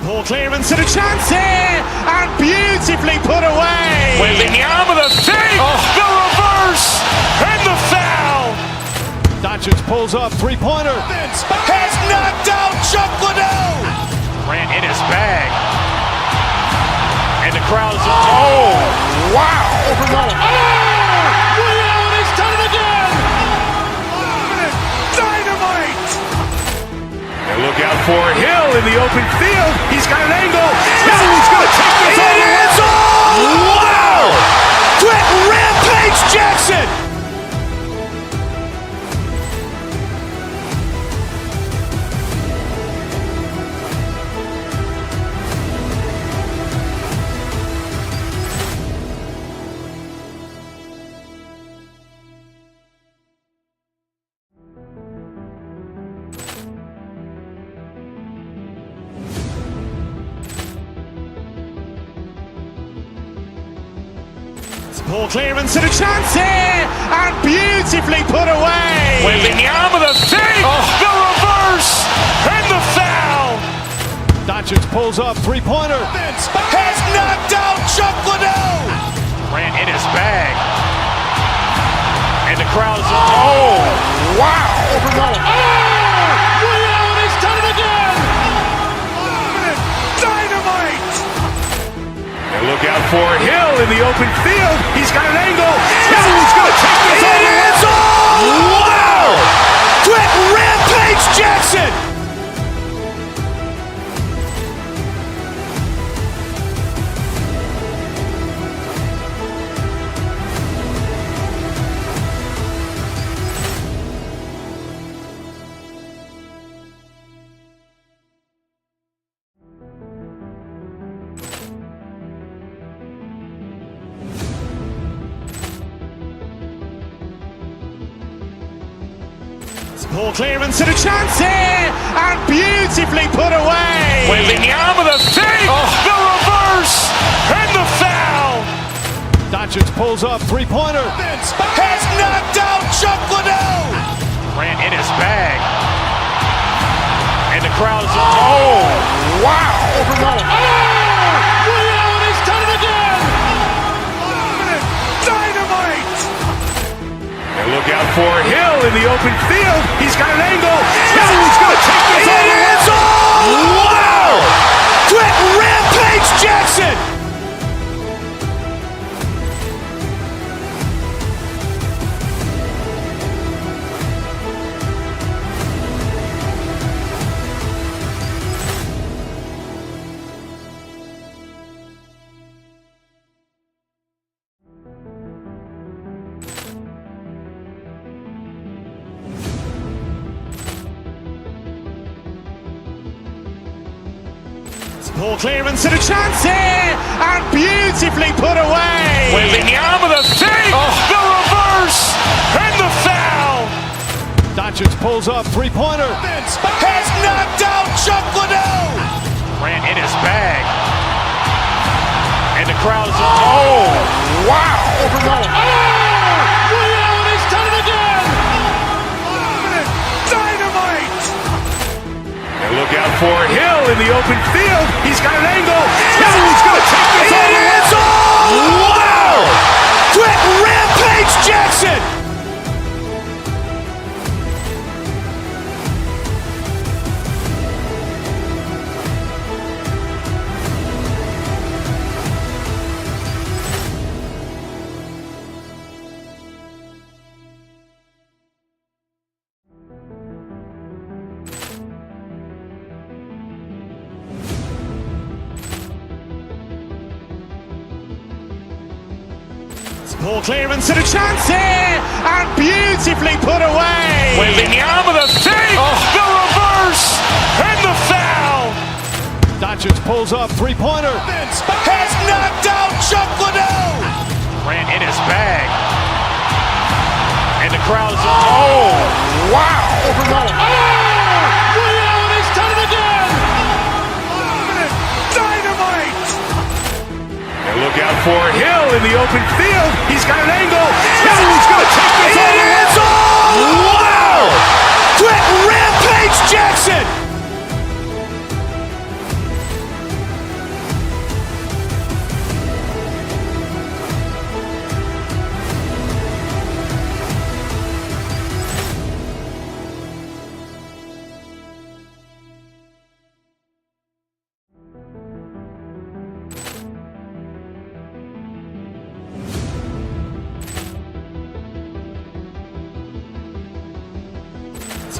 Poor clearance and a chance here, and beautifully put away. Waving the arm of the feet, the reverse, and the foul. Doncic pulls up, three-pointer. Has knocked out Chuck Liddell. Grant in his bag. And the crowd is, oh, wow. Leon has done it again. Dynamite. And look out for Hill in the open field. He's got an angle. Hill is going to take this all the way. Wow! Quick Rampage Jackson. Poor clearance and a chance here, and beautifully put away. Waving the arm of the feet, the reverse, and the foul. Doncic pulls up, three-pointer. Has knocked out Chuck Liddell. Grant in his bag. And the crowd is, oh, wow. Leon has done it again. Dynamite. And look out for Hill in the open field. He's got an angle. Hill is going to take this all the way. Wow! Quick Rampage Jackson. Poor clearance and a chance here, and beautifully put away. Waving the arm of the feet, the reverse, and the foul. Doncic pulls up, three-pointer. Has knocked out Chuck Liddell. Grant in his bag. And the crowd is, oh, wow. Leon has done it again. Dynamite. And look out for Hill in the open field. He's got an angle. Hill is going to take this all the way. Wow! Quick Rampage Jackson. Poor clearance and a chance here, and beautifully put away. Waving the arm of the feet, the reverse, and the foul. Doncic pulls up, three-pointer. Has knocked out Chuck Liddell. Grant in his bag. And the crowd is, oh, wow. Leon has done it again. Dynamite. And look out for Hill in the open field. He's got an angle. Hill is going to take this all the way. Wow! Quick Rampage Jackson. Poor clearance and a chance here, and beautifully put away. Waving the arm of the feet, the reverse, and the foul. Doncic pulls up, three-pointer. Has knocked out Chuck Liddell. Grant in his bag. And the crowd is, oh, wow. Leon has done it again. Dynamite. And look out for Hill in the open field. He's got an angle. Hill is going to take this all the way. Wow! Quick Rampage Jackson.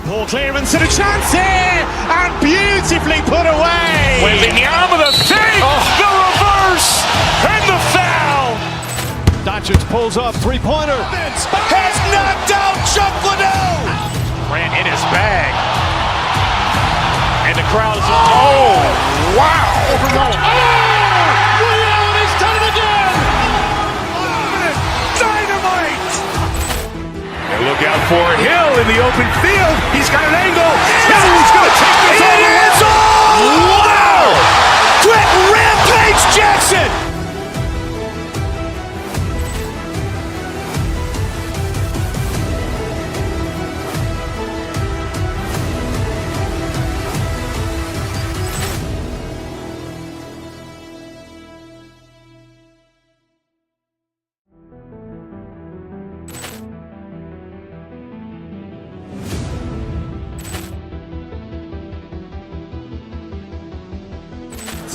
Poor clearance and a chance here, and beautifully put away. With the arm of the fake, the reverse, and the foul. Doncic pulls up, three-pointer. Has knocked out Chuck Liddell. Ran in his bag. And the crowd is, oh, wow. Liddell, he's done it again. Dynamite. And look out for Hill in the open field. He's got an angle. Hill's going to take this all the way. Wow! Quick Rampage Jackson.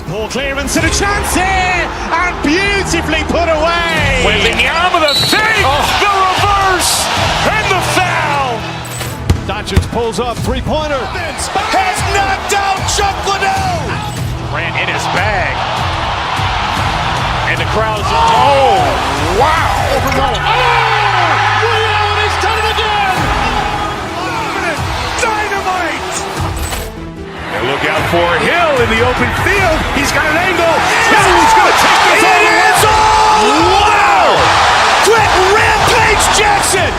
Poor clearance and a chance here, and beautifully put away. With the arm of the fake, the reverse, and the foul. Doncic pulls up, three-pointer. Has knocked out Chuck Liddell. Ran in his bag. And the crowd is, oh, wow. Liddell, he's done it again. Dynamite. And look out for Hill in the open field. He's got an angle. Hill's going to take this all the way. Wow! Quick Rampage Jackson.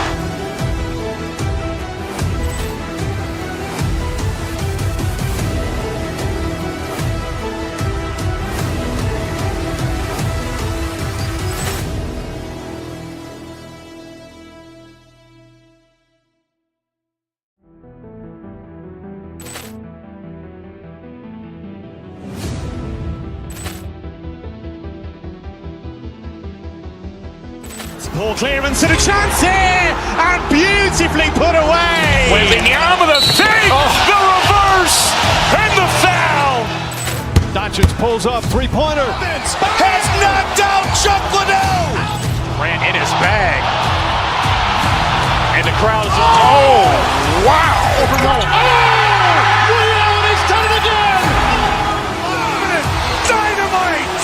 Poor clearance and a chance here, and beautifully put away. With the arm of the fake, the reverse, and the foul. Doncic pulls up, three-pointer. Has knocked out Chuck Liddell. Ran in his bag. And the crowd is, oh, wow. Liddell, he's done it again. Dynamite.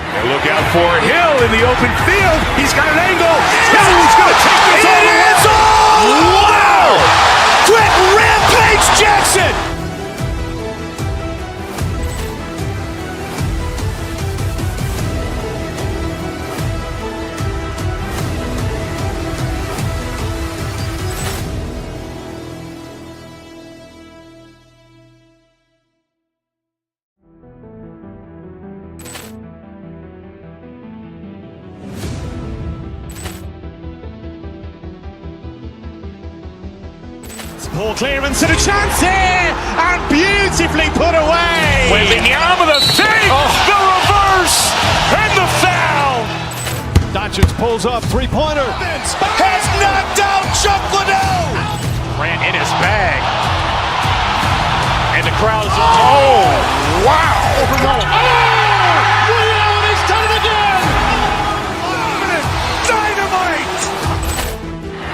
And look out for Hill in the open field. He's got an angle. Hill's going to take this all the way. Wow! Quick Rampage Jackson. Poor clearance and a chance here, and beautifully put away. With the arm of the fake, the reverse, and the foul. Doncic pulls up, three-pointer. Has knocked out Chuck Liddell. Ran in his bag. And the crowd is, oh, wow. Liddell, he's done it again. Dynamite.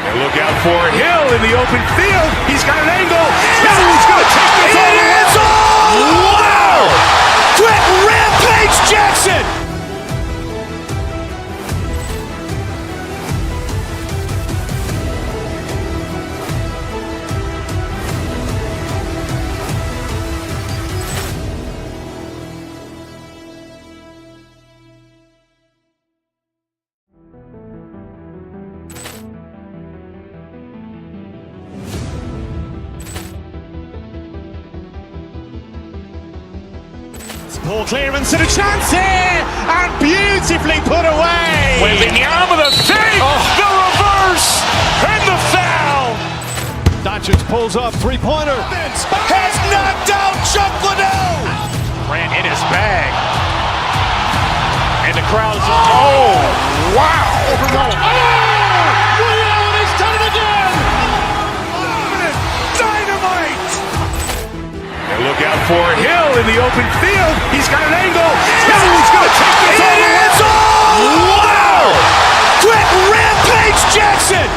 And look out for Hill in the open field. He's got an angle. Hill's going to take this all the way. Wow! Quick Rampage Jackson. Poor clearance and a chance here, and beautifully put away. With the arm of the fake, the reverse, and the foul. Doncic pulls up, three-pointer. Has knocked out Chuck Liddell. Ran in his bag. And the crowd is, oh, wow. Liddell, he's done it again. Dynamite. And look out for Hill in the open field. He's got an angle. Hill's going to take this all the way. Wow! Quick Rampage Jackson.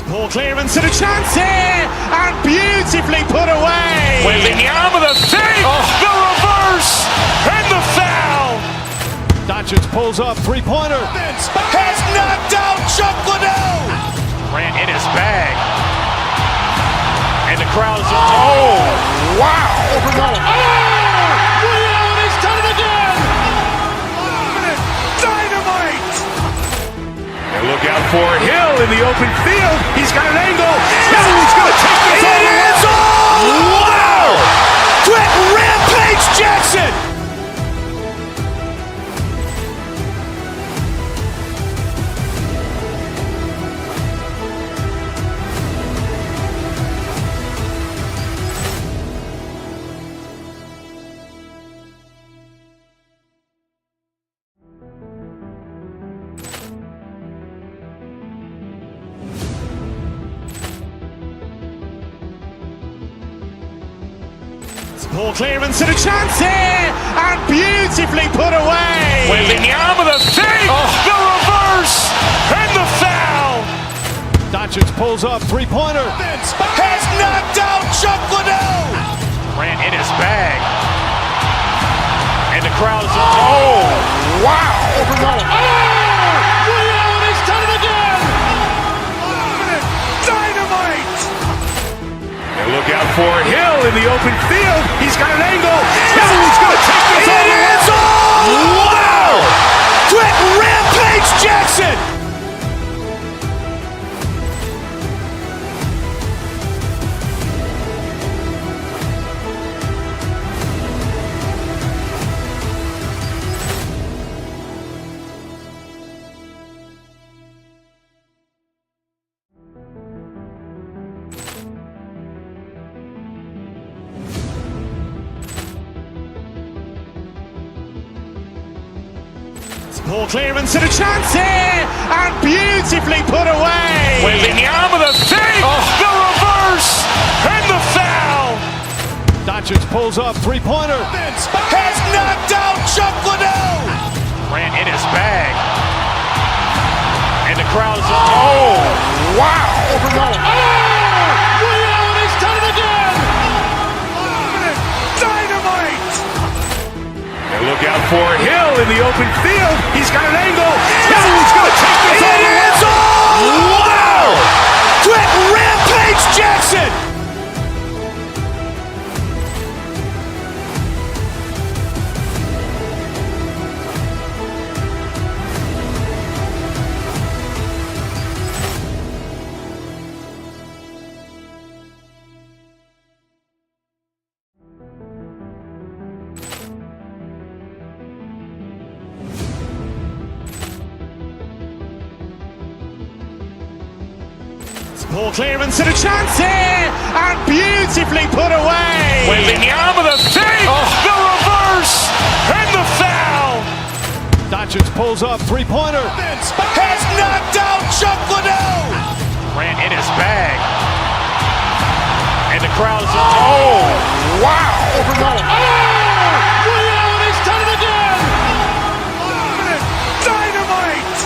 Poor clearance and a chance here, and beautifully put away. Wembanyama the fake, the reverse, and the foul. Doncic pulls up, three-pointer. Has knocked out Chuck Liddell. Grant in his bag. And the crowd is, oh, wow. He's done it again. Dynamite. And look out for Hill in the open field. He's got an angle. He's going to take this all the way. Wow. Quick Rampage Jackson. Poor clearance and a chance here, and beautifully put away. Wembanyama the fake, the reverse, and the foul. Doncic pulls up, three-pointer. Has knocked out Chuck Liddell. Grant in his bag. And the crowd is, oh, wow. He's done it again. Dynamite. And look out for Hill in the open field. He's got an angle. He's going to take this all the way. Wow. Quick Rampage Jackson. Poor clearance and a chance here, and beautifully put away. Wembanyama the fake, the reverse, and the foul. Doncic pulls up, three-pointer. Has knocked out Chuck Liddell. Grant in his bag. And the crowd is, oh, wow. He's done it again. Dynamite. And look out for Hill in the open field. He's got an angle. He's going to take this all the way. Wow. Quick Rampage Jackson. Poor clearance and a chance here, and beautifully put away. Wembanyama the fake, the reverse, and the foul. Doncic pulls up, three-pointer. Has knocked out Chuck Liddell. Grant in his bag. And the crowd is, oh, wow. He's done it again. Dynamite.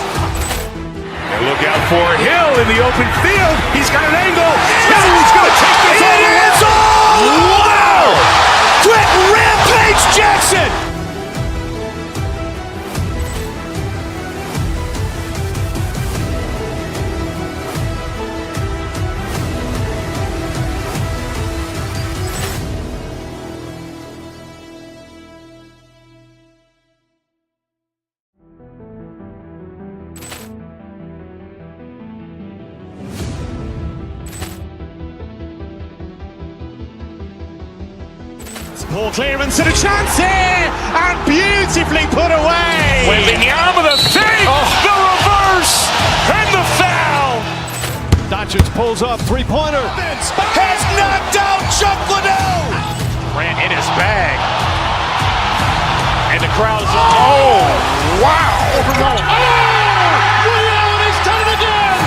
And look out for Hill in the open field. He's got an angle. He's going to take this all the way. Wow. Quick Rampage Jackson. Poor clearance and a chance here, and beautifully put away. Wembanyama the fake, the reverse, and the foul. Doncic pulls up, three-pointer. Has knocked out Chuck Liddell. Grant in his bag. And the crowd is, oh, wow. He's done it again.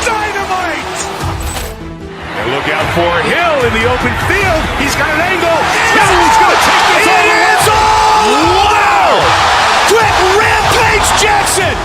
Dynamite. And look out for Hill in the open field. He's got an angle. He's going to take this all the way. Wow. Quick Rampage Jackson.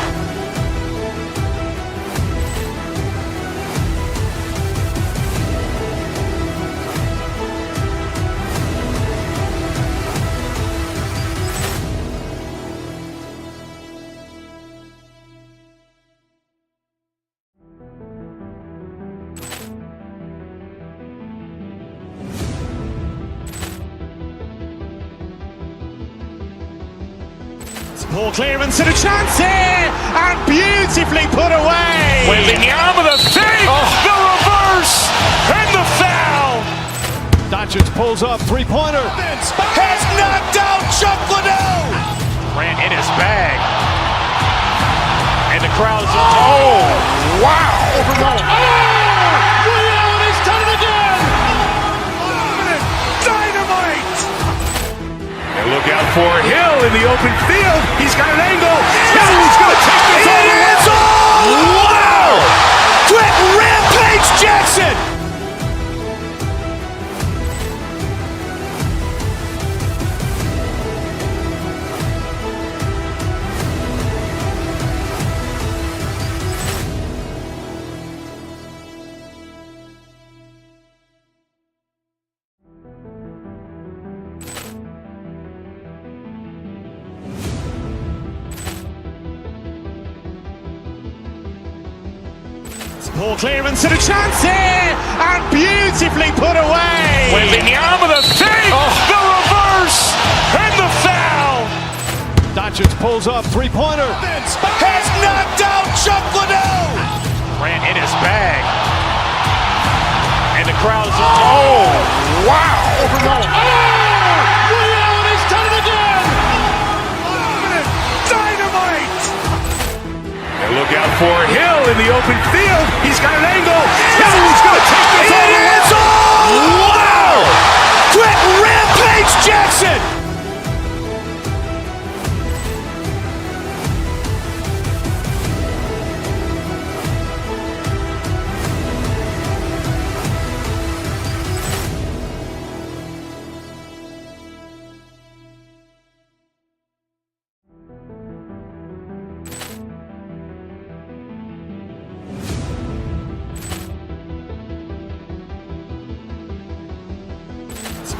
Poor clearance and a chance here, and beautifully put away. Wembanyama the fake, the reverse, and the foul. Doncic pulls up, three-pointer. Has knocked out Chuck Liddell. Grant in his bag. And the crowd's wow. Ray Allen has done it again. Dynamite. And look out for Hill in the open field. He's got an angle. Hill's going to take this all the way. Wow. Quick Rampage Jackson. Poor clearance and a chance here, and beautifully put away. Wembanyama the fake, the reverse, and the foul. Doncic pulls up, three-pointer. Has knocked out Chuck Liddell. Grant in his bag. And the crowd's wow. Ray Allen has done it again. Dynamite. And look out for Hill in the open field. He's got an angle. Hill's going to take this all the way. Wow. Quick Rampage Jackson.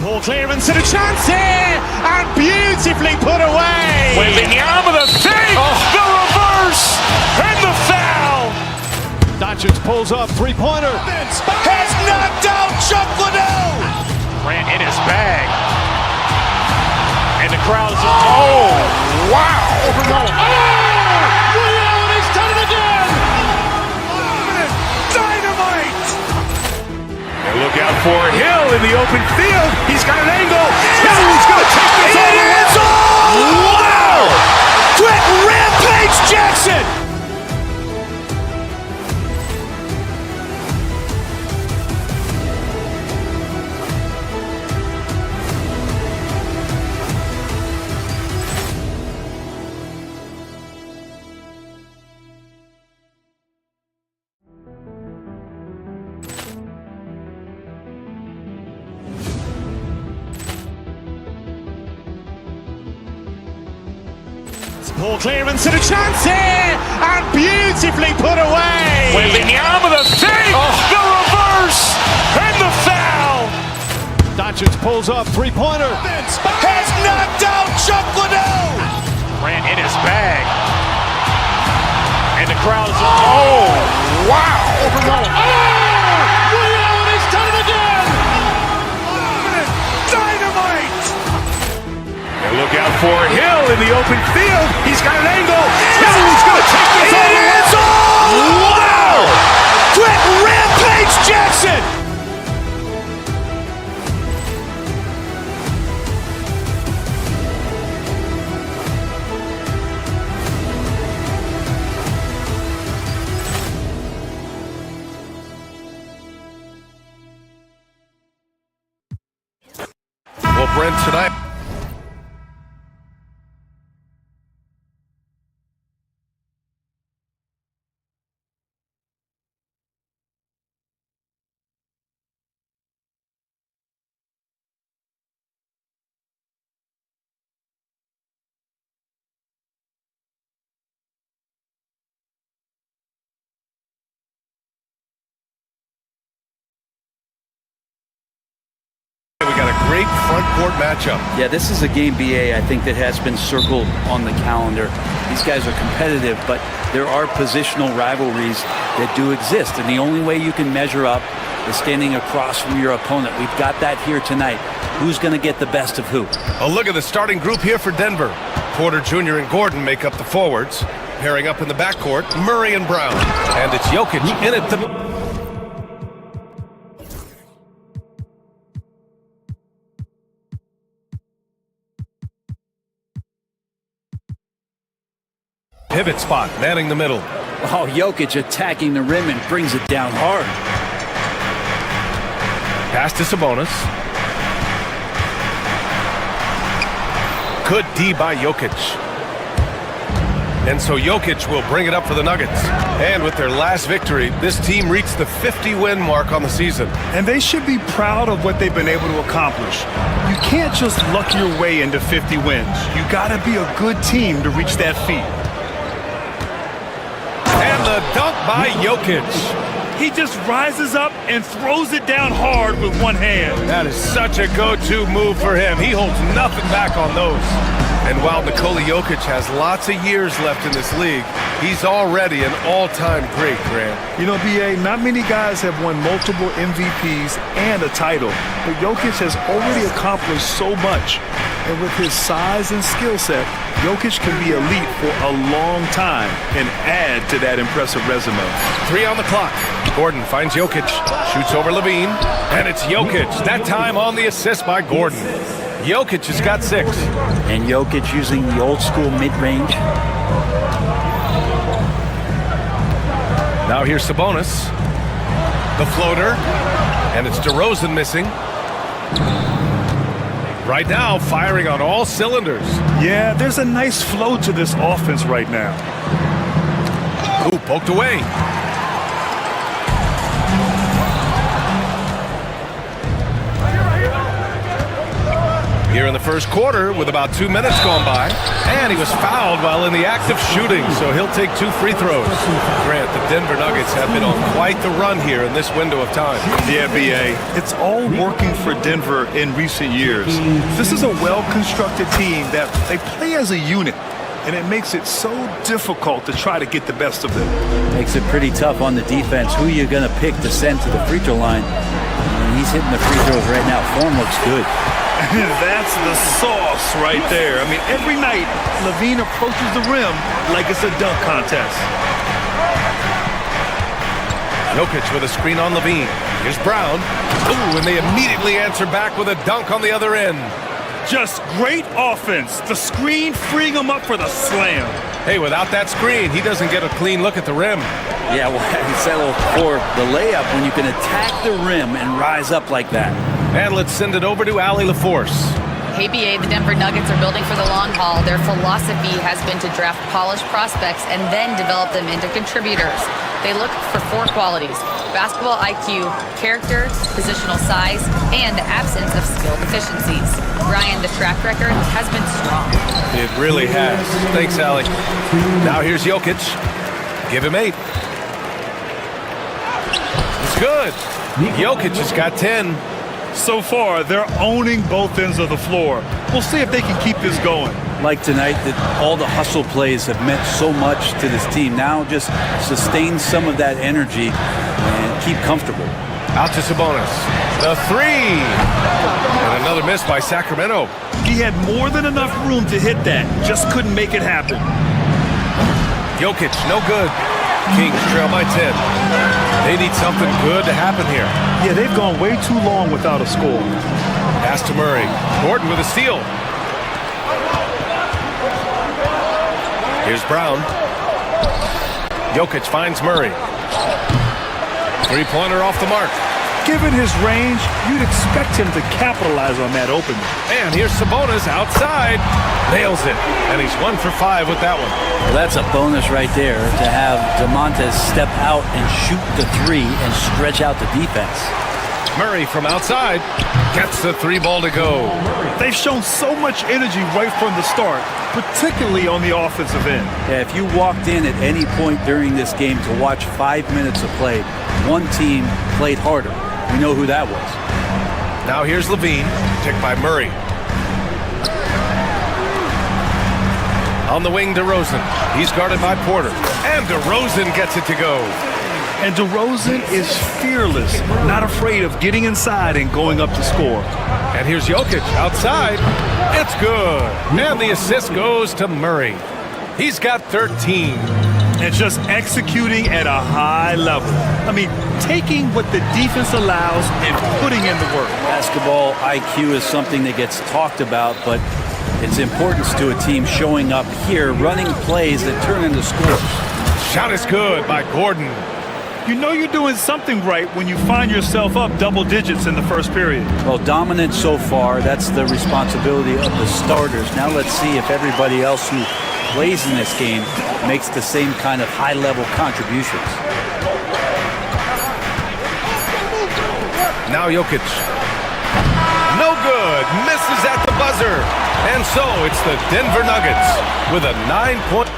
Poor clearance and a chance here, and beautifully put away. Wembanyama the fake, the reverse, and the foul. Doncic pulls up, three-pointer. Has knocked out Chuck Liddell. Grant in his bag. And the crowd's wow. Ray Allen has done it again. Dynamite. And look out for Hill in the open field. He's got an angle. Hill's going to take this all the way. Wow. Quick Rampage Jackson. Poor clearance and a chance here, and beautifully put away. Wembanyama the fake, the reverse, and the foul. Doncic pulls up, three-pointer. Has knocked out Chuck Liddell. Grant in his bag. And the crowd's wow. Ray Allen has done it again. Dynamite. And look out for Hill in the open field. He's got an angle. Hill's going to take this all the way. Wow. Quick Rampage Jackson. Well, Brent, tonight. We got a great front court matchup. Yeah, this is a game, BA, I think, that has been circled on the calendar. These guys are competitive, but there are positional rivalries that do exist, and the only way you can measure up is standing across from your opponent. We've got that here tonight. who's going to get the best of who. A look at the starting group here for Denver. Porter Jr. and Gordon make up the forwards. Pairing up in the backcourt, Murray and Brown. And it's Jokic in at the... pivot spot, manning the middle. Oh, Jokic attacking the rim and brings it down hard. Pass to Sabonis. Good D by Jokic. And so Jokic will bring it up for the Nuggets. And with their last victory, this team reached the 50-win mark on the season. And they should be proud of what they've been able to accomplish. You can't just luck your way into 50 wins. You gotta be a good team to reach that feat. And the dunk by Jokic. He just rises up and throws it down hard with one hand. That is such a go-to move for him. He holds nothing back on those. And while Nikola Jokic has lots of years left in this league, he's already an all-time great, Grant. You know, B.A., not many guys have won multiple MVPs and a title, but Jokic has already accomplished so much. And with his size and skill set, Jokic can be elite for a long time and add to that impressive resume. 3 on the clock. Gordon finds Jokic, shoots over Levine, and it's Jokic. That time on the assist by Gordon. Jokic has got 6. And Jokic using the old school mid-range. Now here's Sabonis. The floater. And it's DeRozan missing. Right now, firing on all cylinders. Yeah, there's a nice flow to this offense right now. Ooh, poked away. Here in the first quarter with about 2 minutes gone by. And he was fouled while in the act of shooting, so he'll take 2 free throws. Grant, the Denver Nuggets have been on quite the run here in this window of time. Yeah, B.A., it's all working for Denver in recent years. This is a well-constructed team that they play as a unit, and it makes it so difficult to try to get the best of them. Makes it pretty tough on the defense. Who are you going to pick to send to the free throw line? And he's hitting the free throws right now. Form looks good. That's the sauce right there. I mean, every night, Levine approaches the rim like it's a dunk contest. Jokic with a screen on Levine. Here's Brown. Ooh, and they immediately answer back with a dunk on the other end. Just great offense. The screen freeing him up for the slam. Hey, without that screen, he doesn't get a clean look at the rim. Yeah, well, you settle for the layup when you can attack the rim and rise up like that. And let's send it over to Allie LaForce. KBA, the Denver Nuggets are building for the long haul. Their philosophy has been to draft polished prospects and then develop them into contributors. They look for 4 qualities: basketball IQ, character, positional size, and absence of skill deficiencies. Ryan, the track record has been strong. It really has. Thanks, Allie. Now here's Jokic. Give him 8. It's good. Jokic has got 10. So far, they're owning both ends of the floor. We'll see if they can keep this going. Like tonight, that all the hustle plays have meant so much to this team. Now just sustain some of that energy and keep comfortable. Out to Sabonis. The 3. And another miss by Sacramento. He had more than enough room to hit that. Just couldn't make it happen. Jokic, no good. Kings trail by 10. They need something good to happen here. Yeah, they've gone way too long without a score. Pass to Murray. Gordon with a steal. Here's Brown. Jokic finds Murray. 3-pointer off the mark. Given his range, you'd expect him to capitalize on that opening. And here's Sabonis outside. Nails it. And he's 1 for 5 with that one. Well, that's a bonus right there to have DeMontes step out and shoot the 3 and stretch out the defense. Murray from outside gets the 3 ball to go. They've shown so much energy right from the start, particularly on the offensive end. Yeah, if you walked in at any point during this game to watch 5 minutes of play, one team played harder. We know who that was. Now here's Levine, picked by Murray. On the wing, DeRozan. He's guarded by Porter. And DeRozan gets it to go. And DeRozan is fearless, not afraid of getting inside and going up to score. And here's Jokic outside. It's good. And the assist goes to Murray. He's got 13. And just executing at a high level. I mean, taking what the defense allows and putting in the work. Basketball IQ is something that gets talked about, but its importance to a team showing up here, running plays that turn into scores. Shot is good by Gordon. You know you're doing something right when you find yourself up double digits in the first period. Well, dominant so far. That's the responsibility of the starters. Now let's see if everybody else who plays in this game makes the same kind of high-level contributions. Now Jokic. No good. Misses at the buzzer. And so it's the Denver Nuggets with a 9-point.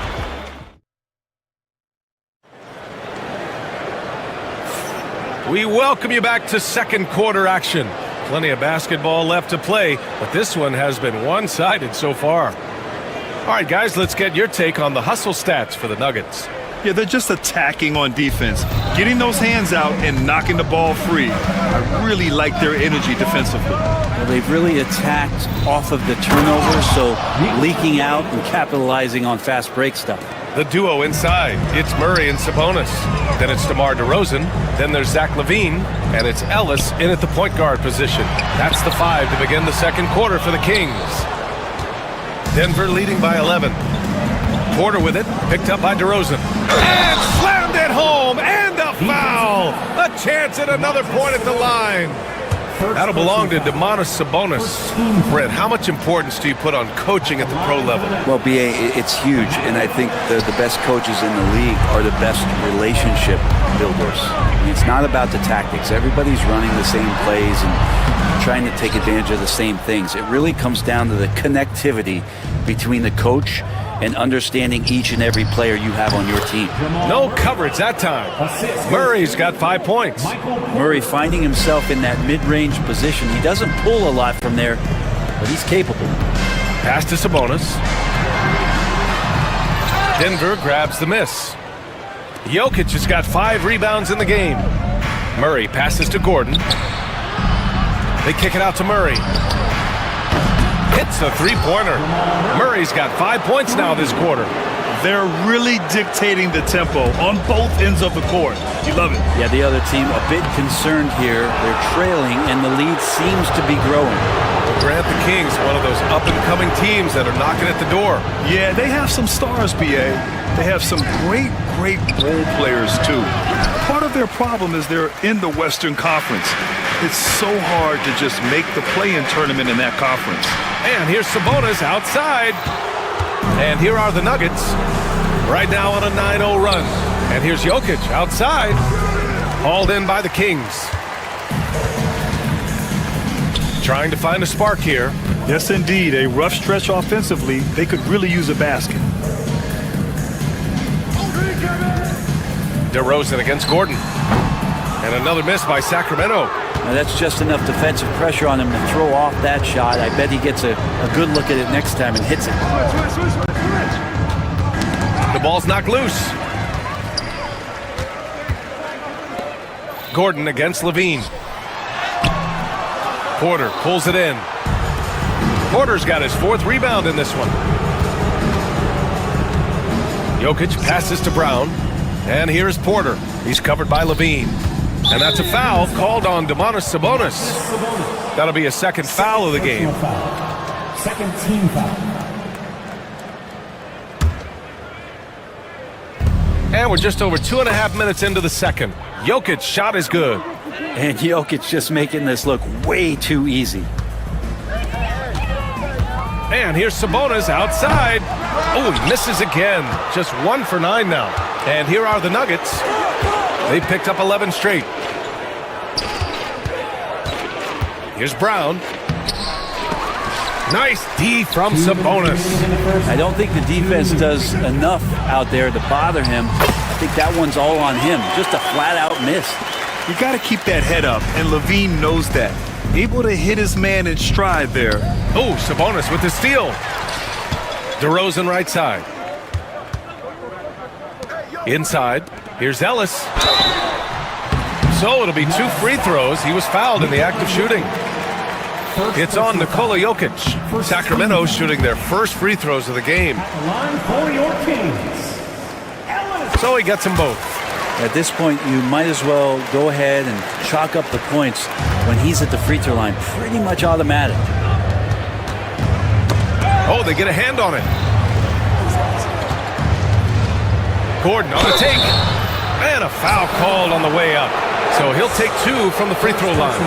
We welcome you back to second quarter action. Plenty of basketball left to play, but this one has been one-sided so far. All right, guys, let's get your take on the hustle stats for the Nuggets. Yeah, they're just attacking on defense, getting those hands out and knocking the ball free. I really like their energy defensively. Well, they've really attacked off of the turnover, so leaking out and capitalizing on fast break stuff. The duo inside, it's Murray and Sabonis. Then it's DeMar DeRozan. Then there's Zach LaVine. And it's Ellis in at the point guard position. That's the 5 to begin the second quarter for the Kings. Denver leading by 11. Porter with it, picked up by DeRozan. And slammed it home, and a foul! A chance at another point at the line. That'll belong to Domantas Sabonis. Brent, how much importance do you put on coaching at the pro level? Well, B.A., it's huge, and I think the best coaches in the league are the best relationship builders. I mean, it's not about the tactics. Everybody's running the same plays and trying to take advantage of the same things. It really comes down to the connectivity between the coach and understanding each and every player you have on your team. No coverage that time. Murray's got 5 points. Murray finding himself in that mid-range position. He doesn't pull a lot from there, but he's capable. Pass to Sabonis. Denver grabs the miss. Jokic has got 5 rebounds in the game. Murray passes to Gordon. They kick it out to Murray. Hits a three-pointer. Murray's got 5 points now this quarter. They're really dictating the tempo on both ends of the court. You love it. Yeah, the other team a bit concerned here. They're trailing, and the lead seems to be growing. Grant, the Kings, one of those up-and-coming teams that are knocking at the door. Yeah, they have some stars, B.A. They have some great role players, too. Part of their problem is they're in the Western Conference. It's so hard to just make the play-in tournament in that conference. And here's Sabonis outside. And here are the Nuggets right now on a 9-0 run. And here's Jokic outside, hauled in by the Kings. Trying to find a spark here. Yes, indeed. A rough stretch offensively. They could really use a basket. DeRozan against Gordon. And another miss by Sacramento. Now that's just enough defensive pressure on him to throw off that shot. I bet he gets a good look at it next time and hits it. The ball's knocked loose. Gordon against LaVine. Porter pulls it in. Porter's got his 4th rebound in this one. Jokic passes to Brown. And here's Porter. He's covered by LaVine. And that's a foul called on Domantas Sabonis. That'll be a second foul of the game. Second team foul. And we're just over 2.5 minutes into the second. Jokic's shot is good. And Jokic just making this look way too easy. And here's Sabonis outside. Oh, he misses again. Just 1 for 9 now. And here are the Nuggets. They picked up 11 straight. Here's Brown. Nice D from Sabonis. I don't think the defense does enough out there to bother him. I think that one's all on him. Just a flat-out miss. You got to keep that head up, and LaVine knows that. Able to hit his man in stride there. Oh, Sabonis with the steal. DeRozan right side. Inside. Here's Ellis. So it'll be 2 free throws. He was fouled in the act of shooting. It's on Nikola Jokic. Sacramento shooting their first free throws of the game. At the line for your Kings, Ellis. So he gets them both. At this point, you might as well go ahead and chalk up the points when he's at the free throw line. Pretty much automatic. Oh, they get a hand on it. Gordon on the take. And a foul called on the way up. So he'll take 2 from the free throw line.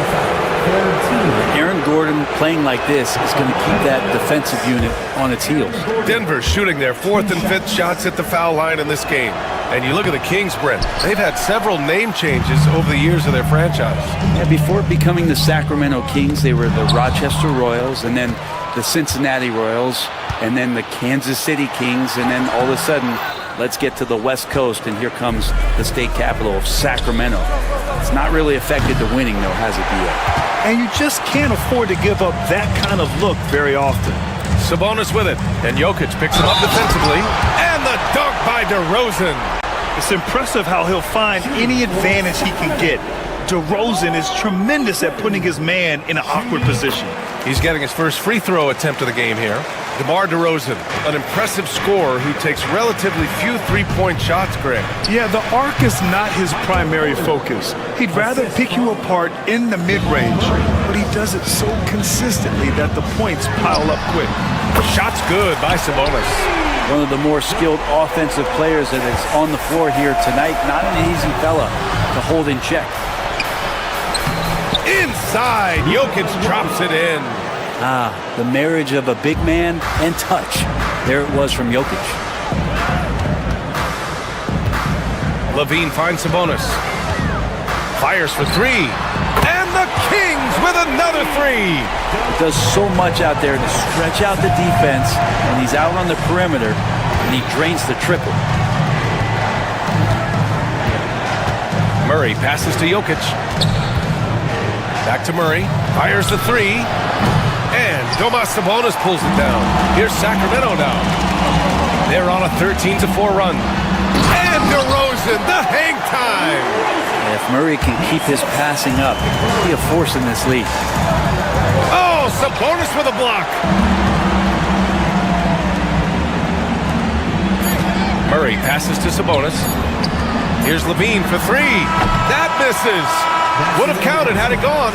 Aaron Gordon playing like this is going to keep that defensive unit on its heels. Denver shooting their 4th and 5th shots at the foul line in this game. And you look at the Kings, Brent. They've had several name changes over the years of their franchise. Yeah, before becoming the Sacramento Kings, they were the Rochester Royals, and then the Cincinnati Royals, and then the Kansas City Kings, and then all of a sudden, let's get to the West Coast, and here comes the state capital of Sacramento. It's not really affected the winning, though, has it, Dia? And you just can't afford to give up that kind of look very often. Sabonis with it, and Jokic picks him up defensively, and the dunk by DeRozan. It's impressive how he'll find any advantage he can get. DeRozan is tremendous at putting his man in an awkward position. He's getting his first free throw attempt of the game here. DeMar DeRozan, an impressive scorer who takes relatively few three-point shots, Greg. Yeah, the arc is not his primary focus. He'd rather pick you apart in the mid-range, but he does it so consistently that the points pile up quick. Shot's good by Sabonis. One of the more skilled offensive players that is on the floor here tonight. Not an easy fella to hold in check. Inside, Jokic drops it in. The marriage of a big man and touch. There it was from Jokic. Levine finds Sabonis. Fires for 3. And the Kings with another 3. He does so much out there to stretch out the defense, and he's out on the perimeter, and he drains the triple. Murray passes to Jokic. Back to Murray. Fires the 3. And Domas Sabonis pulls it down. Here's Sacramento now. They're on a 13-4 run. And DeRozan, the hang time. If Murray can keep his passing up, he'll be a force in this league. Oh, Sabonis with a block. Murray passes to Sabonis. Here's Levine for 3. That misses. Would have counted had it gone.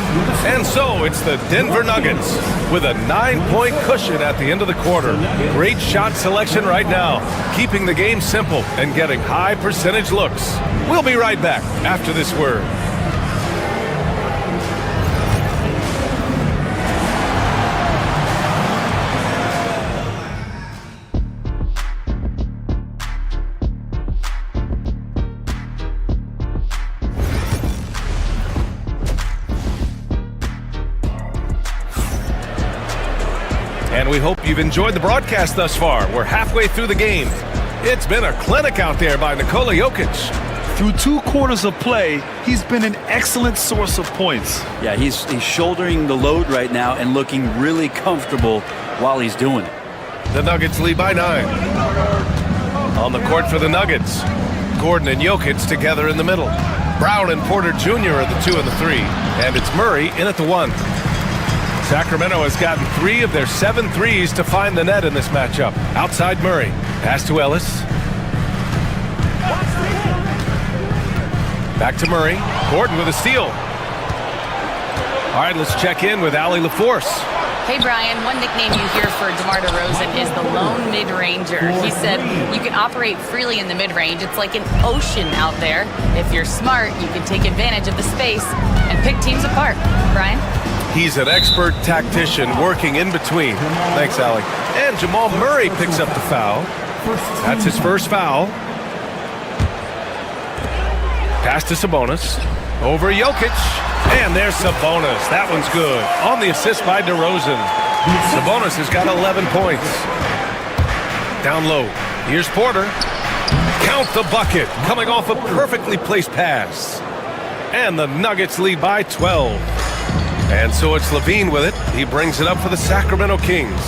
And so it's the Denver Nuggets with a 9-point cushion at the end of the quarter. Great shot selection right now, keeping the game simple and getting high percentage looks. We'll be right back after this word. And we hope you've enjoyed the broadcast thus far. We're halfway through the game. It's been a clinic out there by Nikola Jokic. Through 2 quarters of play, he's been an excellent source of points. Yeah, he's shouldering the load right now and looking really comfortable while he's doing it. The Nuggets lead by 9. On the court for the Nuggets, Gordon and Jokic together in the middle. Brown and Porter Jr. are the 2 and the 3. And it's Murray in at the 1. Sacramento has gotten 3 of their 7 threes to find the net in this matchup. Outside Murray. Pass to Ellis. Back to Murray. Gordon with a steal. All right, let's check in with Allie LaForce. Hey, Brian, one nickname you hear for DeMar DeRozan is the lone mid-ranger. He said you can operate freely in the mid-range. It's like an ocean out there. If you're smart, you can take advantage of the space and pick teams apart. Brian? He's an expert tactician working in between. Thanks, Allie. And Jamal Murray picks up the foul. That's his first foul. Pass to Sabonis. Over Jokic. And there's Sabonis. That one's good. On the assist by DeRozan. Sabonis has got 11 points. Down low. Here's Porter. Count the bucket. Coming off a perfectly placed pass. And the Nuggets lead by 12. And so it's Levine with it. He brings it up for the Sacramento Kings.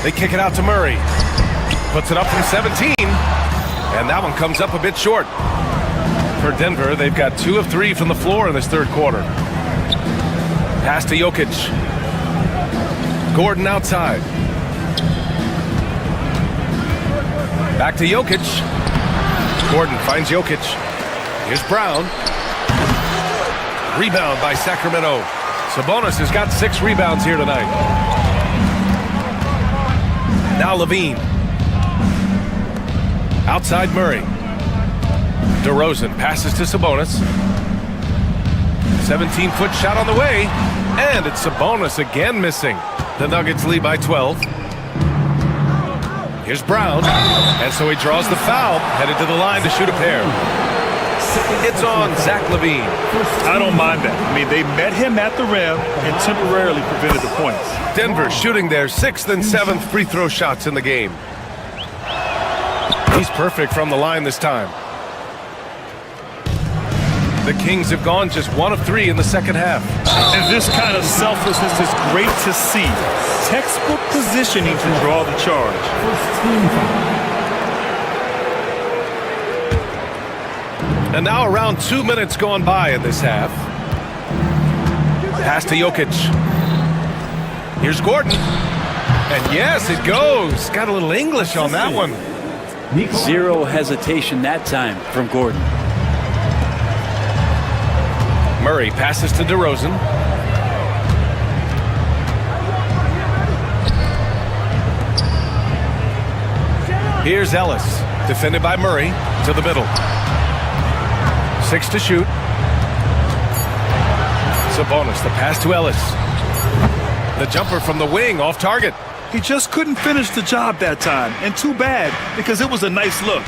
They kick it out to Murray. Puts it up from 17. And that one comes up a bit short. For Denver, they've got 2 of 3 from the floor in this third quarter. Pass to Jokic. Gordon outside. Back to Jokic. Gordon finds Jokic. Here's Brown. Rebound by Sacramento. Sabonis has got 6 rebounds here tonight. Now Levine. Outside Murray. DeRozan passes to Sabonis. 17-foot shot on the way. And it's Sabonis again missing. The Nuggets lead by 12. Here's Brown. And so he draws the foul. Headed to the line to shoot a pair. It's on Zach LaVine. I don't mind that. I mean, they met him at the rim and temporarily prevented the points. Denver shooting their 6th and 7th free throw shots in the game. He's perfect from the line this time. The Kings have gone just 1 of 3 in the second half. And this kind of selflessness is great to see. Textbook positioning to draw the charge. And now around 2 minutes gone by in this half. Pass to Jokic. Here's Gordon. And yes, it goes. Got a little English on that one. Zero hesitation that time from Gordon. Murray passes to DeRozan. Here's Ellis. Defended by Murray. To the middle. 6 to shoot. Sabonis, the pass to Ellis. The jumper from the wing, off target. He just couldn't finish the job that time. And too bad, because it was a nice look.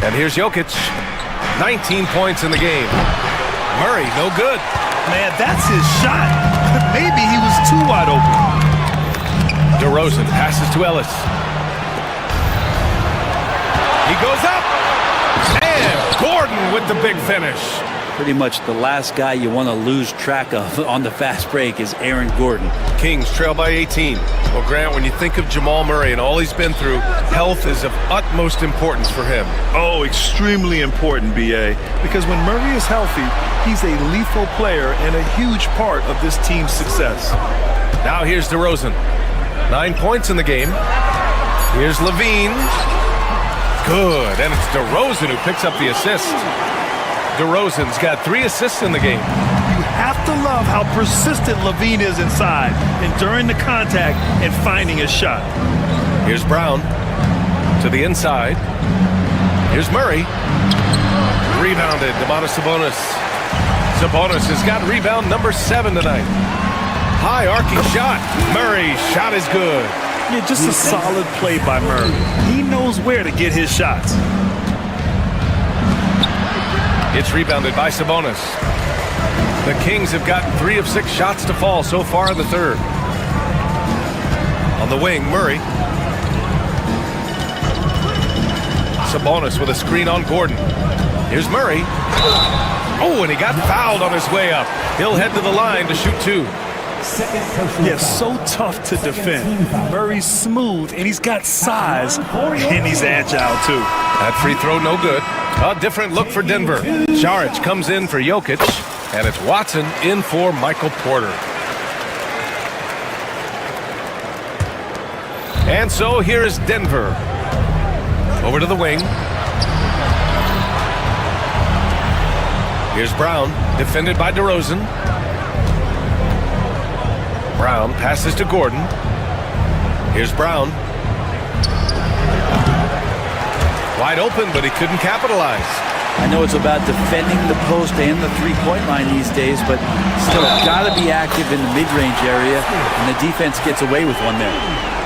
And here's Jokic. 19 points in the game. Murray, no good. Man, that's his shot. Maybe he was too wide open. DeRozan passes to Ellis. He goes up. And Gordon with the big finish. Pretty much the last guy you want to lose track of on the fast break is Aaron Gordon. Kings trail by 18. Well, Grant, when you think of Jamal Murray and all he's been through, health is of utmost importance for him. Oh, extremely important, B.A. Because when Murray is healthy, he's a lethal player and a huge part of this team's success. Now here's DeRozan. 9 points in the game. Here's Levine. Good, and it's DeRozan who picks up the assist. DeRozan's got 3 assists in the game. You have to love how persistent Levine is inside, enduring the contact and finding his shot. Here's Brown to the inside. Here's Murray. Rebounded, Domantas Sabonis. Sabonis has got rebound number 7 tonight. High arcing shot. Murray's shot is good. Yeah, just a solid play by Murray. He knows where to get his shots. It's rebounded by Sabonis. The Kings have gotten 3 of 6 shots to fall so far in the third. On the wing, Murray. Sabonis with a screen on Gordon. Here's Murray. Oh, and he got fouled on his way up. He'll head to the line to shoot 2. Yeah, so tough to defend. Murray's smooth, and he's got size, and he's agile, too. That free throw, no good. A different look for Denver. Saric comes in for Jokic, and it's Watson in for Michael Porter. And so here is Denver. Over to the wing. Here's Brown, defended by DeRozan. Brown passes to Gordon. Here's Brown. Wide open, but he couldn't capitalize. I know it's about defending the post and the three-point line these days, but still got to be active in the mid-range area, and the defense gets away with one there.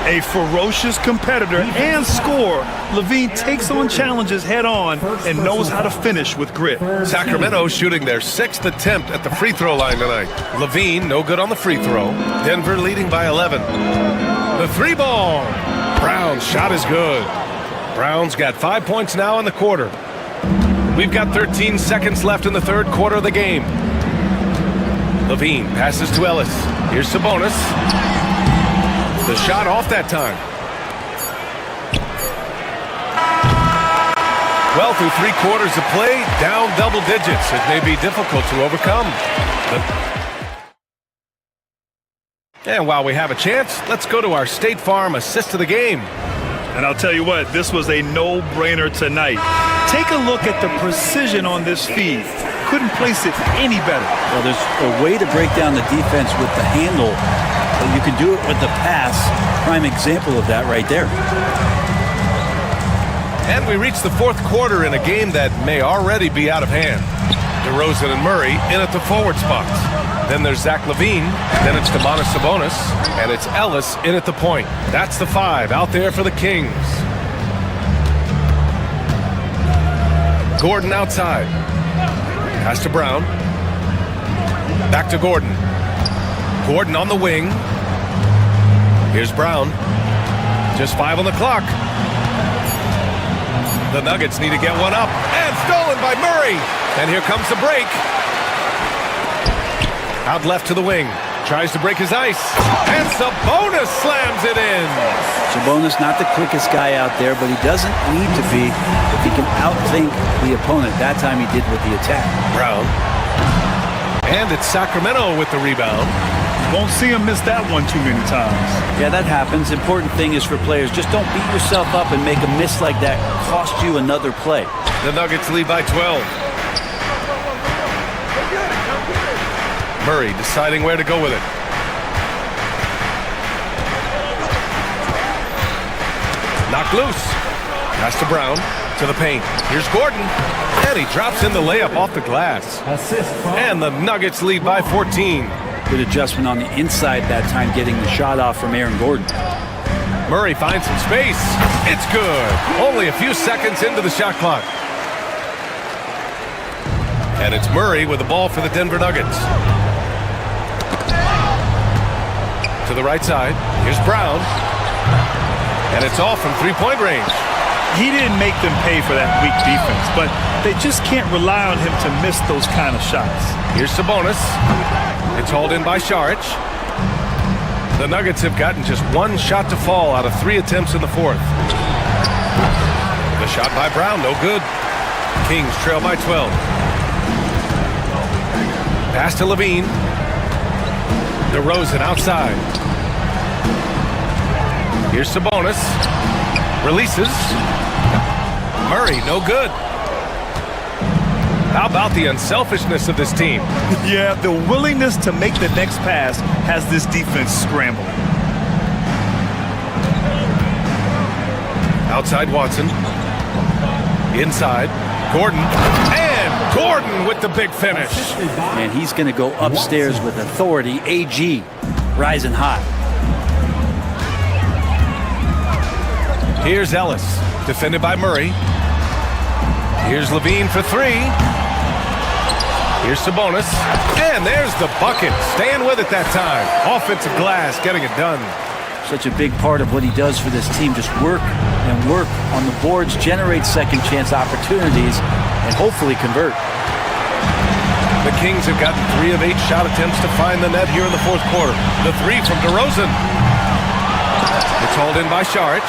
A ferocious competitor and scorer, Levine takes on challenges head-on and knows how to finish with grit. Sacramento shooting their 6th attempt at the free throw line tonight. Levine, no good on the free throw. Denver leading by 11. The 3-ball. Brown's shot is good. Brown's got 5 points now in the quarter. We've got 13 seconds left in the third quarter of the game. Levine passes to Ellis. Here's Sabonis. The shot off that time. Well, through 3 quarters of play, down double digits. It may be difficult to overcome. And while we have a chance, let's go to our State Farm assist of the game. And I'll tell you what, this was a no-brainer tonight. Take a look at the precision on this feed. Couldn't place it any better. Well, there's a way to break down the defense with the handle. You can do it with the pass. Prime example of that right there. And we reach the 4th quarter in a game that may already be out of hand. DeRozan and Murray in at the forward spots. Then there's Zach LaVine. Then it's Domantas Sabonis. And it's Ellis in at the point. That's the 5 out there for the Kings. Gordon outside. Pass to Brown. Back to Gordon. Gordon on the wing. Here's Brown. Just 5 on the clock. The Nuggets need to get one up. And stolen by Murray. And here comes the break. Out left to the wing. Tries to break his ice. And Sabonis slams it in. Sabonis not the quickest guy out there, but he doesn't need to be if he can outthink the opponent. That time he did with the attack. Brown. And it's Sacramento with the rebound. Won't see him miss that one too many times. Yeah, that happens. Important thing is for players, just don't beat yourself up and make a miss like that cost you another play. The Nuggets lead by 12. Murray deciding where to go with it. Knocked loose. Pass to Brown. To the paint. Here's Gordon. And he drops in the layup off the glass. And the Nuggets lead by 14. Good adjustment on the inside that time, getting the shot off from Aaron Gordon. Murray finds some space. It's good. Only a few seconds into the shot clock. And it's Murray with the ball for the Denver Nuggets. To the right side. Here's Brown. And it's off from 3-point range. He didn't make them pay for that weak defense, but they just can't rely on him to miss those kind of shots. Here's Sabonis. It's hauled in by Saric. The Nuggets have gotten just 1 shot to fall out of 3 attempts in the 4th. The shot by Brown, no good. Kings trail by 12. Pass to LaVine. DeRozan outside. Here's Sabonis. Releases. Murray, no good. How about the unselfishness of this team? Yeah, the willingness to make the next pass has this defense scrambling. Outside Watson. Inside. Gordon. And Gordon with the big finish. And he's going to go upstairs with authority. AG rising hot. Here's Ellis. Defended by Murray. Here's LaVine for 3. Here's Sabonis. And there's the bucket. Staying with it that time. Offensive glass, getting it done. Such a big part of what he does for this team. Just work and work on the boards, generate second chance opportunities, and hopefully convert. The Kings have gotten 3 of 8 shot attempts to find the net here in the 4th quarter. The 3 from DeRozan. It's hauled in by Saric.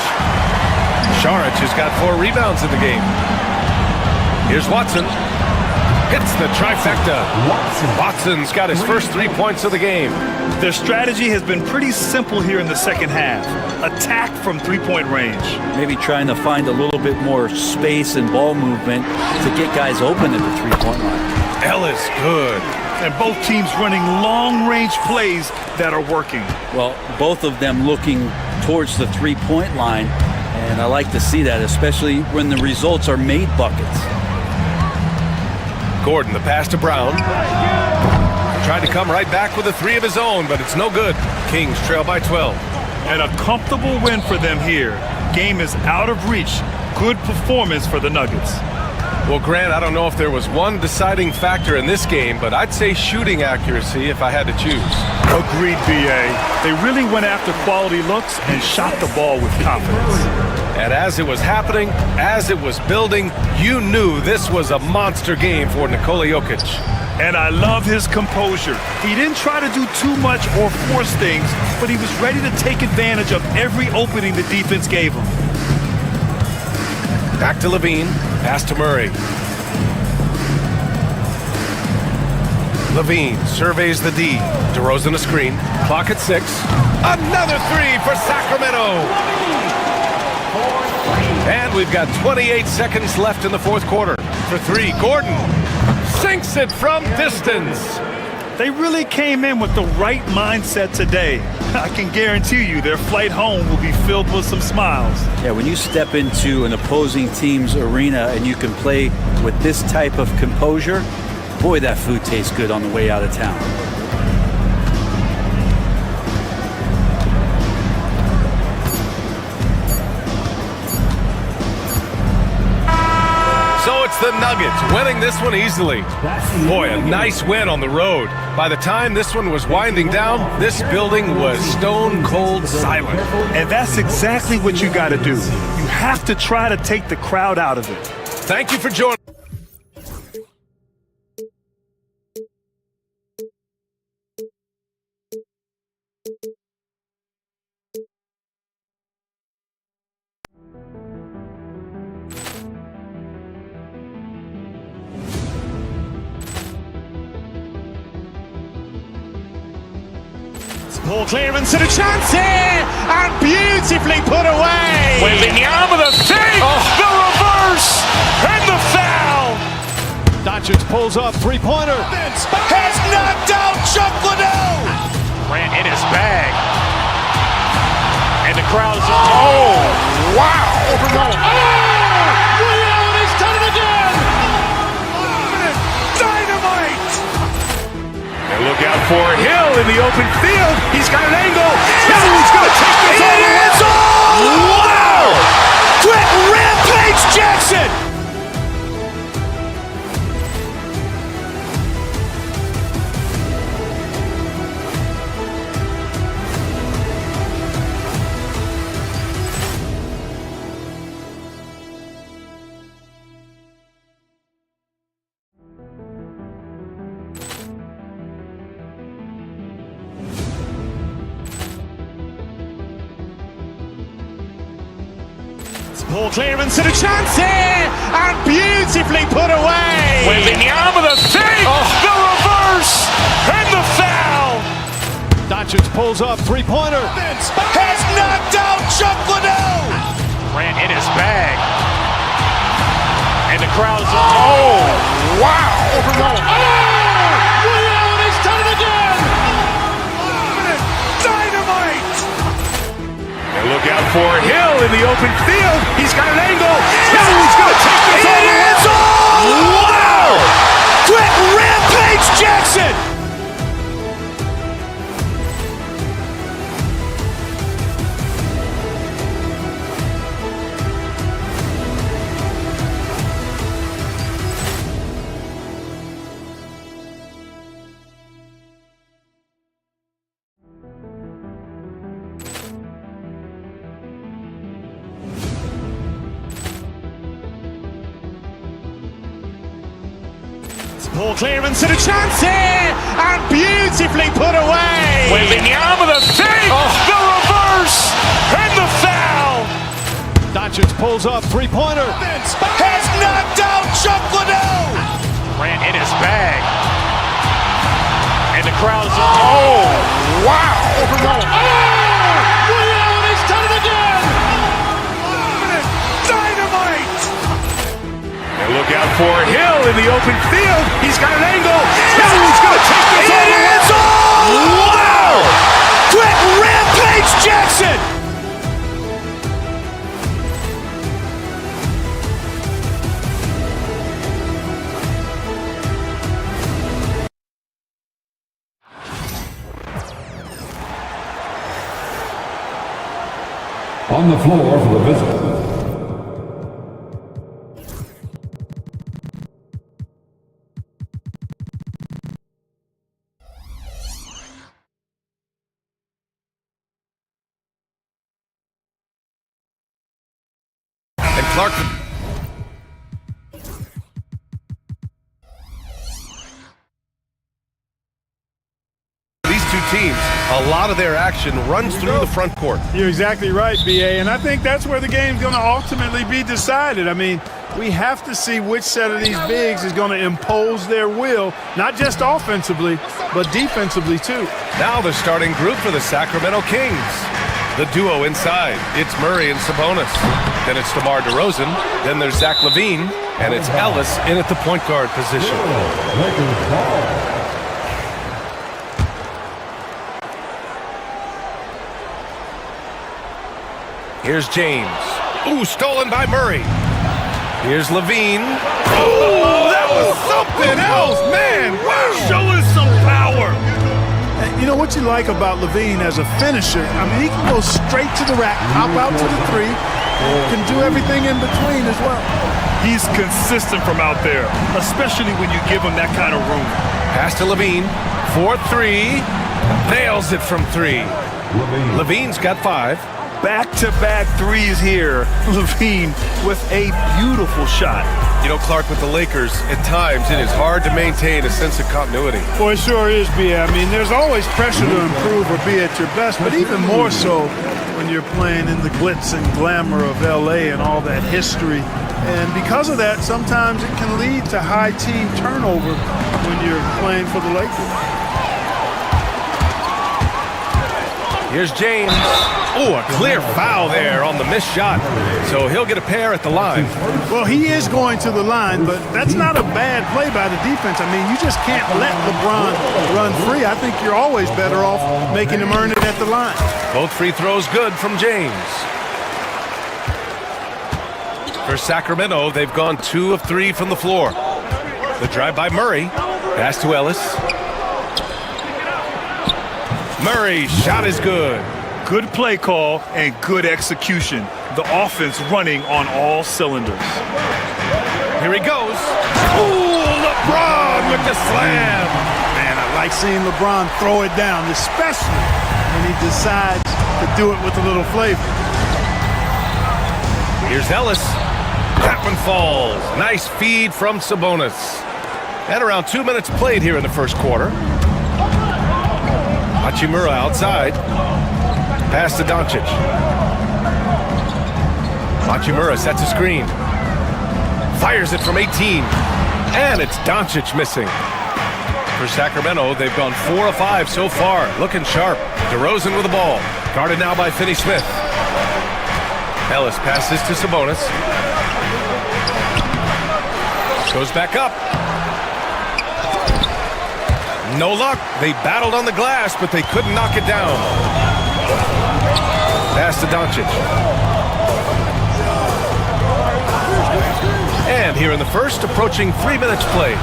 Saric has got 4 rebounds in the game. Here's Watson. Hits the trifecta. Watson's got his first 3 points of the game. Their strategy has been pretty simple here in the second half. Attack from 3-point range. Maybe trying to find a little bit more space and ball movement to get guys open at the 3-point line. Ellis, good. And both teams running long-range plays that are working. Well, both of them looking towards the 3-point line, and I like to see that, especially when the results are made buckets. Gordon, the pass to Brown. Tried to come right back with a 3 of his own, but it's no good. Kings trail by 12. And a comfortable win for them here. Game is out of reach. Good performance for the Nuggets. Well, Grant, I don't know if there was one deciding factor in this game, but I'd say shooting accuracy if I had to choose. Agreed, B.A. They really went after quality looks and shot the ball with confidence. And as it was happening, as it was building, you knew this was a monster game for Nikola Jokic. And I love his composure. He didn't try to do too much or force things, but he was ready to take advantage of every opening the defense gave him. Back to Levine. Pass to Murray. Levine surveys the D. DeRozan a screen. Clock at 6. Another three for Sacramento. And we've got 28 seconds left in the fourth quarter. For three, Gordon sinks it from distance. They really came in with the right mindset today. I can guarantee you their flight home will be filled with some smiles. Yeah, when you step into an opposing team's arena and you can play with this type of composure, boy, that food tastes good on the way out of town. So it's the Nuggets winning this one easily. Boy, a nice win on the road. By the time this one was winding down, this building was stone cold silent. And that's exactly what you got to do. You have to try to take the crowd out of it. Thank you for joining. Ball clearance and a chance here, and beautifully put away. Wembanyama the save, the reverse, and the foul. Doncic pulls up, three-pointer. Has knocked out Chuck Liddell. Ran in his bag. And the crowd is, oh, wow. Ray Allen has done it again. Dynamite. And look out for Hill in the open field. He's got an angle. He's going to take this all the way. Wow. Quick Rampage Jackson. Ball clearance and a chance here, and beautifully put away. Wembanyama the save, the reverse, and the foul. Doncic pulls up, three-pointer. Has knocked out Chuck Liddell. Ran in his bag. And the crowd is, oh, wow. Ray Allen has done it again. Dynamite. And look out for Hill in the open field. He's got an angle. He's going to take this all the way. Wow. Quick Rampage Jackson. Ball clearance and a chance here, and beautifully put away. Wembanyama the save, the reverse, and the foul. Doncic pulls up, three-pointer. Has knocked out Chuck Liddell. Ran in his bag. And the crowd is, oh, wow. Ray Allen has done it again. Dynamite. And look out for Hill in the open field. He's got an angle. He's going to take this all the way. Wow. Quick Rampage Jackson. On the floor for the visitor. And Clark. These two teams A lot of their action runs through the front court. You're exactly right, B.A., and I think that's where the game's going to ultimately be decided. I mean, we have to see which set of these bigs is going to impose their will, not just offensively, but defensively, too. Now the starting group for the Sacramento Kings. The duo inside, it's Murray and Sabonis. Then it's DeMar DeRozan. Then there's Zach LaVine. And it's Ellis in at the point guard position. Here's James. Ooh, stolen by Murray. Here's LaVine. Oh, that was something else, man. Wow. Showing some power. You know what you like about LaVine as a finisher? I mean, he can go straight to the rack, hop out to the three, can do everything in between as well. He's consistent from out there, especially when you give him that kind of room. Pass to LaVine. 4-3. Nails it from 3. LaVine's got 5. Back-to-back threes here. LaVine with a beautiful shot. You know, Clark, with the Lakers, at times it is hard to maintain a sense of continuity. Boy, it sure is, B.A. I mean, there's always pressure to improve or be at your best, but even more so when you're playing in the glitz and glamour of L.A. and all that history. And because of that, sometimes it can lead to high team turnover when you're playing for the Lakers. Here's James. Oh, a clear foul there on the missed shot. So he'll get a pair at the line. Well, he is going to the line, but that's not a bad play by the defense. I mean, you just can't let LeBron run free. I think you're always better off making him earn it at the line. Both free throws good from James. For Sacramento, they've gone 2 of 3 from the floor. The drive by Murray. Pass to Ellis. Murray, shot is good. Good play call and good execution. The offense running on all cylinders. Here he goes. Ooh, LeBron with the slam. Man, I like seeing LeBron throw it down, especially when he decides to do it with a little flavor. Here's Ellis. That one falls. Nice feed from Sabonis. And around 2 minutes played here in the first quarter. Hachimura outside. Pass to Doncic. Hachimura sets a screen. Fires it from 18. And it's Doncic missing. For Sacramento, they've gone 4 of 5 so far. Looking sharp. DeRozan with the ball. Guarded now by Finney-Smith. Ellis passes to Sabonis. Goes back up. No luck. They battled on the glass, but they couldn't knock it down. Pass to Doncic. And here in the first, approaching 3 minutes played.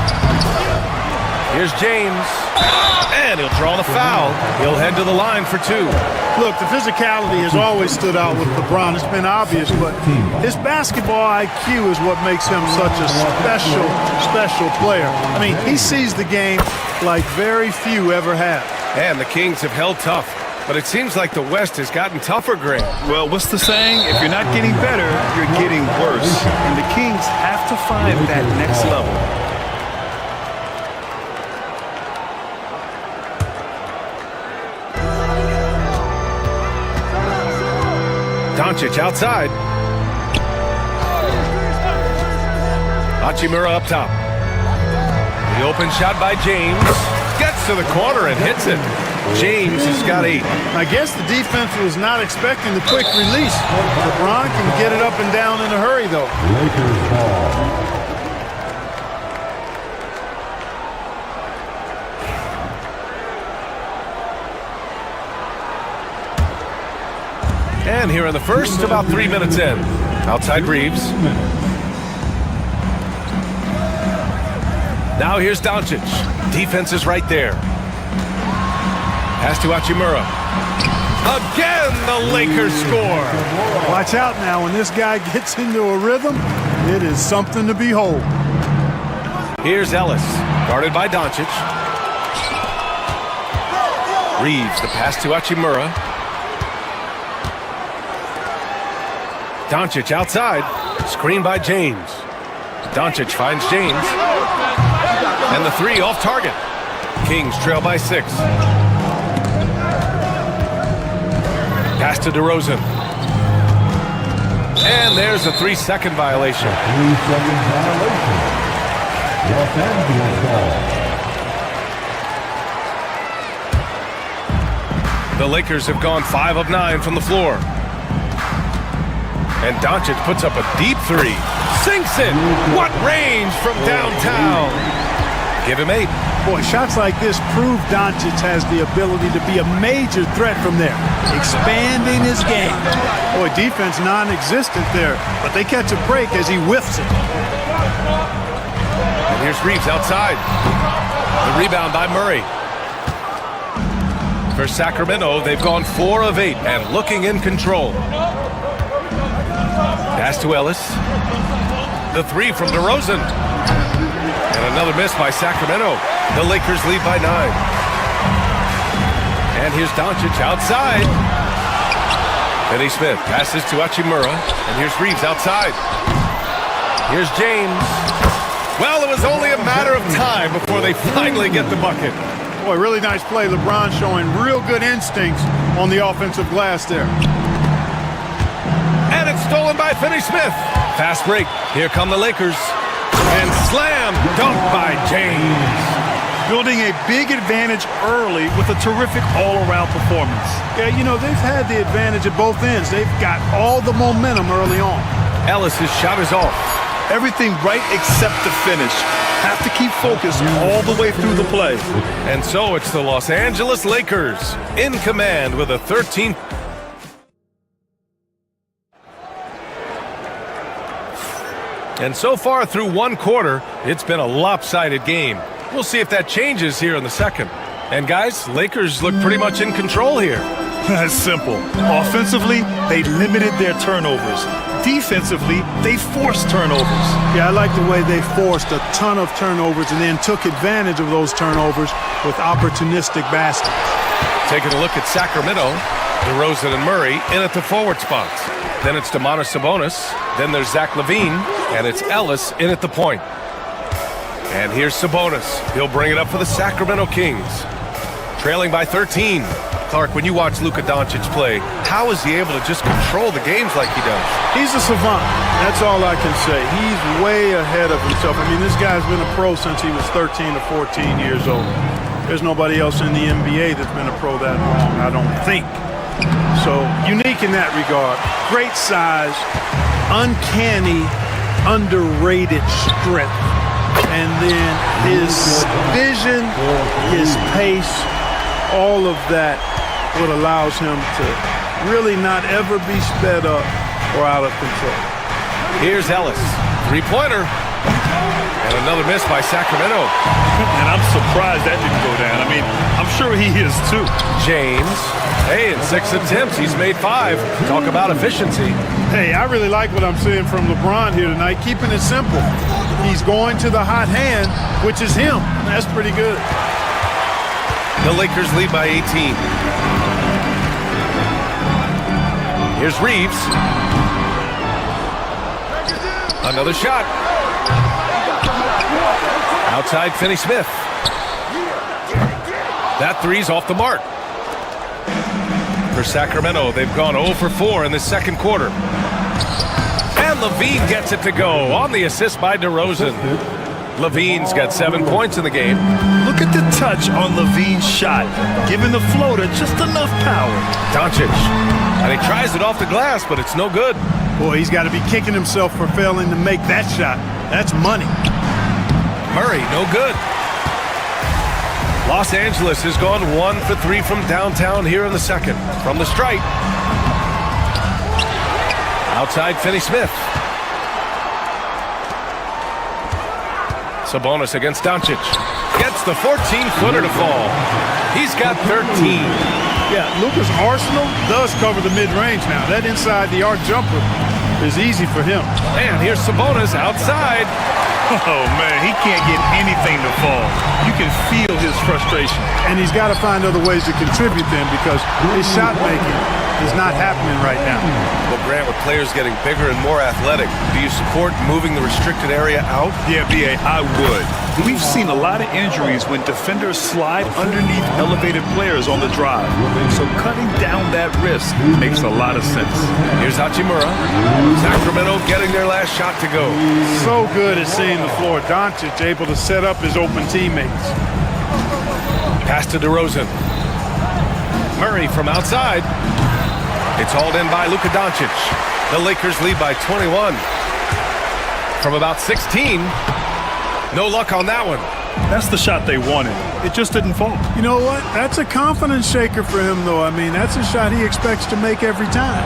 Here's James. And he'll draw the foul. He'll head to the line for 2. Look, the physicality has always stood out with LeBron. It's been obvious, but his basketball IQ is what makes him such a special player. I mean, he sees the game like very few ever have. And the Kings have held tough, but it seems like the West has gotten tougher, Grant. Well, what's the saying? If you're not getting better, you're getting worse. And the Kings have to find that next level. Doncic outside. Hachimura up top. The open shot by James. Gets to the corner and hits it. James has got 8. I guess the defense was not expecting the quick release. LeBron can get it up and down in a hurry, though. Lakers ball. And here in the first, about 3 minutes in. Outside Reeves. Now here's Doncic. Defense is right there. Pass to Hachimura. Again, the Lakers score. Watch out now. When this guy gets into a rhythm, it is something to behold. Here's Ellis, guarded by Doncic. Reeves, the pass to Hachimura. Doncic outside. Screen by James. Doncic finds James. And the 3 off target. Kings trail by 6. Pass to DeRozan. And there's a 3-second violation. 3-second violation. Los Angeles ball. The Lakers have gone 5 of 9 from the floor. And Doncic puts up a deep 3. Sinks it. What range from downtown. Give him 8. Boy, shots like this prove Doncic has the ability to be a major threat from there, expanding his game. Boy, defense non-existent there, but they catch a break as he whiffs it. And here's Reeves outside. The rebound by Murray. For Sacramento, they've gone 4 of 8 and looking in control. Pass to Ellis. The 3 from DeRozan. And another miss by Sacramento. The Lakers lead by 9. And here's Doncic outside. Finney Smith passes to Hachimura. And here's Reeves outside. Here's James. Well, it was only a matter of time before they finally get the bucket. Boy, really nice play. LeBron showing real good instincts on the offensive glass there. And it's stolen by Finney Smith. Fast break. Here come the Lakers. And slam dunk by James. Building a big advantage early with a terrific all-around performance. Yeah, you know, they've had the advantage at both ends. They've got all the momentum early on. Ellis' shot is off. Everything right except the finish. Have to keep focused all the way through the play. And so it's the Los Angeles Lakers in command with a 13. And so far through one quarter, it's been a lopsided game. We'll see if that changes here in the second. And guys, Lakers look pretty much in control here. That's simple. Offensively, they limited their turnovers. Defensively, they forced turnovers. Yeah, I like the way they forced a ton of turnovers and then took advantage of those turnovers with opportunistic baskets. Taking a look at Sacramento, DeRozan and Murray in at the forward spots. Then it's Domantas Sabonis. Then there's Zach LaVine. And it's Ellis in at the point. And here's Sabonis. He'll bring it up for the Sacramento Kings. Trailing by 13. Clark, when you watch Luka Doncic play, how is he able to just control the games like he does? He's a savant. That's all I can say. He's way ahead of himself. I mean, this guy's been a pro since he was 13 or 14 years old. There's nobody else in the NBA that's been a pro that long, I don't think. So, unique in that regard. Great size, uncanny, underrated strength. And then his vision, his pace, all of that what allows him to really not ever be sped up or out of control. Here's Ellis. 3-pointer. And another miss by Sacramento. And I'm surprised that didn't go down. I mean, I'm sure he is too. James. Hey, in 6 attempts, he's made 5. Talk about efficiency. Hey, I really like what I'm seeing from LeBron here tonight, keeping it simple. He's going to the hot hand, which is him. That's pretty good. The Lakers lead by 18. Here's Reeves. Another shot. Outside Finney Smith. That 3's off the mark. For Sacramento, they've gone 0 for 4 in the second quarter. And LaVine gets it to go on the assist by DeRozan. LaVine's got 7 points in the game. Look at the touch on LaVine's shot, giving the floater just enough power. Doncic. And he tries it off the glass, but it's no good. Boy, he's got to be kicking himself for failing to make that shot. That's money. Murray, no good. Los Angeles has gone 1 for 3 from downtown here in the second. From the stripe. Outside Finney Smith. Sabonis against Doncic. Gets the 14-footer to fall. He's got 13. Yeah, Luka's arsenal does cover the mid-range now. That inside the arc jumper is easy for him. And here's Sabonis outside. Oh, man, he can't get anything to fall. You can feel his frustration. And he's got to find other ways to contribute then because his shot making is not happening right now. Well, Grant, with players getting bigger and more athletic, do you support moving the restricted area out? Yeah, B.A., I would. We've seen a lot of injuries when defenders slide underneath elevated players on the drive. So cutting down that risk makes a lot of sense. Here's Hachimura. Sacramento getting their last shot to go. So good at seeing the floor. Doncic able to set up his open teammates. Pass to DeRozan. Murray from outside. It's hauled in by Luka Doncic. The Lakers lead by 21. From about 16. No luck on that one. That's the shot they wanted. It just didn't fall. You know what? That's a confidence shaker for him, though. I mean, that's a shot he expects to make every time.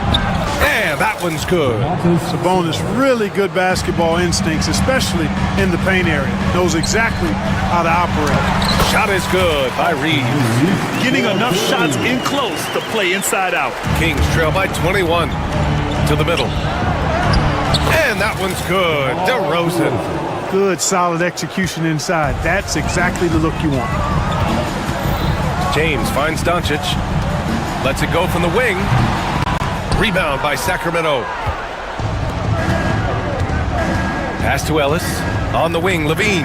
And that one's good. Sabonis, really good basketball instincts, especially in the paint area. Knows exactly how to operate. Shot is good by Reeves. Getting enough shots in close to play inside out. Kings trail by 21 to the middle. And that one's good. DeRozan. Good, solid execution inside. That's exactly the look you want. James finds Doncic. Lets it go from the wing. Rebound by Sacramento. Pass to Ellis. On the wing, Levine.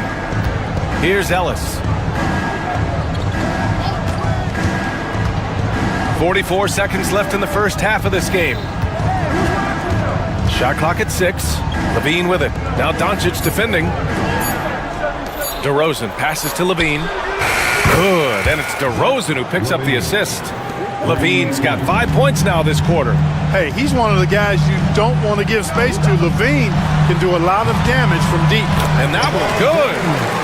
Here's Ellis. 44 seconds left in the first half of this game. Shot clock at 6. Levine with it. Now Doncic defending. DeRozan passes to Levine. Good. And it's DeRozan who picks up the assist. Levine's got 5 points now this quarter. Hey, he's one of the guys you don't want to give space to. Levine can do a lot of damage from deep. And that one good.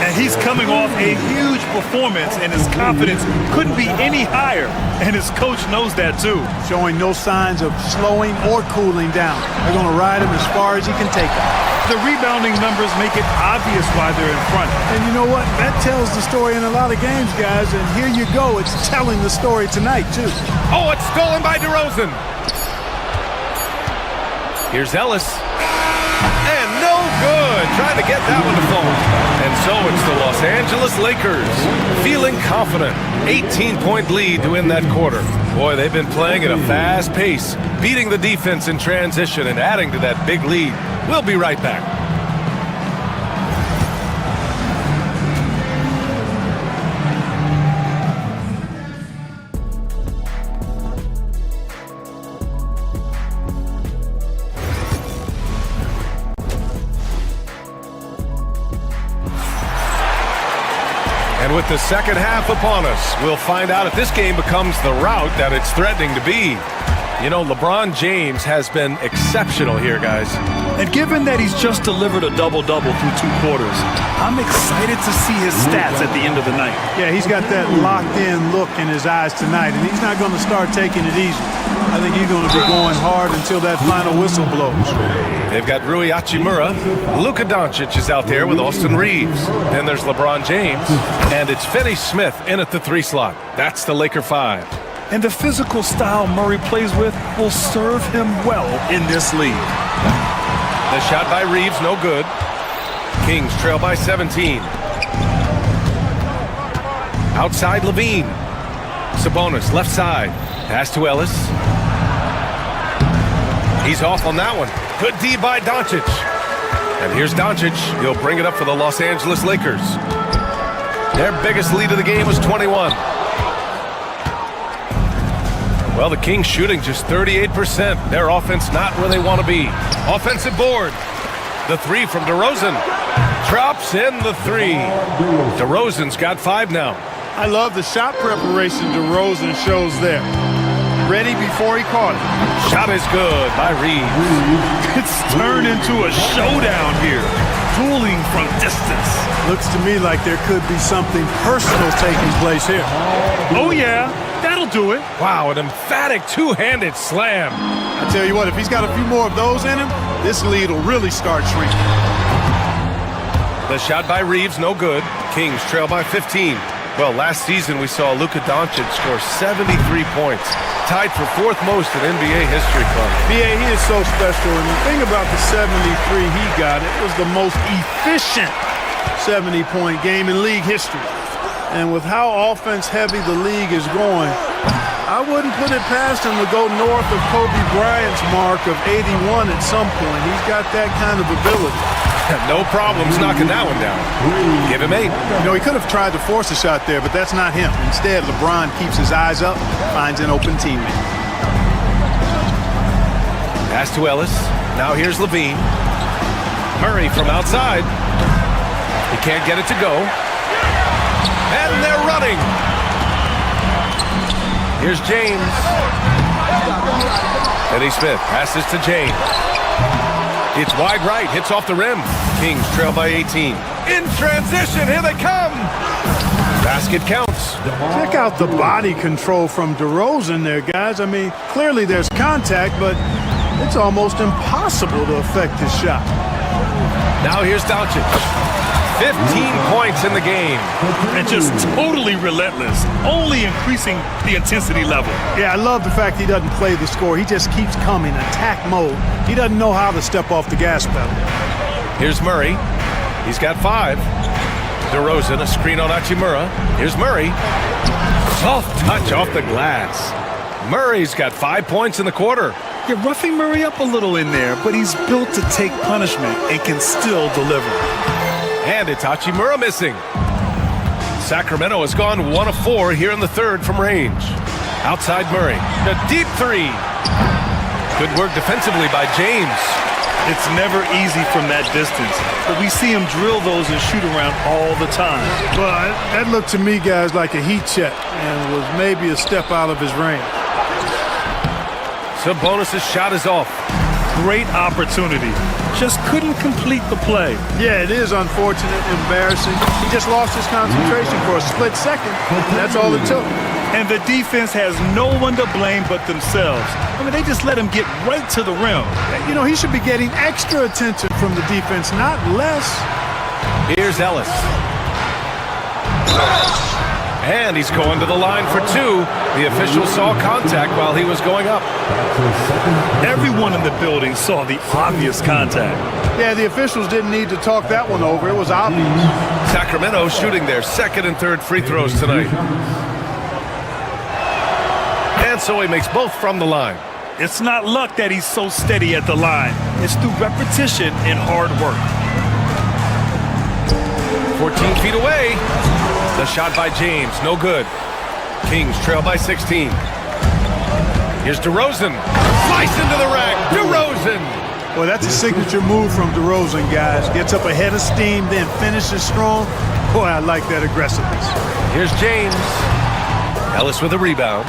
And he's coming off a huge performance, and his confidence couldn't be any higher. And his coach knows that too. Showing no signs of slowing or cooling down. They're going to ride him as far as he can take him. The rebounding numbers make it obvious why they're in front. And you know what? That tells the story in a lot of games, guys. And here you go. It's telling the story tonight, too. Oh, it's stolen by DeRozan. Here's Ellis. And no good. Trying to get that one to fall. And so it's the Los Angeles Lakers feeling confident. 18-point lead to win that quarter. Boy, they've been playing at a fast pace, beating the defense in transition and adding to that big lead. We'll be right back. And with the second half upon us, we'll find out if this game becomes the rout that it's threatening to be. You know, LeBron James has been exceptional here, guys. And given that he's just delivered a double-double through 2 quarters, I'm excited to see his stats at the end of the night. Yeah, he's got that locked-in look in his eyes tonight, and he's not going to start taking it easy. I think he's going to be going hard until that final whistle blows. They've got Rui Hachimura. Luka Doncic is out there with Austin Reeves. Then there's LeBron James. And it's Finney Smith in at the 3 slot. That's the Laker 5. And the physical style Murray plays with will serve him well in this league. The shot by Reeves, no good. Kings trail by 17. Outside Levine. Sabonis, left side. Pass to Ellis. He's off on that one. Good D by Doncic. And here's Doncic. He'll bring it up for the Los Angeles Lakers. Their biggest lead of the game was 21. Well, the Kings shooting just 38%. Their offense not where they want to be. Offensive board. The 3 from DeRozan. Drops in the 3. DeRozan's got 5 now. I love the shot preparation DeRozan shows there. Ready before he caught it. Shot is good by Reeves. It's turned into a showdown here. Dueling from distance. Looks to me like there could be something personal taking place here. Oh, yeah. That'll do it. Wow, an emphatic two-handed slam. I tell you what, if he's got a few more of those in him, this lead will really start shrinking. The shot by Reeves, no good. Kings trail by 15. Well, last season we saw Luka Doncic score 73 points, tied for 4th most in NBA history. BA, he is so special, and the thing about the 73 he got, it was the most efficient 70-point game in league history. And with how offense-heavy the league is going, I wouldn't put it past him to go north of Kobe Bryant's mark of 81 at some point. He's got that kind of ability. No problems knocking that one down. Give him 8. You know, he could have tried to force a shot there, but that's not him. Instead, LeBron keeps his eyes up, finds an open teammate. Pass to Ellis. Now here's Levine. Murray from outside. He can't get it to go. And they're running. Here's James. Eddie Smith passes to James. It's wide right, hits off the rim. Kings trail by 18. In transition, here they come. Basket counts. Check out the body control from DeRozan there, guys. I mean, clearly there's contact, but it's almost impossible to affect his shot. Now here's Doncic. 15 points in the game. And just totally relentless, only increasing the intensity level. Yeah, I love the fact he doesn't play the score. He just keeps coming, attack mode. He doesn't know how to step off the gas pedal. Here's Murray. He's got 5. DeRozan, a screen on Hachimura. Here's Murray. Soft touch off the glass. Murray's got 5 points in the quarter. You're roughing Murray up a little in there, but he's built to take punishment and can still deliver. And it's Hachimura missing. Sacramento has gone 1 of 4 here in the third from range. Outside Murray. A deep 3. Good work defensively by James. It's never easy from that distance, but we see him drill those and shoot around all the time. Well, that looked to me, guys, like a heat check and was maybe a step out of his range. Sabonis' shot is off. Great opportunity. Just couldn't complete the play. Yeah, it is unfortunate, embarrassing. He just lost his concentration for a split second. That's all it took. And the defense has no one to blame but themselves. I mean, they just let him get right to the rim. You know, he should be getting extra attention from the defense, not less. Here's Ellis. And he's going to the line for 2. The official saw contact while he was going up. Everyone in the building saw the obvious contact. Yeah, the officials didn't need to talk that one over. It was obvious. Sacramento shooting their second and third free throws tonight. And so he makes both from the line. It's not luck that he's so steady at the line. It's through repetition and hard work. 14 feet away. The shot by James, no good. Kings trail by 16. Here's DeRozan. Slice into the rack. DeRozan. Well, that's a signature move from DeRozan, guys. Gets up ahead of steam, then finishes strong. Boy, I like that aggressiveness. Here's James. Ellis with a rebound.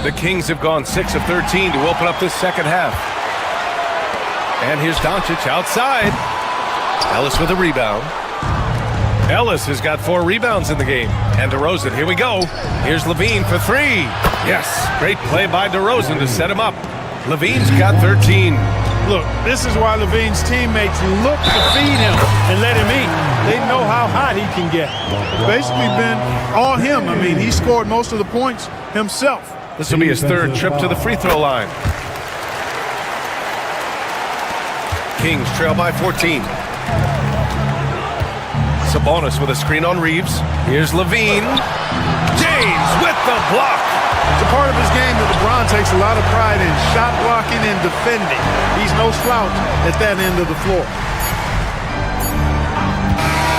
The Kings have gone 6 of 13 to open up this second half. And here's Doncic outside. Ellis with a rebound. Ellis has got 4 rebounds in the game. And DeRozan, here we go. Here's Levine for 3. Yes, great play by DeRozan to set him up. Levine's got 13. Look, this is why Levine's teammates look to feed him and let him eat. They know how hot he can get. It's basically been all him. I mean, he scored most of the points himself. This will be his third trip to the free throw line. Kings trail by 14. Sabonis with a screen on Reeves. Here's Levine. James with the block. It's a part of his game that LeBron takes a lot of pride in, shot blocking and defending. He's no slouch at that end of the floor.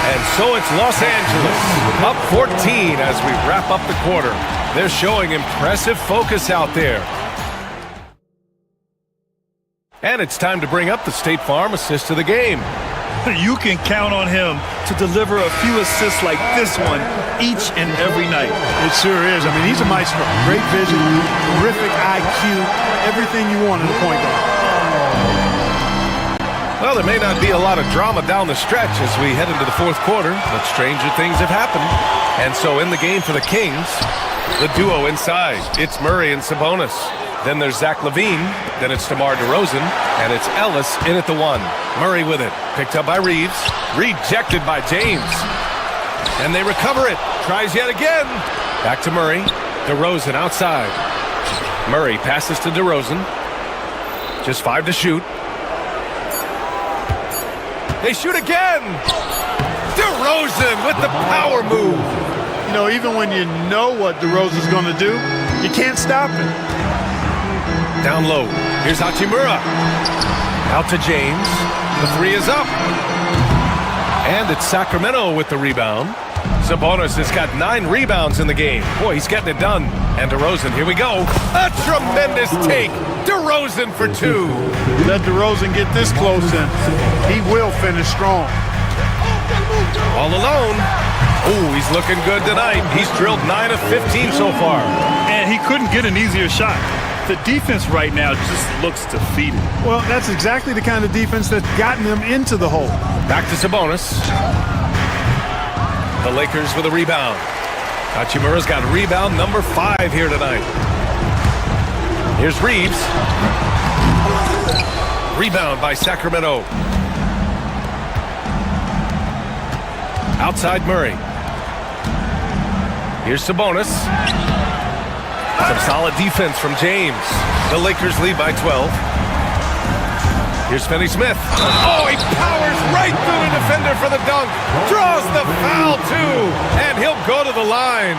And so it's Los Angeles, up 14 as we wrap up the quarter. They're showing impressive focus out there. And it's time to bring up the State Farm assist of the game. You can count on him to deliver a few assists like this one each and every night. It sure is. I mean, he's a maestro. Great vision, terrific IQ, everything you want in a point guard. Well, there may not be a lot of drama down the stretch as we head into the fourth quarter, but stranger things have happened. And so in the game for the Kings, the duo inside. It's Murray and Sabonis. Then there's Zach LaVine. Then it's DeMar DeRozan. And it's Ellis in at the 1. Murray with it. Picked up by Reeves. Rejected by James. And they recover it. Tries yet again. Back to Murray. DeRozan outside. Murray passes to DeRozan. Just 5 to shoot. They shoot again. DeRozan with the power move. You know, even when you know what DeRozan's going to do, you can't stop it. Down low. Here's Hachimura. Out to James. The three is up. And it's Sacramento with the rebound. Sabonis has got 9 rebounds in the game. Boy, he's getting it done. And DeRozan, here we go. A tremendous take. DeRozan for 2. Let DeRozan get this close and he will finish strong. All alone. Oh, he's looking good tonight. He's drilled 9 of 15 so far. And he couldn't get an easier shot. The defense right now just looks defeated. Well, that's exactly the kind of defense that's gotten them into the hole. Back to Sabonis. The Lakers with a rebound. Hachimura's got rebound number 5 here tonight. Here's Reeves. Rebound by Sacramento. Outside Murray. Here's Sabonis. Some solid defense from James. The Lakers lead by 12. Here's Finney-Smith. Oh, he powers right through the defender for the dunk. Draws the foul, too. And he'll go to the line.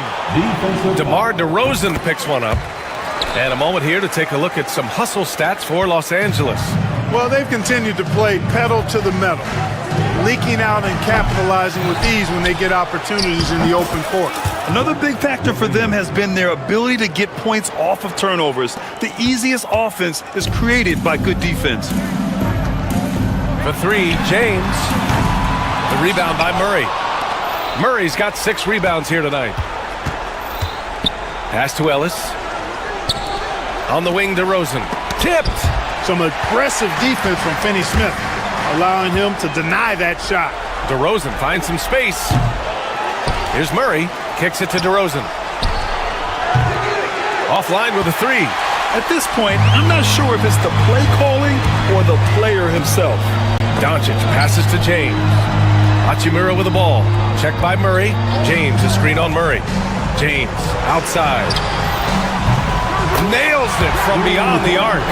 DeMar DeRozan picks one up. And a moment here to take a look at some hustle stats for Los Angeles. Well, they've continued to play pedal to the metal, leaking out and capitalizing with ease when they get opportunities in the open court. Another big factor for them has been their ability to get points off of turnovers. The easiest offense is created by good defense. For 3, James. The rebound by Murray. Murray's got 6 rebounds here tonight. Pass to Ellis. On the wing, DeRozan. Tipped. Some aggressive defense from Finney-Smith, allowing him to deny that shot. DeRozan finds some space. Here's Murray. Kicks it to DeRozan. Offline with a 3. At this point, I'm not sure if it's the play calling or the player himself. Doncic passes to James. Hachimura with the ball. Checked by Murray. James, a screen on Murray. James, outside. Nails it from beyond the arc.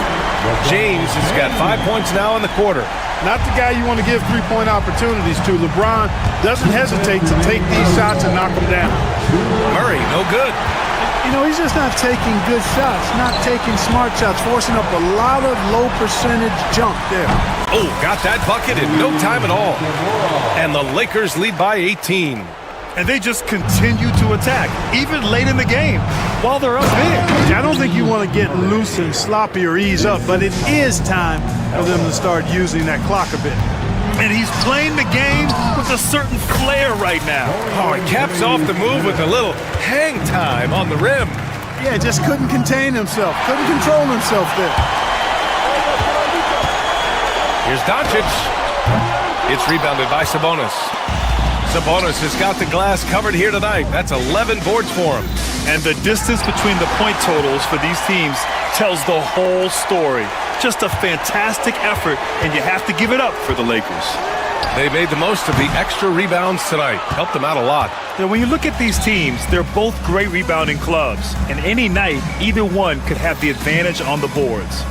James has got 5 points now in the quarter. Not the guy you want to give three-point opportunities to. LeBron doesn't hesitate to take these shots and knock them down. Murray, no good. You know, he's just not taking good shots, not taking smart shots, forcing up a lot of low percentage jump there. Oh, got that bucket in no time at all. And the Lakers lead by 18. And they just continue to attack, even late in the game, while they're up big. I don't think you want to get loose and sloppy or ease up, but it is time for them to start using that clock a bit. And he's playing the game with a certain flair right now. Oh, he caps off the move with a little hang time on the rim. Yeah, just couldn't contain himself, couldn't control himself there. Here's Doncic. It's rebounded by Sabonis. Sabonis has got the glass covered here tonight. That's 11 boards for him. And the distance between the point totals for these teams tells the whole story. Just a fantastic effort, and you have to give it up for the Lakers. They made the most of the extra rebounds tonight. Helped them out a lot. Now, when you look at these teams, they're both great rebounding clubs. And any night, either one could have the advantage on the boards.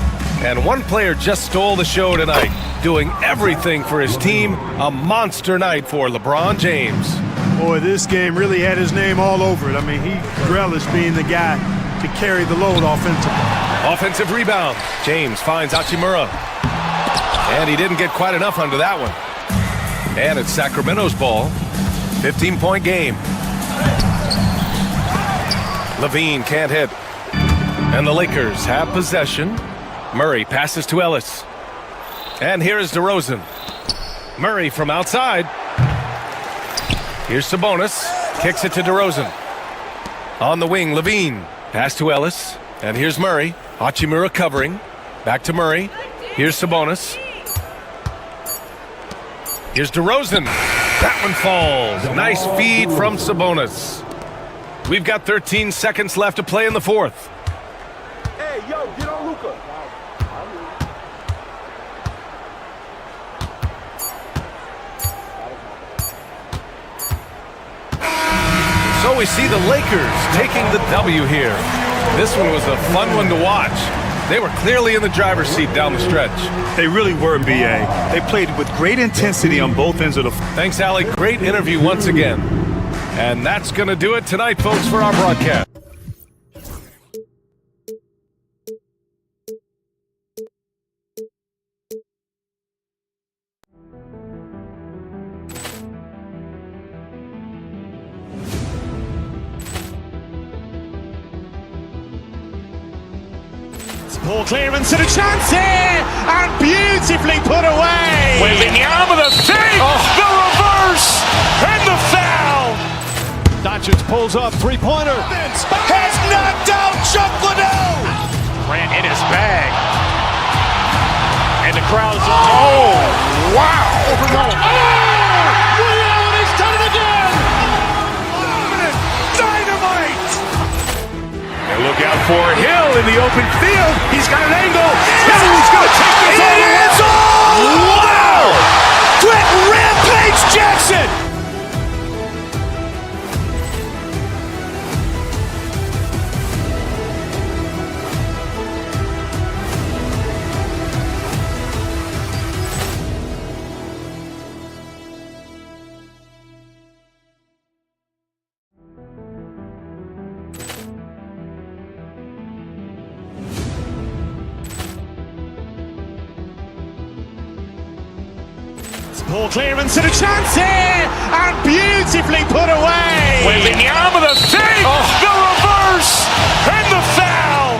And one player just stole the show tonight, doing everything for his team. A monster night for LeBron James. Boy, this game really had his name all over it. I mean, he relished being the guy to carry the load offensively. Offensive rebound. James finds Hachimura. And he didn't get quite enough under that one. And it's Sacramento's ball. 15-point game. Levine can't hit. And the Lakers have possession. Murray passes to Ellis. And here is DeRozan. Murray from outside. Here's Sabonis. Kicks it to DeRozan. On the wing, Levine. Pass to Ellis. And here's Murray. Hachimura covering. Back to Murray. Here's Sabonis. Here's DeRozan. That one falls. Nice feed from Sabonis. We've got 13 seconds left to play in the fourth. Hey, yo, get on Luka. So we see the Lakers taking the W here. This one was a fun one to watch. They were clearly in the driver's seat down the stretch. They really were, B.A. They played with great intensity on both ends of the floor. Thanks, Allie. Great interview once again. And that's going to do it tonight, folks, for our broadcast. Poor clearance and a chance here, and beautifully put away. Wembanyama the save, the reverse, and the foul. Doncic pulls up, three-pointer. Has knocked out Chuck Liddell. Grant in his bag. And the crowd is, oh, wow. Ray Allen has done it again. Dynamite. And look out for Hill in the open field. He's got an angle. He's going to take this all the way. Wow. Quick Rampage Jackson. Poor clearance and a chance here, and beautifully put away. Wembanyama the save, the reverse, and the foul.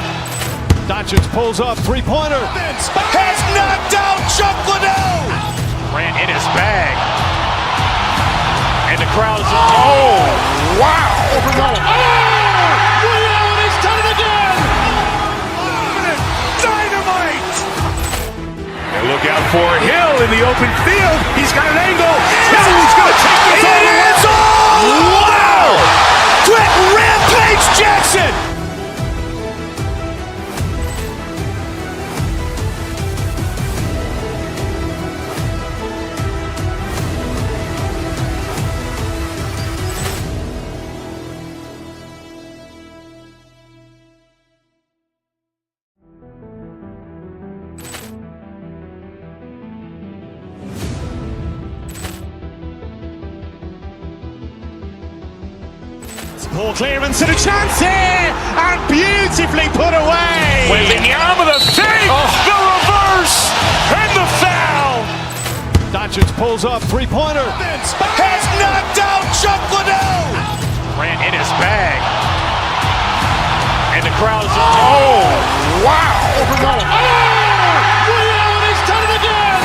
Doncic pulls up, three-pointer. Has knocked out Chuck Liddell. Grant in his bag. And the crowd is, oh, wow. Ray Allen has done it again. Dynamite. And look out for Hill in the open field. He's got an angle. He's going to take this all the way. Wow. Quick Rampage Jackson. Poor clearance and a chance here, and beautifully put away. Wembanyama the save, the reverse, and the foul. Doncic pulls up, three-pointer. Has knocked out Chuck Liddell. Grant in his bag. And the crowd is, oh, wow. Ray Allen has done it again.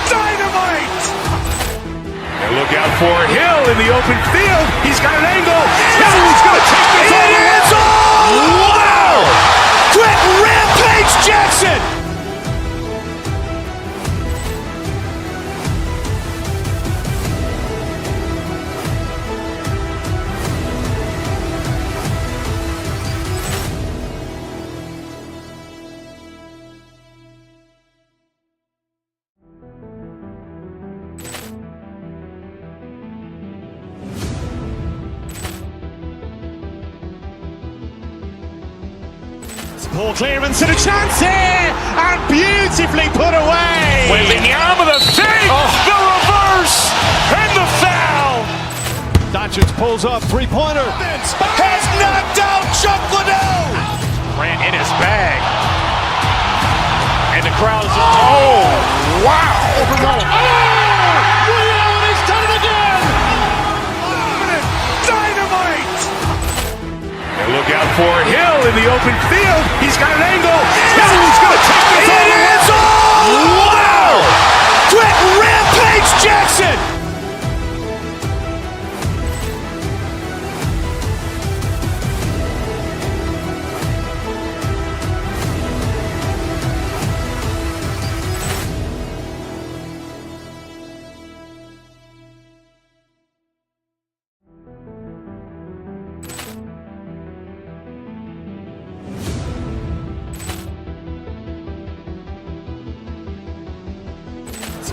Dynamite. And look out for Hill in the open field. He's got an angle. He's going to take this all the way. Wow. Quick Rampage Jackson. Poor clearance and a chance here, and beautifully put away. Wembanyama the save, the reverse, and the foul. Doncic pulls up, three-pointer. Has knocked out Chuck Liddell. Grant in his bag. And the crowd is, oh, wow. Ray Allen has done it again. Dynamite. And look out for Hill in the open field. He's got an angle. He's going to take this all the way. Wow. Quick Rampage Jackson.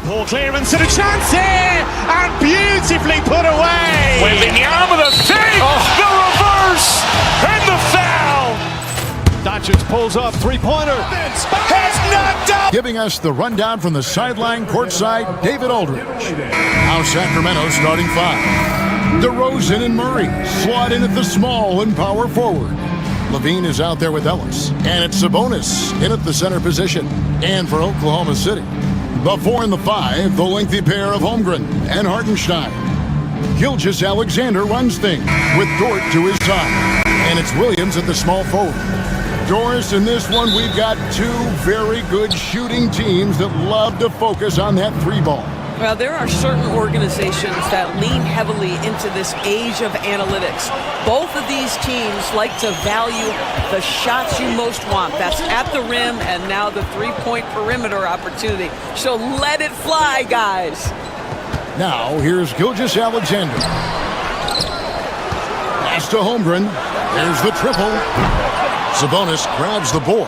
Poor clearance and a chance here, and beautifully put away. Wembanyama the save, the reverse, and the foul. Doncic pulls up, three-pointer. Has knocked out. Giving us the rundown from the sideline courtside, David Aldridge. Now Sacramento starting five. DeRozan and Murray slot in at the small and power forward. Levine is out there with Ellis. And it's Sabonis in at the center position. And for Oklahoma City, the 4 and the 5, the lengthy pair of Holmgren and Hartenstein. Gilgeous Alexander runs things with Dort to his side. And it's Williams at the small forward. Doris, in this one, we've got two very good shooting teams that love to focus on that three ball. Well, there are certain organizations that lean heavily into this age of analytics. Both of these teams like to value the shots you most want. That's at the rim and now the three-point perimeter opportunity. So let it fly, guys. Now, here's Gilgeous-Alexander. Pass to Holmgren. There's the triple. Sabonis grabs the board.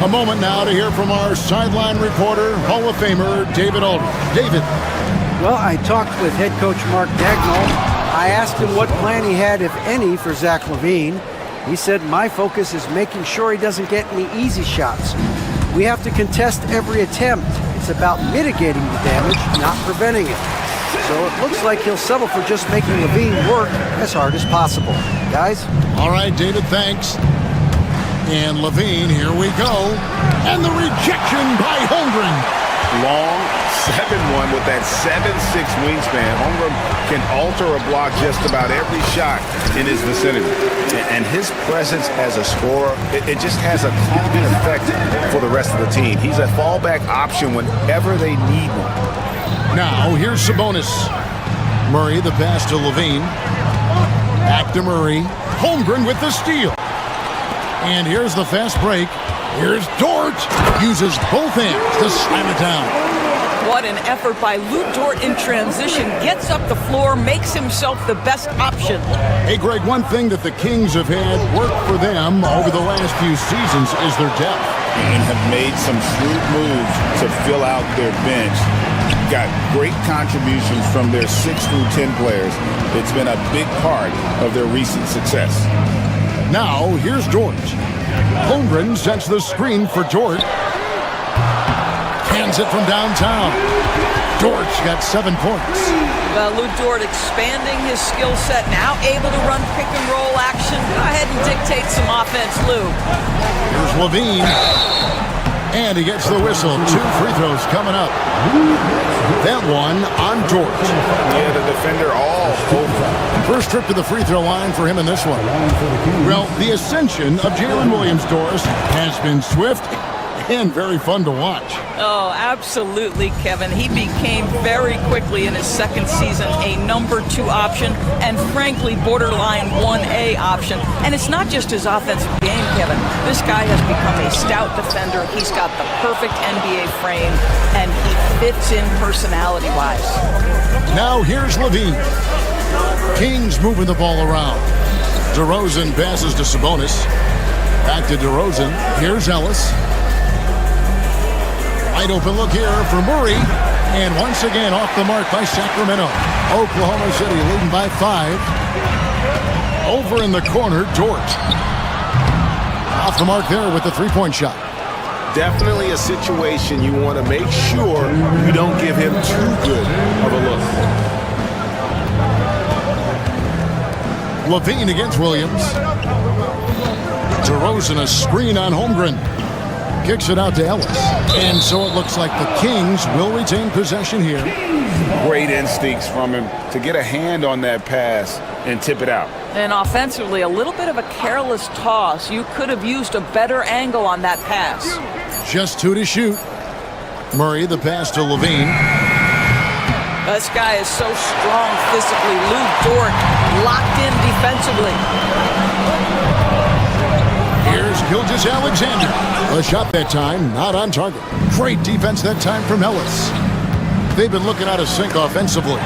A moment now to hear from our sideline reporter, Hall of Famer David Aldridge. David. Well, I talked with head coach Mark Dagnall. I asked him what plan he had, if any, for Zach LaVine. He said, my focus is making sure he doesn't get any easy shots. We have to contest every attempt. It's about mitigating the damage, not preventing it. So it looks like he'll settle for just making LaVine work as hard as possible. Guys? All right, David, thanks. And LaVine, here we go. And the rejection by Holmgren. Long 7-1 with that 7'6" wingspan. Holmgren can alter a block just about every shot in his vicinity. And his presence as a scorer, it just has a calming effect for the rest of the team. He's a fallback option whenever they need one. Now, here's Sabonis. Murray, the pass to LaVine. Back to Murray. Holmgren with the steal. And here's the fast break. Here's Dort. Uses both hands to slam it down. What an effort by Lou Dort in transition. Gets up the floor, makes himself the best option. Hey, Greg, one thing that the Kings have had work for them over the last few seasons is their depth. And have made some shrewd moves to fill out their bench. Got great contributions from their 6 through 10 players. It's been a big part of their recent success. Now, here's Dort. Holmgren sets the screen for Dort. Hands it from downtown. Dort's got 7 points. Well, Lou Dort expanding his skill set, now able to run pick and roll action. Go ahead and dictate some offense, Lou. Here's LaVine. And he gets the whistle. 2 free throws coming up. That one on Dort. Yeah, the defender all over. First trip to the free throw line for him in this one. Well, the ascension of Jalen Williams-Doris has been swift and very fun to watch. Oh, absolutely, Kevin. He became very quickly in his second season a number 2 option and frankly borderline 1A option. And it's not just his offensive game, Kevin. This guy has become a stout defender. He's got the perfect NBA frame and he fits in personality-wise. Now here's LaVine. Kings moving the ball around. DeRozan passes to Sabonis. Back to DeRozan. Here's Ellis. Wide open look here for Murray. And once again off the mark by Sacramento. Oklahoma City leading by 5. Over in the corner, Dort. Off the mark there with the three-point shot. Definitely a situation you want to make sure you don't give him too good of a look. LaVine against Williams. DeRozan a screen on Holmgren. Kicks it out to Ellis. And so it looks like the Kings will retain possession here. Great instincts from him to get a hand on that pass and tip it out. And offensively, a little bit of a careless toss. You could have used a better angle on that pass. Just 2 to shoot. Murray, the pass to LaVine. This guy is so strong physically. Lou Dort locked in defensively. Here's Gilgeous-Alexander. A shot that time, not on target. Great defense that time from Ellis. They've been looking out of sync offensively.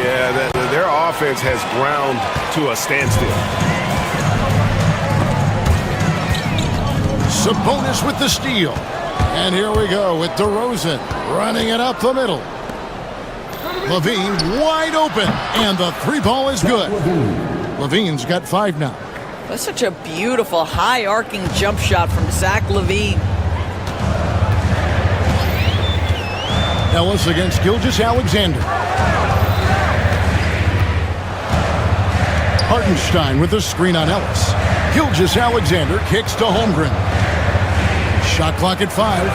Yeah, their offense has ground to a standstill. Sabonis with the steal. And here we go with DeRozan running it up the middle. LaVine wide open, and the 3-ball is good. LaVine's got 5 now. That's such a beautiful high-arcing jump shot from Zach LaVine. Ellis against Gilgeous-Alexander. Hartenstein with the screen on Ellis. Gilgeous-Alexander kicks to Holmgren. Shot clock at 5.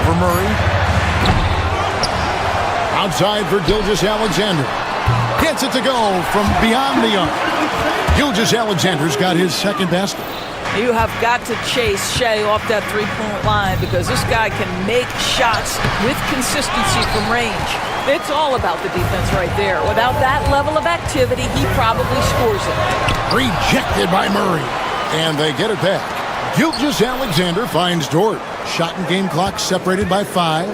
For Murray. Outside for Gilgeous-Alexander. Gets it to go from beyond the arc. Gilgeous-Alexander's got his second basket. You have got to chase Shea off that three-point line because this guy can make shots with consistency from range. It's all about the defense right there. Without that level of activity, he probably scores it. Rejected by Murray. And they get it back. Gilgeous-Alexander finds Dort. Shot and game clock separated by 5.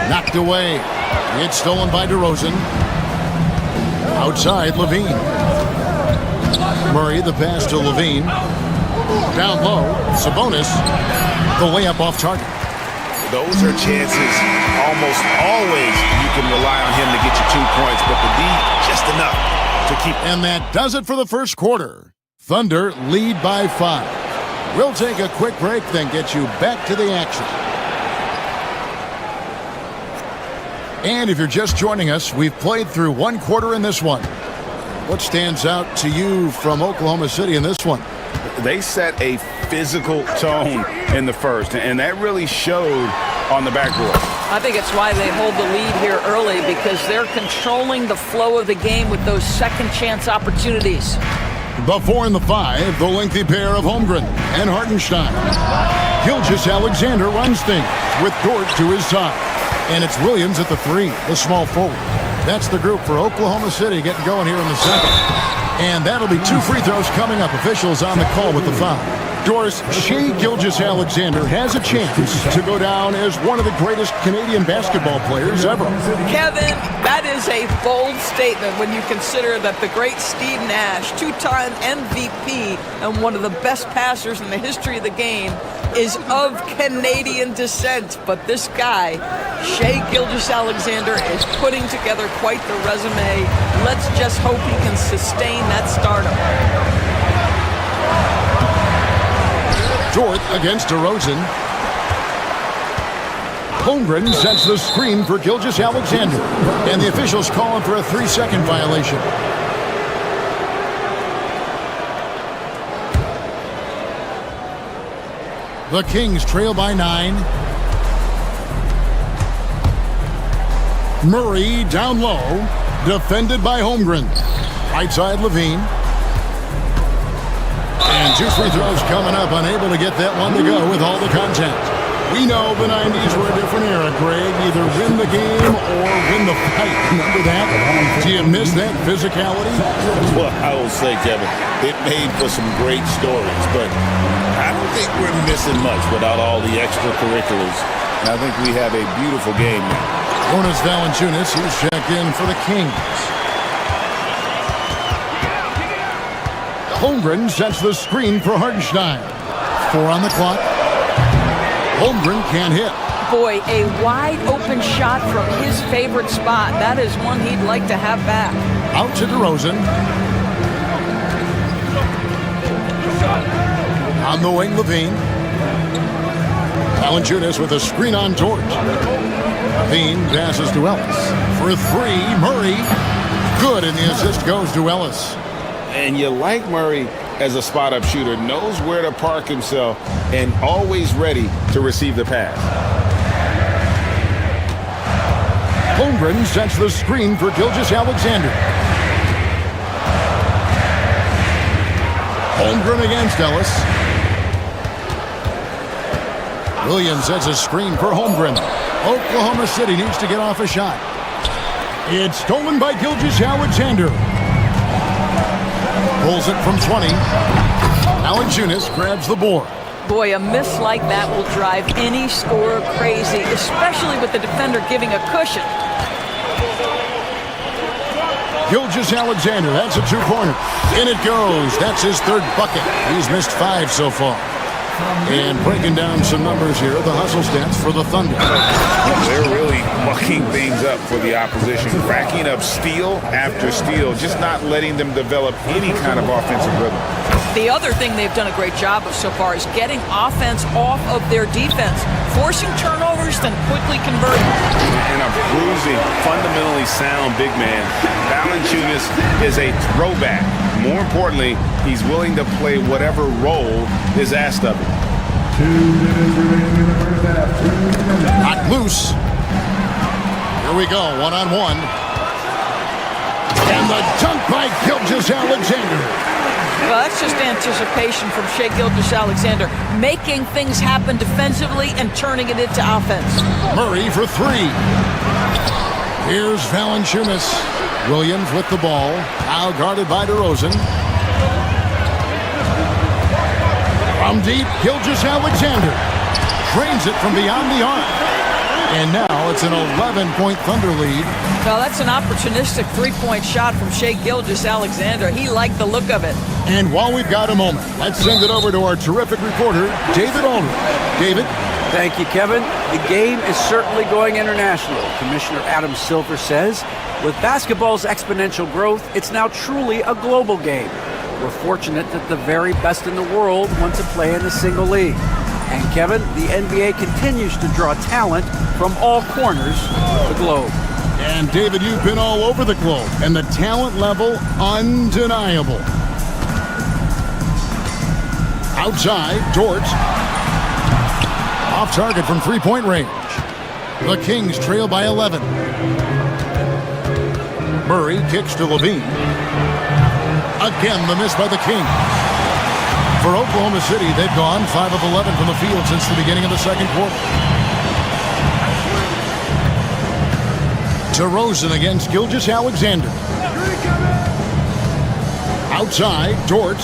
Knocked away. It's stolen by DeRozan. Outside, Levine. Murray, the pass to Levine. Down low, Sabonis. The layup off target. Those are chances almost always you can rely on him to get you 2 points, but the D, just enough to keep. And that does it for the first quarter. Thunder lead by 5. We'll take a quick break, then get you back to the action. And if you're just joining us, we've played through one quarter in this one. What stands out to you from Oklahoma City in this one? They set a physical tone in the first, and that really showed on the backboard. I think it's why they hold the lead here early, because they're controlling the flow of the game with those second chance opportunities. The 4 and the 5, the lengthy pair of Holmgren and Hartenstein. Gilgeous-Alexander runs things with Dort to his side. And it's Williams at the 3, the small forward. That's the group for Oklahoma City getting going here in the second. And that'll be 2 free throws coming up. Officials on the call with the foul. Doris, Shea Gilgeous-Alexander has a chance to go down as one of the greatest Canadian basketball players ever. Kevin, that is a bold statement when you consider that the great Steve Nash, 2-time MVP and one of the best passers in the history of the game, is of Canadian descent. But this guy, Shea Gilgeous-Alexander, is putting together quite the resume. Let's just hope he can sustain that stardom. Dort against DeRozan. Holmgren sets the screen for Gilgeous-Alexander. And the officials calling for a 3-second violation. The Kings trail by 9. Murray down low. Defended by Holmgren. Right side, Levine. And 2 free throws coming up. Unable to get that one to go with all the contact. We know the 90s were a different era, Greg. Either win the game or win the fight. Remember that? Do you miss that physicality? Well, I will say, Kevin, it made for some great stories, but I don't think we're missing much without all the extracurriculars. And I think we have a beautiful game now. Jonas Valanciunas, he's checked in for the Kings. Holmgren sets the screen for Hartenstein. 4 on the clock. Holmgren can't hit. Boy, a wide open shot from his favorite spot. That is one he'd like to have back. Out to DeRozan. On the wing, Levine. Valanciunas with a screen on Dort. Levine passes to Ellis. For 3, Murray. Good, and the assist goes to Ellis. And you like Murray as a spot-up shooter, knows where to park himself, and always ready to receive the pass. Holmgren sets the screen for Gilgeous-Alexander. Holmgren against Ellis. Williams sets a screen for Holmgren. Oklahoma City needs to get off a shot. It's stolen by Gilgeous-Alexander. Pulls it from 20. Valanciunas grabs the board. Boy, a miss like that will drive any scorer crazy, especially with the defender giving a cushion. Gilgeous-Alexander, that's a 2-pointer. In it goes. That's his 3rd bucket. He's missed 5 so far. And breaking down some numbers here, the hustle stats for the Thunder. They're really mucking things up for the opposition, racking up steal after steal, just not letting them develop any kind of offensive rhythm. The other thing they've done a great job of so far is getting offense off of their defense, forcing turnovers, then quickly converting. And a bruising, fundamentally sound big man. Valanciunas is a throwback. More importantly, he's willing to play whatever role is asked of him. 2 minutes remaining in the first half. Not loose. Here we go, 1-on-1. And the dunk by Gilgeous-Alexander. Well, that's just anticipation from Shai Gilgeous-Alexander, making things happen defensively and turning it into offense. Murray for three. Here's Valanciunas. Williams with the ball. Now guarded by DeRozan. From deep, Gilgeous-Alexander drains it from beyond the arc. And now it's an 11-point Thunder lead. Well, that's an opportunistic three-point shot from Shai Gilgeous-Alexander. He liked the look of it. And while we've got a moment, let's send it over to our terrific reporter, David Aldridge. David? Thank you, Kevin. The game is certainly going international. Commissioner Adam Silver says, with basketball's exponential growth, it's now truly a global game. We're fortunate that the very best in the world want to play in a single league. And Kevin, the NBA continues to draw talent from all corners of the globe. And David, you've been all over the globe, and the talent level undeniable. Outside, Dort. Off target from three-point range. The Kings trail by 11. Murray kicks to Levine. Again, the miss by the Kings. For Oklahoma City, they've gone 5 of 11 from the field since the beginning of the second quarter. DeRozan against Gilgeous-Alexander. Outside, Dort.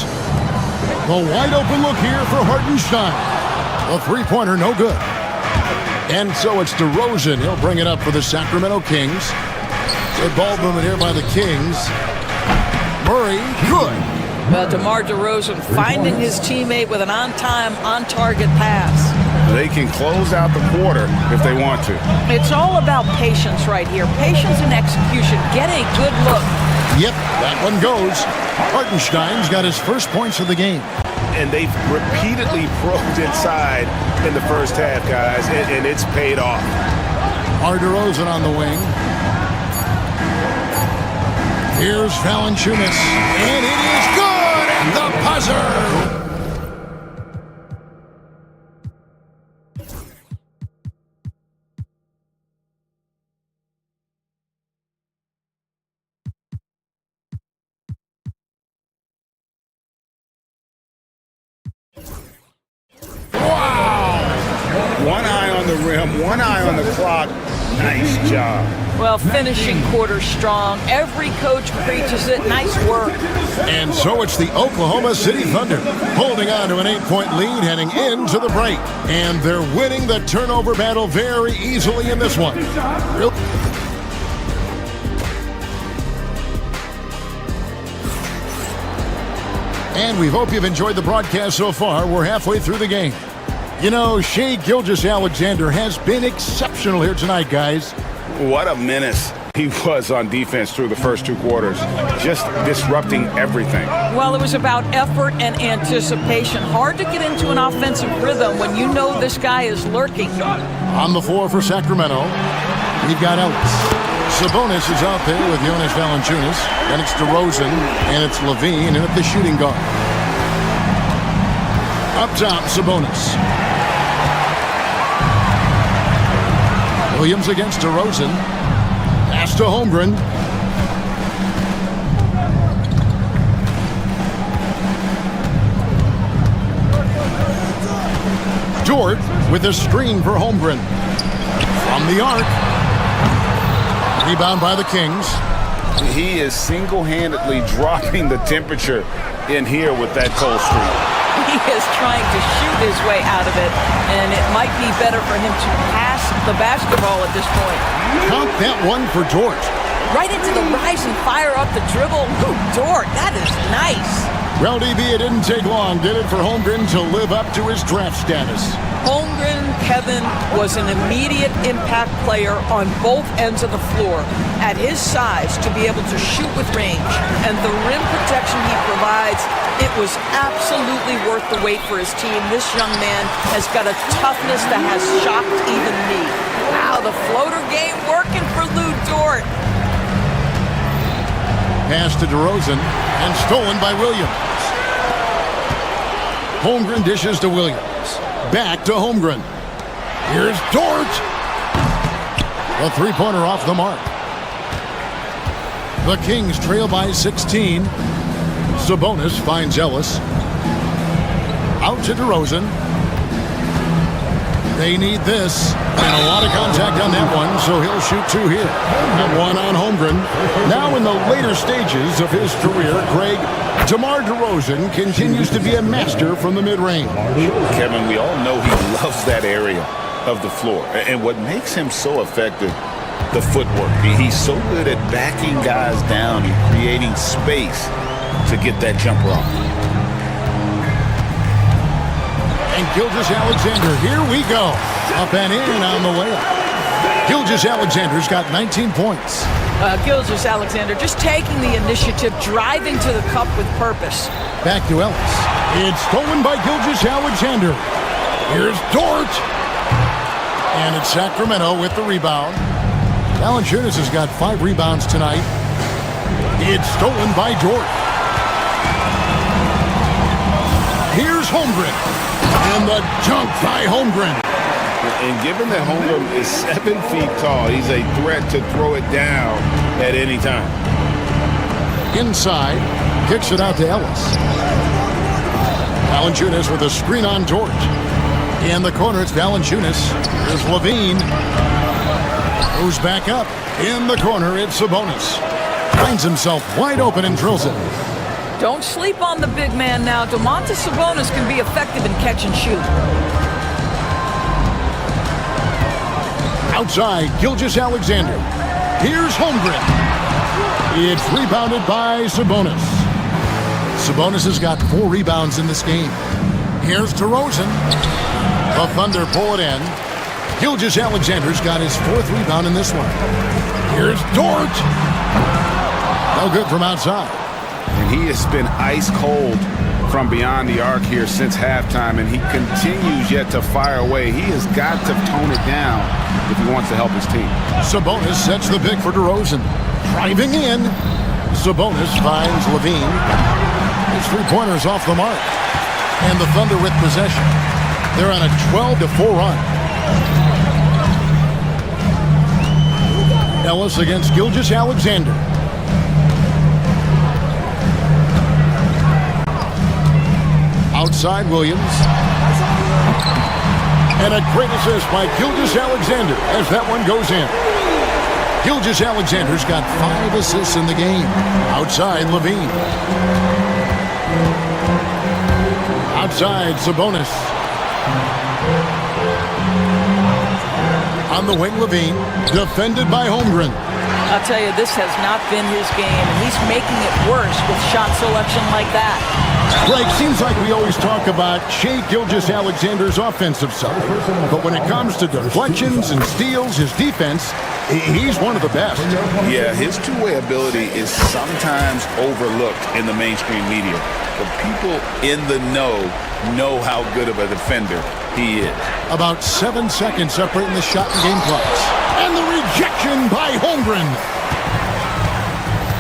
The wide open look here for Hartenstein. The three-pointer, no good. And so it's DeRozan. He'll bring it up for the Sacramento Kings. Good ball movement here by the Kings. Murray, good. DeMar DeRozan finding his teammate with an on-time, on-target pass. They can close out the quarter if they want to. It's all about patience right here. Patience and execution. Get a good look. Yep, that one goes. Hartenstein's got his first points of the game. And they've repeatedly probed inside in the first half, guys, and it's paid off. DeRozan on the wing. Here's Valanciunas, and it is good, and the buzzer. One eye on the rim, one eye on the clock. Nice job. Well, finishing quarter strong. Every coach preaches it. Nice work. And so it's the Oklahoma City Thunder holding on to an 8-point lead heading into the break. And they're winning the turnover battle very easily in this one. And we hope you've enjoyed the broadcast so far. We're halfway through the game. You know, Shai Gilgeous-Alexander has been exceptional here tonight, guys. What a menace he was on defense through the first two quarters, just disrupting everything. Well, it was about effort and anticipation. Hard to get into an offensive rhythm when you know this guy is lurking. On the floor for Sacramento, we've got Ellis. Sabonis is out there with Jonas Valanciunas. Then it's DeRozan, and it's Levine, and at the shooting guard. Up top, Sabonis. Williams against DeRozan. Pass to Holmgren. Dort with a screen for Holmgren. From the arc. Rebound by the Kings. He is single-handedly dropping the temperature in here with that cold streak. He is trying to shoot his way out of it, and it might be better for him to pass the basketball at this point. Count that one for Dort. Right into the rise and fire up the dribble. Ooh, Dort, that is nice. Well, DB, it didn't take long, did it, for Holmgren to live up to his draft status? Holmgren, Kevin, was an immediate impact player on both ends of the floor. At his size, to be able to shoot with range and the rim protection he provides, it was absolutely worth the wait for his team. This young man has got a toughness that has shocked even me. Wow, the floater game working for Lou Dort. Pass to DeRozan and stolen by Williams. Holmgren dishes to Williams. Back to Holmgren. Here's Dort. A three-pointer off the mark. The Kings trail by 16. Sabonis finds Ellis. Out to DeRozan. They need this. And a lot of contact on that one, so he'll shoot 2 here. And 1 on Holmgren. Now in the later stages of his career, Greg, DeMar DeRozan continues to be a master from the mid-range. Kevin, we all know he loves that area of the floor. And what makes him so effective, the footwork. He's so good at backing guys down and creating space to get that jumper off. And Gilgeous-Alexander, here we go. Up and in on the way up. Gilgeous-Alexander's got 19 points. Gilgeous-Alexander just taking the initiative, driving to the cup with purpose. Back to Ellis. It's stolen by Gilgeous-Alexander. Here's Dort. And it's Sacramento with the rebound. Valanciunas has got 5 rebounds tonight. It's stolen by Dort. Here's Holmgren. And the dunk by Holmgren. And given that Holmgren is 7 feet tall, he's a threat to throw it down at any time. Inside, kicks it out to Ellis. Valanciunas with a screen on Dort. In the corner, it's Valanciunas. There's Levine. Goes back up. In the corner, it's Sabonis. Finds himself wide open and drills it. Don't sleep on the big man now. Domantas Sabonis can be effective in catch and shoot. Outside, Gilgeous-Alexander. Here's Holmgren. It's rebounded by Sabonis. Sabonis has got 4 rebounds in this game. Here's DeRozan. The Thunder pull it in. Gilgeous-Alexander's got his 4th rebound in this one. Here's Dort. No good from outside. And he has been ice cold from beyond the arc here since halftime, and he continues yet to fire away. He has got to tone it down if he wants to help his team. Sabonis sets the pick for DeRozan. Driving in. Sabonis finds Levine. His 3-pointers off the mark. And the Thunder with possession. They're on a 12-4 run. Ellis against Gilgeous-Alexander. Outside Williams. And a great assist by Gilgeous-Alexander as that one goes in. Gilgeous-Alexander's got 5 assists in the game. Outside Levine. Outside Sabonis. On the wing, Levine. Defended by Holmgren. I'll tell you, this has not been his game, and he's making it worse with shot selection like that. Greg, seems like we always talk about Shai Gilgeous-Alexander's offensive side, but when it comes to deflections and steals, his defense, he's one of the best. Yeah, his two-way ability is sometimes overlooked in the mainstream media, but people in the know how good of a defender he is. About 7 seconds separating the shot and game clocks. And the rejection by Holmgren.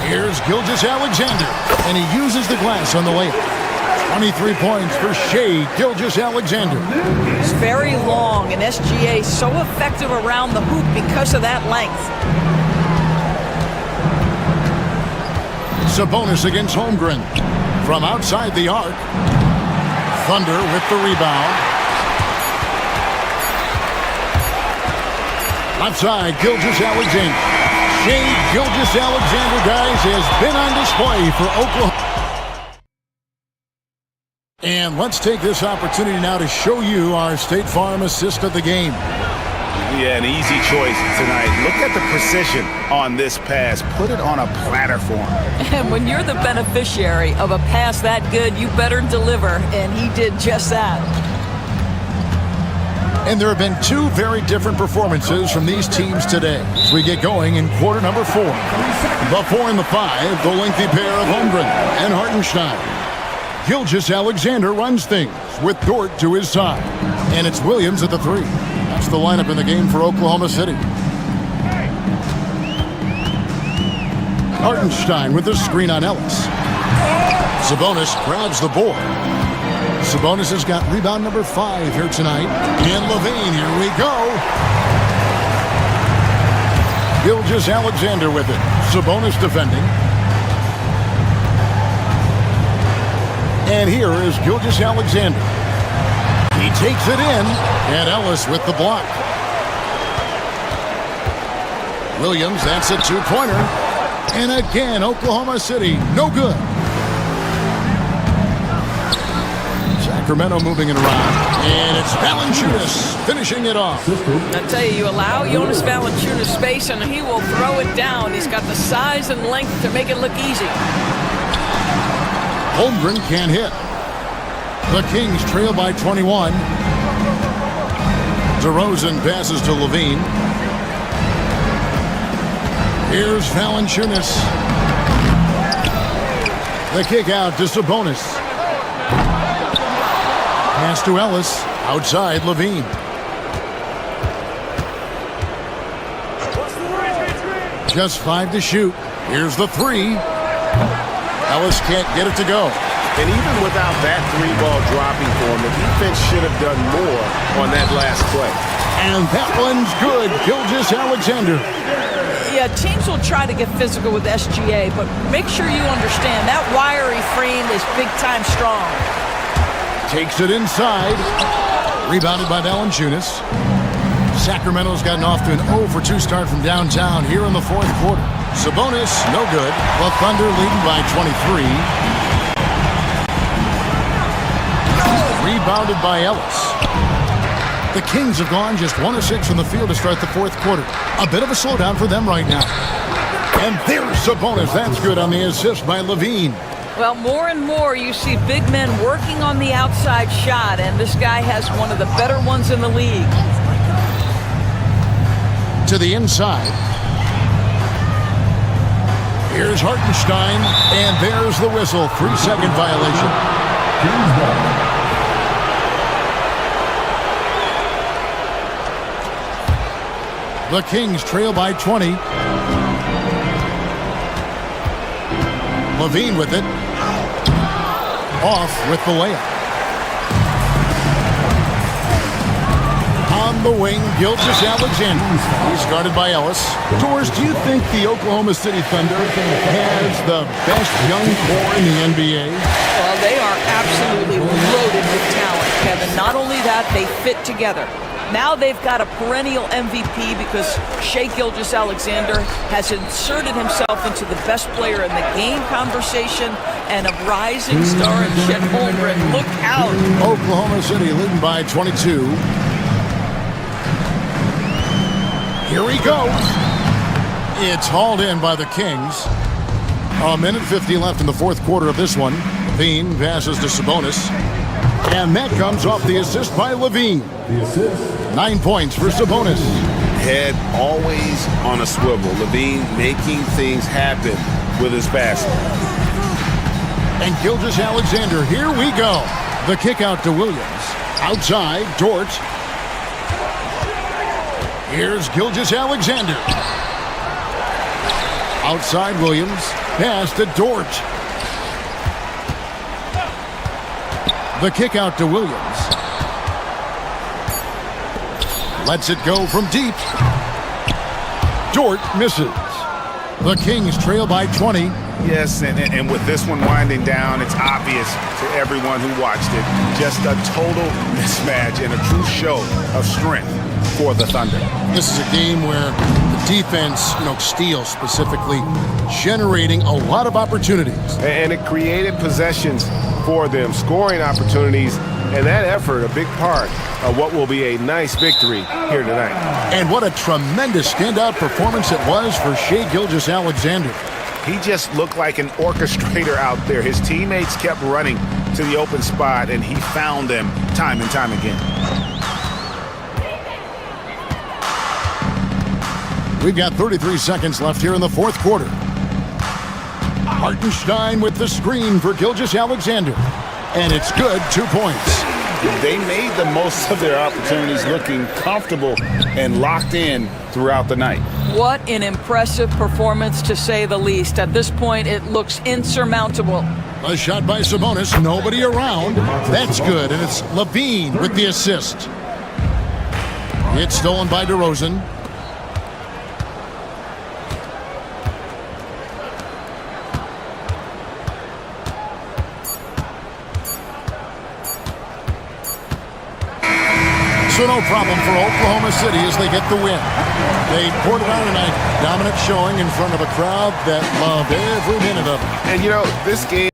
Here's Gilgeous-Alexander, and he uses the glass on the layup. 23 points for Shai Gilgeous-Alexander. He's very long, and SGA so effective around the hoop because of that length. Sabonis against Holmgren. From outside the arc. Thunder with the rebound. Outside, Gilgeous-Alexander. Shai Gilgeous-Alexander, guys, has been on display for Oklahoma. And let's take this opportunity now to show you our State Farm assist of the game. Yeah, an easy choice tonight. Look at the precision on this pass. Put it on a platter for him. And when you're the beneficiary of a pass that good, you better deliver, and he did just that. And there have been 2 very different performances from these teams today as we get going in quarter number 4. The 4 and the 5, the lengthy pair of Holmgren and Hartenstein. Gilgeous-Alexander runs things with Dort to his side. And it's Williams at the 3. That's the lineup in the game for Oklahoma City. Hartenstein with the screen on Ellis. Sabonis grabs the board. Sabonis has got rebound number 5 here tonight. And Levine, here we go. Gilgeous-Alexander with it. Sabonis defending. And here is Gilgeous-Alexander. He takes it in, and Ellis with the block. Williams, that's a two-pointer. And again, Oklahoma City, no good. Sacramento moving it around. And it's Valanciunas finishing it off. I tell you, you allow Jonas Valanciunas space and he will throw it down. He's got the size and length to make it look easy. Holmgren can't hit. The Kings trail by 21. DeRozan passes to Levine. Here's Valanciunas. The kick out to Sabonis. Pass to Ellis. Outside Levine. Just 5 to shoot. Here's the three. Ellis can't get it to go. And even without that three-ball dropping for him, the defense should have done more on that last play. And that one's good. Gilgeous-Alexander. Yeah, teams will try to get physical with SGA, but make sure you understand that wiry frame is big-time strong. Takes it inside. Rebounded by Valanciunas. Sacramento's gotten off to an 0-for-2 start from downtown here in the fourth quarter. Sabonis, no good. The Thunder leading by 23. Rebounded by Ellis. The Kings have gone just 1 of 6 from the field to start the fourth quarter. A bit of a slowdown for them right now. And there's Sabonis. That's good on the assist by Levine. Well, more and more you see big men working on the outside shot, and this guy has one of the better ones in the league. To the inside. Here's Hartenstein, and there's the whistle. 3-second violation. The Kings trail by 20. Levine with it. Off with the layup. On the wing, Gilgeous-Alexander. He's guarded by Ellis. Doris, do you think the Oklahoma City Thunder has the best young core in the NBA? Well, they are absolutely loaded with talent, Kevin. Not only that, they fit together. Now they've got a perennial MVP because Shai Gilgeous-Alexander has inserted himself into the best player in the game conversation and a rising star in Chet Holmgren. Look out. Oklahoma City leading by 22. Here he goes. It's hauled in by the Kings. 1:50 left in the fourth quarter of this one. Levine passes to Sabonis. And that comes off the assist by Levine. 9 points for Sabonis. Head always on a swivel. Levine making things happen with his basket. And Gilgeous-Alexander, here we go. The kick out to Williams. Outside, Dort. Here's Gilgeous-Alexander. Outside Williams. Pass to Dort. The kick out to Williams. Lets it go from deep. Dort misses. The Kings trail by 20. Yes, and with this one winding down, it's obvious to everyone who watched it. Just a total mismatch and a true show of strength for the Thunder. This is a game where the defense, steals specifically, generating a lot of opportunities. And it created possessions for them, scoring opportunities, and that effort a big part of what will be a nice victory here tonight. And what a tremendous standout performance it was for Shai Gilgeous-Alexander. He just looked like an orchestrator out there. His teammates kept running to the open spot, and he found them time and time again. We've got 33 seconds left here in the fourth quarter. Hartenstein with the screen for Gilgeous-Alexander. And it's good, 2 points. They made the most of their opportunities, looking comfortable and locked in throughout the night. What an impressive performance, to say the least. At this point, it looks insurmountable. A shot by Sabonis, nobody around. That's good, and it's Levine with the assist. It's stolen by DeRozan. So no problem for Oklahoma City as they get the win. They poured it on tonight. Dominant showing in front of a crowd that loved every minute of it. And you know, this game...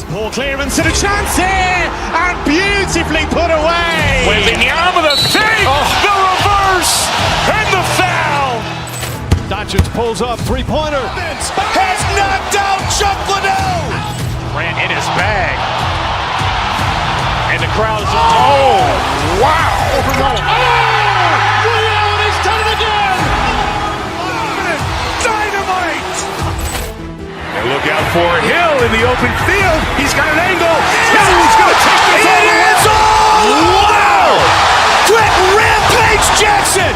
Ball clearance and a chance here, and beautifully put away. Wembanyama the fake, the reverse, and the foul. Doncic pulls up, three-pointer. Has knocked out Chuck Liddell. Grant in his bag. And the crowd is... Oh, wow. Ray Allen has done it again. Dynamite. And look out for Hill in the open field. He's got an angle. Hill's going to take this all the way. It is all! Wow! Quick Rampage Jackson.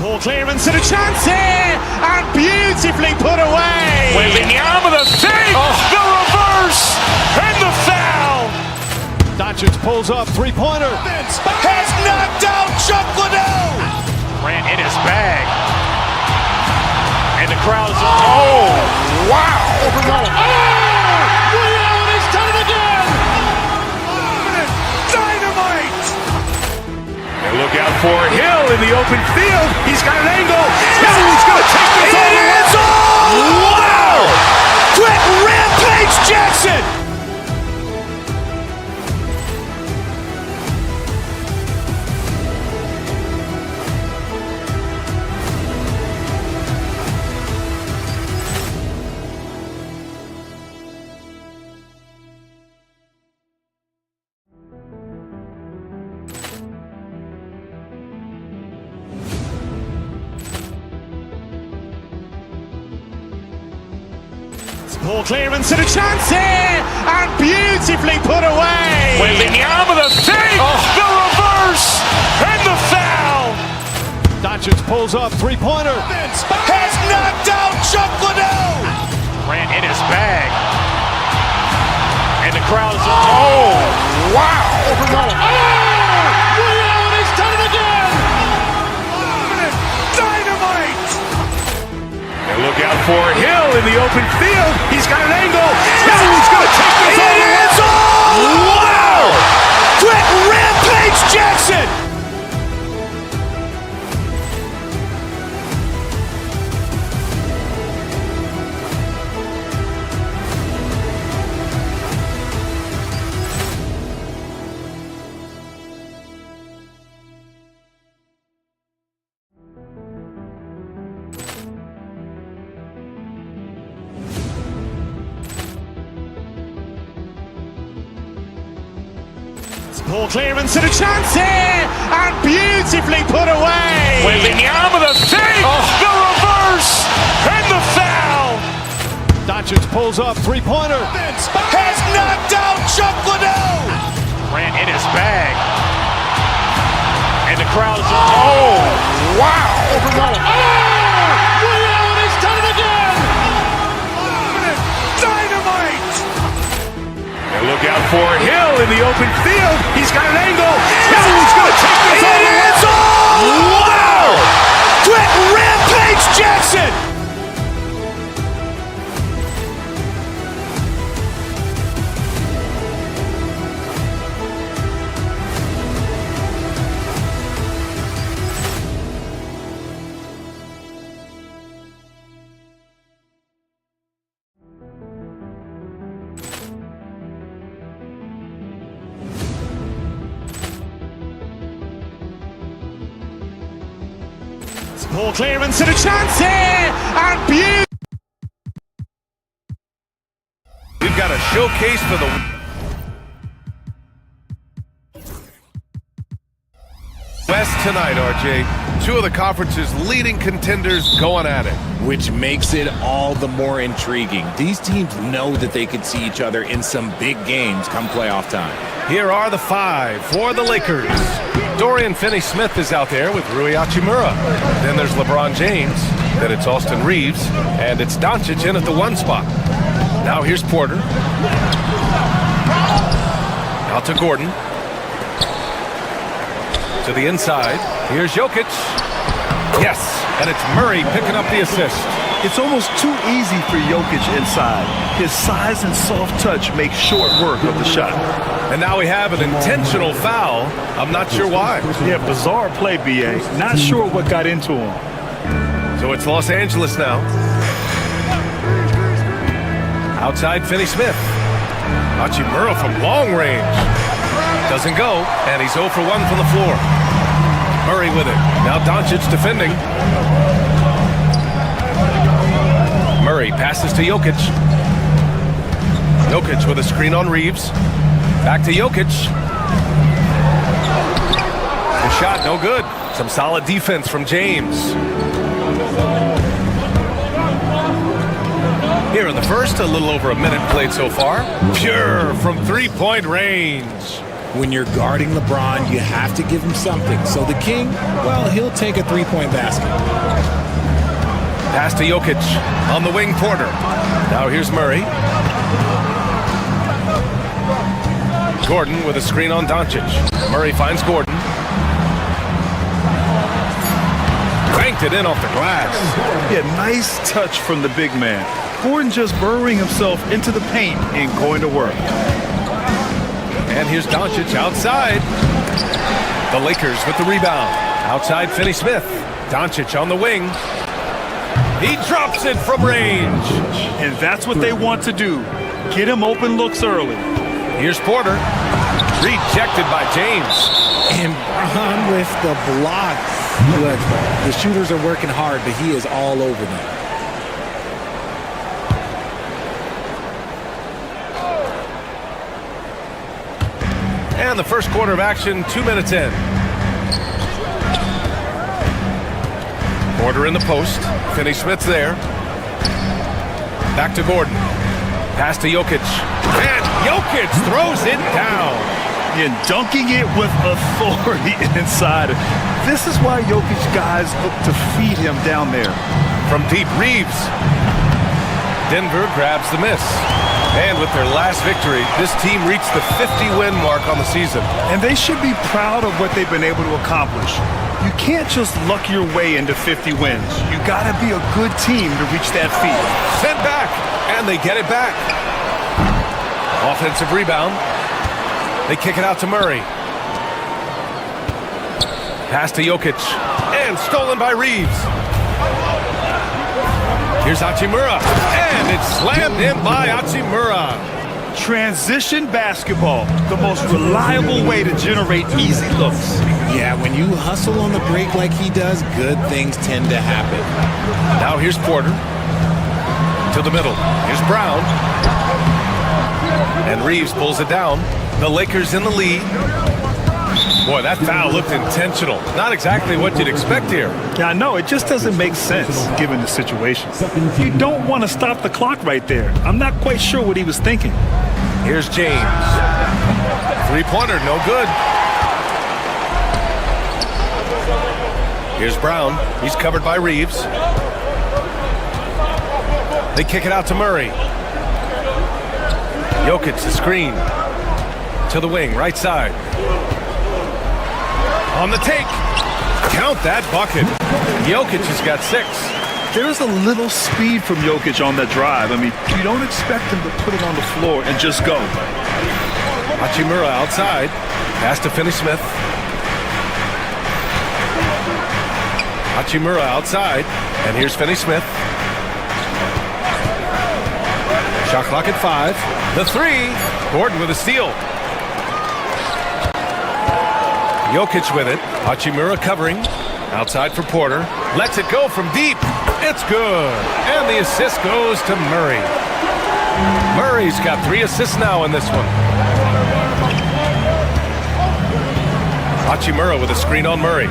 Ball clearance and a chance here, and beautifully put away. Wembanyama the fake, the reverse, and the foul. Doncic pulls up, three-pointer. Has knocked out Chuck Liddell. Grant in his bag. And the crowd is... Oh, wow. Ray Allen has done it again. Dynamite. And look out for Hill in the open field. He's got an angle. Hill's going to take this all the way. It is all! Wow! Quick Rampage Jackson. Ball clearance and a chance here, and beautifully put away. Wembanyama the fake, the reverse, and the foul. Doncic pulls up, three-pointer. Has knocked out Chuck Liddell. Grant in his bag. And the crowd is... Oh, wow. Ray Allen has done it again. Dynamite. And look out for Hill in the open field. He's got an angle. Hill's going to take this all the way. It is all! Wow! Quick Rampage Jackson. Ball clearance and a chance here, and beautifully put away. Wembanyama the fake, the reverse, and the foul. Doncic pulls up, three-pointer. Has knocked out Chuck Liddell. Grant in his bag. And the crowd is... Oh, wow. Ray Allen has done it again. Dynamite. And look out for Hill in the open field. He's got an angle. Hill's going to take this all the way. It is all! Wow! Quick Rampage Jackson. Ball clearance and a chance here, and beautifully. We've got a showcase for the... tonight, RJ. Two of the conference's leading contenders going at it. Which makes it all the more intriguing. These teams know that they could see each other in some big games come playoff time. Here are the five for the Lakers. Dorian Finney-Smith is out there with Rui Hachimura. Then there's LeBron James. Then it's Austin Reeves. And it's Doncic in at the 1 spot. Now here's Porter. Out to Gordon. To the inside. Here's Jokic. Yes, and it's Murray picking up the assist. It's almost too easy for Jokic inside. His size and soft touch make short work of the shot. And now we have an intentional foul. I'm not sure why. Yeah, bizarre play, B.A. Not sure what got into him. So it's Los Angeles now. Outside Finney-Smith. Hachimura from long range. Doesn't go, and he's 0 for 1 from the floor. Murray with it. Now Doncic defending. Murray passes to Jokic. Jokic with a screen on Reeves. Back to Jokic. The shot no good. Some solid defense from James. Here in the first, a little over a minute played so far. Pure from 3-point range. When you're guarding LeBron, you have to give him something. So the King, well, he'll take a 3-point basket. Pass to Jokic. On the wing, Porter. Now here's Murray. Gordon with a screen on Doncic. Murray finds Gordon. Banked it in off the glass. Yeah, nice touch from the big man. Gordon just burrowing himself into the paint and going to work. And here's Doncic outside. The Lakers with the rebound. Outside Finney-Smith. Doncic on the wing. He drops it from range. And that's what they want to do. Get him open looks early. Here's Porter. Rejected by James. And Bron with the block. Look, the shooters are working hard, but he is all over them. And the first quarter of action, 2 minutes in. Porter in the post. Finney-Smith's there. Back to Gordon. Pass to Jokic. And Jokic throws it down. And dunking it with authority inside. This is why Jokic guys look to feed him down there. From deep, Reeves. Denver grabs the miss. And with their last victory, this team reached the 50-win mark on the season. And they should be proud of what they've been able to accomplish. You can't just luck your way into 50 wins. You got to be a good team to reach that feat. Sent back, and they get it back. Offensive rebound. They kick it out to Murray. Pass to Jokic. And stolen by Reeves. Here's Hachimura, and it's slammed in by Hachimura. Transition basketball, the most reliable way to generate easy looks. Yeah, when you hustle on the break like he does, good things tend to happen. Now here's Porter. To the middle. Here's Brown. And Reeves pulls it down. The Lakers in the lead. Boy, that foul looked intentional. Not exactly what you'd expect here. Yeah, I know. It just doesn't make sense given the situation. You don't want to stop the clock right there. I'm not quite sure what he was thinking. Here's James. Three-pointer, no good. Here's Brown. He's covered by Reeves. They kick it out to Murray. Jokic, the screen. To the wing, right side. On the take. Count that bucket. Jokic has got 6. There's a little speed from Jokic on that drive. I mean, you don't expect him to put it on the floor and just go. Hachimura outside. Pass to Finney-Smith. Hachimura outside. And here's Finney-Smith. Shot clock at 5. The 3. Gordon with a steal. Jokic with it. Hachimura covering. Outside for Porter. Lets it go from deep. It's good. And the assist goes to Murray. Murray's got 3 assists now in this one. Hachimura with a screen on Murray.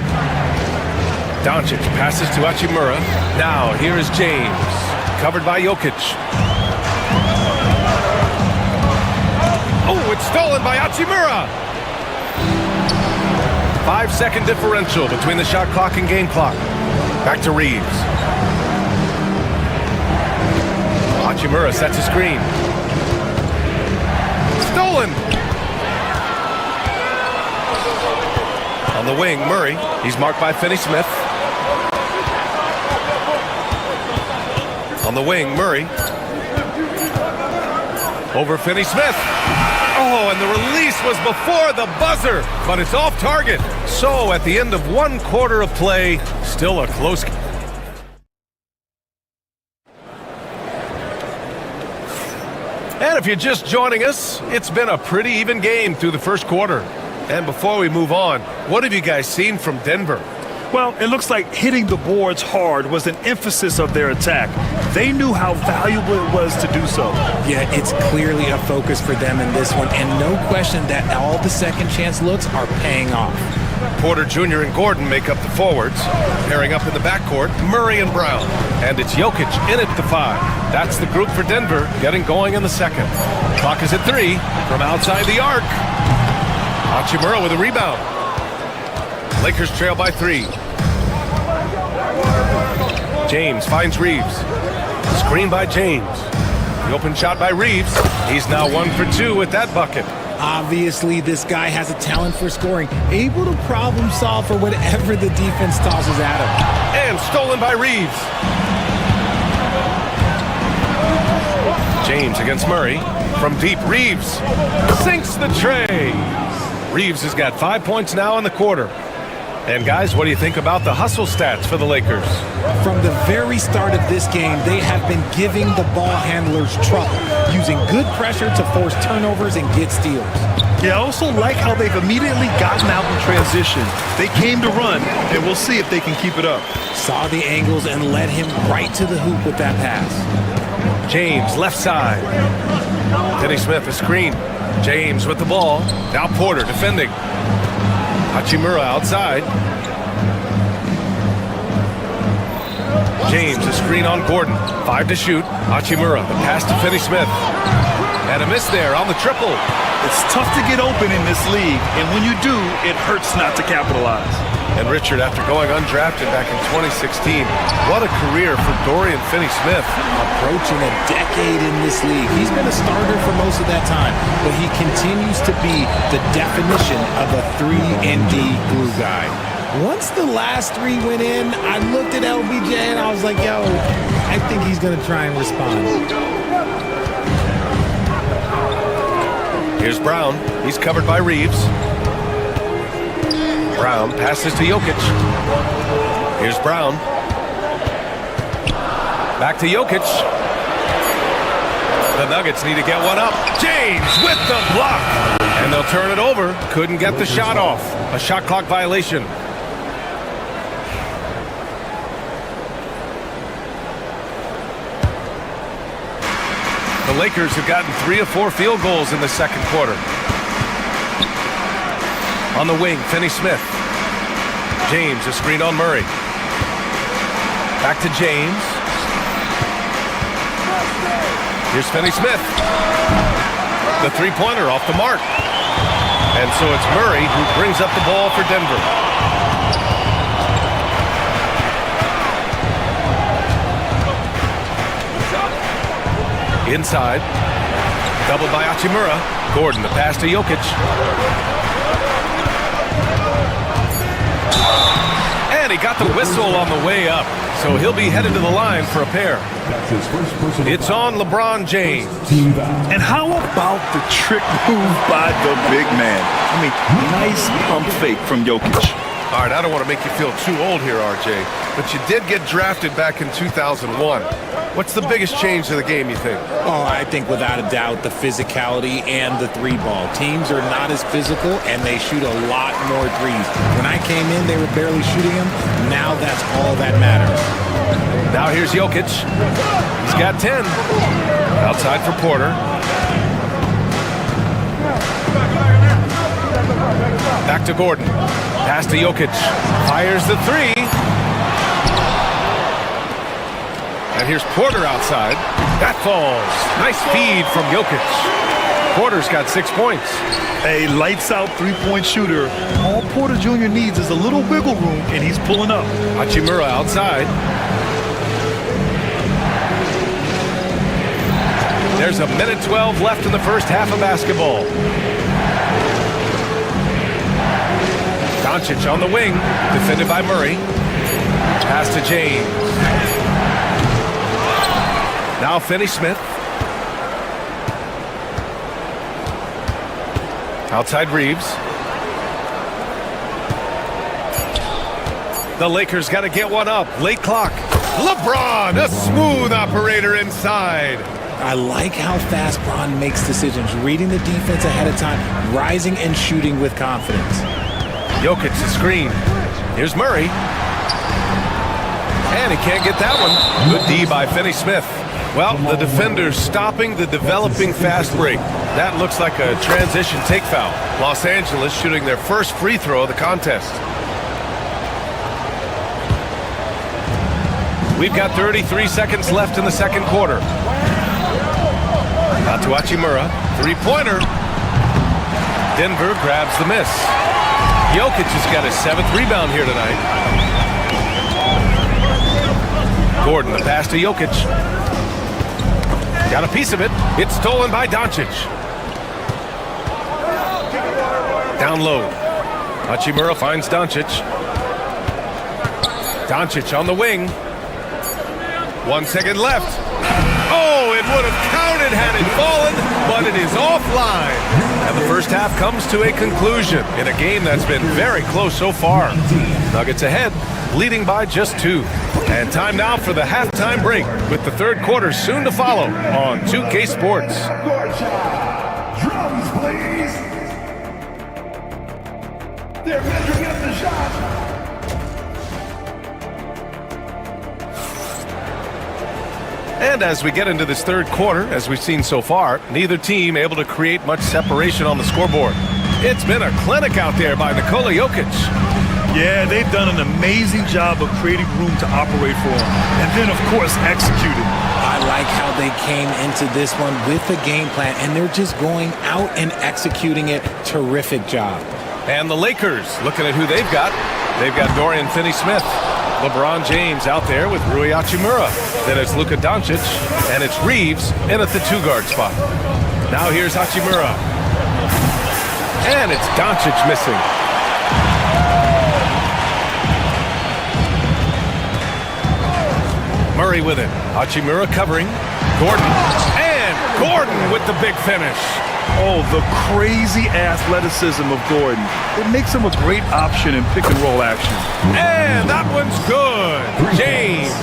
Doncic passes to Hachimura. Now, here is James. Covered by Jokic. Oh, it's stolen by Hachimura. 5-second differential between the shot clock and game clock. Back to Reeves. Hachimura sets a screen. Stolen. On the wing, Murray. He's marked by Finney-Smith. On the wing, Murray. Over Finney-Smith. Oh, and the release was before the buzzer, but it's off target. So at the end of 1 quarter of play, still a close game. And if you're just joining us, it's been a pretty even game through the first quarter. And before we move on, what have you guys seen from Denver? Well, it looks like hitting the boards hard was an emphasis of their attack. They knew how valuable it was to do so. Yeah, it's clearly a focus for them in this one, and no question that all the second chance looks are paying off. Porter Jr. and Gordon make up the forwards. Pairing up in the backcourt, Murray and Brown. And it's Jokic in at the 5. That's the group for Denver getting going in the second. Clock is at 3 from outside the arc. Hachimura with a rebound. Lakers trail by 3. James finds Reeves. Screen by James. The open shot by Reeves. He's now 1 for 2 with that bucket. Obviously, this guy has a talent for scoring, able to problem solve for whatever the defense tosses at him. And stolen by Reeves. James against Murray. From deep, Reeves sinks the tray. Reeves has got 5 points now in the quarter. And guys, what do you think about the hustle stats for the Lakers? From the very start of this game, they have been giving the ball handlers trouble, using good pressure to force turnovers and get steals. Yeah, I also like how they've immediately gotten out in transition. They came to run, and we'll see if they can keep it up. Saw the angles and led him right to the hoop with that pass. James, left side. Finney-Smith, a screen. James with the ball. Now Porter defending. Hachimura outside. James, a screen on Gordon. 5 to shoot. Hachimura, the pass to Finney-Smith. And a miss there on the triple. It's tough to get open in this league, and when you do, it hurts not to capitalize. And Richard, after going undrafted back in 2016, what a career for Dorian Finney-Smith. Approaching a decade in this league. He's been a starter for most of that time, but he continues to be the definition of a 3-and-D glue guy. Once the last 3 went in, I looked at LBJ and I was like, yo, I think he's going to try and respond. Here's Brown. He's covered by Reeves. Brown passes to Jokic. Here's Brown. Back to Jokic. The Nuggets need to get one up. James with the block. And they'll turn it over. Couldn't get the shot off. A shot clock violation. The Lakers have gotten 3 of 4 field goals in the second quarter. On the wing, Finney-Smith. James, a screen on Murray. Back to James. Here's Finney-Smith. The three-pointer off the mark. And so it's Murray who brings up the ball for Denver. Inside. Doubled by Hachimura. Gordon, the pass to Jokic. And he got the whistle on the way up. So he'll be headed to the line for a pair. It's on LeBron James. And how about the trick move by the big man? I mean, nice pump fake from Jokic. All right, I don't want to make you feel too old here, RJ, but you did get drafted back in 2001. What's the biggest change to the game, you think? Oh, I think without a doubt the physicality and the 3-ball. Teams are not as physical, and they shoot a lot more threes. When I came in, they were barely shooting them. Now that's all that matters. Now here's Jokic. He's got 10. Outside for Porter. Back to Gordon. Pass to Jokic. Fires the three. And here's Porter outside. That falls. Nice feed from Jokic. Porter's got 6 points. A lights-out three-point shooter. All Porter Jr. needs is a little wiggle room, and he's pulling up. Hachimura outside. There's a minute 12 left in the first half of basketball. Doncic on the wing, defended by Murray. Pass to James. Now Finney-Smith. Outside Reeves. The Lakers got to get one up. Late clock. LeBron, a smooth operator inside. I like how fast Bron makes decisions, reading the defense ahead of time, rising and shooting with confidence. Jokic the screen. Here's Murray. And he can't get that one. Good D by Finney-Smith. Well, the defender's stopping the developing fast break. That looks like a transition take foul. Los Angeles shooting their first free throw of the contest. We've got 33 seconds left in the second quarter. Out to Hachimura. Three-pointer. Denver grabs the miss. Jokic has got his 7th rebound here tonight. Gordon, the pass to Jokic. Got a piece of it. It's stolen by Doncic. Down low. Hachimura finds Doncic. Doncic on the wing. 1 second left. Oh, it would have counted had it fallen, but it is offline. And the first half comes to a conclusion in a game that's been very close so far. Nuggets ahead, leading by just 2. And time now for the halftime break, with the third quarter soon to follow on 2K Sports. Drums, please. They're measuring up the shot. And as we get into this third quarter, as we've seen so far, neither team able to create much separation on the scoreboard. It's been a clinic out there by Nikola Jokic. Yeah, they've done an amazing job of creating room to operate for him. And then, of course, executing. I like how they came into this one with a game plan, and they're just going out and executing it. Terrific job. And the Lakers, looking at who they've got. They've got Dorian Finney-Smith. LeBron James out there with Rui Hachimura. Then it's Luka Doncic, and it's Reeves in at the 2-guard spot. Now here's Hachimura. And it's Doncic missing. Murray with it. Hachimura covering. Gordon. And Gordon with the big finish. Oh, the crazy athleticism of Gordon. It makes him a great option in pick-and-roll action. And that one's good. James.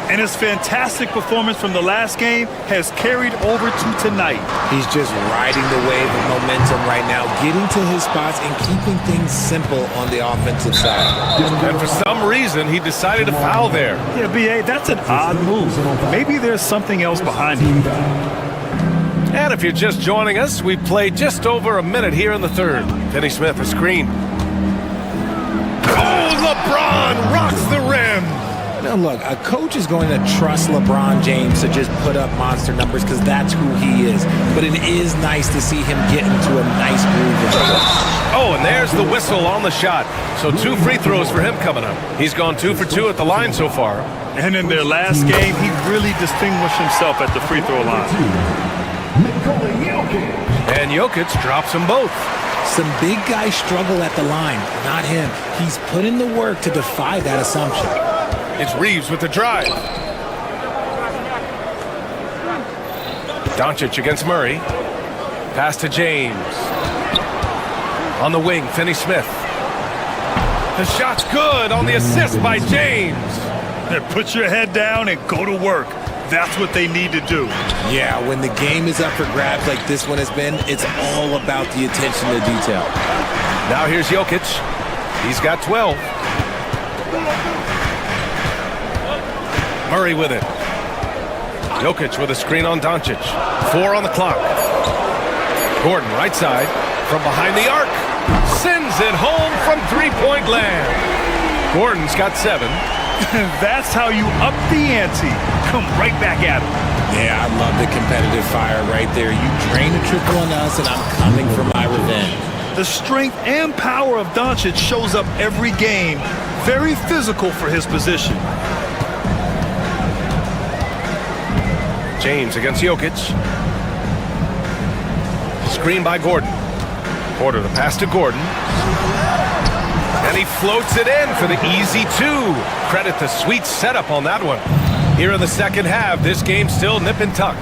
And his fantastic performance from the last game has carried over to tonight. He's just riding the wave of momentum right now, getting to his spots and keeping things simple on the offensive side. And for some reason, he decided to foul there. Yeah, B.A., that's an odd move. Maybe there's something else behind it. And if you're just joining us, we played just over a minute here in the third. Finney-Smith, a screen. Oh, LeBron rocks the rim. Now look, a coach is going to trust LeBron James to just put up monster numbers because that's who he is. But it is nice to see him get into a nice groove. Oh, and there's the whistle on the shot. So 2 free throws for him coming up. He's gone 2 for 2 at the line so far. And in their last game, he really distinguished himself at the free throw line. And Jokic drops them both. Some big guys struggle at the line, not him. He's put in the work to defy that assumption. It's Reeves with the drive. Doncic against Murray. Pass to James. On the wing, Finney-Smith. The shot's good on the assist by James. Put your head down and go to work. That's what they need to do. Yeah, when the game is up for grabs like this one has been, it's all about the attention to detail. Now here's Jokic. He's got 12. Murray with it. Jokic with a screen on Doncic. 4 on the clock. Gordon right side from behind the arc. lays it home from three-point land. Gordon's got 7. That's how you up the ante. Come right back at him. Yeah, I love the competitive fire right there. You drain a triple on us, and I'm coming for my revenge. The strength and power of Doncic shows up every game. Very physical for his position. James against Jokic. Screen by Gordon. Porter, the pass to Gordon. And he floats it in for the easy 2. Credit the sweet setup on that one. Here in the second half, this game still nip and tuck.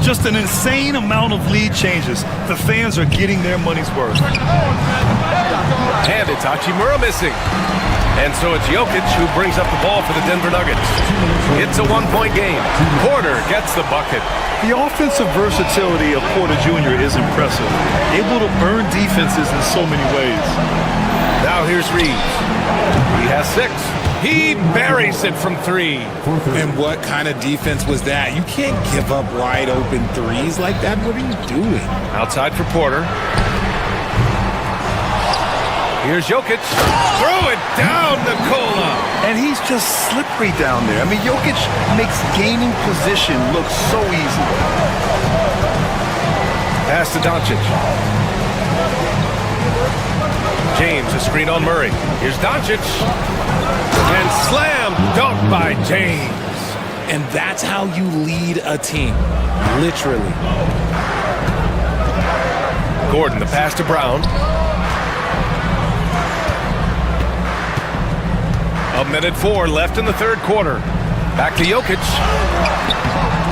Just an insane amount of lead changes. The fans are getting their money's worth. And it's Hachimura missing. And so it's Jokic who brings up the ball for the Denver Nuggets. It's a one-point game. Porter gets the bucket. The offensive versatility of Porter Jr. is impressive. Able to burn defenses in so many ways. Now here's Reeves. He has 6. He buries it from 3. And what kind of defense was that? You can't give up wide open threes like that. What are you doing? Outside for Porter. Here's Jokic. Throw it down, Nikola. And he's just slippery down there. I mean, Jokic makes gaining position look so easy. Pass to Doncic. James, a screen on Murray. Here's Doncic. And slam dunk by James. And that's how you lead a team. Literally. Gordon, the pass to Brown. A minute 4 left in the third quarter. Back to Jokic.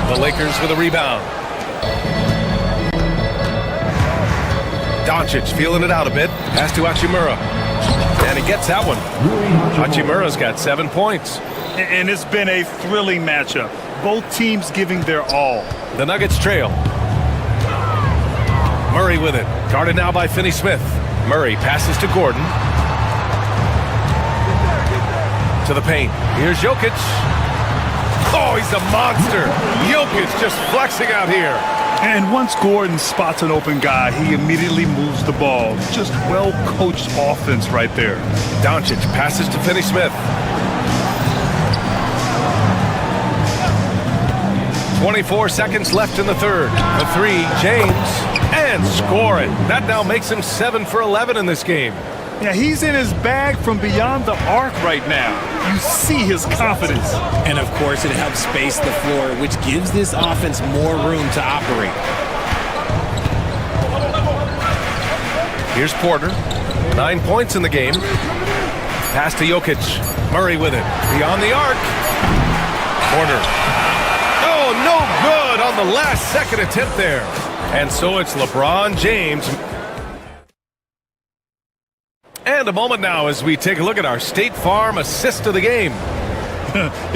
The Lakers with a rebound. Doncic feeling it out a bit. Pass to Hachimura. And he gets that one. Hachimura's got 7 points. And it's been a thrilling matchup. Both teams giving their all. The Nuggets trail. Murray with it. Guarded now by Finney-Smith. Murray passes to Gordon. To the paint. Here's Jokic. Oh, he's a monster. Jokic just flexing out here. And once Gordon spots an open guy, he immediately moves the ball. Just well-coached offense right there. Doncic passes to Finney-Smith. 24 seconds left in the third. The 3, James, and score it. That now makes him 7 for 11 in this game. Yeah, he's in his bag from beyond the arc right now. You see his confidence. And of course, it helps space the floor, which gives this offense more room to operate. Here's Porter. 9 points in the game. Pass to Jokic. Murray with it. Beyond the arc. Porter. Oh, no good on the last second attempt there. And so it's LeBron James. And a moment now as we take a look at our State Farm assist of the game.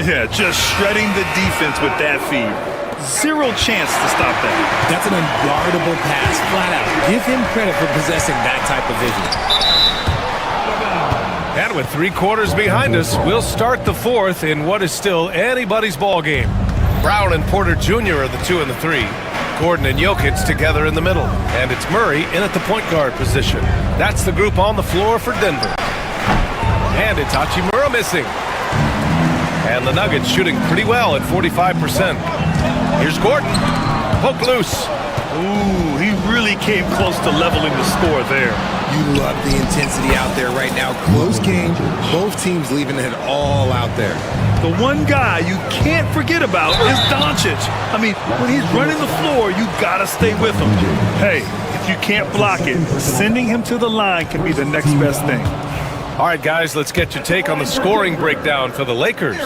Yeah, just shredding the defense with that feed. Zero chance to stop that. That's an unguardable pass, flat out. Give him credit for possessing that type of vision. And with 3 quarters behind us, we'll start the fourth in what is still anybody's ball game. Brown and Porter Jr. are the 2 and the 3. Gordon and Jokic together in the middle. And it's Murray in at the point guard position. That's the group on the floor for Denver. And it's Hachimura missing. And the Nuggets shooting pretty well at 45%. Here's Gordon. Poke loose. Ooh, he really came close to leveling the score there. You love the intensity out there right now. Close game. Both teams leaving it all out there. The one guy you can't forget about is Doncic. I mean, when he's running the floor, you gotta stay with him. Hey, if you can't block it, sending him to the line can be the next best thing. All right, guys, let's get your take on the scoring breakdown for the Lakers.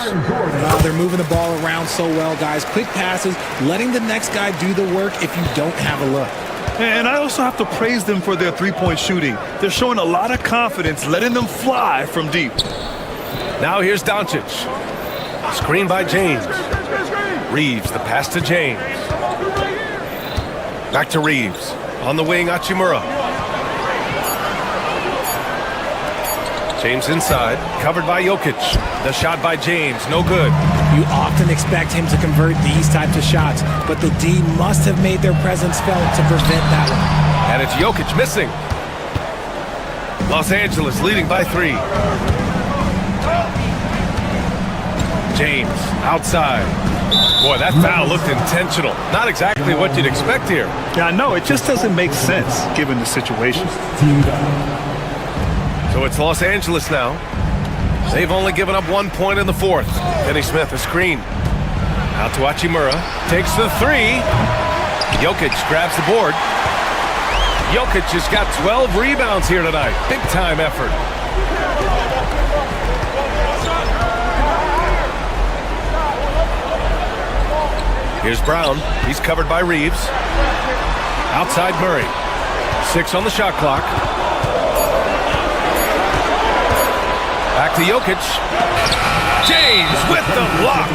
They're moving the ball around so well, guys. Quick passes, letting the next guy do the work if you don't have a look. And I also have to praise them for their three-point shooting. They're showing a lot of confidence, letting them fly from deep. Now here's Doncic. Screen by James. Reeves, the pass to James. Back to Reeves. On the wing, Hachimura. James inside, covered by Jokic. The shot by James, no good. You often expect him to convert these types of shots, but the D must have made their presence felt to prevent that one. And it's Jokic missing. Los Angeles leading by 3. James outside. Boy, that foul looked intentional. Not exactly what you'd expect here. Yeah, I know. It just doesn't make sense given the situation. So it's Los Angeles now. They've only given up 1 point in the 4th. Finney Smith, a screen. Out to Hachimura. Takes the 3. Jokic grabs the board. Jokic has got 12 rebounds here tonight. Big time effort. Here's Brown. He's covered by Reeves. Outside Murray. 6 on the shot clock. Back to Jokic. James with the block.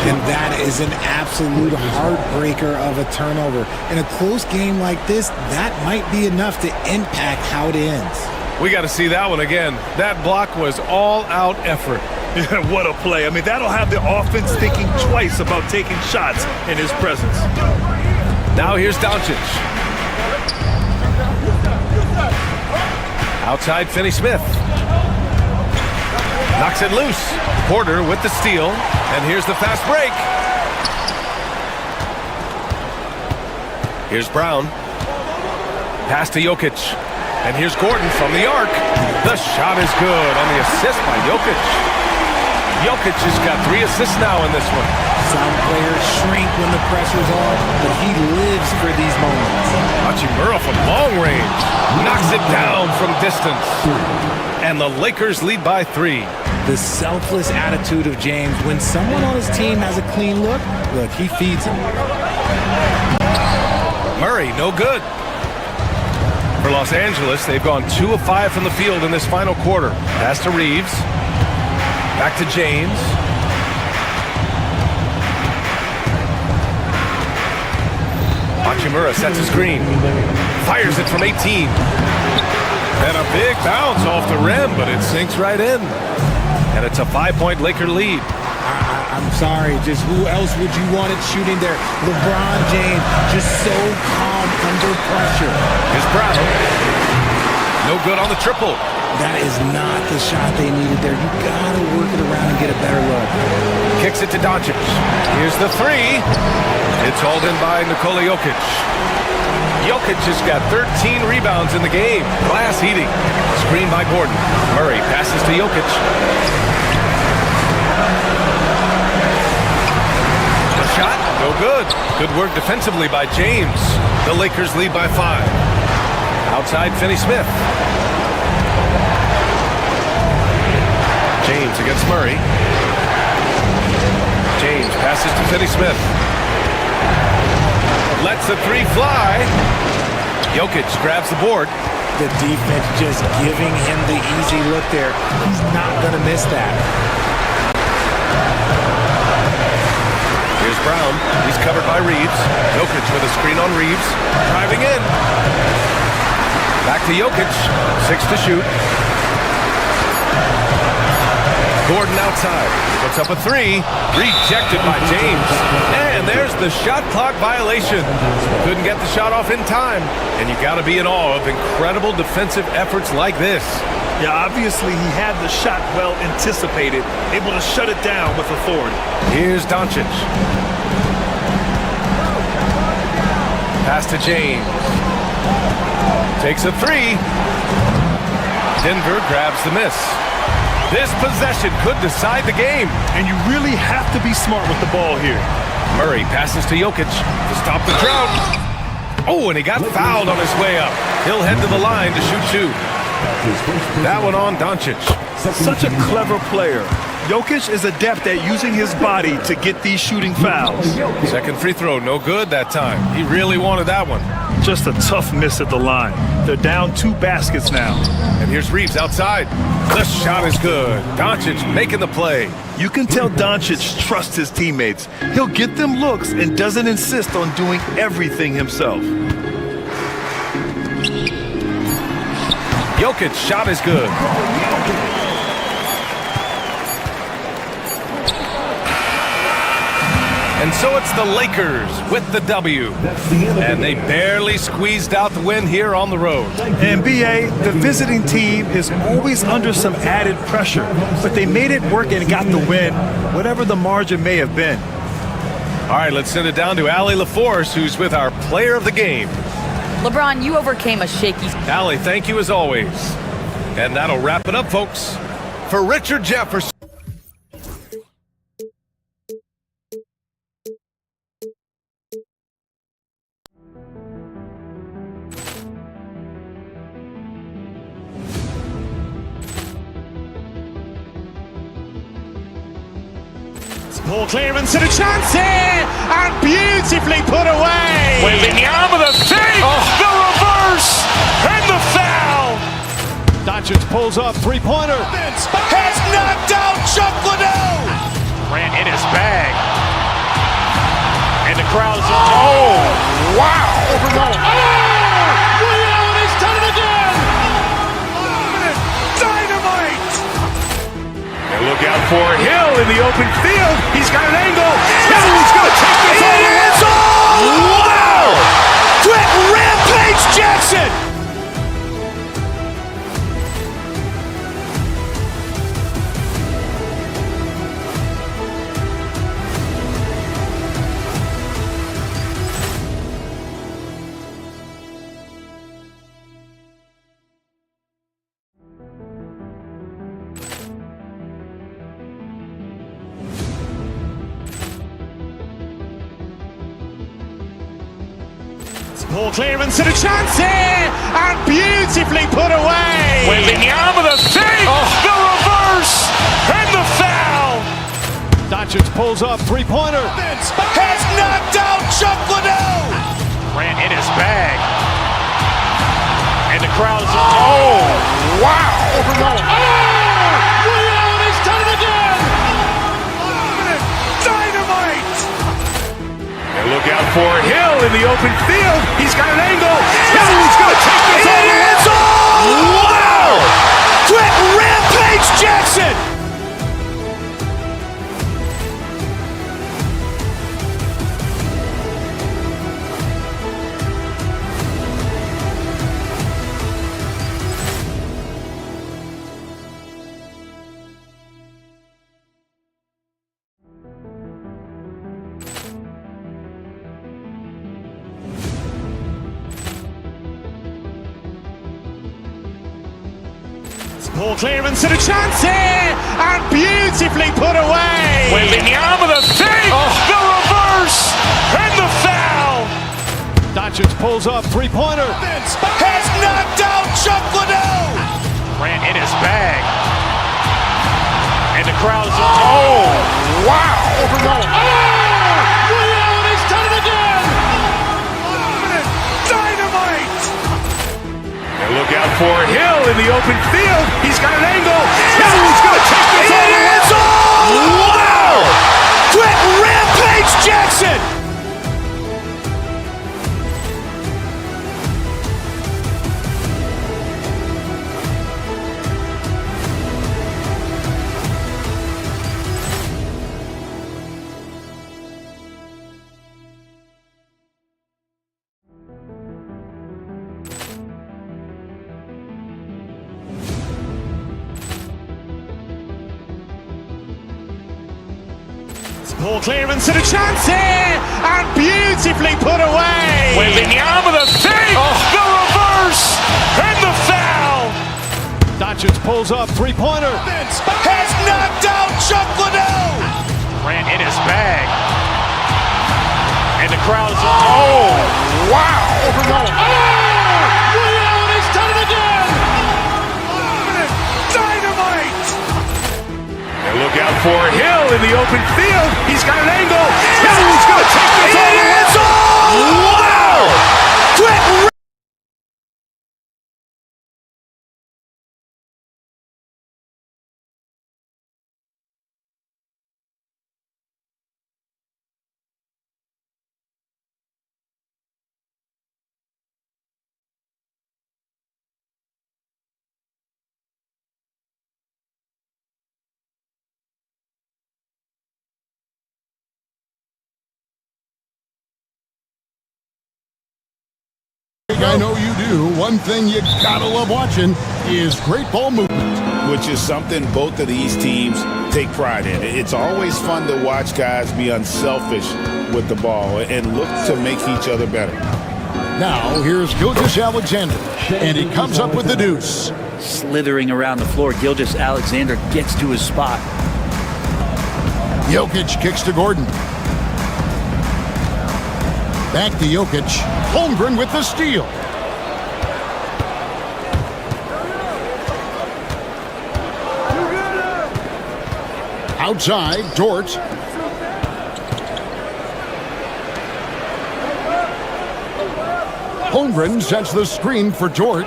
And that is an absolute heartbreaker of a turnover. In a close game like this, that might be enough to impact how it ends. We got to see that one again. That block was all-out effort. Yeah, what a play. I mean, that'll have the offense thinking twice about taking shots in his presence. Now here's Doncic. Outside Finney Smith. Knocks it loose. Porter with the steal. And here's the fast break. Here's Brown. Pass to Jokic. And here's Gordon from the arc. The shot is good on the assist by Jokic. Jokic has got 3 assists now in this one. Some players shrink when the pressure's on, but he lives for these moments. Hachimura from long range. Knocks it down from distance. And the Lakers lead by 3. The selfless attitude of James. When someone on his team has a clean look, he feeds him. Murray, no good. For Los Angeles, they've gone 2 of 5 from the field in this final quarter. Pass to Reeves. Back to James. Hachimura sets a screen. Fires it from 18. And a big bounce off the rim, but it sinks right in. And it's a 5-point Laker lead. I'm sorry, just who else would you want it shooting there? LeBron James, just so calm under pressure. Here's Brown. No good on the triple. That is not the shot they needed there. You gotta work it around and get a better look. Kicks it to Doncic. Here's the 3. It's hauled in by Nikola Jokic. Jokic has got 13 rebounds in the game. Glass heating. Screen by Gordon. Murray passes to Jokic. The shot, no good. Good work defensively by James. The Lakers lead by 5. Outside Finney Smith. James against Murray. James passes to Finney Smith. Lets the 3 fly. Jokic grabs the board. The defense just giving him the easy look there. He's not going to miss that. Here's Brown. He's covered by Reeves. Jokic with a screen on Reeves. Driving in. Back to Jokic. 6 to shoot. Gordon outside. Puts up a 3. Rejected by James. And there's the shot clock violation. Couldn't get the shot off in time. And you got to be in awe of incredible defensive efforts like this. Yeah, obviously he had the shot well anticipated, able to shut it down with authority. Here's Doncic. Pass to James. Takes a 3. Denver grabs the miss. This possession could decide the game. And you really have to be smart with the ball here. Murray passes to Jokic to stop the drought. Oh, and he got fouled on his way up. He'll head to the line to shoot 2. That one on Doncic. Such a clever player. Jokic is adept at using his body to get these shooting fouls. Second free throw, no good that time. He really wanted that one. Just a tough miss at the line. They're down 2 baskets now. And here's Reeves outside. The shot is good. Doncic making the play. You can tell Doncic trusts his teammates. He'll get them looks and doesn't insist on doing everything himself. Jokic shot is good. And so it's the Lakers with the W. And they barely squeezed out the win here on the road. And BA, the visiting team is always under some added pressure, but they made it work and got the win, whatever the margin may have been. All right, let's send it down to Allie LaForce, who's with our player of the game. LeBron, you overcame a shaky... Allie, thank you as always. And that'll wrap it up, folks. For Richard Jefferson. Ball clearance and a chance here, and beautifully put away. Wembanyama the save, the reverse, and the foul. Doncic pulls up, three-pointer. Has knocked out Chuck Liddell. Grant in his bag. And the crowd is... Oh, wow. Ray Allen has done it again. Dynamite. And look out for Hill in the open field. He's got an angle. He's going to take this all the way. Wow. Quick Rampage Jackson. Ball clearance and a chance here, and beautifully put away. Wembanyama the save, the reverse, and the foul. Doncic pulls up, three-pointer. Has knocked out Chuck Liddell. Grant in his bag. And the crowd is... Oh, wow. Ray Allen has done it again. Dynamite. And look out for Hill in the open field. He's got an angle. He's going to take this all the way. Wow. Quick Rampage Jackson. Ball clearance and a chance here, and beautifully put away. Wembanyama the save, the reverse, and the foul. Doncic pulls up, three-pointer. Has knocked out Chuck Liddell. Grant in his bag. And the crowd is... Oh, wow. Ray Allen has done it again. Dynamite. And look out for Hill in the open field. He's got an angle. He's going to take this all the way. Wow. Quick Rampage Jackson. Ball clearance and a chance here, and beautifully put away. Wembanyama the save, the reverse, and the foul. Doncic pulls up, three-pointer. Has knocked out Chuck Liddell. Grant in his bag. And the crowd is... Oh, wow. Ray Allen has done it again. Dynamite. And look out for Hill in the open field. He's got an angle. He's going to take this all the way. Wow. Quick I know you do, one thing you gotta love watching is great ball movement. Which is something both of these teams take pride in. It's always fun to watch guys be unselfish with the ball and look to make each other better. Now, here's Gilgeous-Alexander, and he comes up with the deuce. Slithering around the floor, Gilgeous-Alexander gets to his spot. Jokic kicks to Gordon. Back to Jokic. Holmgren with the steal. Outside, Dort. Holmgren sets the screen for Dort.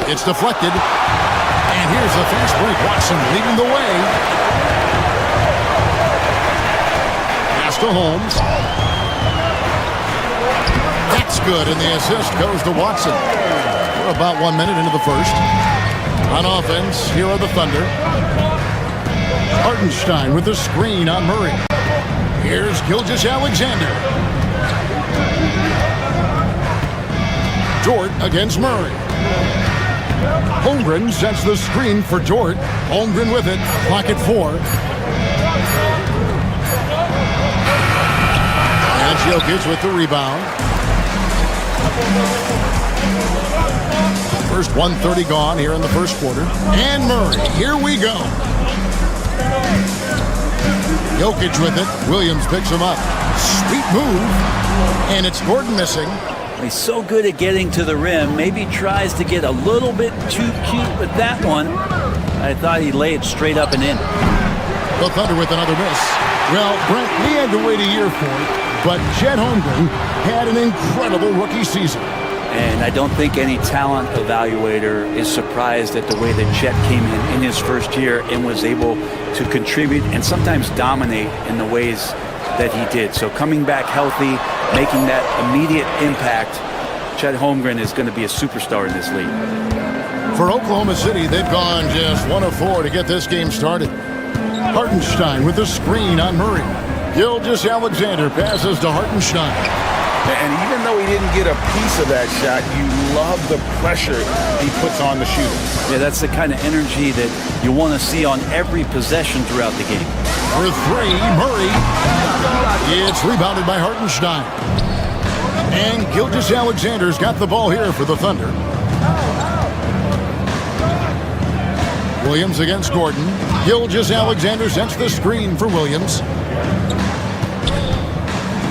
It's deflected. And here's the fast break. Watson leading the way. Pass to Holmes. That's good, and the assist goes to Watson. We're about 1 minute into the first. On offense, here are the Thunder. Hartenstein with the screen on Murray. Here's Gilgeous-Alexander. Dort against Murray. Holmgren sets the screen for Dort. Holmgren with it. Clock at 4. And Jokic with the rebound. First 1:30 gone here in the first quarter. And Murray. Here we go. Jokic with it. Williams picks him up. Sweet move. And it's Gordon missing. He's so good at getting to the rim. Maybe tries to get a little bit too cute with that one. I thought he laid it straight up and in. The Thunder with another miss. Well, Brent, we had to wait a year for it, but Chet Holmgren had an incredible rookie season. And I don't think any talent evaluator is surprised at the way that Chet came in his first year and was able to contribute and sometimes dominate in the ways that he did. So coming back healthy, making that immediate impact, Chet Holmgren is going to be a superstar in this league. For Oklahoma City, they've gone just 1 of 4 to get this game started. Hartenstein with the screen on Murray. Gilgeous-Alexander passes to Hartenstein. And even though he didn't get a piece of that shot, you love the pressure he puts on the shooter. Yeah, that's the kind of energy that you want to see on every possession throughout the game. For 3, Murray. It's rebounded by Hartenstein. And Gilgeous-Alexander's got the ball here for the Thunder. Williams against Gordon. Gilgeous-Alexander sets the screen for Williams.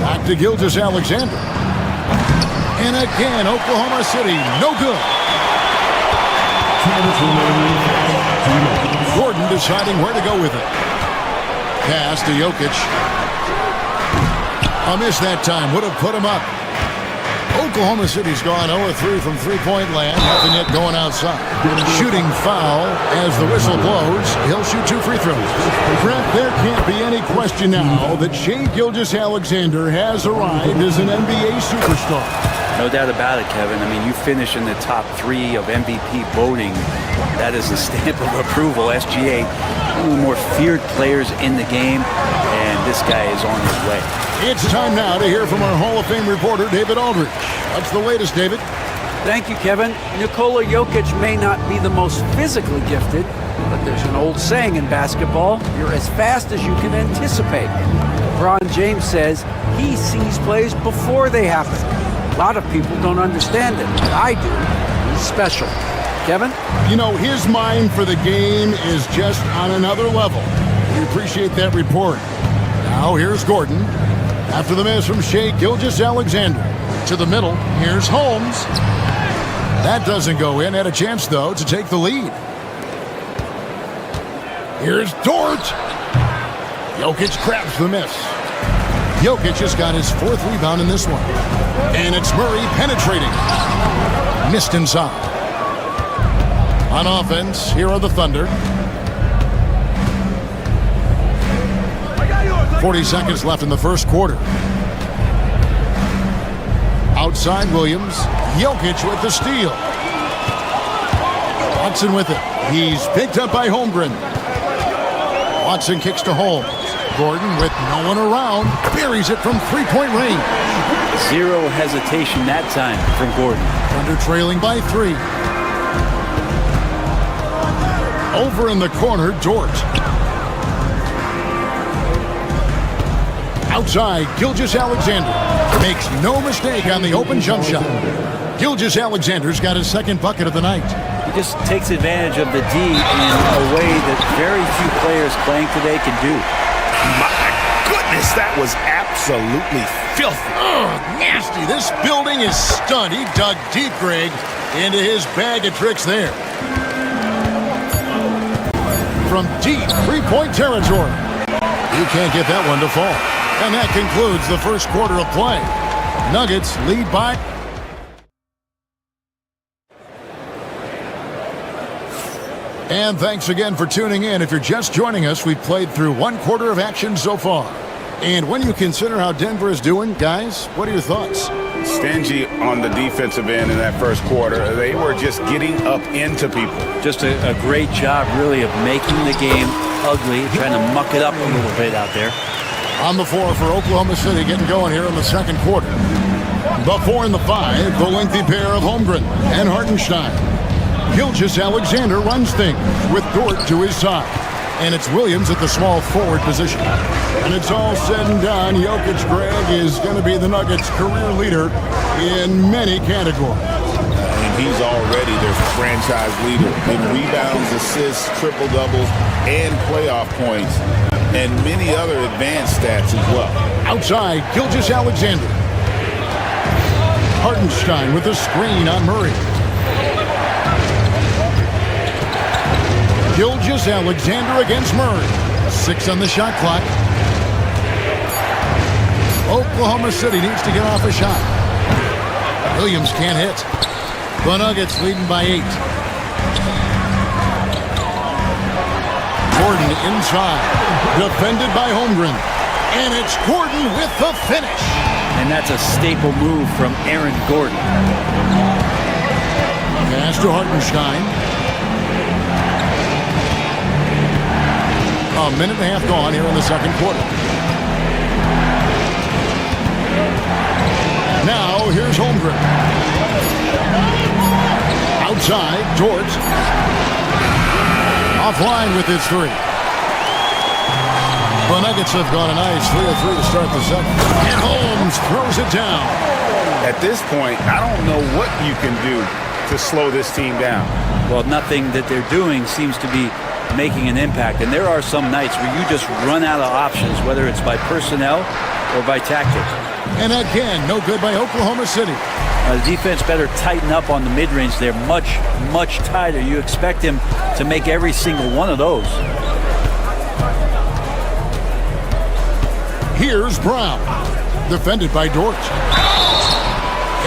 Back to Gilgeous-Alexander. And again, Oklahoma City, no good. Gordon deciding where to go with it. Pass to Jokic. A miss that time, would have put him up. Oklahoma City's gone 0-3 from three-point land. Nothing yet going outside. Shooting foul as the whistle blows. He'll shoot 2 free throws. Brent, there can't be any question now that Shai Gilgeous-Alexander has arrived as an NBA superstar. No doubt about it, Kevin. I mean, you finish in the top 3 of MVP voting. That is a stamp of approval. SGA, one of the more feared players in the game, and this guy is on his way. It's time now to hear from our Hall of Fame reporter, David Aldridge. What's the latest, David? Thank you, Kevin. Nikola Jokic may not be the most physically gifted, but there's an old saying in basketball, you're as fast as you can anticipate. LeBron James says he sees plays before they happen. A lot of people don't understand it, but I do. He's special. Kevin? You know, his mind for the game is just on another level. We appreciate that report. Now here's Gordon. After the miss from Shai Gilgeous-Alexander. To the middle, here's Holmes. That doesn't go in. Had a chance, though, to take the lead. Here's Dort. Jokic grabs the miss. Jokic has got his 4th rebound in this one. And it's Murray penetrating. Missed inside. On offense, here are the Thunder. 40 seconds left in the first quarter. Outside Williams. Jokic with the steal. Watson with it. He's picked up by Holmgren. Watson kicks to Holmes. Gordon, with no one around, buries it from three-point range. Zero hesitation that time from Gordon. Thunder trailing by 3. Over in the corner, Dort. Outside, Gilgeous-Alexander makes no mistake on the open jump shot. Gilgeous-Alexander's got his second bucket of the night. He just takes advantage of the D in a way that very few players playing today can do. My goodness, that was absolutely filthy. Oh, nasty. This building is stunned. He dug deep, Greg, into his bag of tricks there. From deep three-point territory. You can't get that one to fall. And that concludes the first quarter of play. Nuggets lead by... And thanks again for tuning in. If you're just joining us, we've played through one quarter of action so far. And when you consider how Denver is doing, guys, what are your thoughts? Stingy on the defensive end in that first quarter. They were just getting up into people. Just a great job, really, of making the game ugly, trying to muck it up a little bit out there. On the floor for Oklahoma City, getting going here in the second quarter. The 4 and the 5, the lengthy pair of Holmgren and Hartenstein. Gilgeous-Alexander runs things with Dort to his side. And it's Williams at the small forward position. And it's all said and done, Jokic, Greg, is going to be the Nuggets' career leader in many categories. And he's already their franchise leader in rebounds, assists, triple-doubles, and playoff points, and many other advanced stats as well. Outside, Gilgeous-Alexander. Hartenstein with a screen on Murray. Gilgeous-Alexander against Murray. 6 on the shot clock. Oklahoma City needs to get off a shot. Williams can't hit. The Nuggets leading by 8. Gordon inside. Defended by Holmgren. And it's Gordon with the finish. And that's a staple move from Aaron Gordon. Pass to Hartenstein. A minute and a half gone here in the second quarter. Now, here's Holmgren. Outside, Dort. Offline with his 3. The Nuggets have gone a nice 3 of 3 to start the second. And Holmes throws it down. At this point, I don't know what you can do to slow this team down. Well, nothing that they're doing seems to be making an impact. And there are some nights where you just run out of options, whether it's by personnel or by tactic. And again, no good by Oklahoma City. The defense better tighten up on the mid-range. They're much, much tighter. You expect him to make every single one of those. Here's Brown, defended by Dort.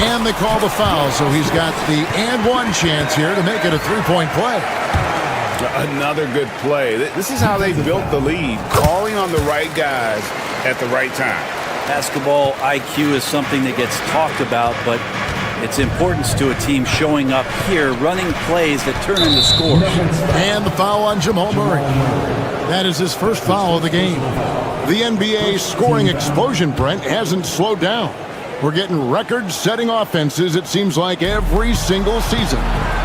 And they call the foul, so he's got the and one chance here to make it a three-point play. Another good play. This is how they built the lead, calling on the right guys at the right time. Basketball IQ is something that gets talked about, but its importance to a team showing up here, running plays that turn into scores. And the foul on Jamal Murray. That is his first foul of the game. The NBA scoring explosion, Brent, hasn't slowed down. We're getting record-setting offenses, it seems like, every single season.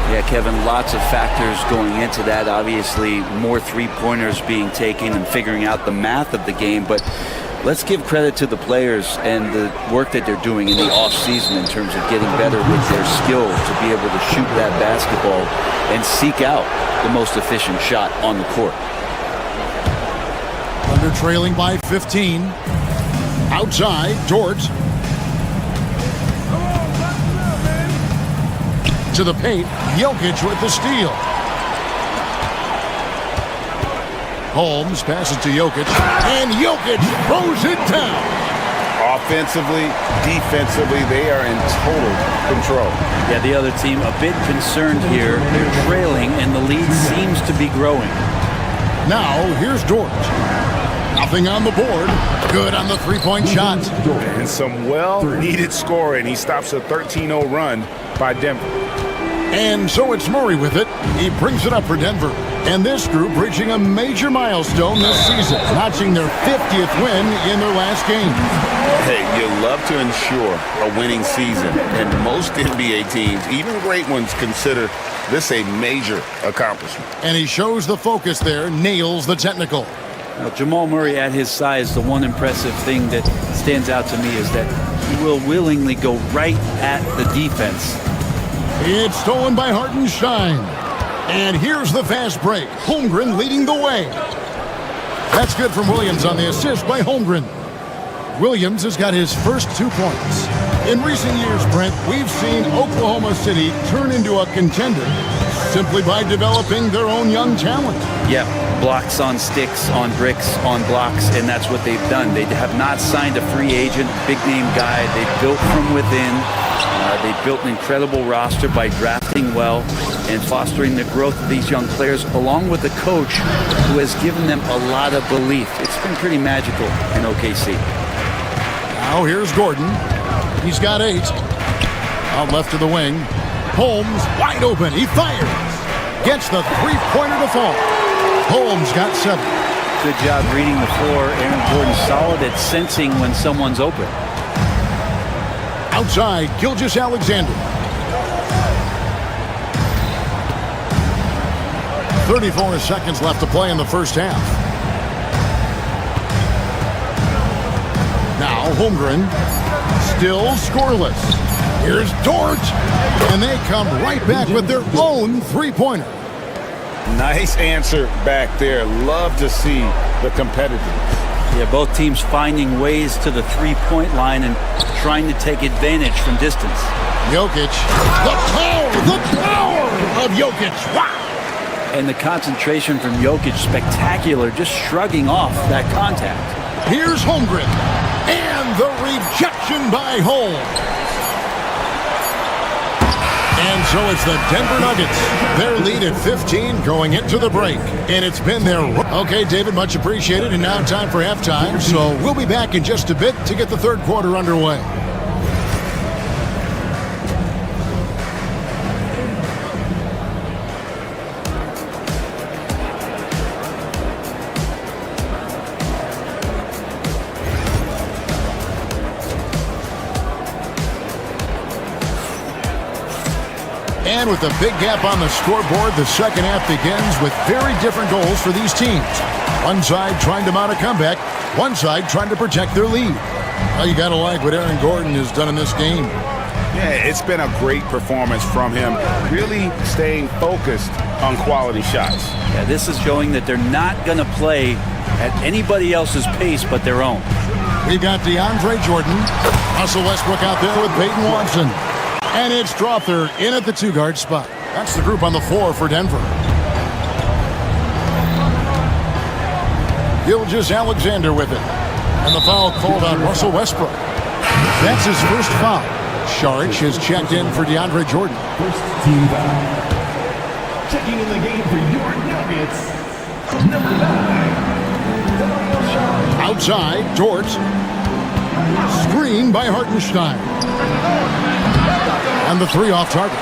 Yeah, Kevin, lots of factors going into that. Obviously, more three-pointers being taken and figuring out the math of the game. But let's give credit to the players and the work that they're doing in the off-season in terms of getting better with their skill to be able to shoot that basketball and seek out the most efficient shot on the court. Under trailing by 15. Outside, Dort. To the paint, Jokic with the steal. Holmes passes to Jokic, and Jokic throws it down. Offensively, defensively, they are in total control. Yeah, the other team a bit concerned here. They're trailing, and the lead seems to be growing. Now, here's Dort. Nothing on the board. Good on the three-point shot. And some well-needed scoring. He stops a 13-0 run by Denver. And so it's Murray with it. He brings it up for Denver. And this group reaching a major milestone this season, notching their 50th win in their last game. Hey, you love to ensure a winning season, and most NBA teams, even great ones, consider this a major accomplishment. And he shows the focus there, nails the technical. Now, Jamal Murray at his size, the one impressive thing that stands out to me is that he will willingly go right at the defense. It's stolen by Hartenstein. And here's the fast break. Holmgren leading the way. That's good from Williams on the assist by Holmgren. Williams has got his first 2 points. In recent years, Brent, we've seen Oklahoma City turn into a contender simply by developing their own young talent. Yeah, blocks on sticks, on bricks, on blocks, and that's what they've done. They have not signed a free agent, big-name guy. They've built from within. They've built an incredible roster by drafting well and fostering the growth of these young players, along with a coach who has given them a lot of belief. It's been pretty magical in OKC. Now here's Gordon. He's got 8. Out left to the wing. Holmes wide open. He fires. Gets the three-pointer to fall. Holmes got 7. Good job reading the floor. Aaron Gordon solid at sensing when someone's open. Outside, Gilgeous-Alexander. 34 seconds left to play in the first half. Now Holmgren, still scoreless. Here's Dort, and they come right back with their own three-pointer. Nice answer back there. Love to see the competitiveness. Yeah, both teams finding ways to the three-point line and trying to take advantage from distance. Jokic, the power of Jokic. Wow! And the concentration from Jokic, spectacular, just shrugging off that contact. Here's Holmgren, and the rejection by Holmes. And so it's the Denver Nuggets. Their lead at 15 going into the break. And it's been their... Okay, David, much appreciated. And now time for halftime. So we'll be back in just a bit to get the third quarter underway. And with a big gap on the scoreboard, the second half begins with very different goals for these teams. One side trying to mount a comeback, one side trying to protect their lead. Well, you got to like what Aaron Gordon has done in this game. Yeah, it's been a great performance from him, really staying focused on quality shots. Yeah, this is showing that they're not going to play at anybody else's pace but their own. We've got DeAndre Jordan, Russell Westbrook out there with Peyton Watson. And it's Strother in at the 2-guard spot. That's the group on the floor for Denver. Gilgeous-Alexander with it. And the foul called on Russell Westbrook. That's his first foul. Saric has checked in for DeAndre Jordan. First team foul. Checking in the game for your Nuggets, number 9. Outside, Dort. Screen by Hartenstein. And the 3 off target.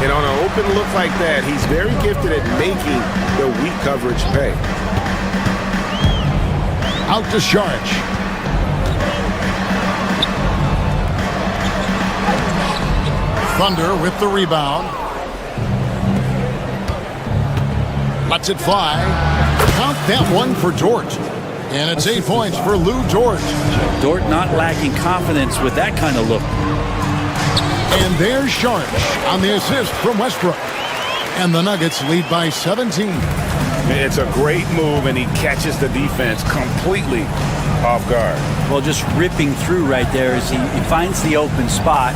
And on an open look like that, he's very gifted at making the weak coverage pay. Out to Saric. Thunder with the rebound. Lets it fly. Count that one for Dort. And it's 8 points for Lou Dort. Dort not lacking confidence with that kind of look. And there's Saric on the assist from Westbrook. And the Nuggets lead by 17. It's a great move, and he catches the defense completely off guard. Well, just ripping through right there as he finds the open spot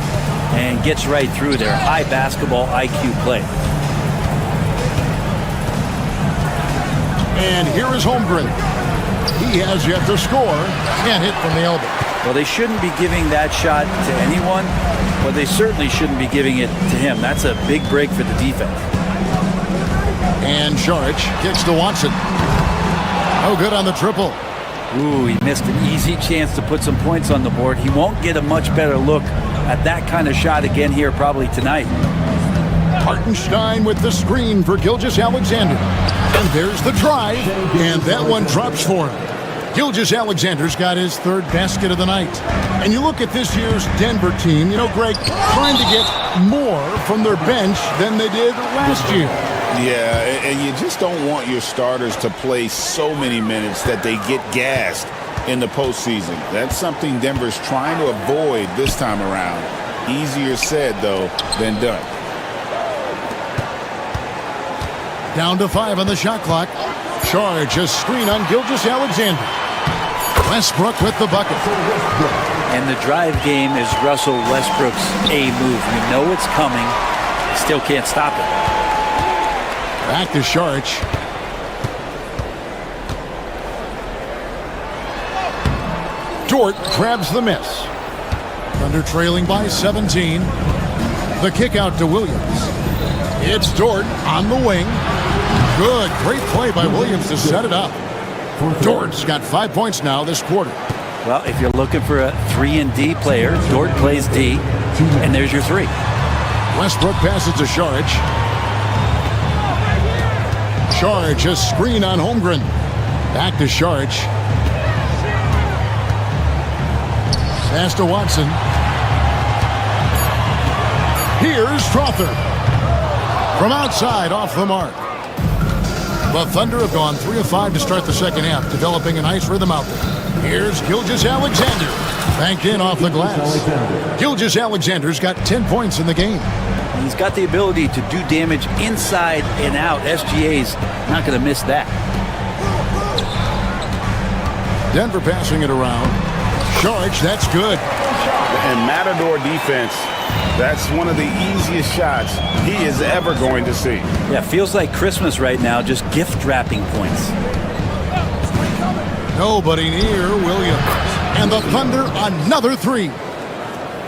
and gets right through there. High basketball IQ play. And here is Holmgren. He has yet to score. Can't hit from the elbow. Well, they shouldn't be giving that shot to anyone, but they certainly shouldn't be giving it to him. That's a big break for the defense. And Saric kicks to Watson. No good on the triple. Ooh, he missed an easy chance to put some points on the board. He won't get a much better look at that kind of shot again here probably tonight. Hartenstein with the screen for Gilgeous-Alexander. And there's the drive, and that one drops for him. Gilgeous-Alexander's got his third basket of the night. And you look at this year's Denver team, you know, Greg, trying to get more from their bench than they did last year. Yeah, and you just don't want your starters to play so many minutes that they get gassed in the postseason. That's something Denver's trying to avoid this time around. Easier said, though, than done. Down to 5 on the shot clock. Charge a screen on Gilgeous-Alexander. Westbrook with the bucket. And the drive game is Russell Westbrook's A move. You know it's coming. Still can't stop it. Back to Saric. Dort grabs the miss. Thunder trailing by 17. The kick out to Williams. It's Dort on the wing. Good, great play by Williams to set it up. Dort's got 5 points now this quarter. Well, if you're looking for a 3-and-D player, Dort plays D, and there's your 3. Westbrook passes to Saric. Saric, a screen on Holmgren. Back to Saric. Pass to Watson. Here's Strother. From outside, off the mark. The Thunder have gone 3 of 5 to start the second half, developing a nice rhythm out there. Here's Gilgeous-Alexander. Banked in off the glass. Gilgeous-Alexander's got 10 points in the game. He's got the ability to do damage inside and out. SGA's not going to miss that. Denver passing it around. Saric, that's good. And Matador defense, that's one of the easiest shots he is ever going to see. Yeah, feels like Christmas right now, just gift wrapping points. Nobody near Williams. And the Thunder, another 3.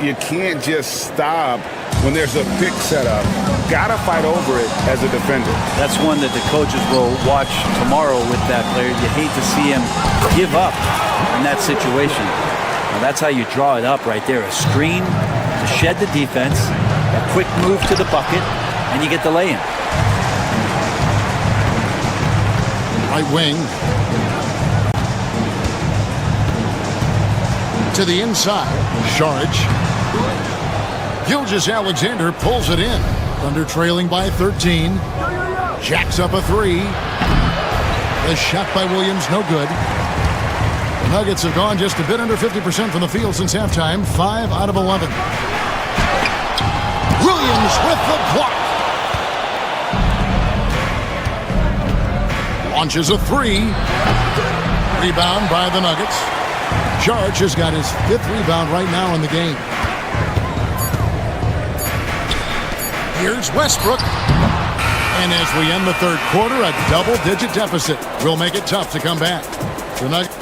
You can't just stop when there's a pick set up. Gotta fight over it as a defender. That's one that the coaches will watch tomorrow with that player. You hate to see him give up in that situation. Now that's how you draw it up right there. A screen to shed the defense, a quick move to the bucket, and you get the lay-in. Right wing. To the inside. Saric. Gilgeous-Alexander pulls it in. Thunder trailing by 13. Jacks up a 3. The shot by Williams, no good. The Nuggets have gone just a bit under 50% from the field since halftime. 5 out of 11. Williams with the block. Launches a 3. Rebound by the Nuggets. Saric has got his 5th rebound right now in the game. Here's Westbrook. And as we end the third quarter, a double-digit deficit will make it tough to come back. The Nuggets.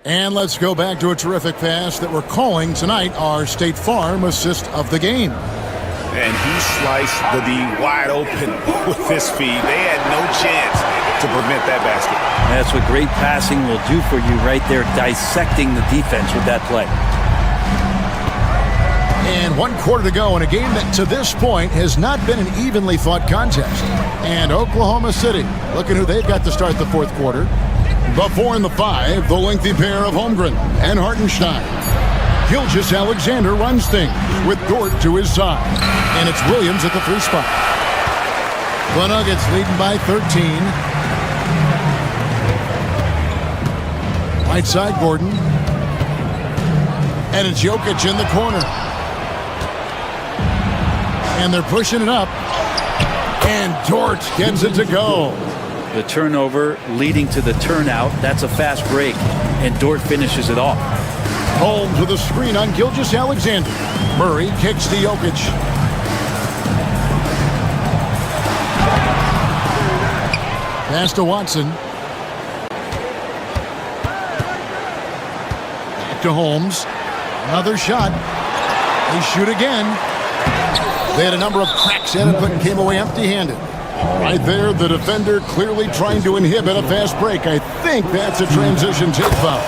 And let's go back to a terrific pass that we're calling tonight our State Farm assist of the game. And he sliced the D wide open with his feet. They had no chance to prevent that basket. That's what great passing will do for you right there, dissecting the defense with that play. And 1 quarter to go in a game that to this point has not been an evenly fought contest. And Oklahoma City, looking who they've got to start the fourth quarter. The 4 and the 5, the lengthy pair of Holmgren and Hartenstein. Gilgeous-Alexander runs things with Dort to his side. And it's Williams at the 3 spot. The Nuggets leading by 13. Right side, Gordon. And it's Jokic in the corner. And they're pushing it up. And Dort gets it to go. The turnover leading to the turnout. That's a fast break. And Dort finishes it off. Holmes with a screen on Gilgeous-Alexander. Murray kicks to Jokic. Pass to Watson. Back to Holmes. Another shot. They shoot again. They had a number of cracks at it, but came away empty-handed. Right there, the defender clearly trying to inhibit a fast break. I think that's a transition take foul.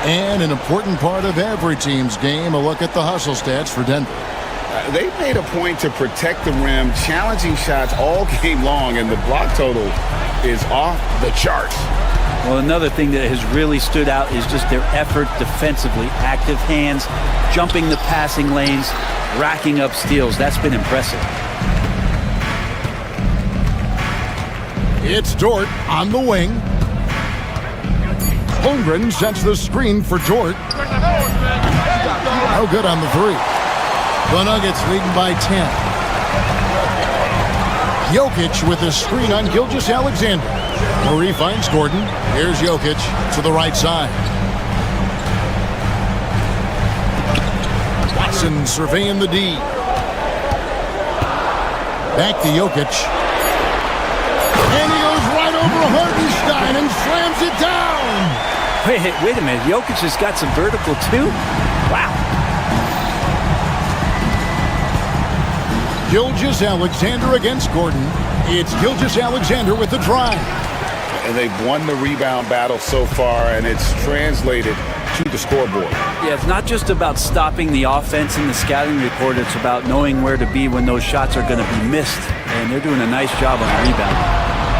And an important part of every team's game, a look at the hustle stats for Denver. They made a point to protect the rim, challenging shots all game long, and the block total is off the charts. Well, another thing that has really stood out is just their effort defensively. Active hands, jumping the passing lanes, racking up steals. That's been impressive. It's Dort on the wing. Holmgren sets the screen for Dort. No good on the three. The Nuggets leading by 10. Jokic with a screen on Gilgeous-Alexander. Murray finds Gordon. Here's Jokic to the right side. Watson surveying the D. Back to Jokic. And he goes right over Hartenstein and slams it down. Wait a minute. Jokic has got some vertical too? Wow. Gilgeous-Alexander against Gordon. It's Gilgeous-Alexander with the drive. And they've won the rebound battle so far, and it's translated to the scoreboard. Yeah, it's not just about stopping the offense in the scouting report. It's about knowing where to be when those shots are going to be missed. And they're doing a nice job on the rebound.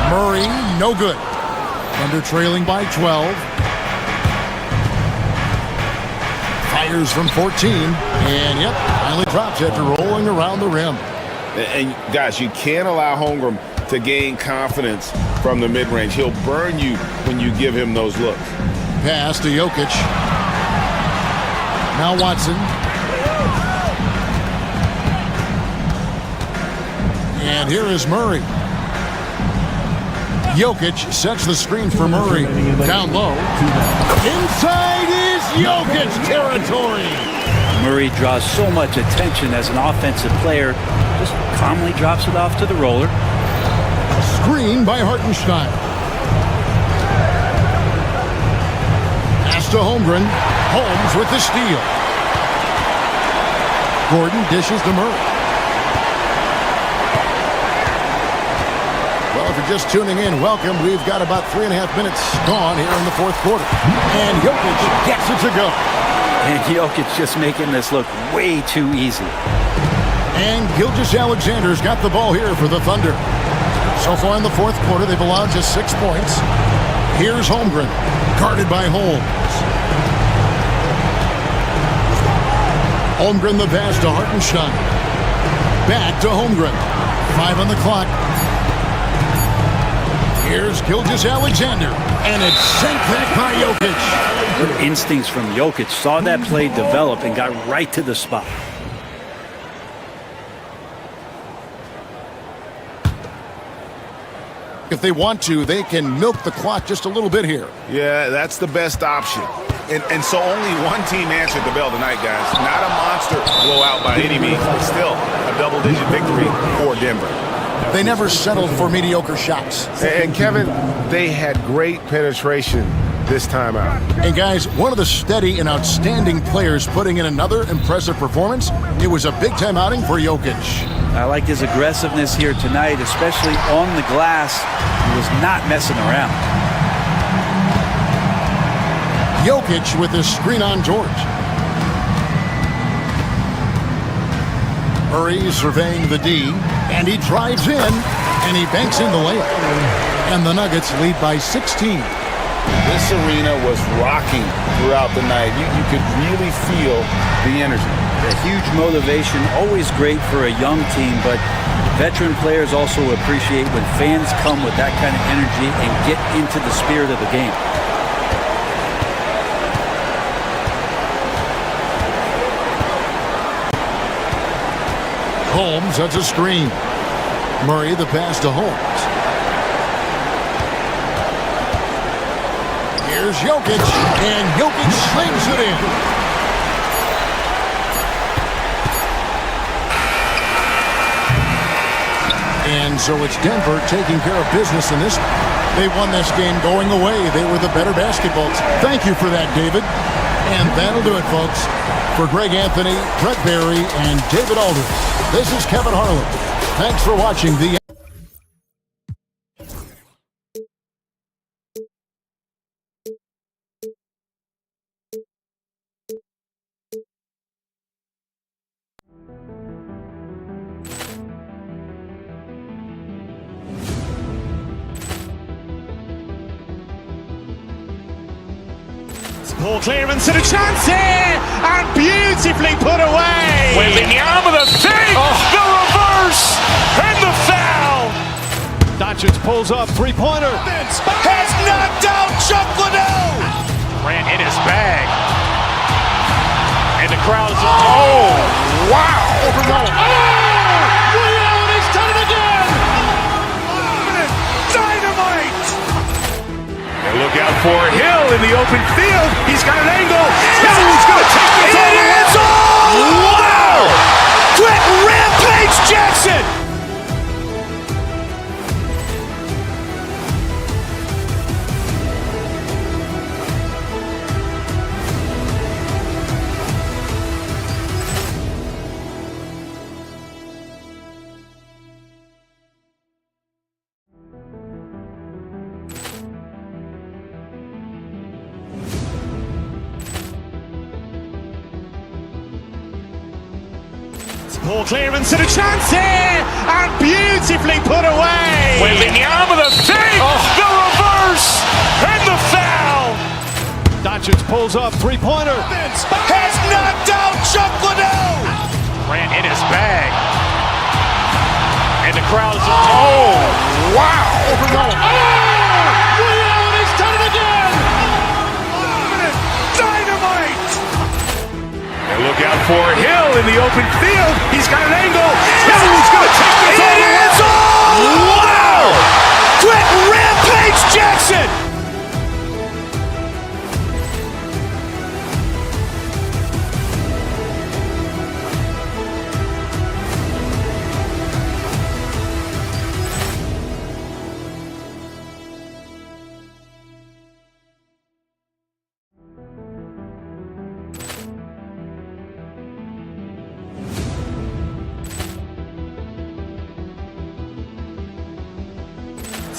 Murray, no good. Thunder trailing by 12. Fires from 14. And, yep, finally drops after rolling around the rim. And guys, you can't allow Holmgren to gain confidence from the mid-range. He'll burn you when you give him those looks. Pass to Jokic. Now Watson. And here is Murray. Jokic sets the screen for Murray. Down low. Inside is Jokic territory. Murray draws so much attention as an offensive player. Just calmly drops it off to the roller. Screen by Hartenstein. Pass to Holmgren. Holmes with the steal. Gordon dishes to Murray. Well, if you're just tuning in, welcome. We've got about 3.5 minutes gone here in the fourth quarter. And Jokic gets it to go. And Jokic just making this look way too easy. And Gilgeous-Alexander's got the ball here for the Thunder. So far in the fourth quarter, they've allowed just 6 points. Here's Holmgren, guarded by Holmes. Holmgren the pass to Hartenstein. Back to Holmgren. 5 on the clock. Here's Gilgeous-Alexander. And it's sent back by Jokic. Good instincts from Jokic. Saw that play develop and got right to the spot. If they want to, they can milk the clock just a little bit here. Yeah, that's the best option. And so only one team answered the bell tonight, guys. Not a monster blowout by any means, but still a double-digit victory for Denver. They never settled for mediocre shots. And Kevin, they had great penetration this time out. And guys, one of the steady and outstanding players putting in another impressive performance. It was a big-time outing for Jokic. I like his aggressiveness here tonight, especially on the glass. He was not messing around. Jokic with his screen on George. Murray surveying the D, and he drives in, and he banks in the layup. And the Nuggets lead by 16. This arena was rocking throughout the night. You could really feel the energy. A huge motivation, always great for a young team, but veteran players also appreciate when fans come with that kind of energy and get into the spirit of the game. Holmes sets a screen. Murray the pass to Holmes. Here's Jokic, and Jokic slings it in. And so it's Denver taking care of business in this. They won this game going away. They were the better basketball team. Thank you for that, David. And that'll do it, folks. For Greg Anthony, Brett Barry, and David Aldridge, this is Kevin Harlan. Thanks for watching the Ball clearance and a chance here, and beautifully put away. Wembanyama the save, the reverse, and the foul. Doncic pulls up, three-pointer. Has knocked out Chuck Liddell. Ran in his bag. And the crowd is, oh, wow. Ray Allen has done it again. Dynamite. And look out for Hill in the open field. He's got an angle. Hill's going to take this all the way. Wow. Quick rampage Jackson. Ball clearance and a chance here, and beautifully put away. Wembanyama the save, the reverse, and the foul. Doncic pulls up, three-pointer. Has knocked out Chuck Liddell. Ran in his bag. And the crowd is, oh, wow. Ray Allen has done it again. Dynamite. And look out for Hill in the open field. He's got an angle. Hill's going to take this all the way. Wow. Quick rampage Jackson.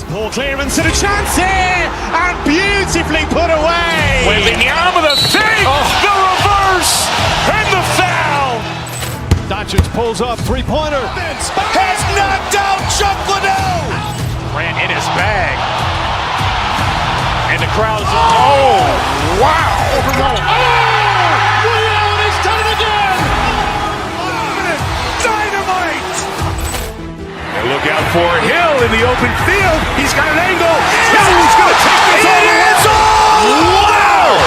Ball clearance and a chance here, and beautifully put away. Wembanyama the save, the reverse, and the foul. Doncic pulls up, three-pointer. Has knocked out Chuck Liddell. Ran in his bag. And the crowd is, oh, wow. Ray Allen has done it again. Dynamite. And look out for Hill in the open field. He's got an angle. Hill's going to take this all the way. Wow.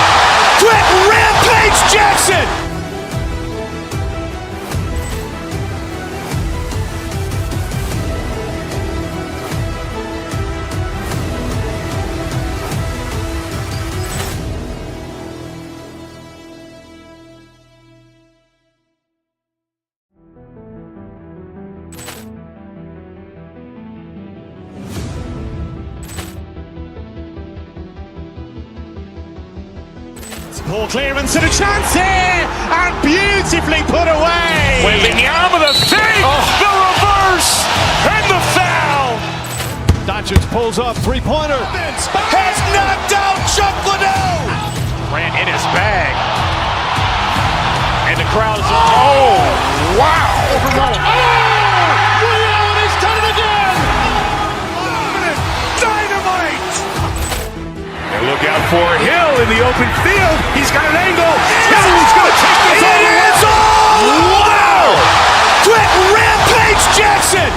Quick rampage Jackson. Ball clearance and a chance here, and beautifully put away. Wembanyama the save, the reverse, and the foul. Doncic pulls up, three-pointer. Has knocked out Chuck Liddell. Ran in his bag. And the crowd is, oh, wow. Ray Allen has done it again. Dynamite. And look out for Hill in the open field. He's got an angle. Hill's going to take this all the way. Wow. Quick rampage Jackson.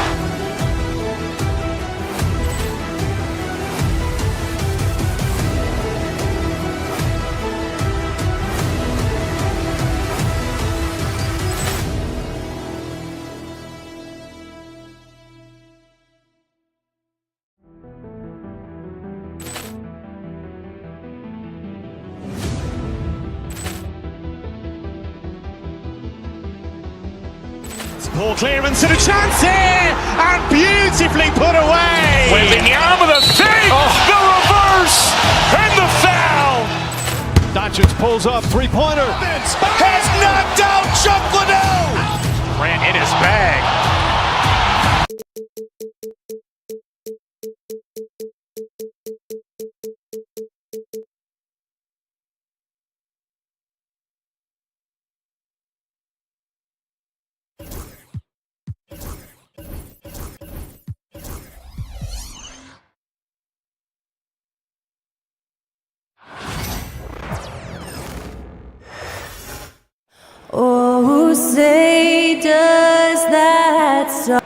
Ball clearance and a chance here, and beautifully put away. Wembanyama the save, the reverse, and the foul. Doncic pulls up, three-pointer. Has knocked out Chuck Liddell. Ran in his bag. say does that song.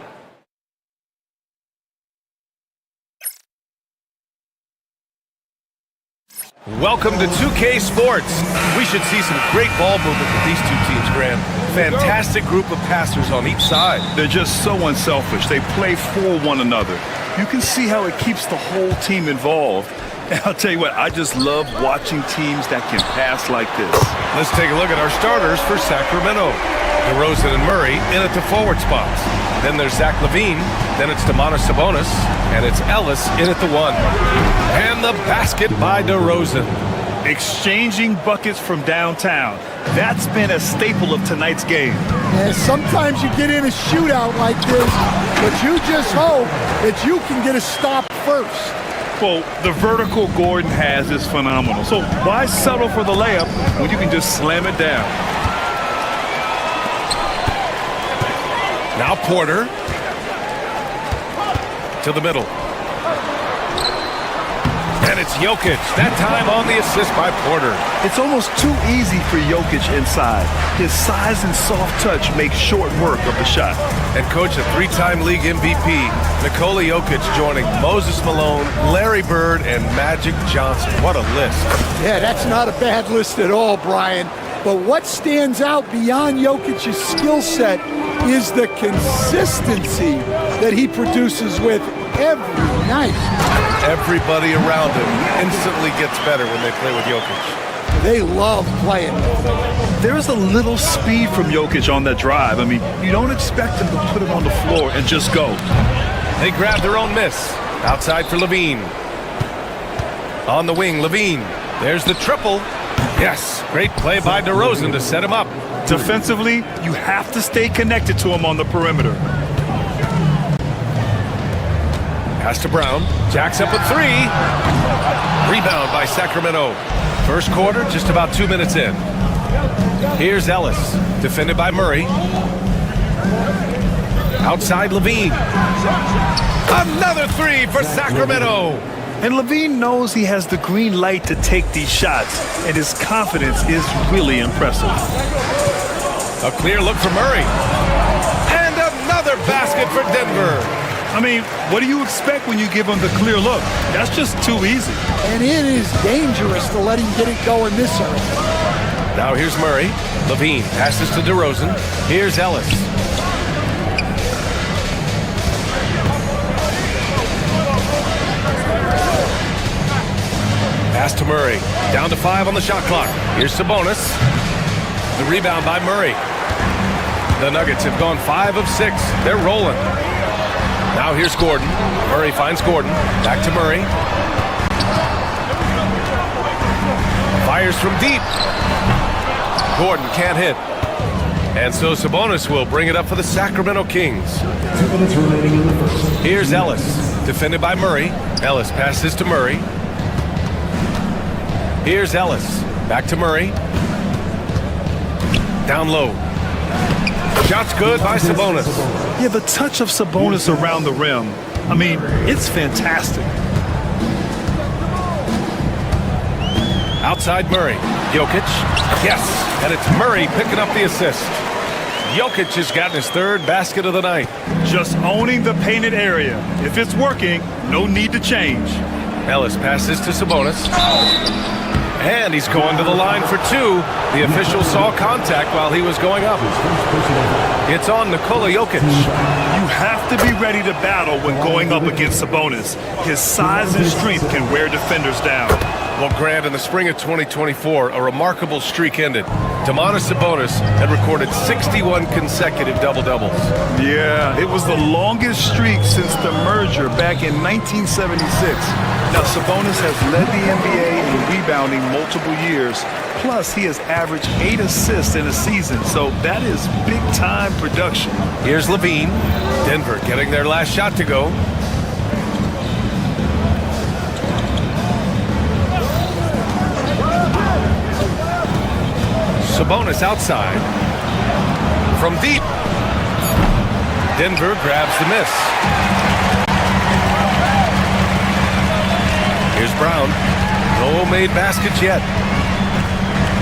Welcome to 2K Sports. We should see some great ball movement with these two teams, Graham. Fantastic group of passers on each side. They're just so unselfish. They play for one another. You can see how it keeps the whole team involved. And I'll tell you what, I just love watching teams that can pass like this. Let's take a look at our starters for Sacramento. DeRozan and Murray in at the forward spots. Then there's Zach LaVine. Then it's Sabonis. And it's Ellis in at the 1. And the basket by DeRozan. Exchanging buckets from downtown. That's been a staple of tonight's game. And sometimes you get in a shootout like this, but you just hope that you can get a stop first. Well, the vertical Gordon has is phenomenal. So why settle for the layup when you can just slam it down? Now Porter to the middle. And it's Jokic. That time on the assist by Porter. It's almost too easy for Jokic inside. His size and soft touch make short work of the shot. And coach, a 3-time league MVP, Nikola Jokic joining Moses Malone, Larry Bird, and Magic Johnson. What a list. Yeah, that's not a bad list at all, Brian. But what stands out beyond Jokic's skill set is the consistency that he produces with every night. Everybody around him instantly gets better when they play with Jokic. They love playing with him. There is a little speed from Jokic on that drive. I mean, you don't expect him to put it on the floor and just go. They grab their own miss. Outside for LaVine. On the wing, LaVine. There's the triple. Yes, great play by DeRozan to set him up. Defensively, you have to stay connected to him on the perimeter. Pass to Brown. Jacks up a 3. Rebound by Sacramento. First quarter, just about 2 minutes in. Here's Ellis, defended by Murray. Outside LaVine. Another 3 for Sacramento. And LaVine knows he has the green light to take these shots, and his confidence is really impressive. A clear look for Murray. And another basket for Denver. I mean, what do you expect when you give him the clear look? That's just too easy. And it is dangerous to let him get it going this early. Now here's Murray. LaVine passes to DeRozan. Here's Ellis. Pass to Murray. Down to 5 on the shot clock. Here's Sabonis. The rebound by Murray. The Nuggets have gone 5 of 6. They're rolling. Now here's Gordon. Murray finds Gordon. Back to Murray. Fires from deep. Gordon can't hit. And so Sabonis will bring it up for the Sacramento Kings. 2 minutes remaining in the first. Here's Ellis, defended by Murray. Ellis passes to Murray. Here's Ellis. Back to Murray. Down low. Shot's good by Sabonis. Yeah, the touch of Sabonis around the rim. I mean, it's fantastic. Outside Murray. Jokic. Yes, and it's Murray picking up the assist. Jokic has gotten his 3rd basket of the night. Just owning the painted area. If it's working, no need to change. Ellis passes to Sabonis. And he's going to the line for 2. The official saw contact while he was going up. It's on Nikola Jokic. You have to be ready to battle when going up against Sabonis. His size and strength can wear defenders down. Well, Grant, in the spring of 2024, a remarkable streak ended. Sabonis had recorded 61 consecutive double-doubles. Yeah, it was the longest streak since the merger back in 1976. Now, Sabonis has led the NBA in rebounding multiple years. Plus, he has averaged 8 assists in a season, so that is big-time production. Here's LaVine. Denver getting their last shot to go. Sabonis outside. From deep. Denver grabs the miss. Here's Brown. No made baskets yet.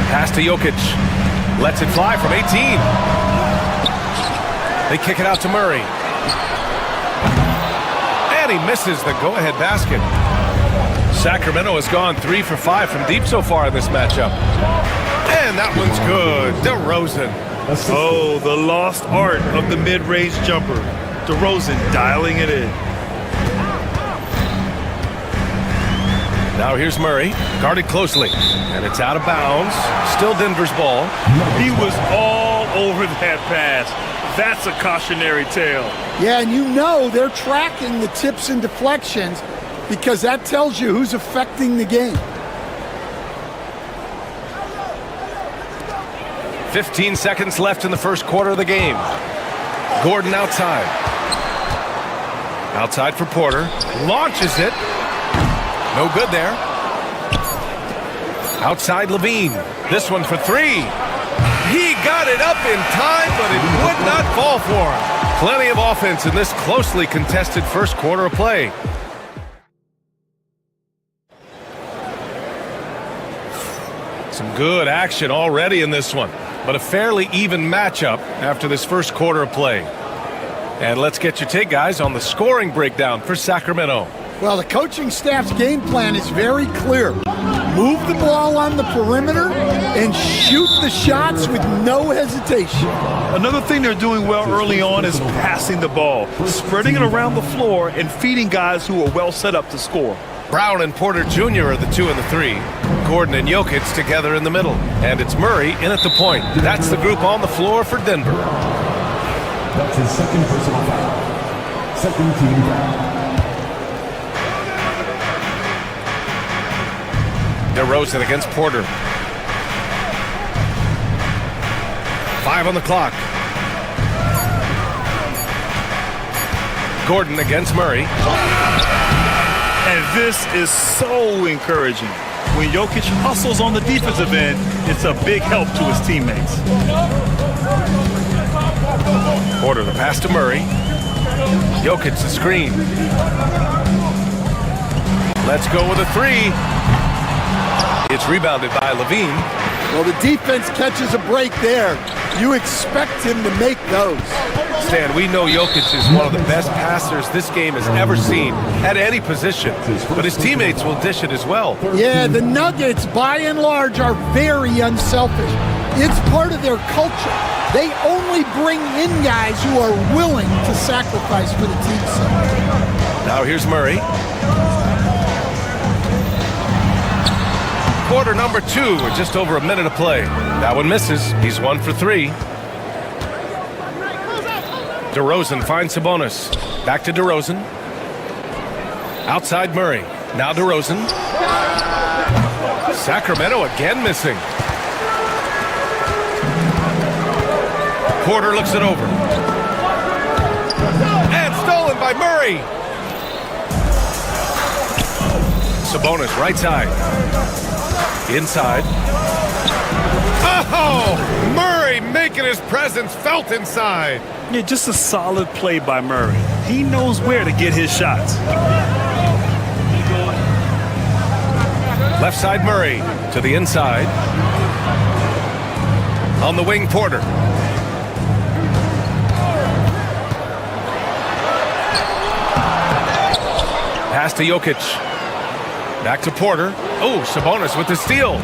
Pass to Jokic. Lets it fly from 18. They kick it out to Murray. And he misses the go-ahead basket. Sacramento has gone 3 for 5 from deep so far in this matchup. And that one's good. DeRozan. Oh, the lost art of the mid-range jumper. DeRozan dialing it in. Now here's Murray, guarded closely, and it's out of bounds. Still Denver's ball. He was all over that pass. That's a cautionary tale. Yeah, and you know they're tracking the tips and deflections because that tells you who's affecting the game. 15 seconds left in the first quarter of the game. Gordon outside. Outside for Porter. Launches it. No good there. Outside Levine. This one for 3. He got it up in time, but it would not fall for him. Plenty of offense in this closely contested first quarter of play. Some good action already in this one, but a fairly even matchup after this first quarter of play. And let's get your take, guys, on the scoring breakdown for Sacramento. Well, the coaching staff's game plan is very clear. Move the ball on the perimeter and shoot the shots with no hesitation. Another thing they're doing well early on is passing the ball, spreading it around the floor and feeding guys who are well set up to score. Brown and Porter Jr. are the 2 and the 3. Gordon and Jokic together in the middle. And it's Murray in at the point. That's the group on the floor for Denver. That's his second personal foul. Second team foul. DeRozan against Porter. 5 on the clock. Gordon against Murray. And this is so encouraging. When Jokic hustles on the defensive end, it's a big help to his teammates. Porter, the pass to Murray. Jokic, the screen. Let's go with a 3. It's rebounded by Levine. Well, the defense catches a break there. You expect him to make those. Stan, we know Jokic is one of the best passers this game has ever seen at any position, but his teammates will dish it as well. Yeah, the Nuggets, by and large, are very unselfish. It's part of their culture. They only bring in guys who are willing to sacrifice for the team's sake. Now here's Murray. Quarter number 2 with just over a minute of play. That one misses. He's 1 for 3. DeRozan finds Sabonis. Back to DeRozan. Outside Murray. Now DeRozan. Sacramento again missing. Porter looks it over. And stolen by Murray. Sabonis right side. Inside. Oh! Murray making his presence felt inside. Yeah, just a solid play by Murray. He knows where to get his shots. Left side Murray to the inside. On the wing, Porter. Pass to Jokic. Back to Porter. Oh, Sabonis with the steal.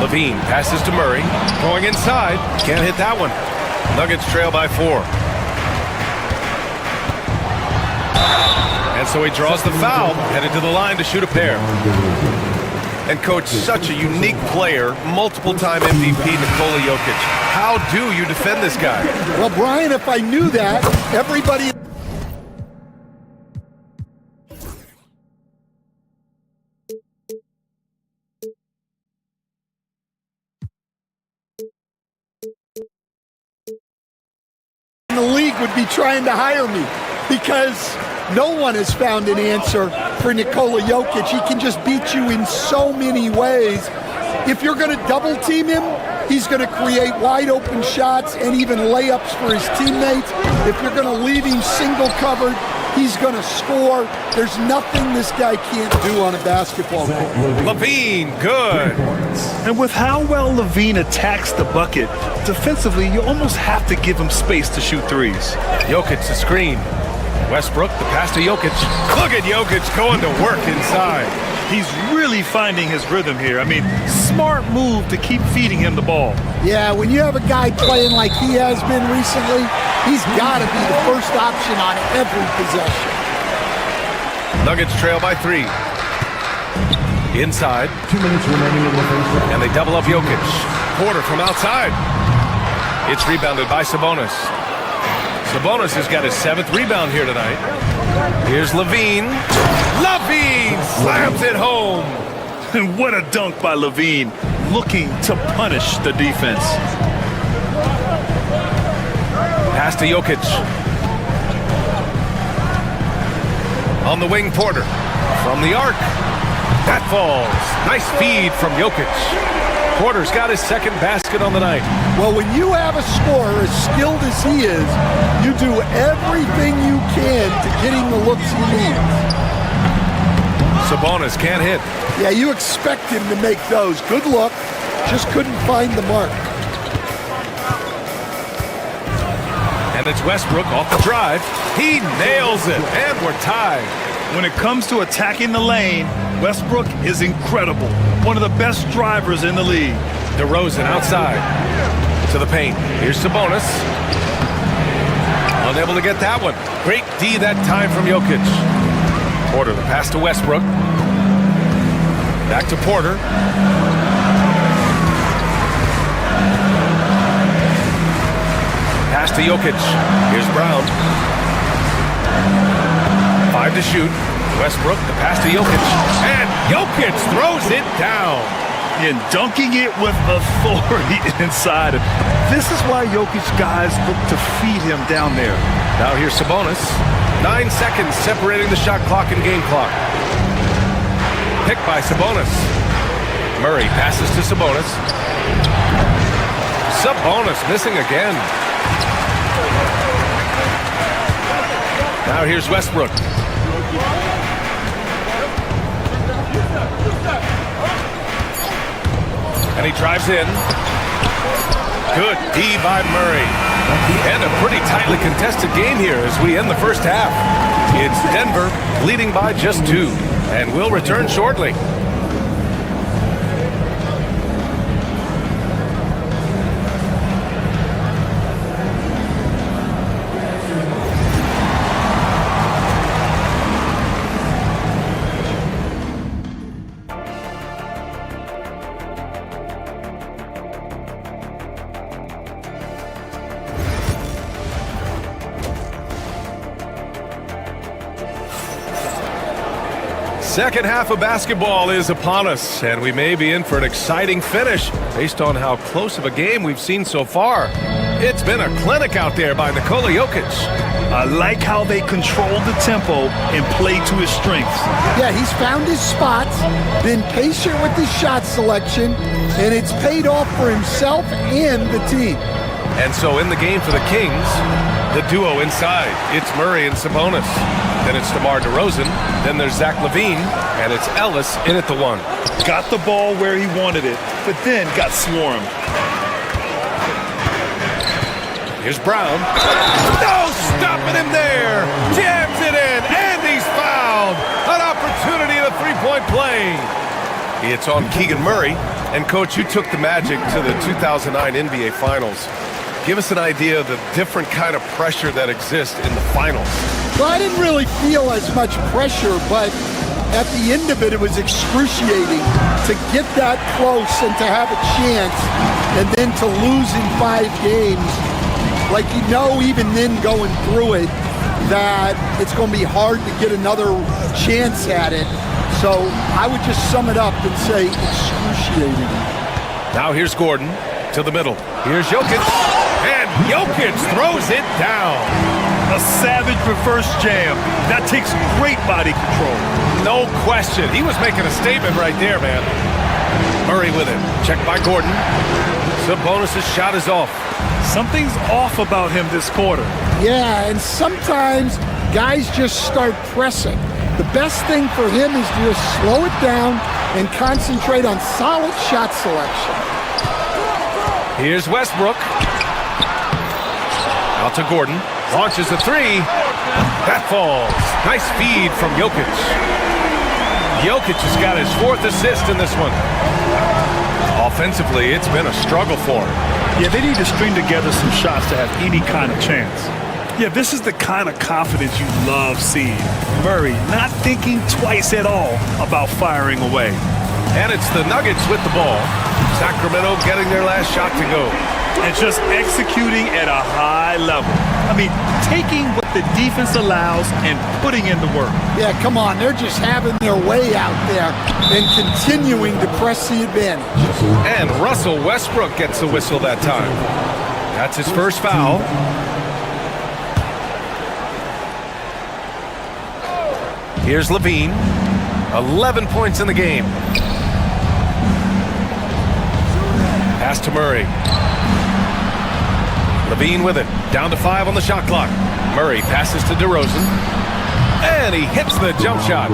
Levine passes to Murray. Going inside. Can't hit that one. Nuggets trail by 4. And so he draws the foul, headed to the line to shoot a pair. And coach, such a unique player, multiple-time MVP Nikola Jokic. How do you defend this guy? Well, Brian, if I knew that, everybody in the league would be trying to hire me, because no one has found an answer for Nikola Jokic. He can just beat you in so many ways. If you're going to double team him, he's going to create wide open shots and even layups for his teammates. If you're going to leave him single covered, he's going to score. There's nothing this guy can't do on a basketball court. Levine, good. And with how well Levine attacks the bucket, defensively, you almost have to give him space to shoot threes. Jokic, the screen. Westbrook, the pass to Jokic. Look at Jokic going to work inside. He's really finding his rhythm here. I mean, smart move to keep feeding him the ball. Yeah, when you have a guy playing like he has been recently, he's got to be the first option on every possession. Nuggets trail by 3. Inside. 2 minutes remaining in the first round. And they double up Jokic. Porter from outside. It's rebounded by Sabonis. Sabonis has got his 7th rebound here tonight. Here's Levine. Levine slams it home. And what a dunk by Levine, looking to punish the defense. Pass to Jokic. On the wing, Porter. From the arc. That falls. Nice feed from Jokic. Porter's got his 2nd basket on the night. Well, when you have a scorer as skilled as he is, you do everything you can to get him the looks he needs. Sabonis can't hit. Yeah, you expect him to make those. Good look. Just couldn't find the mark. And it's Westbrook off the drive. He nails it, and we're tied. When it comes to attacking the lane, Westbrook is incredible. One of the best drivers in the league. DeRozan outside to the paint. Here's Sabonis. Unable to get that one. Great D that time from Jokic. Porter, the pass to Westbrook. Back to Porter. Pass to Jokic. Here's Brown. 5 to shoot. Westbrook, the pass to Jokic. And Jokic throws it down. And dunking it with authority inside. This is why Jokic guys look to feed him down there. Now here's Sabonis. 9 seconds separating the shot clock and game clock. Picked by Sabonis. Murray passes to Sabonis. Sabonis missing again. Now here's Westbrook. And he drives in. Good D by Murray. And a pretty tightly contested game here as we end the first half. It's Denver leading by just 2. And we'll return shortly. Second half of basketball is upon us, and we may be in for an exciting finish based on how close of a game we've seen so far. It's been a clinic out there by Nikola Jokic. I like how they control the tempo and play to his strengths. Yeah, he's found his spots, been patient with his shot selection, and it's paid off for himself and the team. And so in the game for the Kings, the duo inside. It's Murray and Sabonis. Then it's DeMar DeRozan. Then there's Zach LaVine. And it's Ellis in at the 1. Got the ball where he wanted it, but then got swarmed. Here's Brown. No stopping him there. Jams it in, and he's fouled. An opportunity at a three-point play. It's on Keegan Murray. And, Coach, you took the Magic to the 2009 NBA Finals. Give us an idea of the different kind of pressure that exists in the finals. Well, I didn't really feel as much pressure, but at the end of it, it was excruciating to get that close and to have a chance and then to lose in 5 games. Like, you know, even then going through it, that it's going to be hard to get another chance at it. So I would just sum it up and say excruciating. Now here's Gordon to the middle. Here's Jokic. And Jokic throws it down. A savage reverse jam. That takes great body control. No question. He was making a statement right there, man. Murray with it. Checked by Gordon. Sabonis' shot is off. Something's off about him this quarter. Yeah, and sometimes guys just start pressing. The best thing for him is to just slow it down and concentrate on solid shot selection. Here's Westbrook. Out to Gordon. Launches a three. That falls. Nice feed from Jokic. Jokic has got his 4th assist in this one. Offensively, it's been a struggle for him. Yeah, they need to string together some shots to have any kind of chance. Yeah, this is the kind of confidence you love seeing. Murray not thinking twice at all about firing away. And it's the Nuggets with the ball. Sacramento getting their last shot to go. And just executing at a high level. I mean, taking what the defense allows and putting in the work. Yeah, come on. They're just having their way out there and continuing to press the advantage. And Russell Westbrook gets the whistle that time. That's his first foul. Here's Levine. 11 points in the game. Pass to Murray. Levine with it. Down to 5 on the shot clock. Murray passes to DeRozan. And he hits the jump shot.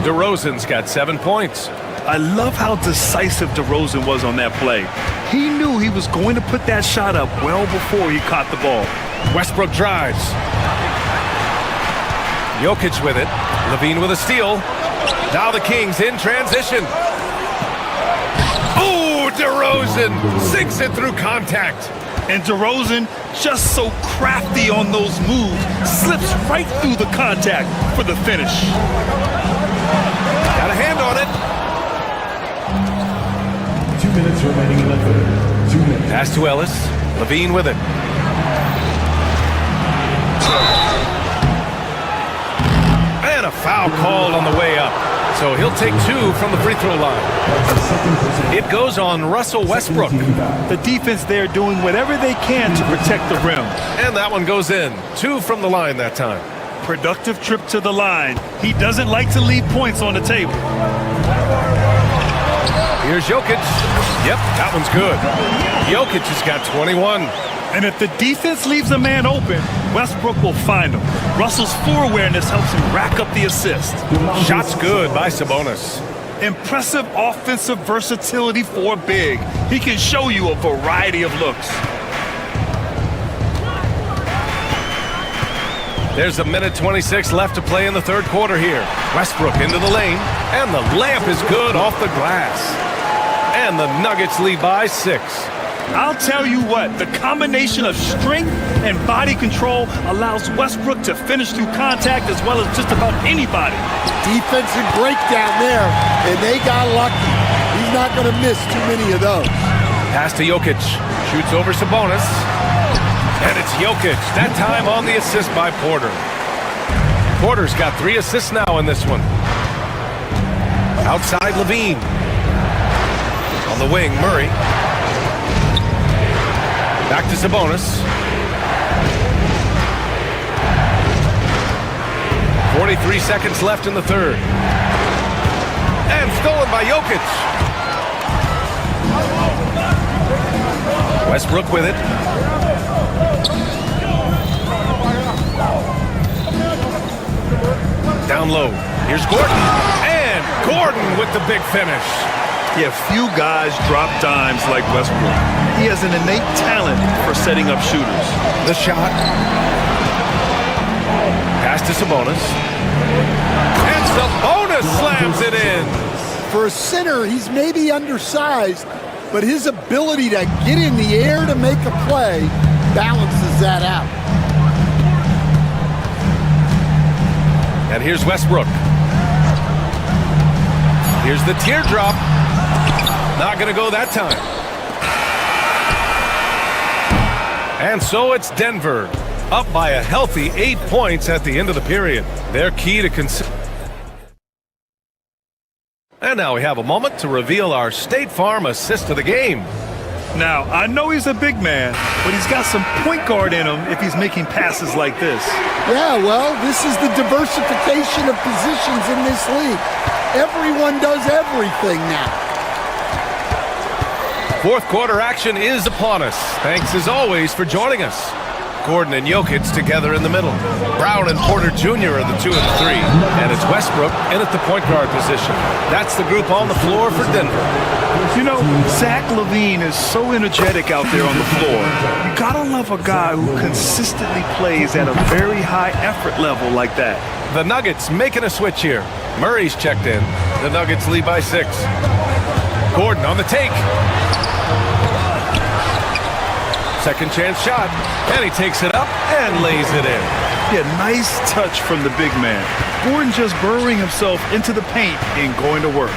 DeRozan's got 7 points. I love how decisive DeRozan was on that play. He knew he was going to put that shot up well before he caught the ball. Westbrook drives. Jokic with it. Levine with a steal. Now the Kings in transition. Oh, DeRozan sinks it through contact. And DeRozan, just so crafty on those moves, slips right through the contact for the finish. Got a hand on it. 2 minutes remaining in the third. 2 minutes. Pass to Ellis. Levine with it. And a foul called on the way up. So he'll take 2 from the free throw line. It goes on Russell Westbrook. The defense there doing whatever they can to protect the rim. And that one goes in. 2 from the line that time. Productive trip to the line. He doesn't like to leave points on the table. Here's Jokic. Yep, that one's good. Jokic has got 21. And if the defense leaves a man open, Westbrook will find him. Russell's floor awareness helps him rack up the assist. Shot's good by Sabonis. Impressive offensive versatility for big. He can show you a variety of looks. There's a minute 26 left to play in the third quarter here. Westbrook into the lane, and the layup is good off the glass. And the Nuggets lead by 6. I'll tell you what, the combination of strength and body control allows Westbrook to finish through contact as well as just about anybody. Defensive breakdown there, and they got lucky. He's not going to miss too many of those. Pass to Jokic. Shoots over Sabonis. And it's Jokic, that time on the assist by Porter. Porter's got 3 assists now in this one. Outside Levine. On the wing, Murray. Back to Sabonis. 43 seconds left in the third. And stolen by Jokic. Westbrook with it. Down low. Here's Gordon. And Gordon with the big finish. Yeah, few guys drop dimes like Westbrook. He has an innate talent for setting up shooters. The shot. Pass to Sabonis. And Sabonis slams it in. For a center, he's maybe undersized, but his ability to get in the air to make a play balances that out. And here's Westbrook. Here's the teardrop. Not going to go that time. And so it's Denver, up by a healthy 8 points at the end of the period. They're key to And now we have a moment to reveal our State Farm assist of the game. Now, I know he's a big man, but he's got some point guard in him if he's making passes like this. Yeah, well, this is the diversification of positions in this league. Everyone does everything now. Fourth quarter action is upon us. Thanks as always for joining us. Gordon and Jokic together in the middle. Brown and Porter Jr. are the 2 and the 3. And it's Westbrook in at the point guard position. That's the group on the floor for Denver. You know, Zach LaVine is so energetic out there on the floor. You gotta love a guy who consistently plays at a very high effort level like that. The Nuggets making a switch here. Murray's checked in. The Nuggets lead by 6. Gordon on the take. Second chance shot. And he takes it up and lays it in. Yeah, nice touch from the big man. Gordon just burrowing himself into the paint and going to work.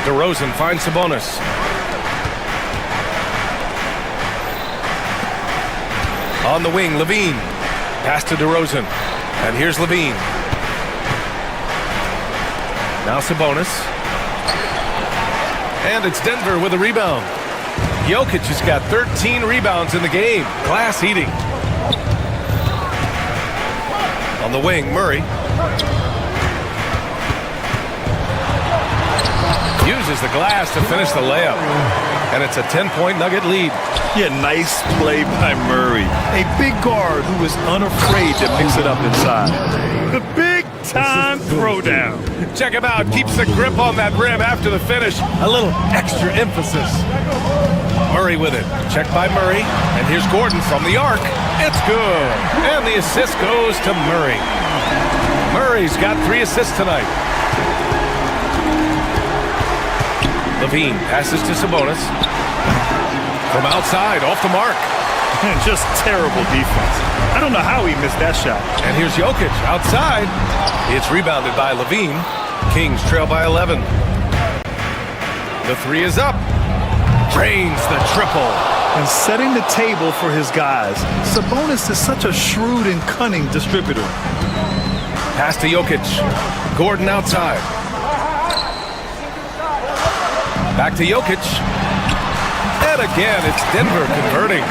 DeRozan finds Sabonis. On the wing, LaVine. Pass to DeRozan. And here's LaVine. Now Sabonis. And it's Denver with a rebound. Jokic has got 13 rebounds in the game. Glass eating. On the wing, Murray. Uses the glass to finish the layup. And it's a 10-point Nugget lead. Yeah, nice play by Murray. A big guard who is unafraid to mix it up inside. The big-time throwdown. Check him out. Keeps the grip on that rim after the finish. A little extra emphasis. Murray with it. Checked by Murray. And here's Gordon from the arc. It's good. And the assist goes to Murray. Murray's got 3 assists tonight. LaVine passes to Sabonis. From outside, off the mark. Just terrible defense. I don't know how he missed that shot. And here's Jokic outside. It's rebounded by LaVine. Kings trail by 11. The 3 is up. Drains the triple. And setting the table for his guys. Sabonis is such a shrewd and cunning distributor. Pass to Jokic. Gordon outside. Back to Jokic. And again, it's Denver converting.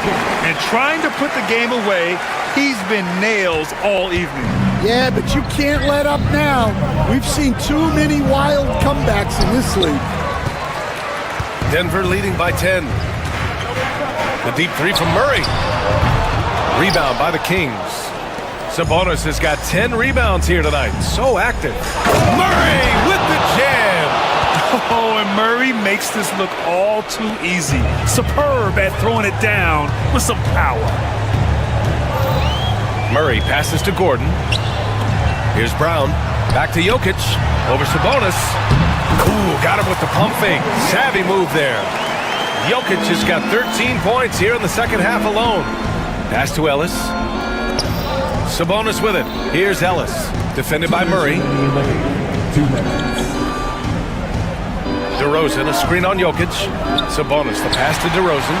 And trying to put the game away, he's been nails all evening. Yeah, but you can't let up now. We've seen too many wild comebacks in this league. Denver leading by 10. The deep 3 from Murray. Rebound by the Kings. Sabonis has got 10 rebounds here tonight. So active. Murray with the jam. Oh, and Murray makes this look all too easy. Superb at throwing it down with some power. Murray passes to Gordon. Here's Brown. Back to Jokic. Over Sabonis. Ooh, got him with the pump fake. Savvy move there. Jokic has got 13 points here in the second half alone. Pass to Ellis. Sabonis with it. Here's Ellis. Defended by Murray. 2 minutes. DeRozan, a screen on Jokic. Sabonis, the pass to DeRozan.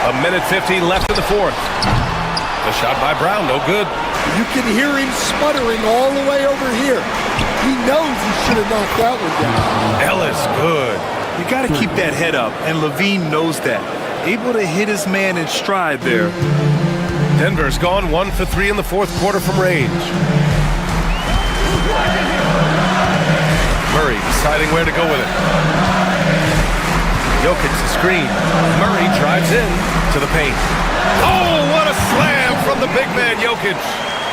1:50 left in the 4th. The shot by Brown, no good. You can hear him sputtering all the way over here. He knows he should have knocked that one down. Ellis, good. You got to keep that head up, and LaVine knows that. Able to hit his man in stride there. Denver's gone 1 for 3 in the 4th quarter from range. Murray deciding where to go with it. Jokic the screen. Murray drives in to the paint. Oh, what a slam from the big man, Jokic.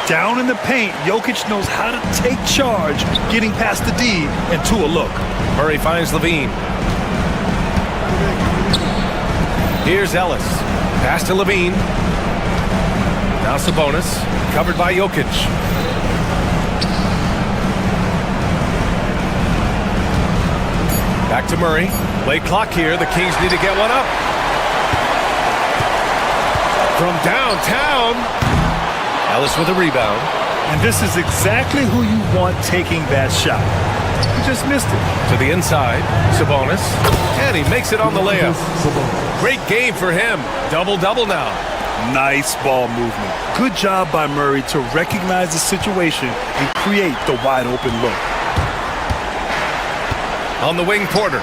Down in the paint, Jokic knows how to take charge, getting past the D and to a look. Murray finds LaVine. Here's Ellis. Pass to LaVine. Now Sabonis, covered by Jokic. Back to Murray. Late clock here. The Kings need to get one up. From downtown. Ellis with a rebound. And this is exactly who you want taking that shot. He just missed it. To the inside. Sabonis. And he makes it on the layup. Great game for him. Double-double now. Nice ball movement. Good job by Murray to recognize the situation and create the wide open look. On the wing, Porter.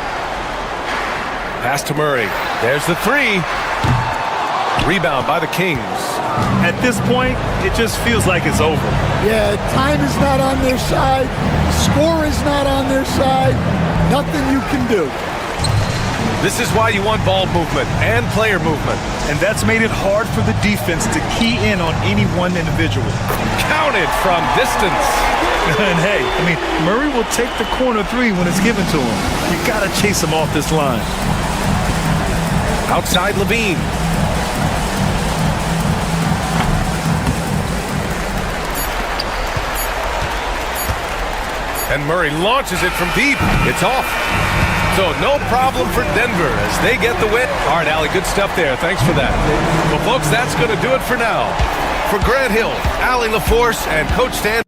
Pass to Murray. There's the 3. Rebound by the Kings. At this point, it just feels like it's over. Yeah, time is not on their side. Score is not on their side. Nothing you can do. This is why you want ball movement and player movement. And that's made it hard for the defense to key in on any one individual. Counted from distance. And hey, I mean, Murray will take the corner three when it's given to him. You got to chase him off this line. Outside Levine. And Murray launches it from deep. It's off. So no problem for Denver as they get the win. All right, Allie, good stuff there. Thanks for that. Well, folks, that's going to do it for now. For Grant Hill, Allie LaForce, and Coach Stan.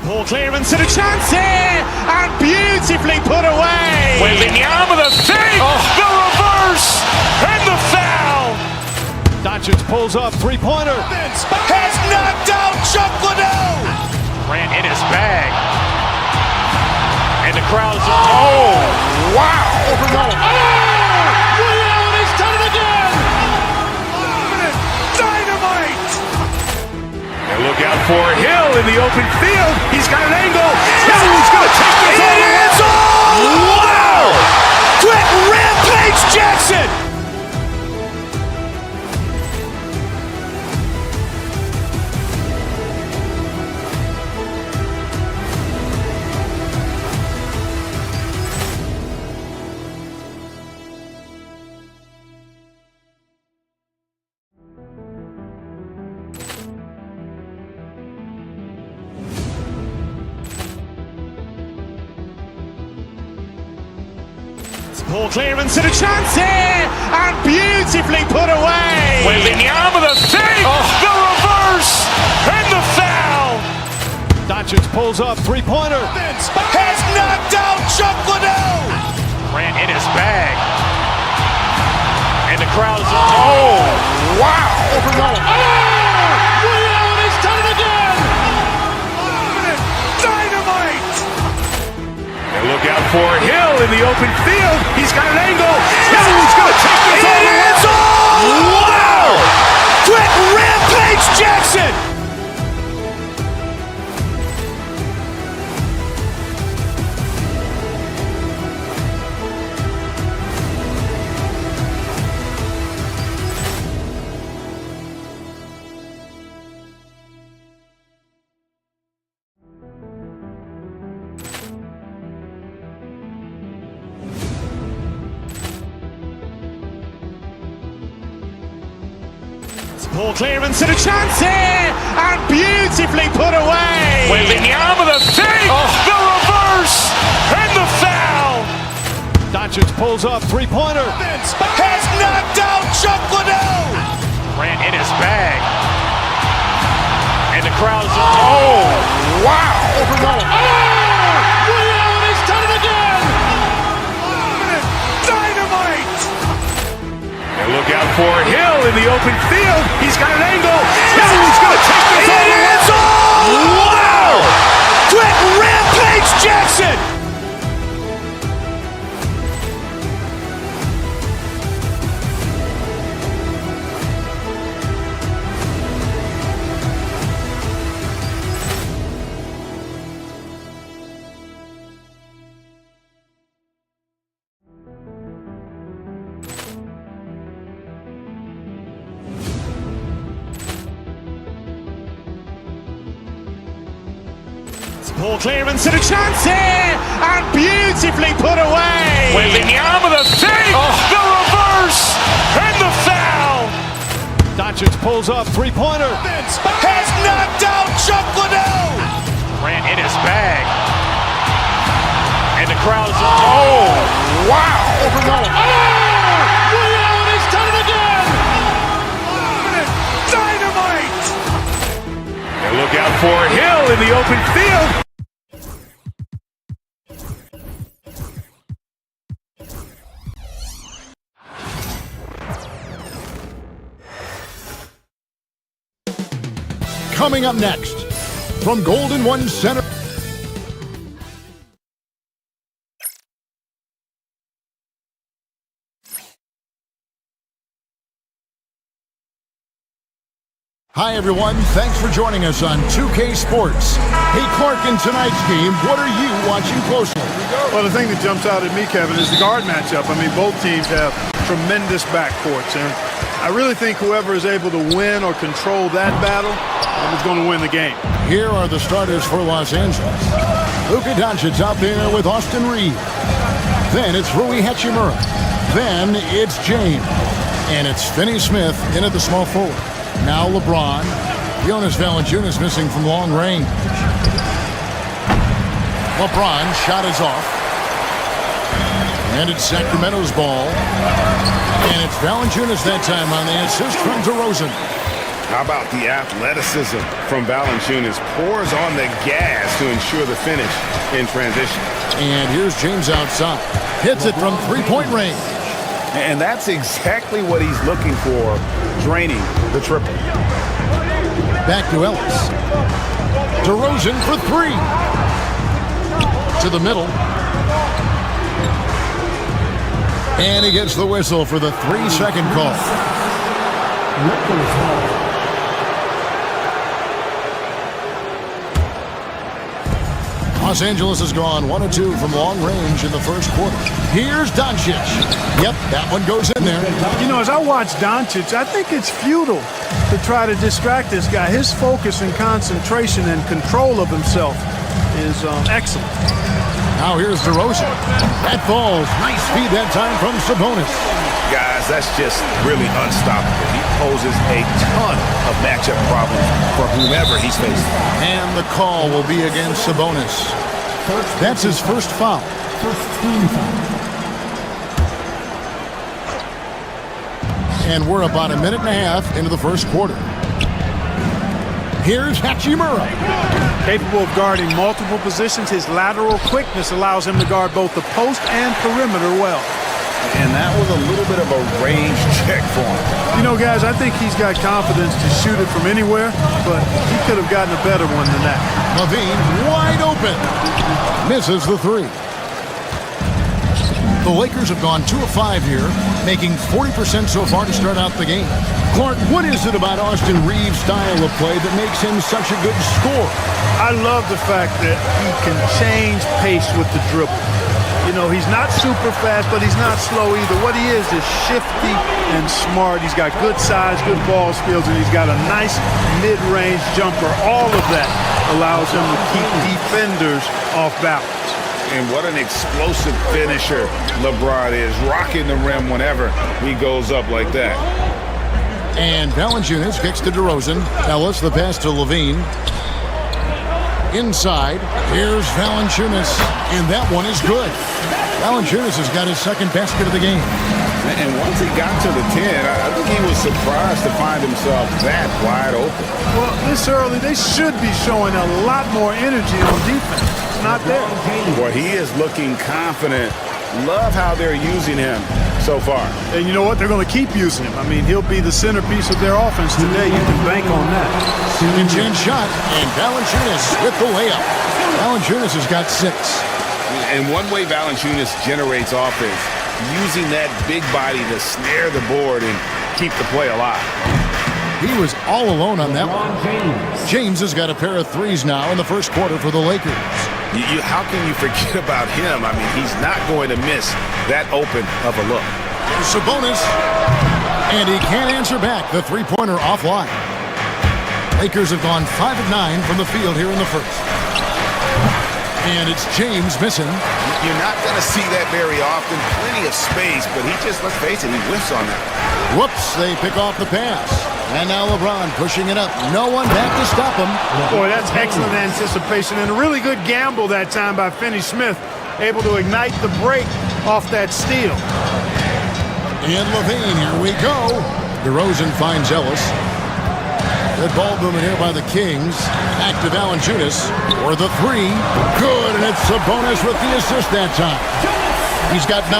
Ball clearance and a chance here, and beautifully put away. Wembanyama the fake, the reverse, and the foul. Doncic pulls up, three-pointer. Has knocked out Chuck Liddell. Ran in his bag. And the crowd's oh, wow. Ray Allen has done it again. Dynamite. And look out for Hill in the open field. He's got an angle. Hill's going to take this all the way. Wow! Quick Rampage Jackson. Ball clearance and a chance here, and beautifully put away. Wembanyama the fake, the reverse, and the foul. Doncic pulls up, three-pointer. Has knocked out Chuck Liddell. Ran in his bag. And the crowd's oh, wow. Ray Allen has done it again. Dynamite. And look out for Hill in the open field. He's got an angle. Hill's going to take this all the way. Wow! Quick Rampage Jackson. Ball clearance and a chance here, and beautifully put away. Wembanyama the fake, the reverse, and the foul. Doncic pulls up, three-pointer. Has knocked out Chuck Liddell. Ran in his bag. And the crowd's oh, wow. Ray Allen has done it again. Dynamite. And look out for Hill in the open field. He's got an angle. Hill's going to take this all the way. Wow! Quick Rampage Jackson. Ball clearance and a chance here, and beautifully put away. Wembanyama the fake, the reverse, and the foul. Doncic pulls up, three-pointer. Has knocked out Chuck Liddell. Ran in his bag. And the crowd's oh, wow. Ray Allen has done it again. Dynamite. And look out for Hill in the open field. Coming up next, from Golden One Center. Hi, everyone. Thanks for joining us on 2K Sports. Hey, Clark, in tonight's game, what are you watching closely? Well, the thing that jumps out at me, Kevin, is the guard matchup. I mean, both teams have tremendous backcourts, and I really think whoever is able to win or control that battle is going to win the game. Here are the starters for Los Angeles. Luka Doncic out there with Austin Reeves. Then it's Rui Hachimura. Then it's James. And it's Finney-Smith in at the small forward. Now LeBron. Jonas Valanciunas missing from long range. LeBron shot is off. And it's Sacramento's ball. And it's Valanciunas that time on the assist from DeRozan. How about the athleticism from Valanciunas? Pours on the gas to ensure the finish in transition. And here's James outside. Hits it from three-point range. And that's exactly what he's looking for, draining the triple. Back to Ellis. DeRozan for three. To the middle. And he gets the whistle for the 3-second call. Los Angeles has gone 1 of 2 from long range in the first quarter. Here's Doncic. Yep, that one goes in there. You know, as I watch Doncic, I think it's futile to try to distract this guy. His focus and concentration and control of himself is excellent. Now here's DeRozan. That falls. Nice feed that time from Sabonis. Guys, that's just really unstoppable. He poses a ton of matchup problems for whomever he's facing. And the call will be against Sabonis. That's his first foul. And we're about a minute and a half into the first quarter. Here's Hachimura. Capable of guarding multiple positions, his lateral quickness allows him to guard both the post and perimeter well. And that was a little bit of a range check for him. You know, guys, I think he's got confidence to shoot it from anywhere, but he could have gotten a better one than that. Levine wide open. Misses the three. The Lakers have gone 2 of 5 here, making 40% so far to start out the game. Clark, what is it about Austin Reeves' style of play that makes him such a good scorer? I love the fact that he can change pace with the dribble. You know, he's not super fast, but he's not slow either. What he is shifty and smart. He's got good size, good ball skills, and he's got a nice mid-range jumper. All of that allows him to keep defenders off balance. And what an explosive finisher LeBron is, rocking the rim whenever he goes up like that. And Valanciunas kicks to DeRozan. Ellis, the pass to Levine. Inside, here's Valanciunas, and that one is good. Valanciunas has got his second basket of the game. And once he got to the 10, I think he was surprised to find himself that wide open. Well, this early, they should be showing a lot more energy on defense. It's not there. Boy, he is looking confident. Love how they're using him so far. And you know what? They're going to keep using him. I mean, he'll be the centerpiece of their offense today. You can bank on that. Second shot, and Valanciunas with the layup. Valanciunas has got 6. And one way Valanciunas generates offense, using that big body to snare the board and keep the play alive. He was all alone on that one. James has got a pair of threes now in the first quarter for the Lakers. How can you forget about him? I mean, he's not going to miss that open of a look. Sabonis, and he can't answer back the three-pointer offline. Lakers have gone 5 of 9 from the field here in the first. And it's James missing. You're not going to see that very often. Plenty of space, but he just, let's face it, he whiffs on that. Whoops, they pick off the pass. And now LeBron pushing it up. No one back to stop him. Boy, that's excellent anticipation and a really good gamble that time by Finney-Smith. Able to ignite the break off that steal. And Levine, here we go. DeRozan finds Ellis. Good ball movement here by the Kings. Back to Valanciunas for the 3. Good, and it's Sabonis with the assist that time. He's got 9.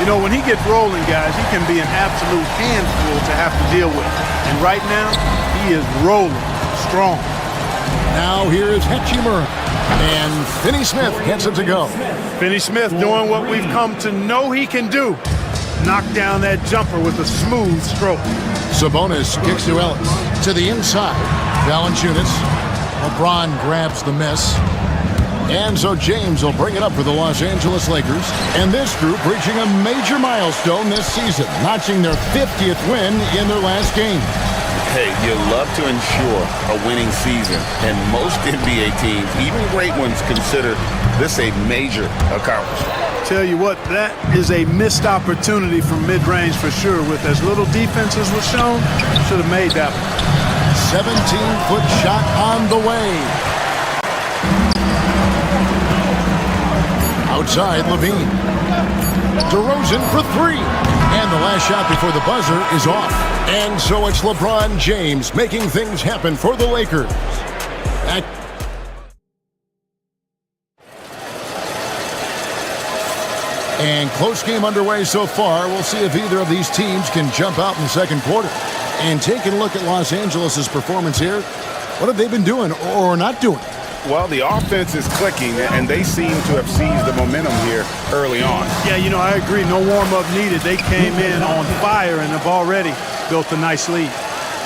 You know, when he gets rolling, guys, he can be an absolute handful to have to deal with. And right now, he is rolling strong. Now here is Hachimura. And Finney-Smith gets it to go. Finney-Smith doing what we've come to know he can do. knocked down that jumper with a smooth stroke. Sabonis kicks to Ellis. To the inside. Valanciunas. LeBron grabs the miss. And so James will bring it up for the Los Angeles Lakers. And this group reaching a major milestone this season, notching their 50th win in their last game. Hey, you love to ensure a winning season, and most NBA teams, even great ones, consider this a major accomplishment. Tell you what, that is a missed opportunity from mid-range for sure. With as little defense as was shown, should have made that one. 17-foot shot on the way. Outside, Levine. DeRozan for three. And the last shot before the buzzer is off. And so it's LeBron James making things happen for the Lakers. And close game underway so far. We'll see if either of these teams can jump out in the second quarter. And taking a look at Los Angeles' performance here, what have they been doing or not doing? Well, the offense is clicking, and they seem to have seized the momentum here early on. Yeah, you know, I agree. No warm-up needed. They came in on fire and have already built a nice lead.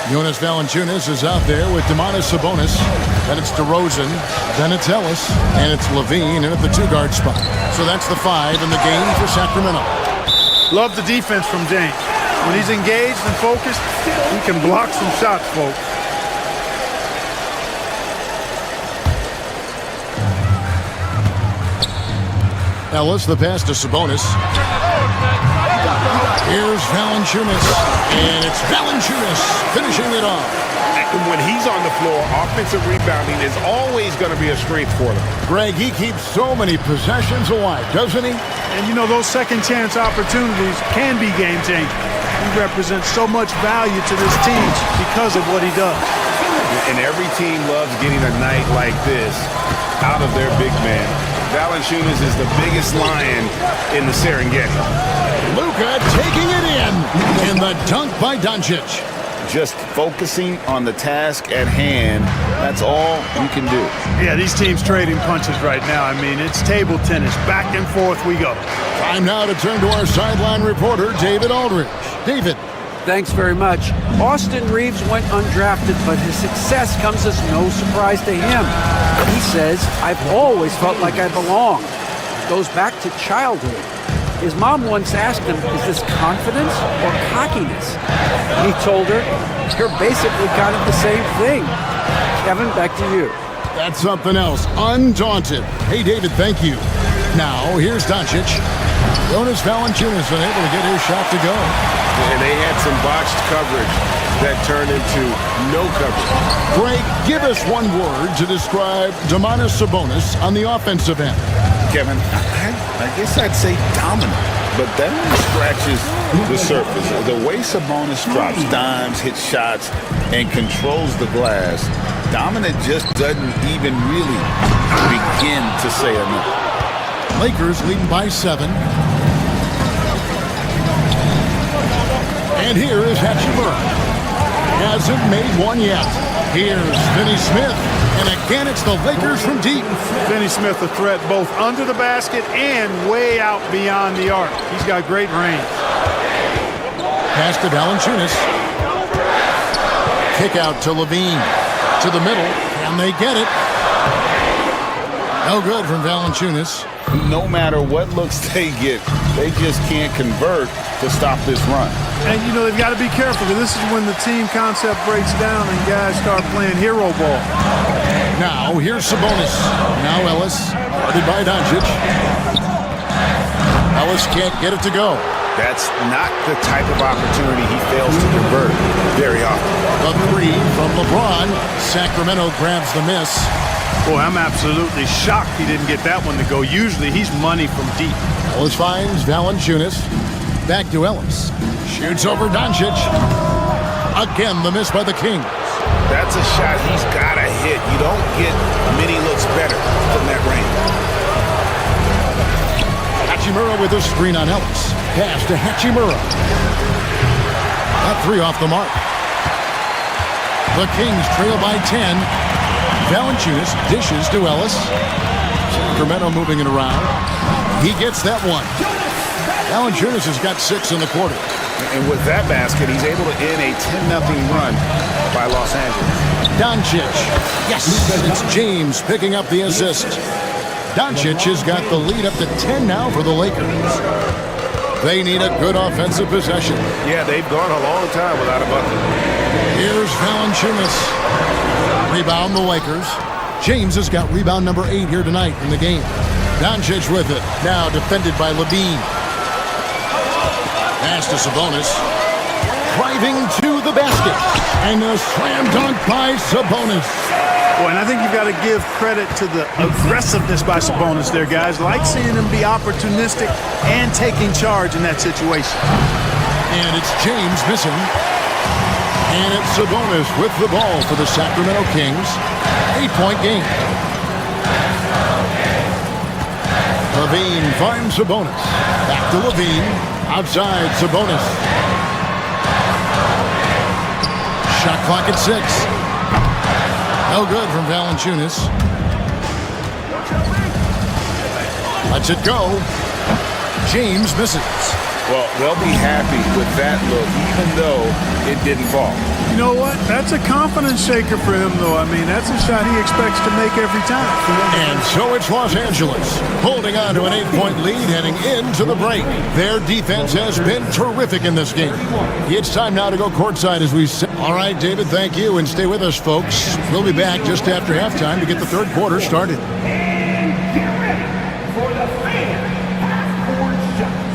Jonas Valanciunas is out there with Domantas Sabonis. Then it's DeRozan. Then it's Ellis. And it's Levine in at the two-guard spot. So that's the 5 in the game for Sacramento. Love the defense from James. When he's engaged and focused, he can block some shots, folks. Ellis, the pass to Sabonis. Here's Valanciunas. And it's Valanciunas finishing it off. And when he's on the floor, offensive rebounding is always going to be a strength for them. Greg, he keeps so many possessions alive, doesn't he? And you know, those second chance opportunities can be game-changing. He represents so much value to this team because of what he does. And every team loves getting a night like this out of their big man. Valanciunas is the biggest lion in the Serengeti. Luka taking it in. And the dunk by Doncic. Just focusing on the task at hand, that's all you can do. Yeah, these teams trading punches right now. I mean, it's table tennis. Back and forth we go. Time now to turn to our sideline reporter, David Aldridge. David. Thanks very much. Austin Reeves went undrafted, but his success comes as no surprise to him. He says, I've always felt like I belong. It goes back to childhood. His mom once asked him, is this confidence or cockiness? And he told her, you're basically kind of the same thing. Kevin, back to you. That's something else. Undaunted. Hey, David, thank you. Now, here's Doncic. Jonas Valanciunas unable to get his shot to go. And they had some botched coverage that turned into no coverage. Greg, give us one word to describe Domantas Sabonis on the offensive end. Kevin, I guess I'd say dominant, but that only scratches the surface. The way Sabonis drops dimes, hits shots, and controls the glass, dominant just doesn't even really begin to say enough. Lakers leading by 7. And here is Hachimura. Hasn't made one yet. Here's Finney Smith. And again, it's the Lakers from deep. Finney Smith a threat both under the basket and way out beyond the arc. He's got great range. Pass to Valanciunas. Kick out to Levine. To the middle. And they get it. No good from Valanciunas. No matter what looks they get, they just can't convert to stop this run. And, you know, they've got to be careful because this is when the team concept breaks down and guys start playing hero ball. Now, here's Sabonis. Now Ellis, guarded by Doncic. Ellis can't get it to go. That's not the type of opportunity he fails to convert very often. The 3 from LeBron. Sacramento grabs the miss. Boy, I'm absolutely shocked he didn't get that one to go. Usually he's money from deep. Ellis finds Valanciunas. Back to Ellis. Shoots over Doncic. Again, the miss by the Kings. That's a shot he's got to hit. You don't get many looks better from that range. Hachimura with a screen on Ellis. Pass to Hachimura. A 3 off the mark. The Kings trail by 10. Valanciunas dishes to Ellis. Sacramento moving it around. He gets that one. Valanciunas has got 6 in the quarter. And with that basket, he's able to end a 10-0 run by Los Angeles. Doncic. Yes, it's James picking up the assist. Doncic has got the lead up to 10 now for the Lakers. They need a good offensive possession. Yeah, they've gone a long time without a bucket. Here's Valanciunas. Rebound the Lakers. James has got rebound number 8 here tonight in the game. Doncic with it. Now defended by Levine. Pass to Sabonis. Driving to the basket. And a slam dunk by Sabonis. Boy, and I think you've got to give credit to the aggressiveness by Sabonis there, guys. Like seeing him be opportunistic and taking charge in that situation. And it's James missing. And it's Sabonis with the ball for the Sacramento Kings. 8-point game. Levine finds Sabonis. Back to Levine. Outside Sabonis. Shot clock at 6. No good from Valanciunas. Lets it go. James misses. Well, they'll be happy with that look, even though it didn't fall. You know what? That's a confidence shaker for him, though. I mean, that's a shot he expects to make every time. And so it's Los Angeles, holding on to an 8-point lead heading into the break. Their defense has been terrific in this game. It's time now to go courtside as we say. All right, David, thank you, and stay with us, folks. We'll be back just after halftime to get the third quarter started. And get ready for the fan half-court shots.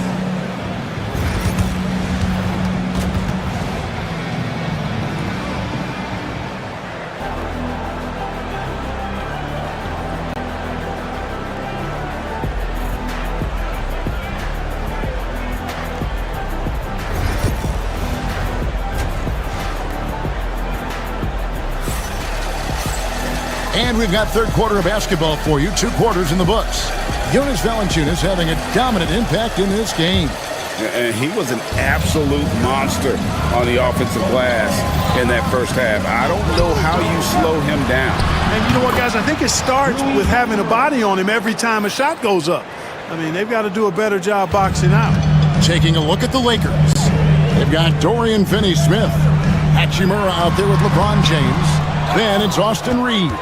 And we've got third quarter of basketball for you. 2 quarters in the books. Jonas Valanciunas having a dominant impact in this game. And he was an absolute monster on the offensive glass in that first half. I don't know how you slow him down. And you know what, guys? I think it starts with having a body on him every time a shot goes up. I mean, they've got to do a better job boxing out. Taking a look at the Lakers. They've got Dorian Finney-Smith. Hachimura out there with LeBron James. Then it's Austin Reeves.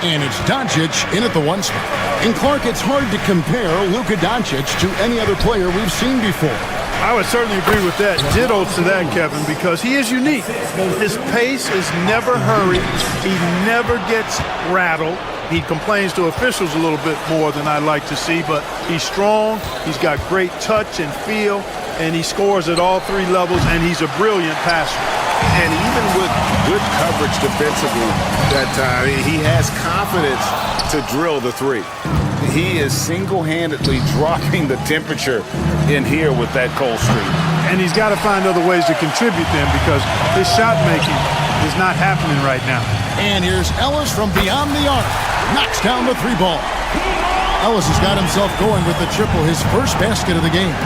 And it's Doncic in at the 1 spot. And Clark, it's hard to compare Luka Doncic to any other player we've seen before. I would certainly agree with that. Ditto to that, Kevin, because he is unique. His pace is never hurried. He never gets rattled. He complains to officials a little bit more than I'd like to see, but he's strong. He's got great touch and feel, and he scores at all 3 levels, and he's a brilliant passer. And even with good coverage defensively that time, he has confidence to drill the 3. He is single-handedly dropping the temperature in here with that cold streak. And he's got to find other ways to contribute then, because his shot making is not happening right now. And here's Ellis from beyond the arc. Knocks down the 3 ball. Ellis has got himself going with the triple, his first basket of the game.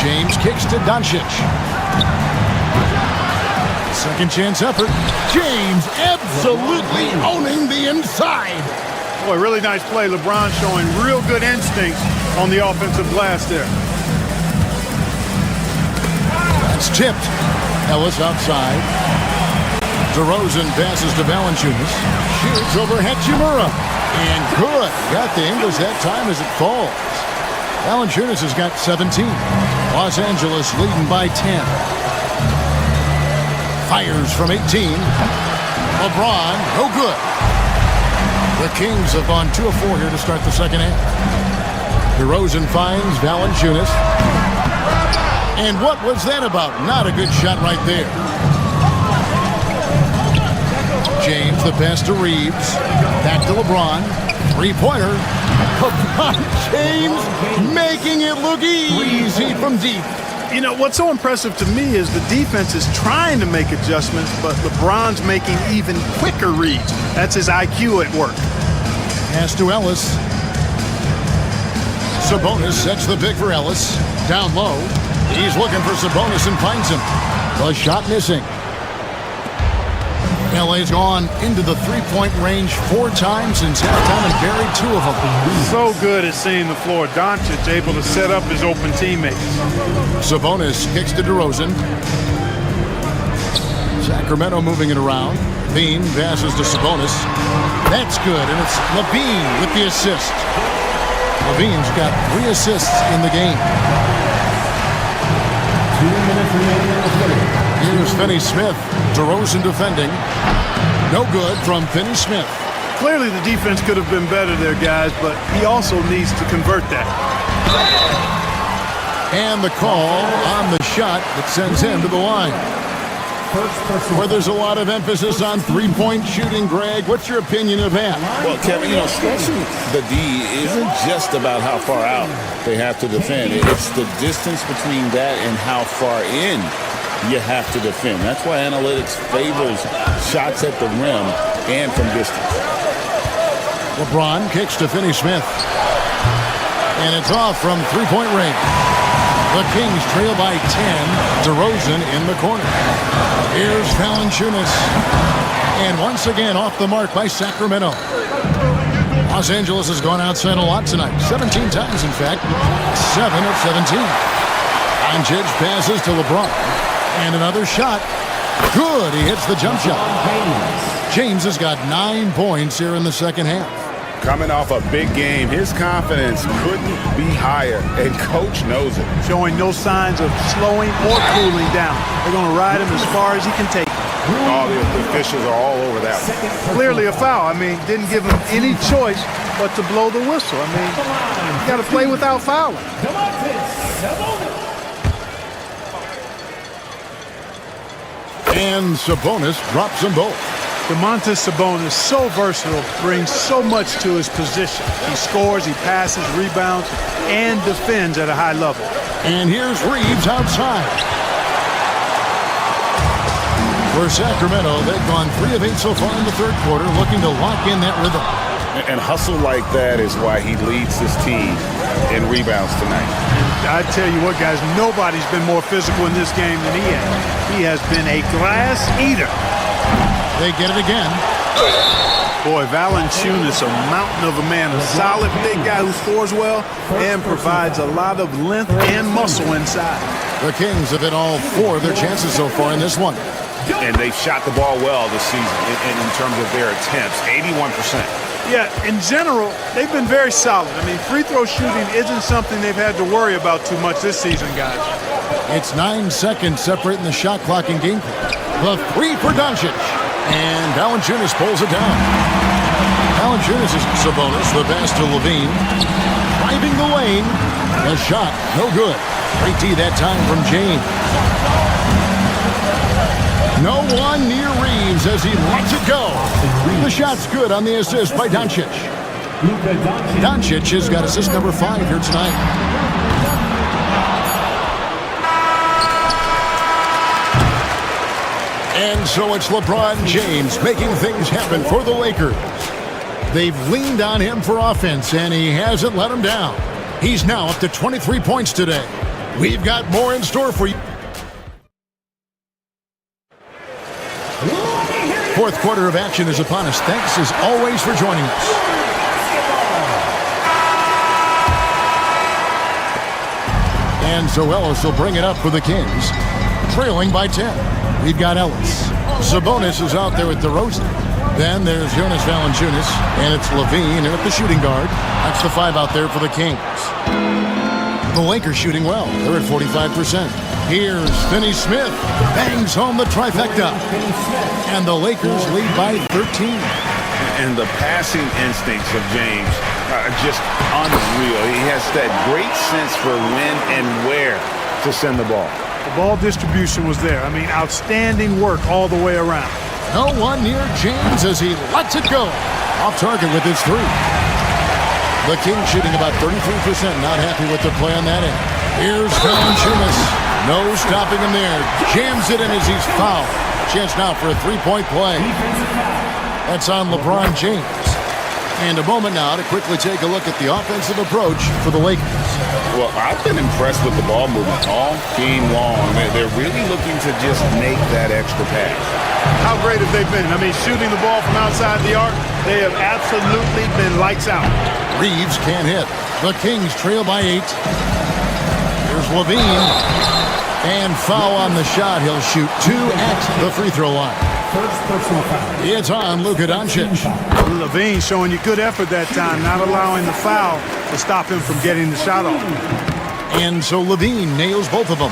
James kicks to Doncic. Second chance effort. James absolutely owning the inside. Boy, really nice play. LeBron showing real good instincts on the offensive glass there. That's tipped. Ellis outside. DeRozan passes to Valanciunas. Shoots over Hachimura. And good. Got the Ingles that time as it falls. Valanciunas has got 17. Los Angeles leading by 10. Fires from 18. LeBron, no good. The Kings have gone 2 of 4 here to start the second half. DeRozan finds Valanciunas. And what was that about? Not a good shot right there. James, the pass to Reeves. Back to LeBron. 3-pointer. LeBron James making it look easy from deep. You know, what's so impressive to me is the defense is trying to make adjustments, but LeBron's making even quicker reads. That's his IQ at work. Pass to Ellis. Sabonis sets the pick for Ellis. Down low. He's looking for Sabonis and finds him. The shot missing. LA's gone into the three-point range 4 times since halftime and buried 2 of them. So good at seeing the floor. Doncic able to set up his open teammates. Sabonis kicks to DeRozan. Sacramento moving it around. Bean passes to Sabonis. That's good, and it's Levine with the assist. Levine's got 3 assists in the game. 2 minutes remaining in the third. Here's Finney-Smith. DeRozan defending. No good from Finney-Smith. Clearly the defense could have been better there, guys, but he also needs to convert that. And the call on the shot that sends him to the line. Where there's a lot of emphasis on three-point shooting, Greg. What's your opinion of that? Well, Kevin, stretching the D isn't just about how far out they have to defend. It's the distance between that and how far in you have to defend. That's why analytics favors shots at the rim and from distance. LeBron kicks to Finney-Smith. And it's off from three-point range. The Kings trail by 10. DeRozan in the corner. Here's Valanciunas. And once again off the mark by Sacramento. Los Angeles has gone outside a lot tonight. 17 times, in fact. 7 of 17. Doncic passes to LeBron. And another shot. Good. He hits the jump shot. James has got 9 points here in the second half. Coming off a big game, his confidence couldn't be higher, and coach knows it. Showing no signs of slowing or cooling down. They're going to ride him as far as he can take. All the officials are all over that one. Clearly a foul. I mean, didn't give him any choice but to blow the whistle. I mean, you got to play without fouling. And Sabonis drops them both. Domantas Sabonis, so versatile, brings so much to his position. He scores, he passes, rebounds, and defends at a high level. And here's Reeves outside. For Sacramento, they've gone 3 of 8 so far in the third quarter, looking to lock in that rhythm. And hustle like that is why he leads his team in rebounds tonight. I tell you what, guys, nobody's been more physical in this game than he has. He has been a glass eater. They get it again. Boy, Valanciunas, a mountain of a man, a solid big guy who scores well and provides a lot of length and muscle inside. The Kings have hit all 4 of their chances so far in this one. And they've shot the ball well this season in terms of their attempts, 81%. Yeah, in general, they've been very solid. I mean, free throw shooting isn't something they've had to worry about too much this season, guys. It's 9 seconds separating the shot clock and game clock. The 3 for Doncic. And Valanciunas pulls it down. Valanciunas is Sabonis. The pass to Levine. Driving the lane. The shot, no good. Great D that time from James. No one near Reeves as he lets it go. The shot's good on the assist by Doncic. Doncic has got assist number 5 here tonight. And so it's LeBron James making things happen for the Lakers. They've leaned on him for offense, and he hasn't let them down. He's now up to 23 points today. We've got more in store for you. Fourth quarter of action is upon us. Thanks as always for joining us. And so Ellis will bring it up for the Kings, trailing by 10. We've got Ellis. Sabonis is out there with DeRozan. Then there's Jonas Valanciunas, and it's Levine in at the shooting guard. That's the 5 out there for the Kings. The Lakers shooting well. They're at 45%. Here's Finney-Smith. Bangs home the trifecta. And the Lakers lead by 13. And the passing instincts of James are just unreal. He has that great sense for when and where to send the ball. The ball distribution was there. I mean, outstanding work all the way around. No one near James as he lets it go. Off target with his 3. The Kings shooting about 33%. Not happy with the play on that end. Here's Valanciunas. No stopping him there. Jams it in as he's fouled. Chance now for a 3-point play. That's on LeBron James. And a moment now to quickly take a look at the offensive approach for the Lakers. Well, I've been impressed with the ball movement all game long. They're really looking to just make that extra pass. How great have they been? I mean, shooting the ball from outside the arc, they have absolutely been lights out. Reeves can't hit. The Kings trail by 8. Here's Levine. And foul on the shot. He'll shoot 2 at the free throw line. First personal foul. It's on Luka Doncic. Levine showing you good effort that time, not allowing the foul to stop him from getting the shot off. And so Levine nails both of them.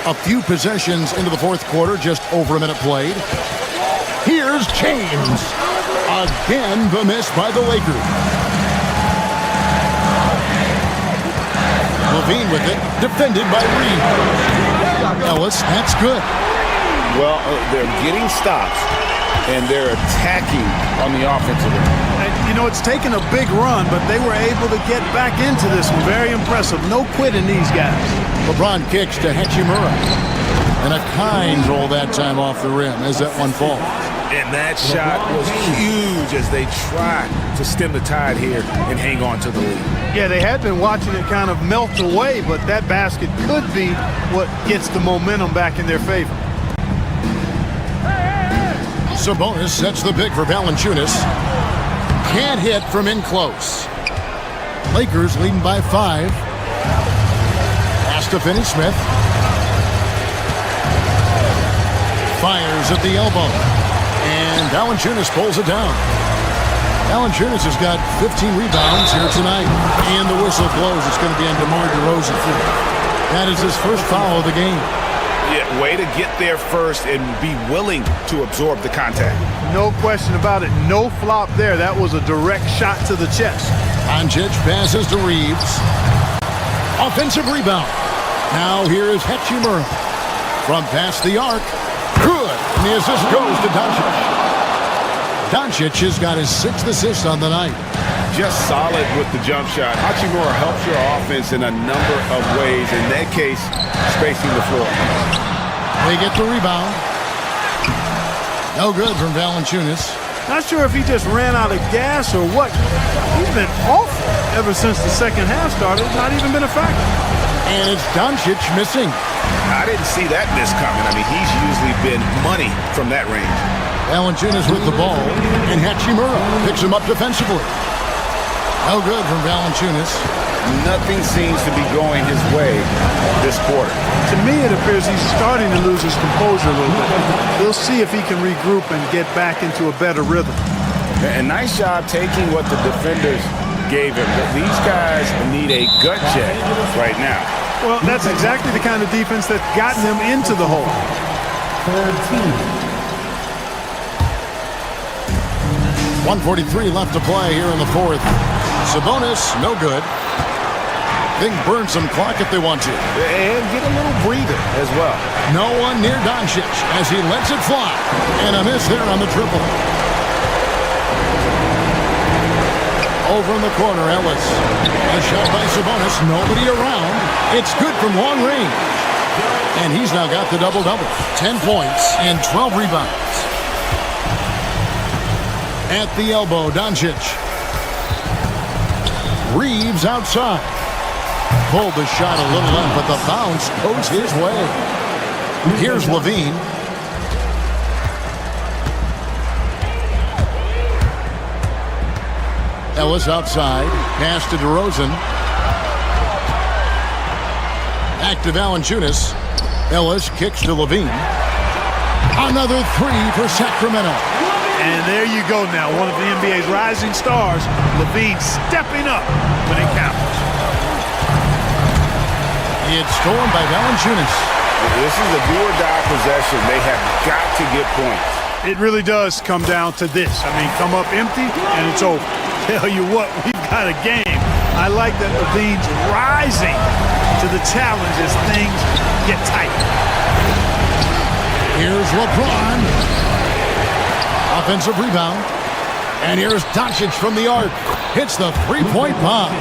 A few possessions into the fourth quarter, just over a minute played. Here's James. Again, the miss by the Lakers. Levine with it, defended by Reed. Ellis, that's good. Well, they're getting stops, and they're attacking on the offensive end. And, you know, it's taken a big run, but they were able to get back into this one. Very impressive. No quitting these guys. LeBron kicks to Hachimura. And a kind roll that time off the rim as that one falls. And that shot was huge as they try to stem the tide here and hang on to the lead. Yeah, they had been watching it kind of melt away, but that basket could be what gets the momentum back in their favor. Sabonis sets the pick for Valanciunas. Can't hit from in close. Lakers leading by 5. Pass to Finney-Smith. Fires at the elbow. And Valanciunas pulls it down. Valanciunas has got 15 rebounds here tonight. And the whistle blows. It's going to be on DeMar DeRozan. That is his first foul of the game. Yeah, way to get there first and be willing to absorb the contact. No question about it. No flop there. That was a direct shot to the chest. Doncic passes to Reeves. Offensive rebound. Now here is Hachimura. From past the arc. Good. And the assist goes to Doncic. Doncic has got his 6th assist on the night. Just solid with the jump shot. Hachimura helps your offense in a number of ways. In that case, spacing the floor. They get the rebound. No good from Valanciunas. Not sure if he just ran out of gas or what. He's been awful ever since the second half started. Not even been a factor. And it's Doncic missing. I didn't see that miss coming. I mean, he's usually been money from that range. Valanciunas with the ball, and Hachimura picks him up defensively. No good from Valanciunas. Nothing seems to be going his way this quarter. To me, it appears he's starting to lose his composure a little bit. We'll see if he can regroup and get back into a better rhythm. And nice job taking what the defenders gave him. But these guys need a gut check right now. Well, that's exactly the kind of defense that's gotten them into the hole. 1:43 left to play here in the fourth. Sabonis, no good. They can burn some clock if they want to. And get a little breather as well. No one near Doncic as he lets it fly. And a miss there on the triple. Over in the corner, Ellis. A shot by Sabonis, nobody around. It's good from long range. And he's now got the double-double. 10 points and 12 rebounds. At the elbow, Doncic. Reeves outside. Pulled the shot a little left, but the bounce goes his way. Here's Levine. Ellis outside. Pass to DeRozan. Back to Valanciunas. Ellis kicks to Levine. Another 3 for Sacramento. And there you go now. One of the NBA's rising stars. Levine stepping up when it counts. It's stolen by Valanciunas. This is a do-or-die possession. They have got to get points. It really does come down to this. I mean, come up empty, and it's over. Tell you what, we've got a game. I like that Levine's rising to the challenge as things get tight. Here's LeBron. Offensive rebound. And here's Doncic from the arc. Hits the three-point bomb.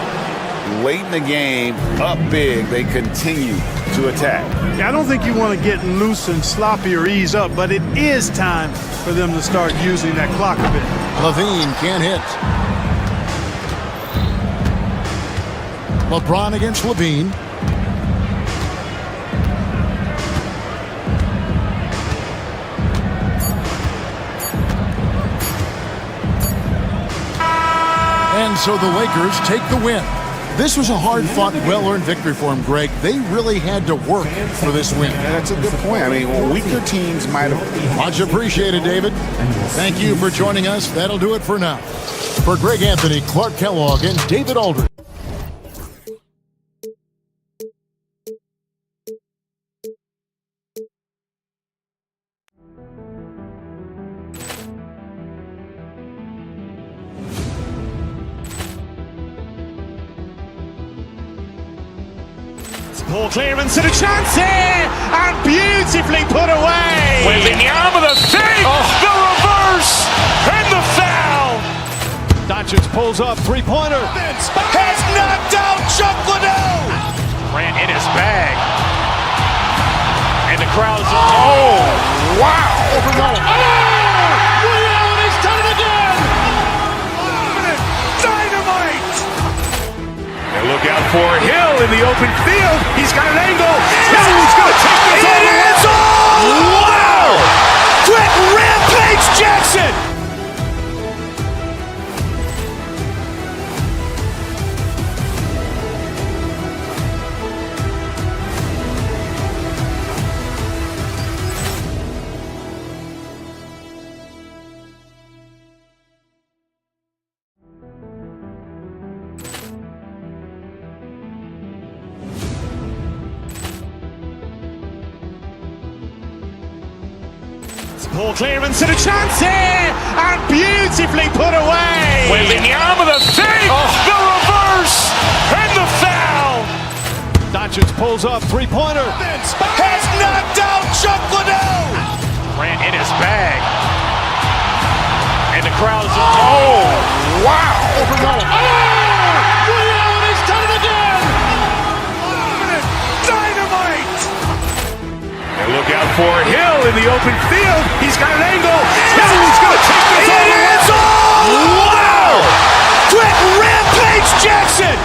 Late in the game, up big, they continue to attack. Yeah, I don't think you want to get loose and sloppy or ease up, but it is time for them to start using that clock a bit. Levine can't hit. LeBron against Levine. And so the Lakers take the win. This was a hard-fought, well-earned victory for them, Greg. They really had to work for this win. Yeah, that's a good point. I mean, weaker teams might have... Much appreciated, David. Thank you for joining us. That'll do it for now. For Greg Anthony, Clark Kellogg, and David Aldridge. Poor clearance and a chance here, and beautifully put away. Wembanyama the save, the reverse, and the foul. Doncic pulls up, three-pointer. Has knocked out Chuck Liddell. Grant in his bag. And the crowd's, oh, wow. Overrun. Oh, Ray Allen has done it again. Dynamite. And look out for Hill in the open field. He's got an angle. Hill's going to take this all the way. Wow. Quick Rampage Jackson. Poor clearance and a chance here, and beautifully put away. Wembanyama the save, the reverse, and the foul. Doncic pulls up, three-pointer. Has knocked out Chuck Liddell. Grant in his bag. And the crowd's, oh, wow. Overrun. Oh, Ray Allen has done it again. Dynamite. And look out for Hill in the open field. He's got an angle. Hill's going to take this all the way. Wow. Quick Rampage Jackson.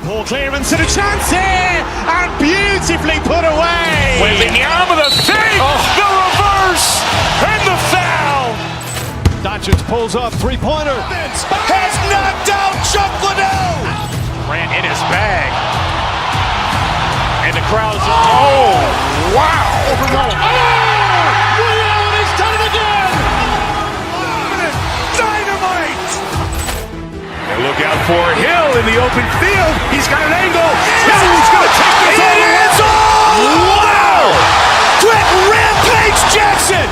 Poor clearance and a chance here, and beautifully put away. Wembanyama the save, the reverse, and the foul. Doncic pulls up, three-pointer. Has knocked out Chuck Liddell. Grant in his bag. And the crowd's, oh, wow. Overrun. Oh, Ray Allen has done it again. Dynamite. And look out for Hill in the open field. He's got an angle. Hill's going to take this all the way. Wow. Quick Rampage Jackson.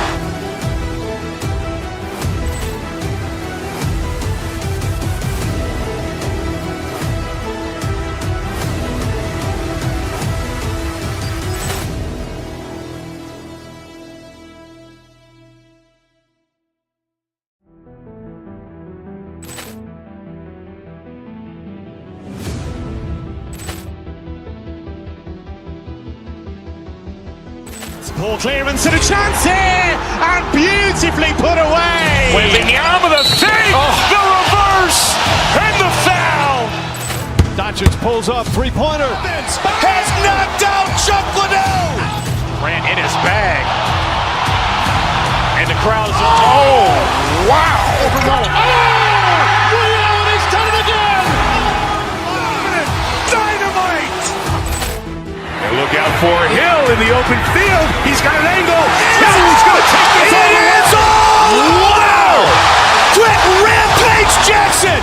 Poor clearance and a chance here, and beautifully put away. Wembanyama the save, the reverse, and the foul. Doncic pulls up, three-pointer. Has knocked out Chuck Liddell. Grant in his bag. And the crowd's, oh, wow. Overrun. Oh, Ray Allen has done it again. Dynamite. And look out for Hill in the open field. He's got an angle. Hill's going to take this all the way. Wow. Quick Rampage Jackson.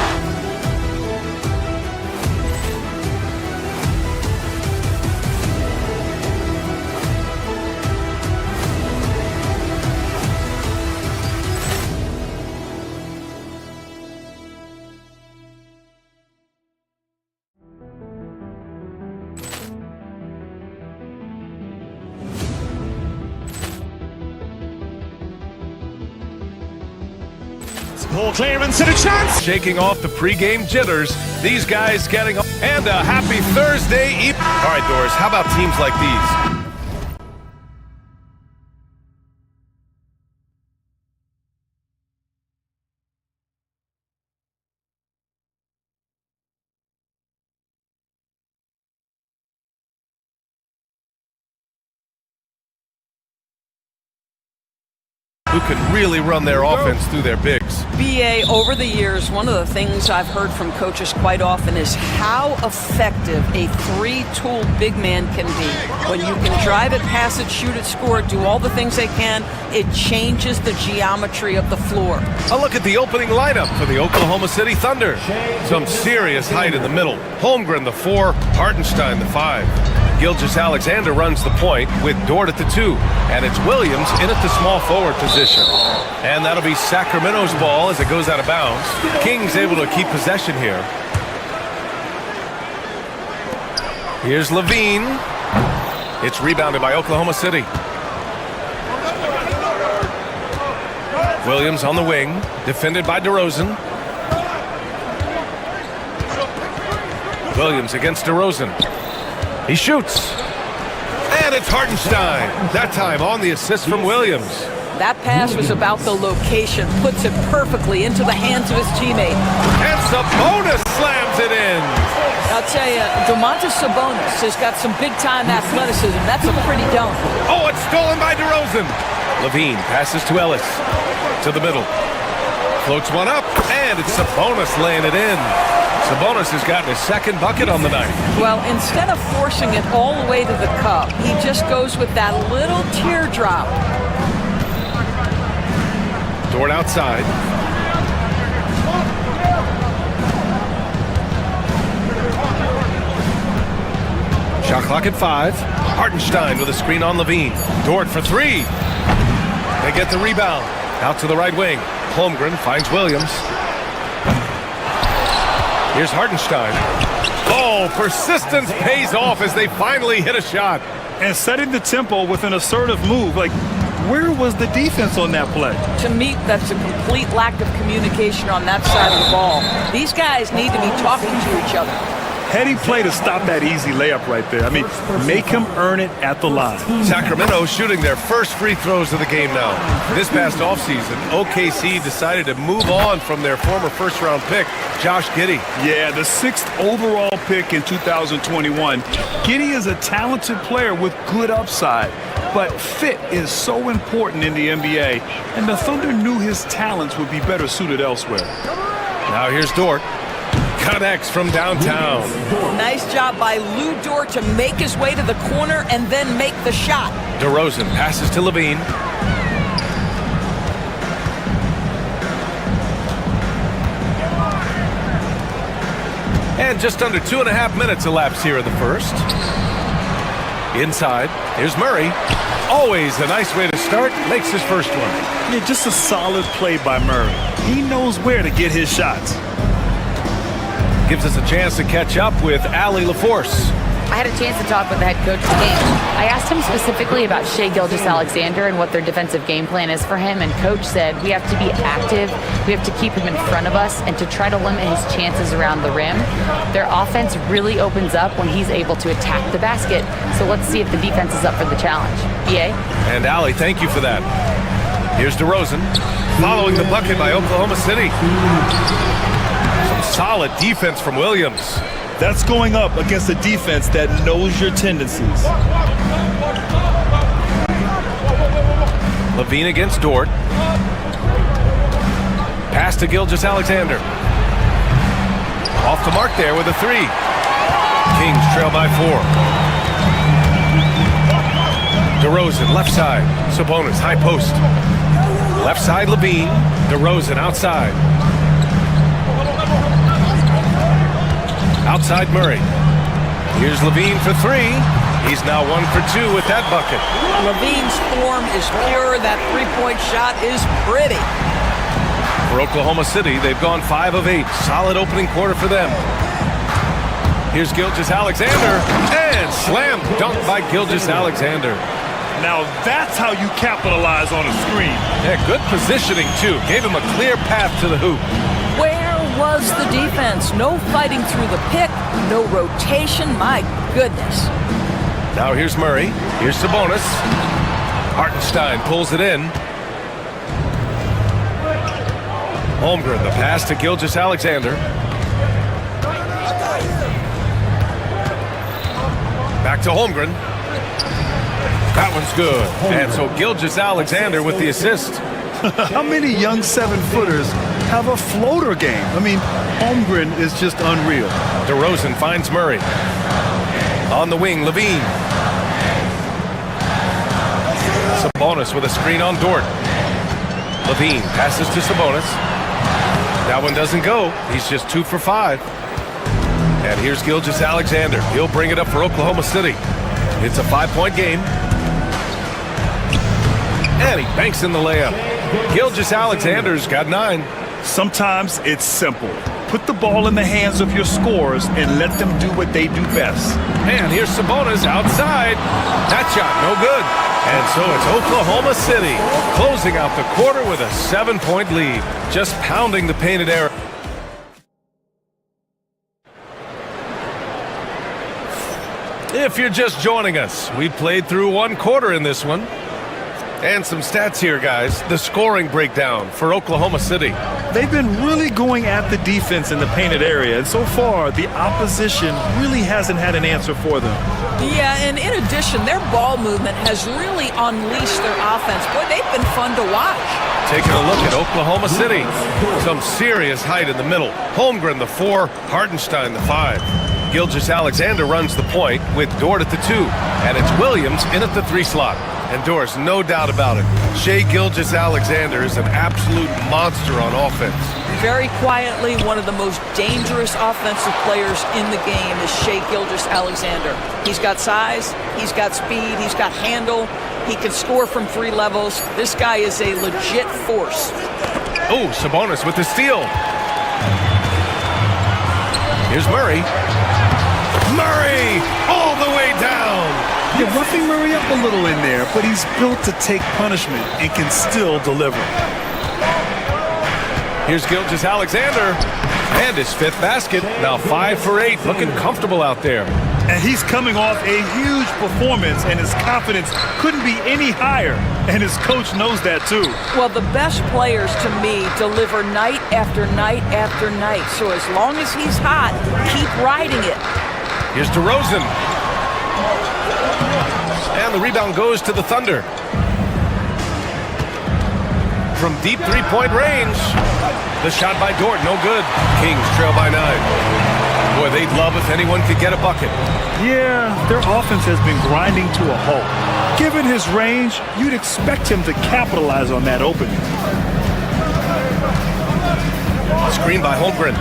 Ball clearance and a chance. Shaking off the pregame jitters. These guys getting off. And a happy Thursday evening. All right, Doris, how about teams like these? Who can really run their offense through their bigs. BA, over the years, one of the things I've heard from coaches quite often is how effective a three-tool big man can be. When you can drive it, pass it, shoot it, score it, do all the things they can, it changes the geometry of the floor. A look at the opening lineup for the Oklahoma City Thunder. Some serious height in the middle. Holmgren, the 4, Hartenstein, the 5. Gilgeous-Alexander runs the point with Dort at the 2, and it's Williams in at the small forward position. And that'll be Sacramento's ball as it goes out of bounds. Kings able to keep possession here. Here's Levine. It's rebounded by Oklahoma City. Williams on the wing, defended by DeRozan. Williams against DeRozan. He shoots. And it's Hartenstein. That time on the assist from Williams. That pass was about the location, puts it perfectly into the hands of his teammate. And Sabonis slams it in. I'll tell you, Domantas Sabonis has got some big-time athleticism. That's a pretty dunk. Oh, it's stolen by DeRozan. Levine passes to Ellis. To the middle. Floats one up, and it's Sabonis laying it in. Sabonis has gotten his second bucket on the night. Well, instead of forcing it all the way to the cup, he just goes with that little teardrop. Dort outside. Shot clock at 5. Hartenstein with a screen on Levine. Dort for 3. They get the rebound. Out to the right wing. Holmgren finds Williams. Here's Hartenstein. Oh, persistence pays off as they finally hit a shot. And setting the tempo with an assertive move. Like, where was the defense on that play? To me, that's a complete lack of communication on that side of the ball. These guys need to be talking to each other. Heady play to stop that easy layup right there. I mean, make him earn it at the line. Sacramento shooting their first free throws of the game now. This past offseason, OKC decided to move on from their former first-round pick, Josh Giddey. Yeah, the 6th overall pick in 2021. Giddey is a talented player with good upside, but fit is so important in the NBA, and the Thunder knew his talents would be better suited elsewhere. Now here's Dort. Connects from downtown. Nice job by Lou Dort to make his way to the corner and then make the shot. DeRozan passes to Levine. And just under 2.5 minutes elapsed here in the first. Inside, here's Murray. Always a nice way to start. Makes his first one. Yeah, just a solid play by Murray. He knows where to get his shots. Gives us a chance to catch up with Allie LaForce. I had a chance to talk with the head coach of the game. I asked him specifically about Shai Gilgeous-Alexander and what their defensive game plan is for him, and coach said we have to be active, we have to keep him in front of us, and to try to limit his chances around the rim. Their offense really opens up when he's able to attack the basket, so let's see if the defense is up for the challenge. BA? And Allie, thank you for that. Here's DeRozan, following the bucket by Oklahoma City. Solid defense from Williams. That's going up against a defense that knows your tendencies. Levine against Dort. Pass to Gilgeous-Alexander. Off the mark there with a 3. Kings trail by 4. DeRozan left side. Sabonis high post. Left side Levine. DeRozan outside. Outside Murray. Here's Levine for 3. He's now 1 for 2 with that bucket. Levine's form is pure. That three-point shot is pretty. For Oklahoma City, they've gone 5 of 8. Solid opening quarter for them. Here's Gilgeous-Alexander. And slam dunk by Gilgeous-Alexander. Now that's how you capitalize on a screen. Yeah, good positioning, too. Gave him a clear path to the hoop. Where was the defense? No fighting through the pick, no rotation. My goodness. Now here's Murray. Here's Sabonis. Hartenstein pulls it in. Holmgren, the pass to Gilgeous-Alexander. Back to Holmgren. That one's good. And so Gilgeous-Alexander with the assist. How many young 7-footers have a floater game? I mean, Holmgren is just unreal. DeRozan finds Murray. On the wing, Levine. Sabonis with a screen on Dort. Levine passes to Sabonis. That one doesn't go. He's just 2 for 5. And here's Gilgeous-Alexander. He'll bring it up for Oklahoma City. It's a 5-point game. And he banks in the layup. Gilgeous-Alexander's got 9. Sometimes it's simple. Put the ball in the hands of your scorers and let them do what they do best. And here's Sabonis outside. That shot, no good. And so it's Oklahoma City closing out the quarter with a 7-point lead. Just pounding the painted area. If you're just joining us, we played through 1 quarter in this one. And some stats here, guys. The scoring breakdown for Oklahoma City. They've been really going at the defense in the painted area, and so far, the opposition really hasn't had an answer for them. Yeah, and in addition, their ball movement has really unleashed their offense. Boy, they've been fun to watch. Taking a look at Oklahoma City. Some serious height in the middle. Holmgren, the 4. Hartenstein, the 5. Gilgeous-Alexander runs the point with Dort at the 2. And it's Williams in at the 3 slot. And Doris, no doubt about it, Shai Gilgeous-Alexander is an absolute monster on offense. Very quietly, one of the most dangerous offensive players in the game is Shai Gilgeous-Alexander. He's got size, he's got speed, he's got handle, he can score from 3 levels. This guy is a legit force. Oh, Sabonis with the steal. Here's Murray. Murray all the way down. You're roughing Murray up a little in there, but he's built to take punishment and can still deliver. Here's Gilgeous-Alexander and his 5th basket. Now 5 for 8, looking comfortable out there. And he's coming off a huge performance, and his confidence couldn't be any higher. And his coach knows that too. Well, the best players to me deliver night after night after night. So as long as he's hot, keep riding it. Here's DeRozan. And the rebound goes to the Thunder. From deep 3-point range. The shot by Dort, no good. Kings trail by 9. Boy, they'd love if anyone could get a bucket. Yeah, their offense has been grinding to a halt. Given his range, you'd expect him to capitalize on that opening. Screen by Holmgren.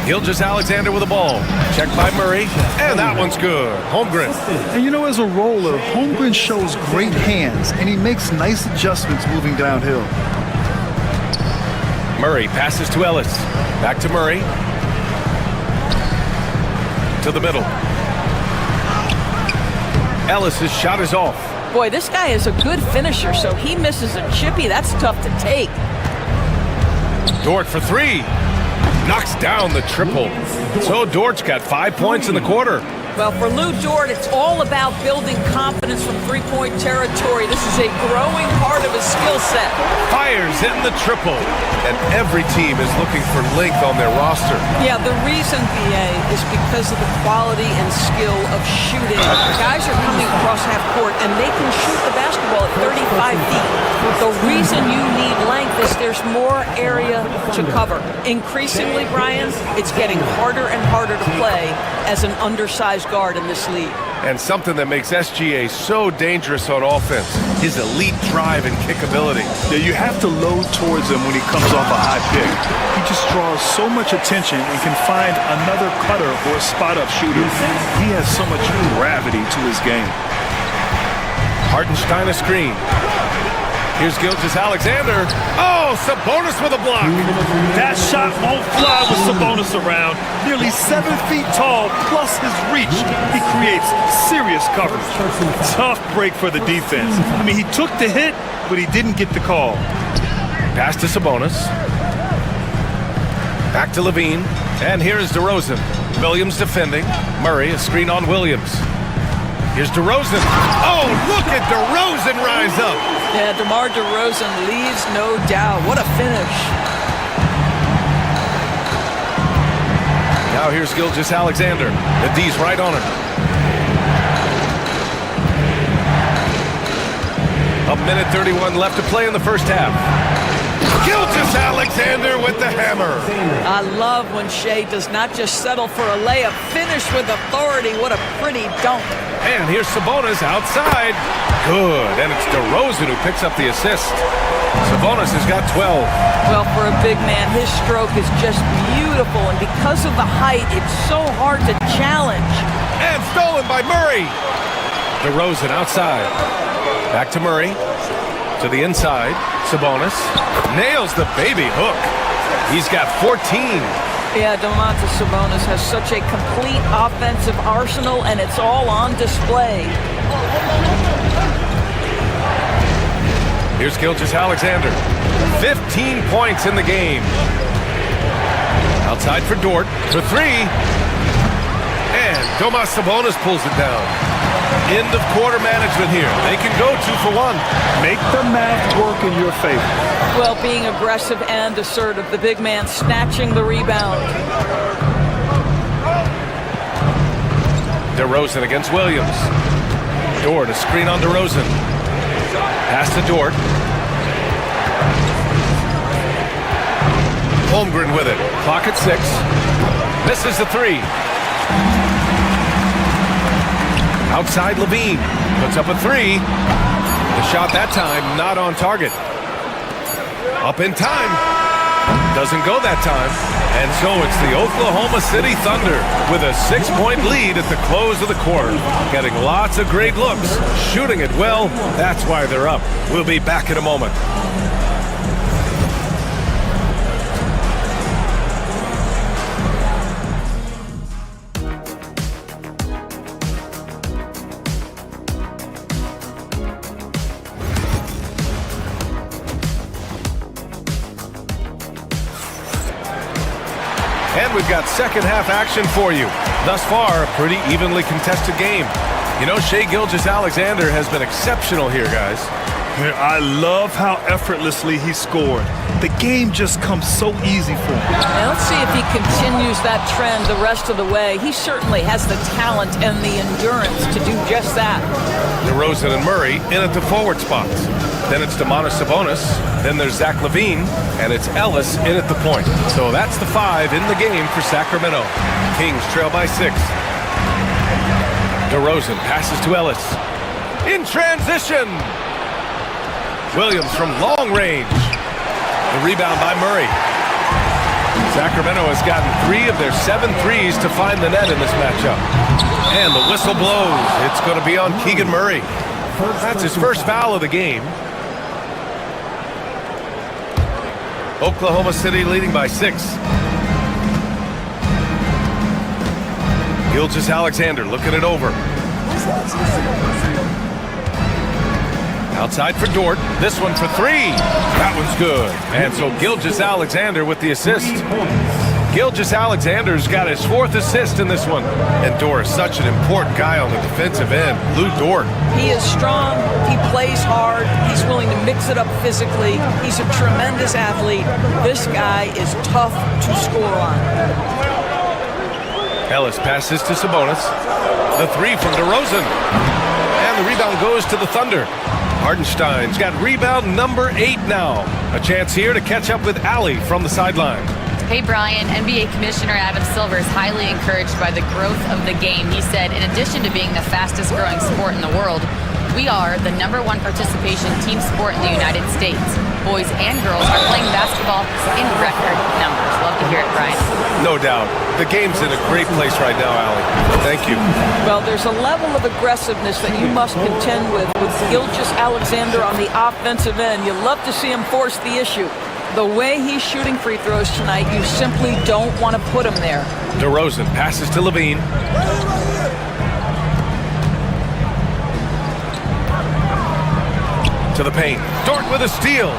Gilgeous-Alexander with the ball. Checked by Murray, and that one's good. Holmgren. And you know, as a roller, Holmgren shows great hands, and he makes nice adjustments moving downhill. Murray passes to Ellis. Back to Murray. To the middle. Ellis's shot is off. Boy, this guy is a good finisher, so he misses a chippy. That's tough to take. Dort for 3. Knocks down the triple. So Dort's got 5 points in the quarter. Well, for Lou Dort, it's all about building confidence from 3-point territory. This is a growing part of his skill set. Fires hitting the triple. And every team is looking for length on their roster. Yeah, the reason, BA, is because of the quality and skill of shooting. Guys are coming across half court, and they can shoot the basketball at 35 feet. The reason you need length is there's more area to cover. Increasingly, Brian, it's getting harder and harder to play as an undersized guard in this league. And something that makes SGA so dangerous on offense, his elite drive and kickability. Yeah, you have to load towards him when he comes off a high pick. He just draws so much attention and can find another cutter or a spot-up shooter. He has so much gravity to his game. Hartenstein a screen. Here's Gilgeous-Alexander. Oh, Sabonis with a block. That shot won't fly with Sabonis around. Nearly 7 feet tall, plus his reach. He creates serious coverage. Tough break for the defense. I mean, he took the hit, but he didn't get the call. Pass to Sabonis. Back to Levine. And here is DeRozan. Williams defending. Murray, a screen on Williams. Here's DeRozan. Oh, look at DeRozan rise up. Yeah, DeMar DeRozan leaves no doubt. What a finish. Now here's Gilgeous-Alexander. The D's right on him. A minute 31 left to play in the first half. Gilgeous-Alexander with the hammer. I love when Shea does not just settle for a layup. Finish with authority. What a pretty dunk. And here's Sabonis outside. Good. And it's DeRozan who picks up the assist. Sabonis has got 12. Well, for a big man, his stroke is just beautiful. And because of the height, it's so hard to challenge. And stolen by Murray. DeRozan outside. Back to Murray. To the inside. Sabonis nails the baby hook. He's got 14. Yeah, Domantas Sabonis has such a complete offensive arsenal, and it's all on display. Here's Gilgeous-Alexander. 15 points in the game. Outside for Dort for three. And Domas Sabonis pulls it down. End of quarter management here. They can go 2 for 1. Make the math work in your favor. Well, being aggressive and assertive, the big man snatching the rebound. DeRozan against Williams. Dort, a screen on DeRozan. Pass to Dort. Holmgren with it. Clock at 6. Misses the three. Outside Levine. Puts up a three. The shot that time not on target. Up in time. Doesn't go that time. And so it's the Oklahoma City Thunder with a 6-point lead at the close of the quarter. Getting lots of great looks. Shooting it well. That's why they're up. We'll be back in a moment. And we've got second half action for you. Thus far, a pretty evenly contested game. You know, Shai Gilgeous-Alexander has been exceptional here, guys. I love how effortlessly he scored. The game just comes so easy for him. Now let's see if he continues that trend the rest of the way. He certainly has the talent and the endurance to do just that. DeRozan and Murray in at the forward spots. Then it's Domantas Sabonis. Then there's Zach LaVine. And it's Ellis in at the point. So that's the 5 in the game for Sacramento. Kings trail by 6. DeRozan passes to Ellis. In transition. Williams from long range. The rebound by Murray. Sacramento has gotten 3 of their 7 threes to find the net in this matchup. And the whistle blows. It's going to be on Keegan Murray. That's his first foul of the game. Oklahoma City leading by 6. Gilgeous-Alexander looking it over. Outside for Dort. This one for 3. That one's good. And so Gilgeous-Alexander with the assist. Gilgeous-Alexander's got his 4th assist in this one. And Dort is such an important guy on the defensive end. Lou Dort. He is strong. He plays hard. He's willing to mix it up physically. He's a tremendous athlete. This guy is tough to score on. Ellis passes to Sabonis. The 3 from DeRozan. And the rebound goes to the Thunder. Hardenstein's got rebound number 8 now. A chance here to catch up with Allie from the sideline. Hey, Brian, NBA Commissioner Adam Silver is highly encouraged by the growth of the game. He said, in addition to being the fastest growing sport in the world, we are the #1 participation team sport in the United States. boys and girls are playing basketball in record numbers. Love to hear it, Brian. No doubt. The game's in a great place right now, Allie. Thank you. Well, there's a level of aggressiveness that you must contend with Gilgeous-Alexander on the offensive end. You love to see him force the issue. The way he's shooting free throws tonight, you simply don't want to put him there. DeRozan passes to Levine. To the paint. Dort with a steal.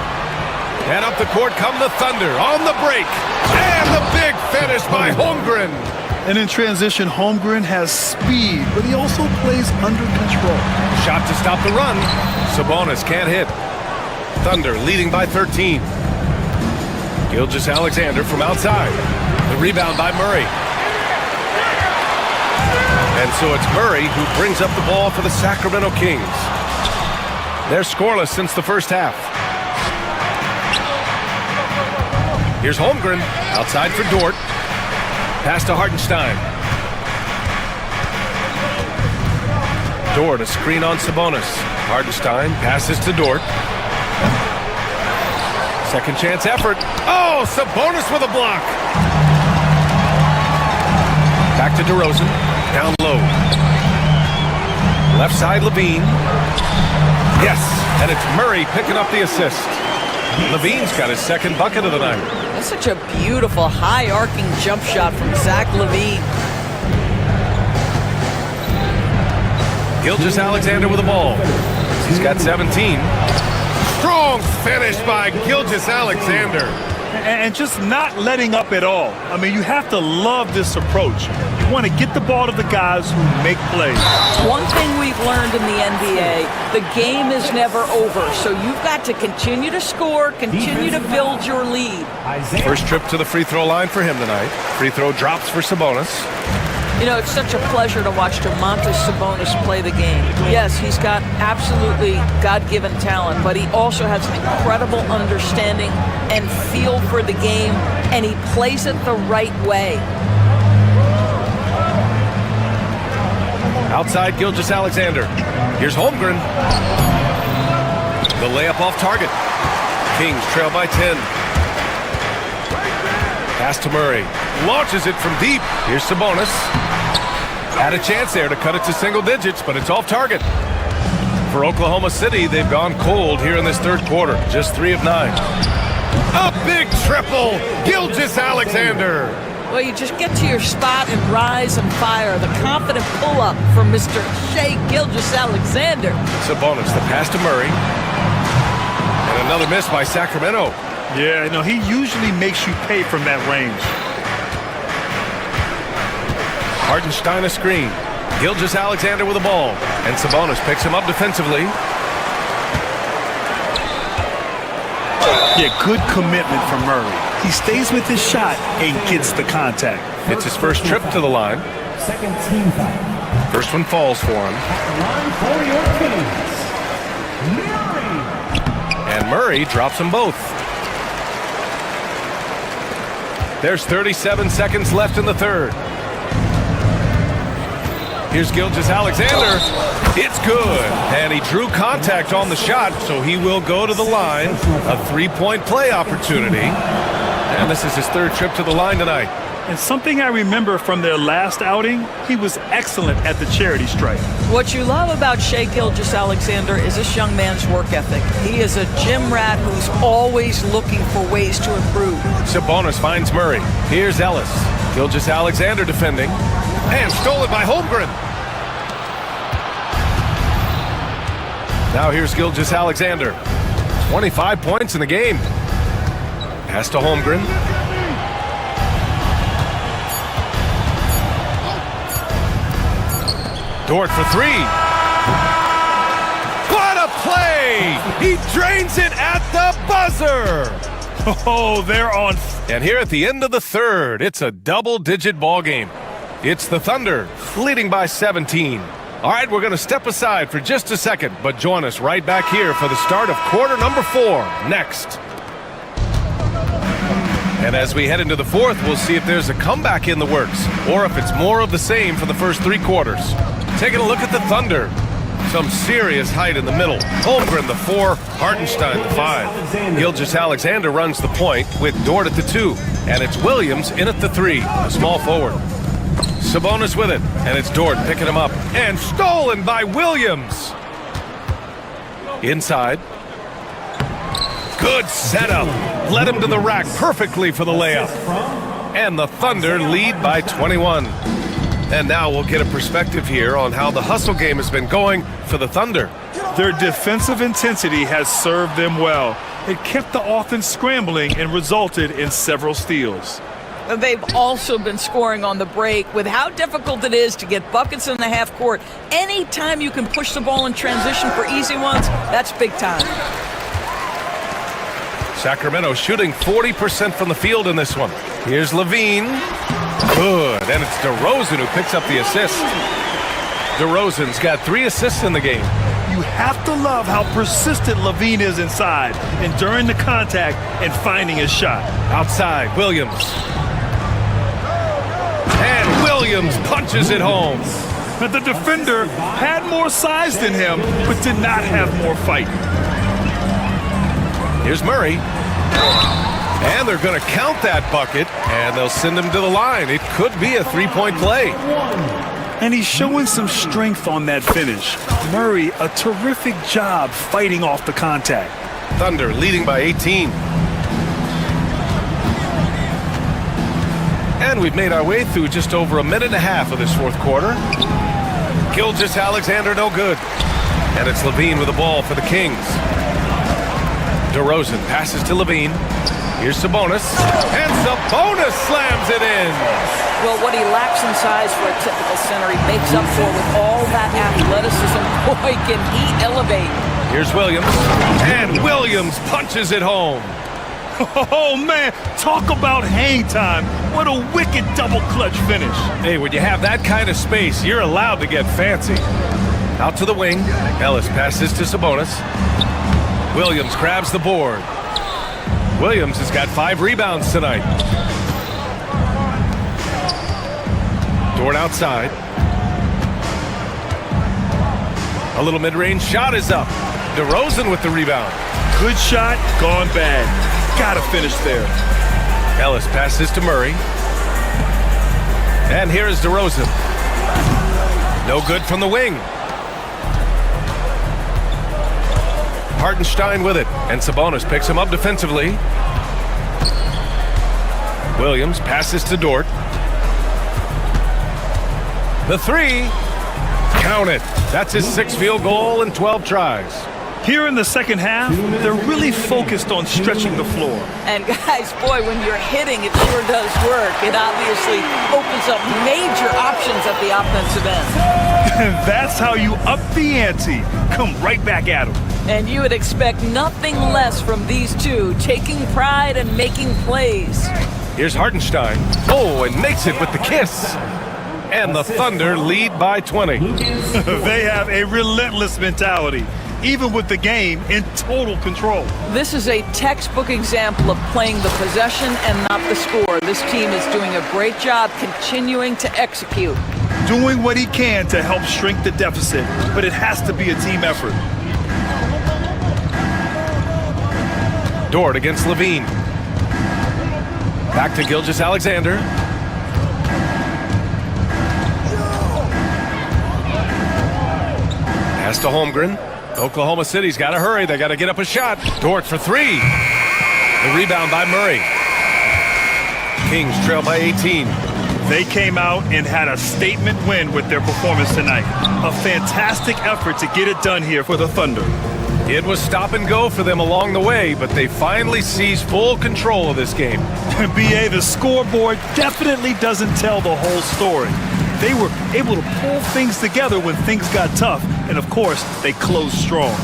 And up the court come the Thunder on the break. And the big finish by Holmgren. And in transition, Holmgren has speed, but he also plays under control. Shot to stop the run. Sabonis can't hit. Thunder leading by 13. Gilgeous-Alexander from outside. The rebound by Murray. And so it's Murray who brings up the ball for the Sacramento Kings. They're scoreless since the first half. Here's Holmgren outside for Dort. Pass to Hartenstein. Dort, a screen on Sabonis. Hartenstein passes to Dort. Second chance effort. Oh, Sabonis with a block. Back to DeRozan. Down low. Left side, Levine. Yes, and it's Murray picking up the assist. Levine's got his second bucket of the night. That's such a beautiful, high-arcing jump shot from Zach LaVine. Gilgeous-Alexander with the ball. He's got 17. Strong finish by Gilgeous-Alexander. And just not letting up at all. I mean, you have to love this approach. You want to get the ball to the guys who make plays. One thing we've learned in the NBA, the game is never over. So you've got to continue to score, continue to build your lead. First trip to the free throw line for him tonight. Free throw drops for Sabonis. You know, it's such a pleasure to watch Domantas Sabonis play the game. Yes, he's got absolutely God-given talent, but he also has an incredible understanding and feel for the game, and he plays it the right way. Outside Gilgeous-Alexander. Here's Holmgren. The layup off target. Kings trail by 10. Pass to Murray. Launches it from deep. Here's Sabonis. Had a chance there to cut it to single digits, but it's off target. For Oklahoma City, they've gone cold here in this third quarter. Just 3 of 9. A big triple. Gilgeous-Alexander. Well, you just get to your spot and rise and fire. The confident pull-up from Mr. Shai Gilgeous-Alexander. Sabonis, the pass to Murray. And another miss by Sacramento. Yeah, no, he usually makes you pay from that range. Hartenstein a screen. Gilgeous-Alexander with the ball. And Sabonis picks him up defensively. Yeah, good commitment from Murray. He stays with his shot and gets the contact. It's his first trip to the line. Second team foul. First one falls for him. Line for your Kings. Murray. And Murray drops them both. There's 37 seconds left in the third. Here's Gilgeous-Alexander. It's good. And he drew contact on the shot, so he will go to the line. A three-point play opportunity. And this is his third trip to the line tonight. And something I remember from their last outing, he was excellent at the charity stripe. What you love about Shai Gilgeous-Alexander is this young man's work ethic. He is a gym rat who's always looking for ways to improve. Sabonis finds Murray. Here's Ellis. Gilgeous-Alexander defending. And stolen by Holmgren. Now here's Gilgeous-Alexander. 25 points in the game. Pass to Holmgren. Dort for 3. What a play! He drains it at the buzzer! Oh, they're on. And here at the end of the third, it's a double-digit ball game. It's the Thunder leading by 17. All right, we're going to step aside for just a second, but join us right back here for the start of quarter number 4 next. And as we head into the fourth, we'll see if there's a comeback in the works or if it's more of the same for the first 3 quarters. Taking a look at the Thunder. Some serious height in the middle. Holmgren, the 4. Hartenstein, the 5. Gilgeous-Alexander runs the point with Dort at the 2. And it's Williams in at the 3, a small forward. Sabonis with it, and it's Dort picking him up. And stolen by Williams. Inside. Good setup. Led him to the rack perfectly for the layup. And the Thunder lead by 21. And now we'll get a perspective here on how the hustle game has been going for the Thunder. Their defensive intensity has served them well. It kept the offense scrambling and resulted in several steals. They've also been scoring on the break. With how difficult it is to get buckets in the half court, anytime you can push the ball in transition for easy ones, that's big time. Sacramento shooting 40% from the field in this one. Here's Levine. Good. And it's DeRozan who picks up the assist. DeRozan's got 3 assists in the game. You have to love how persistent Levine is inside, enduring the contact and finding his shot. Outside, Williams. And Williams punches it home. But the defender had more size than him, but did not have more fight. Here's Murray. And they're going to count that bucket, and they'll send him to the line. It could be a 3-point play. And he's showing some strength on that finish. Murray, a terrific job fighting off the contact. Thunder leading by 18. And we've made our way through just over a minute and a half of this fourth quarter. Gilgeous-Alexander no good. And it's Levine with the ball for the Kings. DeRozan passes to Levine. Here's Sabonis. And Sabonis slams it in. Well, what he lacks in size for a typical center, he makes up for with all that athleticism. Boy, can he elevate. Here's Williams. And Williams punches it home. Oh, man, talk about hang time. What a wicked double clutch finish. Hey, when you have that kind of space, you're allowed to get fancy. Out to the wing. Ellis passes to Sabonis. Williams grabs the board. Williams has got 5 rebounds tonight. Dort outside. A little mid-range shot is up. DeRozan with the rebound. Good shot, gone bad. Gotta finish there. Ellis passes to Murray. And here is DeRozan. No good from the wing. Hartenstein with it, and Sabonis picks him up defensively. Williams passes to Dort. The 3. Count it. That's his 6th field goal in 12 tries. Here in the second half, they're really focused on stretching the floor. And guys, boy, when you're hitting, it sure does work. It obviously opens up major options at the offensive end. That's how you up the ante. Come right back at them. And you would expect nothing less from these two, taking pride and making plays. Here's Hartenstein. Oh, and makes it with the kiss. And the Thunder lead by 20. They have a relentless mentality, even with the game in total control. This is a textbook example of playing the possession and not the score. This team is doing a great job continuing to execute. Doing what he can to help shrink the deficit, but it has to be a team effort. Dort against Levine. Back to Gilgeous-Alexander. Pass to Holmgren. Oklahoma City's got to hurry. They got to get up a shot. Dort for 3. The rebound by Murray. Kings trail by 18. They came out and had a statement win with their performance tonight. A fantastic effort to get it done here for the Thunder. It was stop and go for them along the way, but they finally seized full control of this game. BA, the scoreboard definitely doesn't tell the whole story. They were able to pull things together when things got tough, and of course, they closed strong.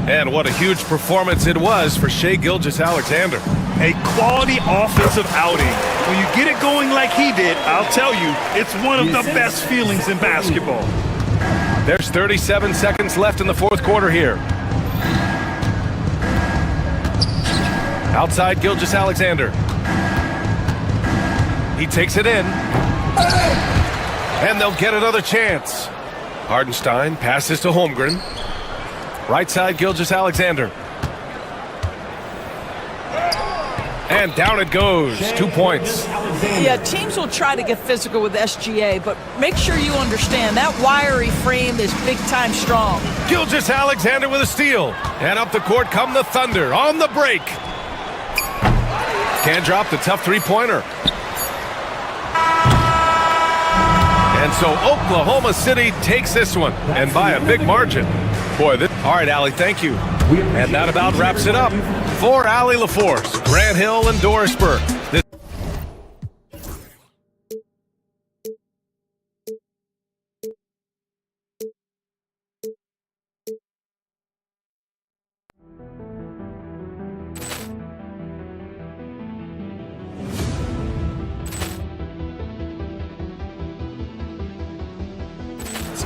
And what a huge performance it was for Shai Gilgeous-Alexander. A quality offensive outing. When you get it going like he did, I'll tell you, it's one of the best feelings in basketball. There's 37 seconds left in the fourth quarter here. Outside Gilgeous-Alexander. He takes it in. And they'll get another chance. Hardenstein passes to Holmgren. Right side, Gilgeous-Alexander. And down it goes. 2 points. Yeah, teams will try to get physical with SGA, but make sure you understand that wiry frame is big-time strong. Gilgeous-Alexander with a steal. And up the court come the Thunder on the break. Can't drop the tough three-pointer. And so Oklahoma City takes this one, and by a big margin. Boy, this... All right, Allie, thank you. And that about wraps it up. For Allie LaForce, Grant Hill, and Dorisburg.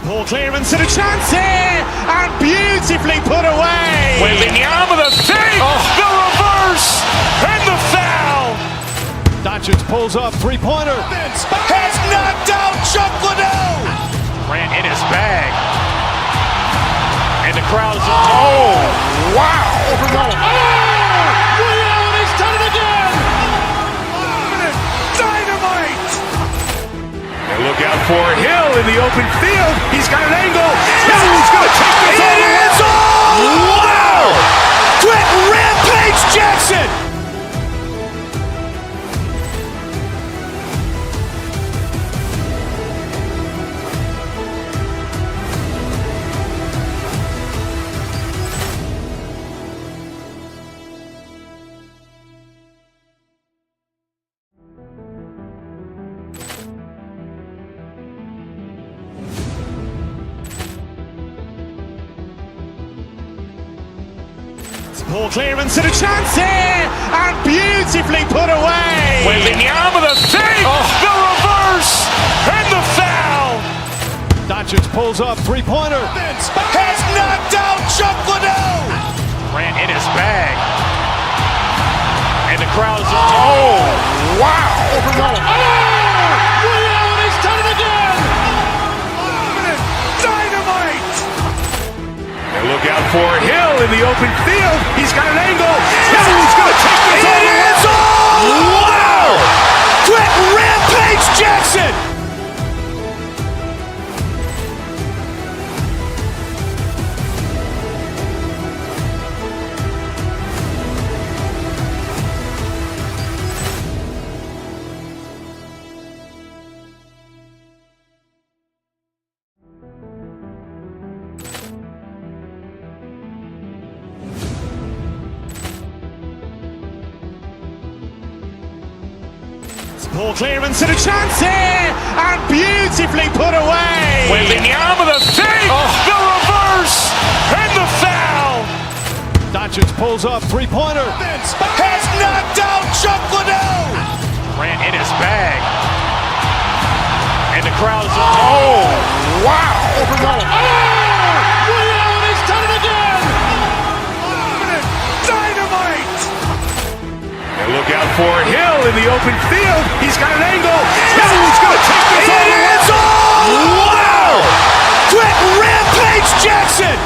Ball clearance and a chance here, and beautifully put away. Wembanyama the save, the reverse, and the foul. Doncic pulls up, three-pointer. Has knocked out Chuck Liddell. Grant in his bag. And the crowd is... Oh, wow. Ray Allen has done it again. Dynamite. And look out for Hill in the open field. He's got an angle. Hill's going to take this all the way. Wow. Quick Rampage Jackson. Ball clearance and a chance here, and beautifully put away. Wembanyama the save, the reverse, and the foul. Doncic pulls up, three-pointer. Has knocked out Chuck Liddell. Grant in his bag. And the crowd is... Oh, wow. Ray Allen has done it again. Dynamite. And look out for Hill in the open field. He's got an angle. Hill's going to take this all the way. Wow. Quick Rampage Jackson. Ball clearance and a chance here, and beautifully put away. Wembanyama the save, the reverse, and the foul. Doncic pulls up, three-pointer. Has knocked out Chuck Liddell. Grant in his bag. And the crowd is... Oh, wow. Ray Allen has done it again. Dynamite. And look out for Hill in the open field. He's got an angle. Hill's going to take this all the way. Wow. Quick Rampage Jackson.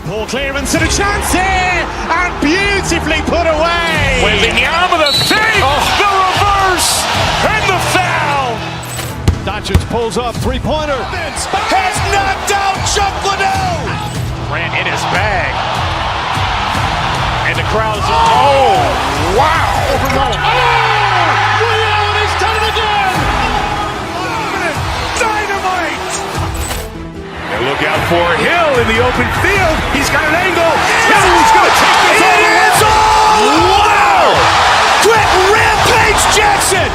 Ball clearance and a chance here, and beautifully put away. Wembanyama the save, the reverse, and the foul. Doncic pulls up, three-pointer. Has knocked out Chuck Liddell. Grant in his bag. And the crowd is... Oh, wow. Ray Allen has done it again. Dynamite. And look out for Hill in the open field. He's got an angle. Hill's going to take this all the way. Wow. Quick Rampage Jackson.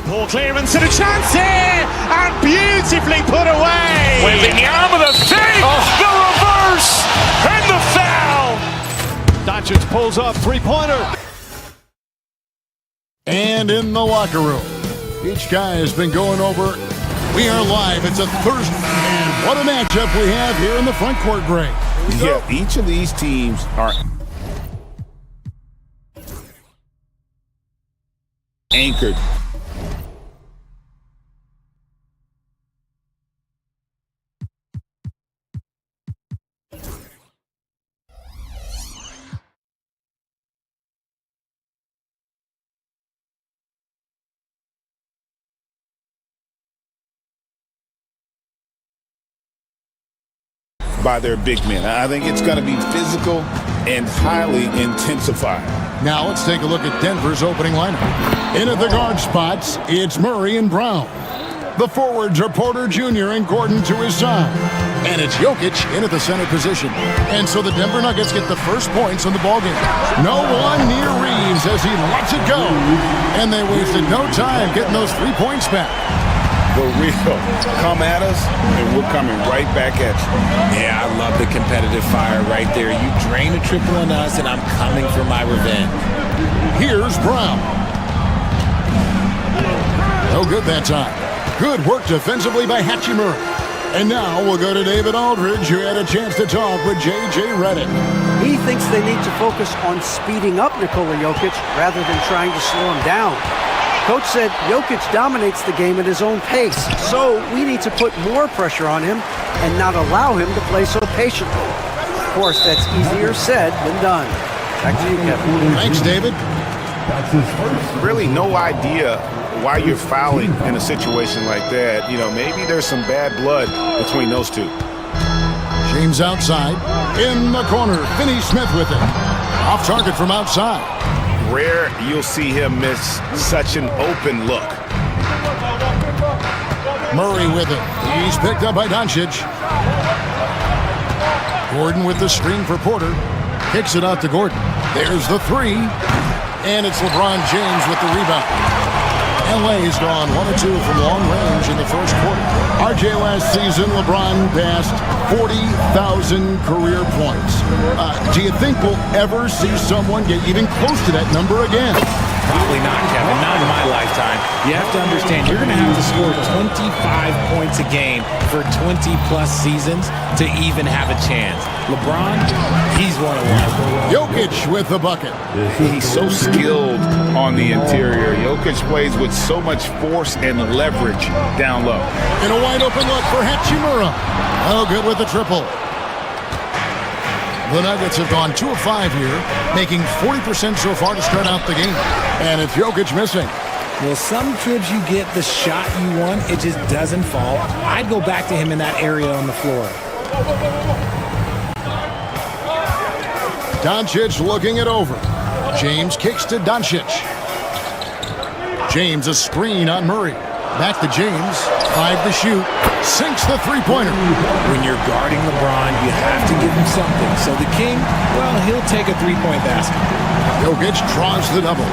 Poor clearance and a chance here, and beautifully put away. Wembanyama the fake, the reverse, and the foul. Doncic pulls up three-pointer. And in the locker room, each guy has been going over. We are live. It's a Thursday, and what a matchup we have here in the front court, Gray. Yeah, each of these teams are anchored. By their big men. I think it's going to be physical and highly intensified. Now let's take a look at Denver's opening lineup. In at the guard spots, it's Murray and Brown. The forwards are Porter Jr. and Gordon to his side. And it's Jokic in at the center position. And so the Denver Nuggets get the first points in the ballgame. No one near Reeves as he lets it go. And they wasted no time getting those 3 points back. The real come at us, and we're coming right back at you. Yeah, I love the competitive fire right there. You drain a triple on us, and I'm coming for my revenge. Here's Brown. No good that time. Good work defensively by Hachimura. And now we'll go to David Aldridge, who had a chance to talk with J.J. Redick. He thinks they need to focus on speeding up Nikola Jokic rather than trying to slow him down. Coach said Jokic dominates the game at his own pace, so we need to put more pressure on him and not allow him to play so patiently. Of course, that's easier said than done. Back to you, Kevin. Thanks, David. Really no idea why you're fouling in a situation like that. You know, maybe there's some bad blood between those two. James outside. In the corner, Finney-Smith with it. Off target from outside. Rare you'll see him miss such an open look. Murray with it. He's picked up by Doncic. Gordon with the screen for Porter. Kicks it out to Gordon. There's the three. And it's LeBron James with the rebound. LA's gone 1 or 2 from long range in the first quarter. RJ last season, LeBron passed 40,000 career points. Do you think we'll ever see someone get even close to that number again? Probably not, Kevin. Not in my lifetime. You have to understand, you're going to have to score 25 points a game for 20-plus seasons to even have a chance. LeBron, he's one of one. Jokic with the bucket. He's so skilled on the interior. Jokic plays with so much force and leverage down low. And a wide open look for Hachimura. Oh, good with the triple. The Nuggets have gone 2 of 5 here, making 40% so far to start out the game. And it's Jokic missing. Well, some trips you get the shot you want, it just doesn't fall. I'd go back to him in that area on the floor. Doncic looking it over. James kicks to Doncic. James a screen on Murray. Back to James. 5 to shoot. Sinks the three-pointer. When you're guarding LeBron, you have to give him something. So the King, well, he'll take a three-point basket. Jokic draws the double.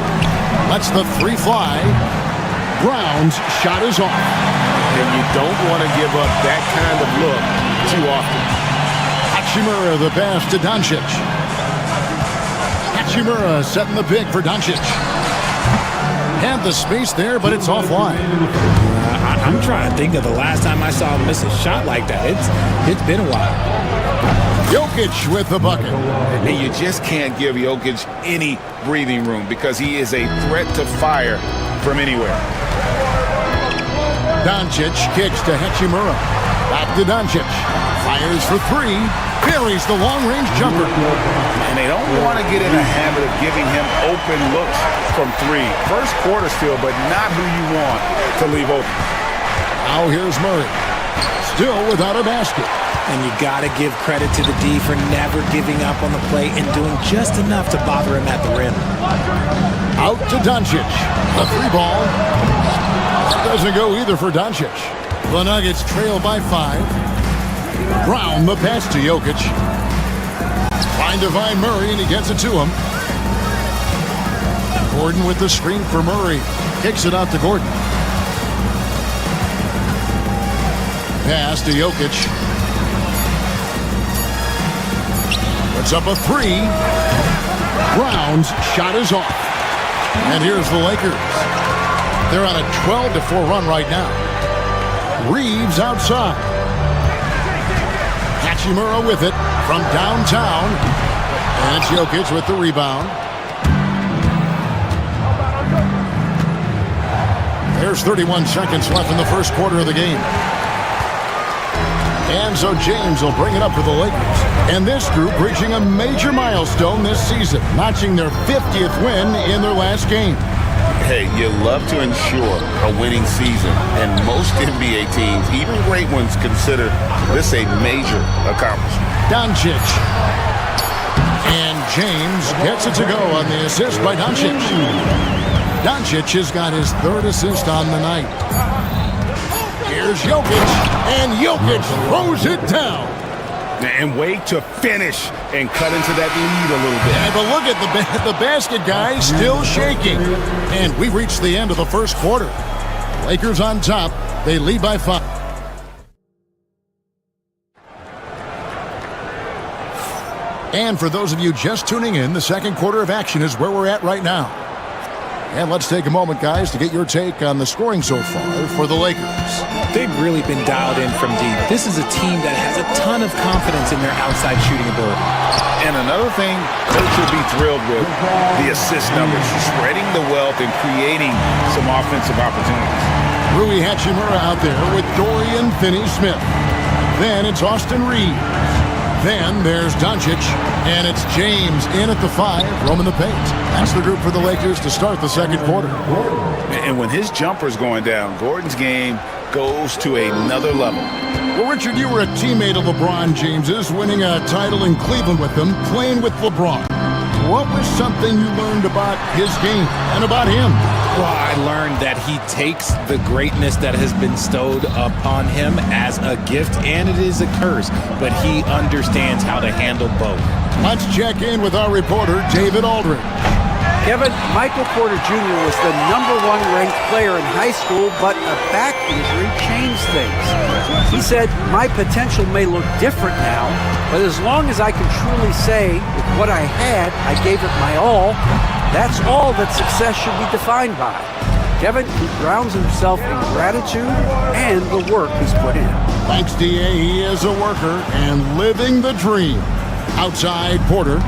Lets the three fly. Brown's shot is off. And you don't want to give up that kind of look too often. Hachimura the pass to Doncic. Hachimura setting the pick for Doncic. Had the space there, but it's offline. I'm trying to think of the last time I saw him miss a shot like that. It's been a while. Jokic with the bucket. And you just can't give Jokic any breathing room because he is a threat to fire from anywhere. Doncic kicks to Hachimura. Back to Doncic. Fires for 3. Buries the long-range jumper. And they don't want to get in a habit of giving him open looks from 3. First quarter still, but not who you want to leave open. Now here's Murray. Still without a basket. And you got to give credit to the D for never giving up on the play and doing just enough to bother him at the rim. Out to Doncic. The 3 ball. That doesn't go either for Doncic. The Nuggets trail by 5. Brown the pass to Jokic. Trying to find Murray, and he gets it to him. Gordon with the screen for Murray. Kicks it out to Gordon. pass to Jokic. Puts up a three. Brown's shot is off. And here's the Lakers. They're on a 12-4 run right now. Reeves outside. Hachimura with it from downtown. And it's Jokic with the rebound. There's 31 seconds left in the first quarter of the game. And so James will bring it up for the Lakers. And this group reaching a major milestone this season, notching their 50th win in their last game. Hey, you love to ensure a winning season, and most NBA teams, even great ones, consider this a major accomplishment. Doncic. And James gets it to go on the assist by Doncic. Doncic has got his third assist on the night. Here's Jokic, and Jokic throws it down. And wait to finish and cut into that lead a little bit. Yeah, but look at the basket guy still shaking. And we've reached the end of the first quarter. Lakers on top. They lead by 5. And for those of you just tuning in, the second quarter of action is where we're at right now. And let's take a moment, guys, to get your take on the scoring so far for the Lakers. They've really been dialed in from deep. This is a team that has a ton of confidence in their outside shooting ability. And another thing coach will be thrilled with, the assist numbers, spreading the wealth and creating some offensive opportunities. Rui Hachimura out there with Dorian Finney-Smith. Then it's Austin Reeves. Then there's Doncic, and it's James in at the 5, roaming the paint. That's the group for the Lakers to start the second quarter. And when his jumper's going down, Gordon's game goes to another level. Well, Richard, you were a teammate of LeBron James's, winning a title in Cleveland with him, playing with LeBron. What was something you learned about his game and about him? Well, I learned that he takes the greatness that has been bestowed upon him as a gift, and it is a curse, but he understands how to handle both. Let's check in with our reporter, David Aldridge. Kevin, Michael Porter Jr. was the #1 ranked player in high school, but a back injury changed things. He said, "My potential may look different now, but as long as I can truly say with what I had, I gave it my all, that's all that success should be defined by." Kevin, he grounds himself in gratitude and the work he's put in. Thanks, D.A. He is a worker and living the dream. Outside, Porter.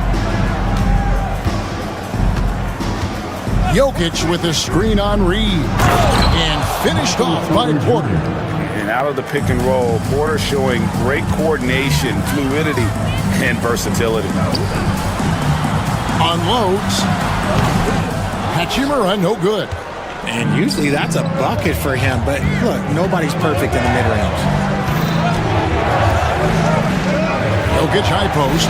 Jokic with a screen on Reeves. And finished off by Porter. And out of the pick and roll, Porter showing great coordination, fluidity, and versatility. Unloads. Hachimura, no good. And usually that's a bucket for him, but look, nobody's perfect in the mid-range. Jokic high post.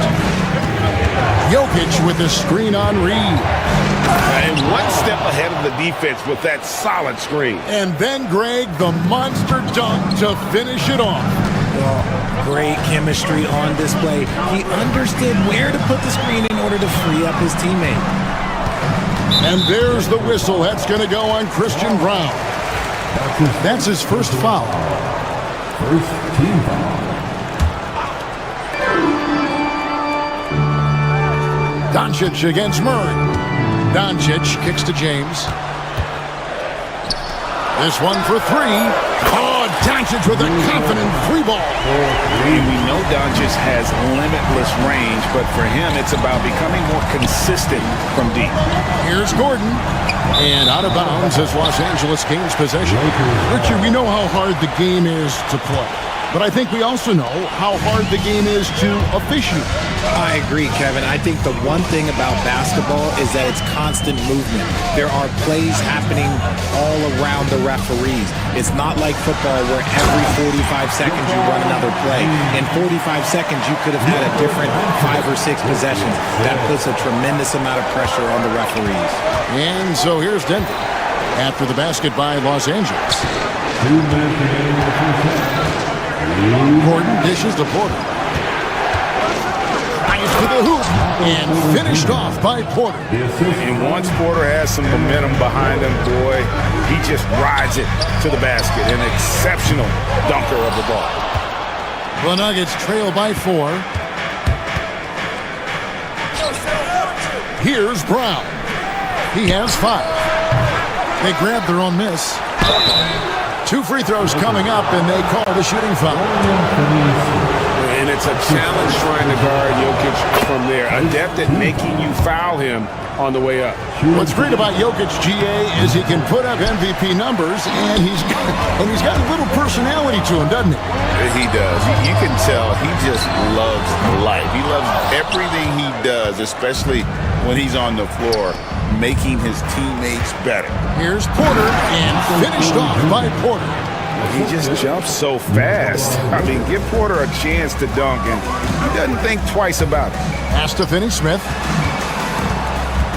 Jokic with a screen on Reeves. And one step ahead of the defense with that solid screen. And then, Greg, the monster dunk to finish it off. Well, great chemistry on display. He understood where to put the screen in order to free up his teammate. And there's the whistle. That's going to go on Christian Brown. That's his first foul. First team foul. Doncic against Murray. Doncic kicks to James. This one for 3. Oh, Doncic with a confident 3 ball. And we know Doncic has limitless range, but for him, it's about becoming more consistent from deep. Here's Gordon. And out of bounds as Los Angeles gains possession. Richard, we know how hard the game is to play. But I think we also know how hard the game is to officiate. I agree, Kevin. I think the one thing about basketball is that it's constant movement. There are plays happening all around the referees. It's not like football where every 45 seconds you run another play. In 45 seconds, you could have had a different 5 or 6 possessions. That puts a tremendous amount of pressure on the referees. And so here's Denver after the basket by Los Angeles. 2 minutes remaining in the first half. Gordon dishes to Porter. Nice to the hoop and finished off by Porter. And once Porter has some momentum behind him, boy, he just rides it to the basket. An exceptional dunker of the ball. The Nuggets trail by 4. Here's Brown. He has 5. They grab their own miss. 2 free throws coming up, and they call the shooting foul. And it's a challenge trying to guard Jokic from there. Adept at making you foul him on the way up. What's great about Jokic, GA, is he can put up MVP numbers, and he's got a little personality to him, doesn't he? He does. You can tell he just loves life. He loves everything he does, especially when he's on the floor, making his teammates better. Here's Porter, and finished off by Porter. He just jumps so fast. I mean, give Porter a chance to dunk, and he doesn't think twice about it. Pass to Finney-Smith.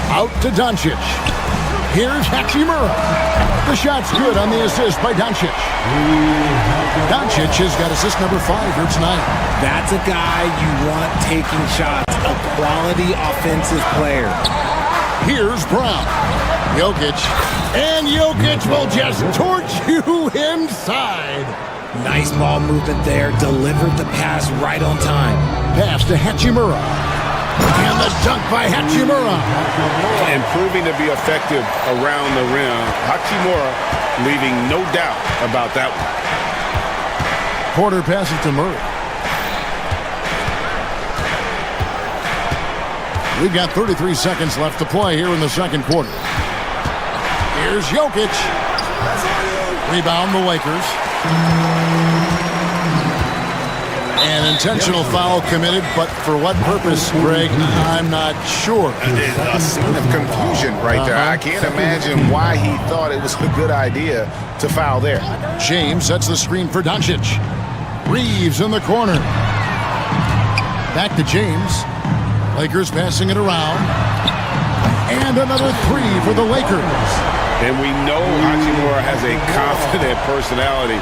Out to Doncic. Here's Hachimura. The shot's good on the assist by Doncic. Doncic has got assist number 5 here tonight. That's a guy you want taking shots, a quality offensive player. Here's Brown. Jokic. And Jokic will just torch you inside. Nice ball movement there. Delivered the pass right on time. Pass to Hachimura. And the dunk by Hachimura. And proving to be effective around the rim. Hachimura leaving no doubt about that one. Porter passes to Murray. We've got 33 seconds left to play here in the second quarter. Here's Jokic. Rebound the Lakers. An intentional foul committed, but for what purpose, Greg, I'm not sure. A scene of confusion right there. I can't imagine why he thought it was a good idea to foul there. James sets the screen for Doncic. Reeves in the corner. Back to James. Lakers passing it around. And another 3 for the Lakers. And we know Hachimura has a confident personality.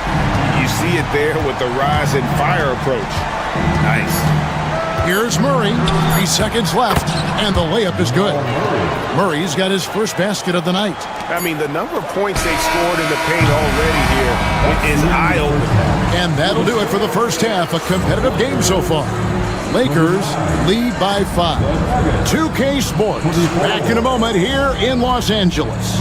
You see it there with the rise and fire approach. Nice. Here's Murray. 3 seconds left, and the layup is good. Murray's got his first basket of the night. I mean, the number of points they scored in the paint already here is eye-opening. And that'll do it for the first half. A competitive game so far. Lakers lead by 5. 2K Sports. Back in a moment here in Los Angeles.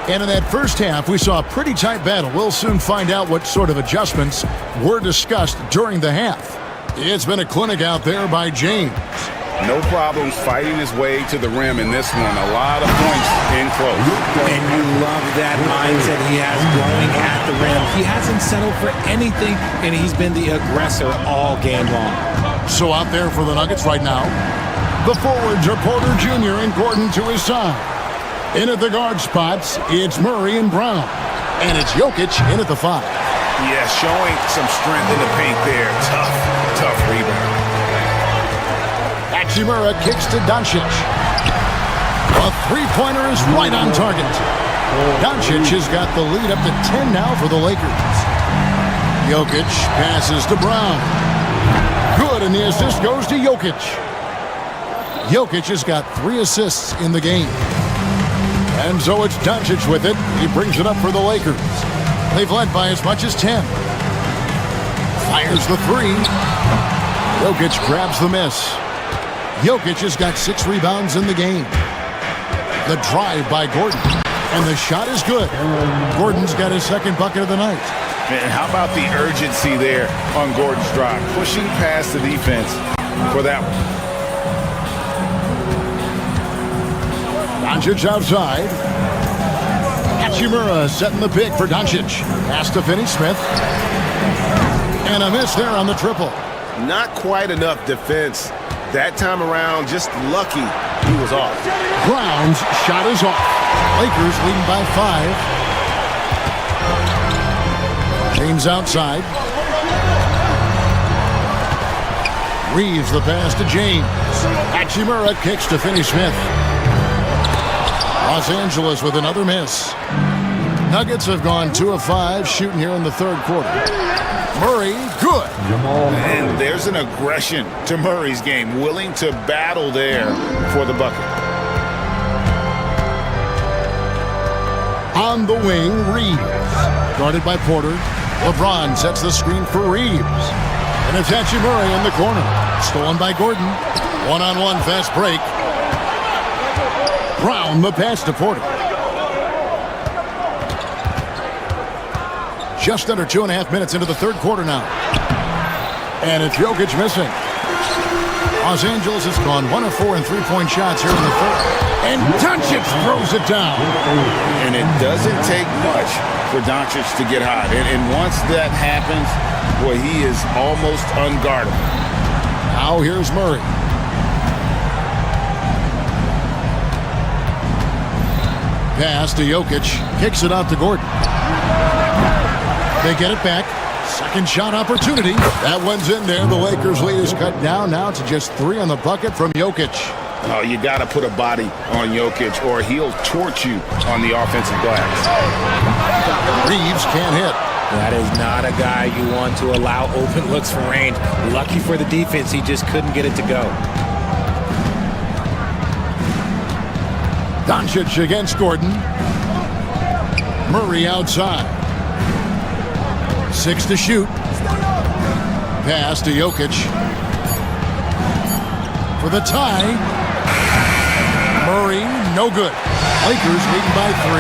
And in that first half, we saw a pretty tight battle. We'll soon find out what sort of adjustments were discussed during the half. It's been a clinic out there by James. No problems fighting his way to the rim in this one. A lot of points in close. And you love that mindset he has going at the rim. He hasn't settled for anything, and he's been the aggressor all game long. So out there for the Nuggets right now, the forwards are Porter Jr. and Gordon to his side. In at the guard spots, it's Murray and Brown. And it's Jokic in at the 5. Yeah, showing some strength in the paint there. Tough rebound. Hachimura kicks to Doncic. A three-pointer is right on target. Doncic has got the lead up to 10 now for the Lakers. Jokic passes to Brown. Good, and the assist goes to Jokic. Jokic has got 3 assists in the game. And so it's Doncic with it. He brings it up for the Lakers. They've led by as much as 10. Fires the 3. Jokic grabs the miss. Jokic has got 6 rebounds in the game. The drive by Gordon. And the shot is good. Gordon's got his second bucket of the night. And how about the urgency there on Gordon's drive? Pushing past the defense for that one. Doncic outside. Hachimura setting the pick for Doncic. Pass to Finney-Smith. And a miss there on the triple. Not quite enough defense that time around. Just lucky he was off. Brown's shot is off. Lakers leading by 5. Screens outside. Reeves the pass to James. Hachimura kicks to Finney-Smith. Los Angeles with another miss. Nuggets have gone 2 of 5 shooting here in the third quarter. Murray, good. And there's an aggression to Murray's game, willing to battle there for the bucket. On the wing, Reeves. Guarded by Porter. LeBron sets the screen for Reeves. And it's Hachimura in the corner. Stolen by Gordon. One-on-one fast break. Brown the pass to Porter. Just under 2.5 minutes into the third quarter now. And it's Jokic missing. Los Angeles has gone 1 of 4 in three-point shots here in the third. And Doncic throws it down. And it doesn't take much for Doncic to get hot. And once that happens, boy, he is almost unguardable. Now here's Murray. Pass to Jokic. Kicks it out to Gordon. They get it back. Second shot opportunity. That one's in there. The Lakers' lead is cut down now to just 3 on the bucket from Jokic. Oh, you got to put a body on Jokic or he'll torch you on the offensive glass. Reeves can't hit. That is not a guy you want to allow open looks from range. Lucky for the defense, he just couldn't get it to go. Doncic against Gordon. Murray outside. 6 to shoot. Pass to Jokic. For the tie. Murray, no good. Lakers leading by 3.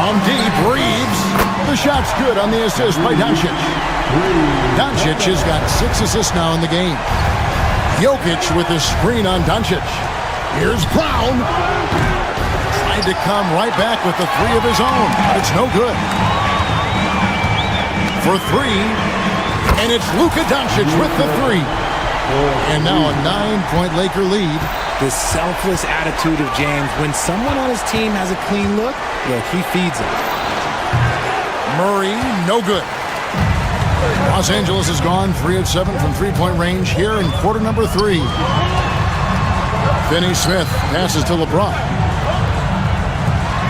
From deep, Reeves. The shot's good on the assist by Doncic. Doncic has got 6 assists now in the game. Jokic with the screen on Doncic. Here's Brown. Tried to come right back with the 3 of his own. But it's no good. For 3. And it's Luka Doncic with the 3. And now a 9-point Laker lead. The selfless attitude of James. When someone on his team has a clean look, he feeds it. Murray, no good. Los Angeles has gone 3 of 7 from three-point range here in quarter number 3. Finney-Smith passes to LeBron.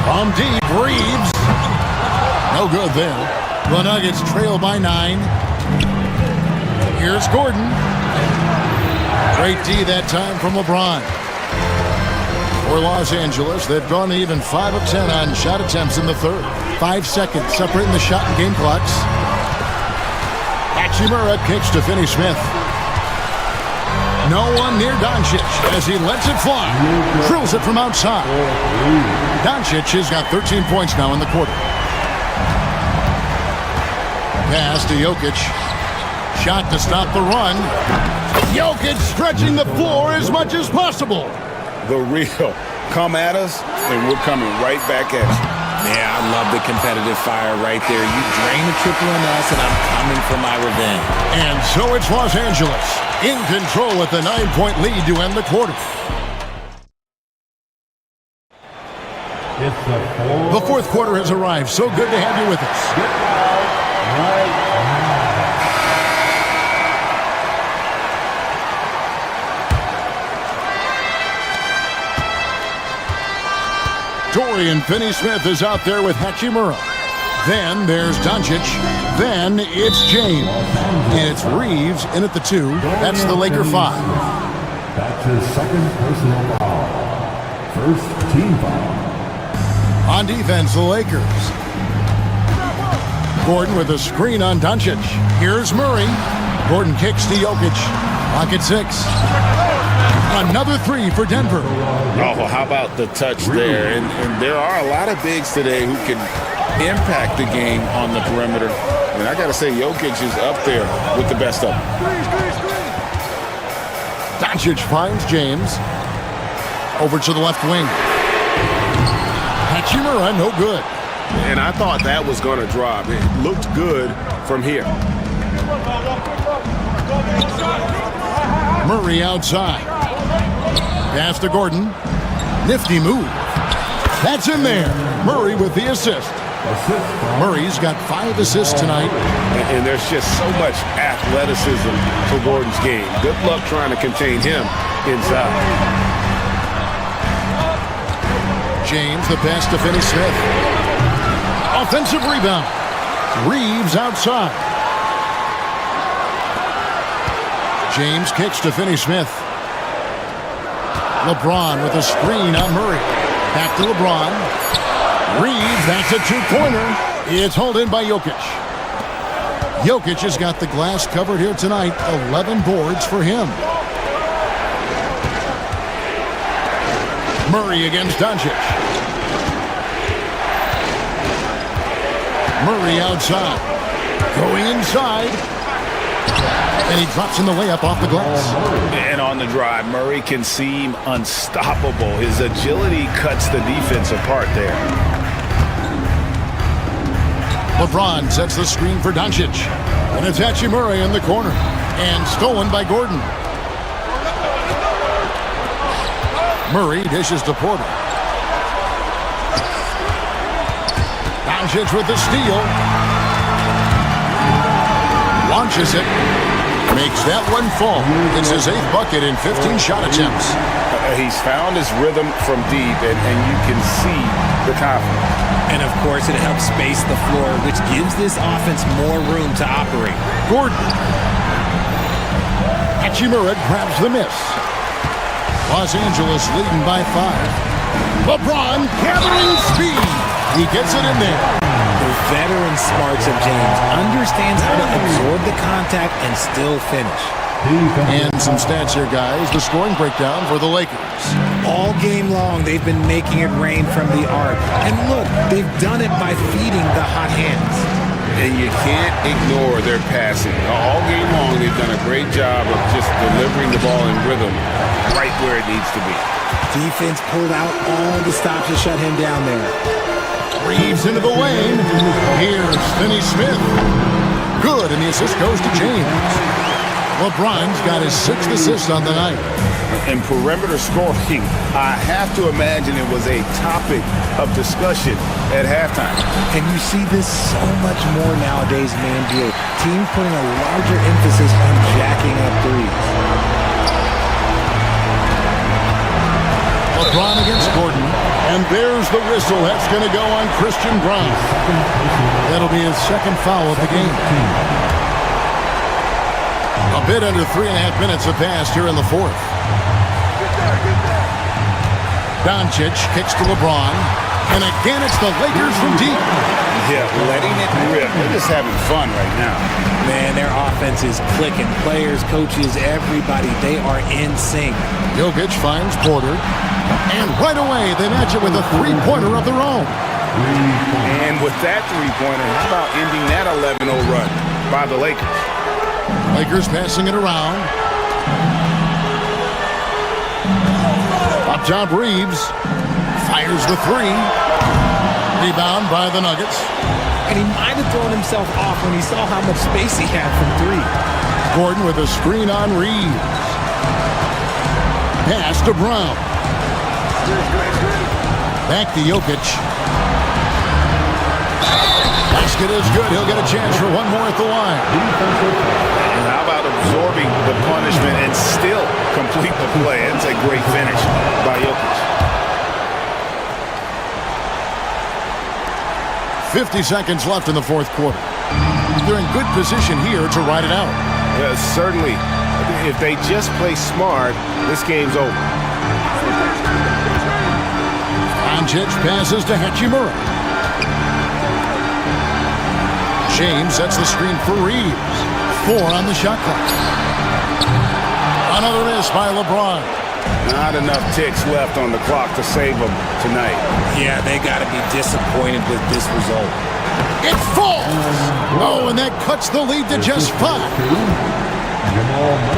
From deep, Reeves. No good there. The Nuggets trail by 9. Here's Gordon. Great D that time from LeBron. For Los Angeles, they've gone even 5 of 10 on shot attempts in the third. 5 seconds separating the shot and game clocks. Hachimura kicks to Finney-Smith. No one near Doncic as he lets it fly. Drills it from outside. Doncic has got 13 points now in the quarter. Pass to Jokic. Shot to stop the run. Jokic stretching the floor as much as possible. The real. Come at us, and we're coming right back at you. Yeah, I love the competitive fire right there. You drain the triple on us, and I'm coming for my revenge. And so it's Los Angeles in control with the 9-point lead to end the quarter. The fourth quarter has arrived. So good to have you with us. Dorian Finney-Smith is out there with Hachimura. Then there's Doncic. Then it's James. And it's Reeves in at the 2. That's the Laker 5. That's his second personal foul. First team foul. On defense, the Lakers. Gordon with a screen on Doncic. Here's Murray. Gordon kicks to Jokic. Clock at 6. Another 3 for Denver. Oh, how about the touch there? And there are a lot of bigs today who can impact the game on the perimeter. And I got to say, Jokic is up there with the best of them. Doncic finds James. Over to the left wing. Hachimura, no good. And I thought that was going to drop. It looked good from here. Murray outside. Pass to Gordon. Nifty move. That's in there. Murray with the assist. Murray's got 5 assists tonight. And there's just so much athleticism for Gordon's game. Good luck trying to contain him inside. James, the pass to Finney-Smith. Offensive rebound. Reeves outside. James kicks to Finney-Smith. LeBron with a screen on Murray. Back to LeBron. Reeves, that's a two-pointer. It's hauled in by Jokic. Jokic has got the glass covered here tonight. 11 boards for him. Murray against Doncic. Murray outside. Going inside. And he drops in the layup off the glass. And on the drive, Murray can seem unstoppable. His agility cuts the defense apart there. LeBron sets the screen for Doncic. And it's Murray in the corner. And stolen by Gordon. Murray dishes to Porter. Doncic with the steal. Launches it. Makes that one fall. It's his 8th bucket in 15 shot attempts. He's found his rhythm from deep, and you can see the confidence. And, of course, it helps space the floor, which gives this offense more room to operate. Gordon. Hachimura grabs the miss. Los Angeles leading by 5. LeBron gathering speed. He gets it in there. The veteran smarts of James understands how to absorb the contact and still finish. And some stats here, guys. The scoring breakdown for the Lakers. All game long, they've been making it rain from the arc. And look, they've done it by feeding the hot hands. And you can't ignore their passing. All game long, they've done a great job of just delivering the ball in rhythm right where it needs to be. Defense pulled out all the stops to shut him down there. Reeves into the lane. Here's Finney-Smith. Good, and the assist goes to James. LeBron's got his 6th assist on the night. And perimeter scoring, I have to imagine it was a topic of discussion at halftime. And you see this so much more nowadays in the NBA. Teams putting a larger emphasis on jacking up threes. LeBron against Gordon. And there's the whistle. That's going to go on Christian Brown. That'll be his 2nd foul of the game. A bit under 3.5 minutes have passed here in the 4th. Doncic kicks to LeBron. And again, it's the Lakers from deep. Yeah, letting it rip. They're just having fun right now. Man, their offense is clicking. Players, coaches, everybody, they are in sync. Jokic finds Porter. And right away, they match it with a 3-pointer of their own. And with that 3-pointer, how about ending that 11-0 run by the Lakers? Lakers passing it around. Up top, Reeves fires the 3. Rebound by the Nuggets. And he might have thrown himself off when he saw how much space he had from 3. Gordon with a screen on Reeves. Pass to Brown. Back to Jokic. Basket is good. He'll get a chance for one more at the line. And how about absorbing the punishment and still complete the play? It's a great finish by Jokic. 50 seconds left in the 4th quarter. They're in good position here to ride it out. Yeah, certainly. If they just play smart, this game's over. Doncic passes to Hachimura. James sets the screen for Reeves. 4 on the shot clock. Another miss by LeBron. Not enough ticks left on the clock to save them tonight. Yeah, they got to be disappointed with this result. It falls! Oh, and that cuts the lead to just 5.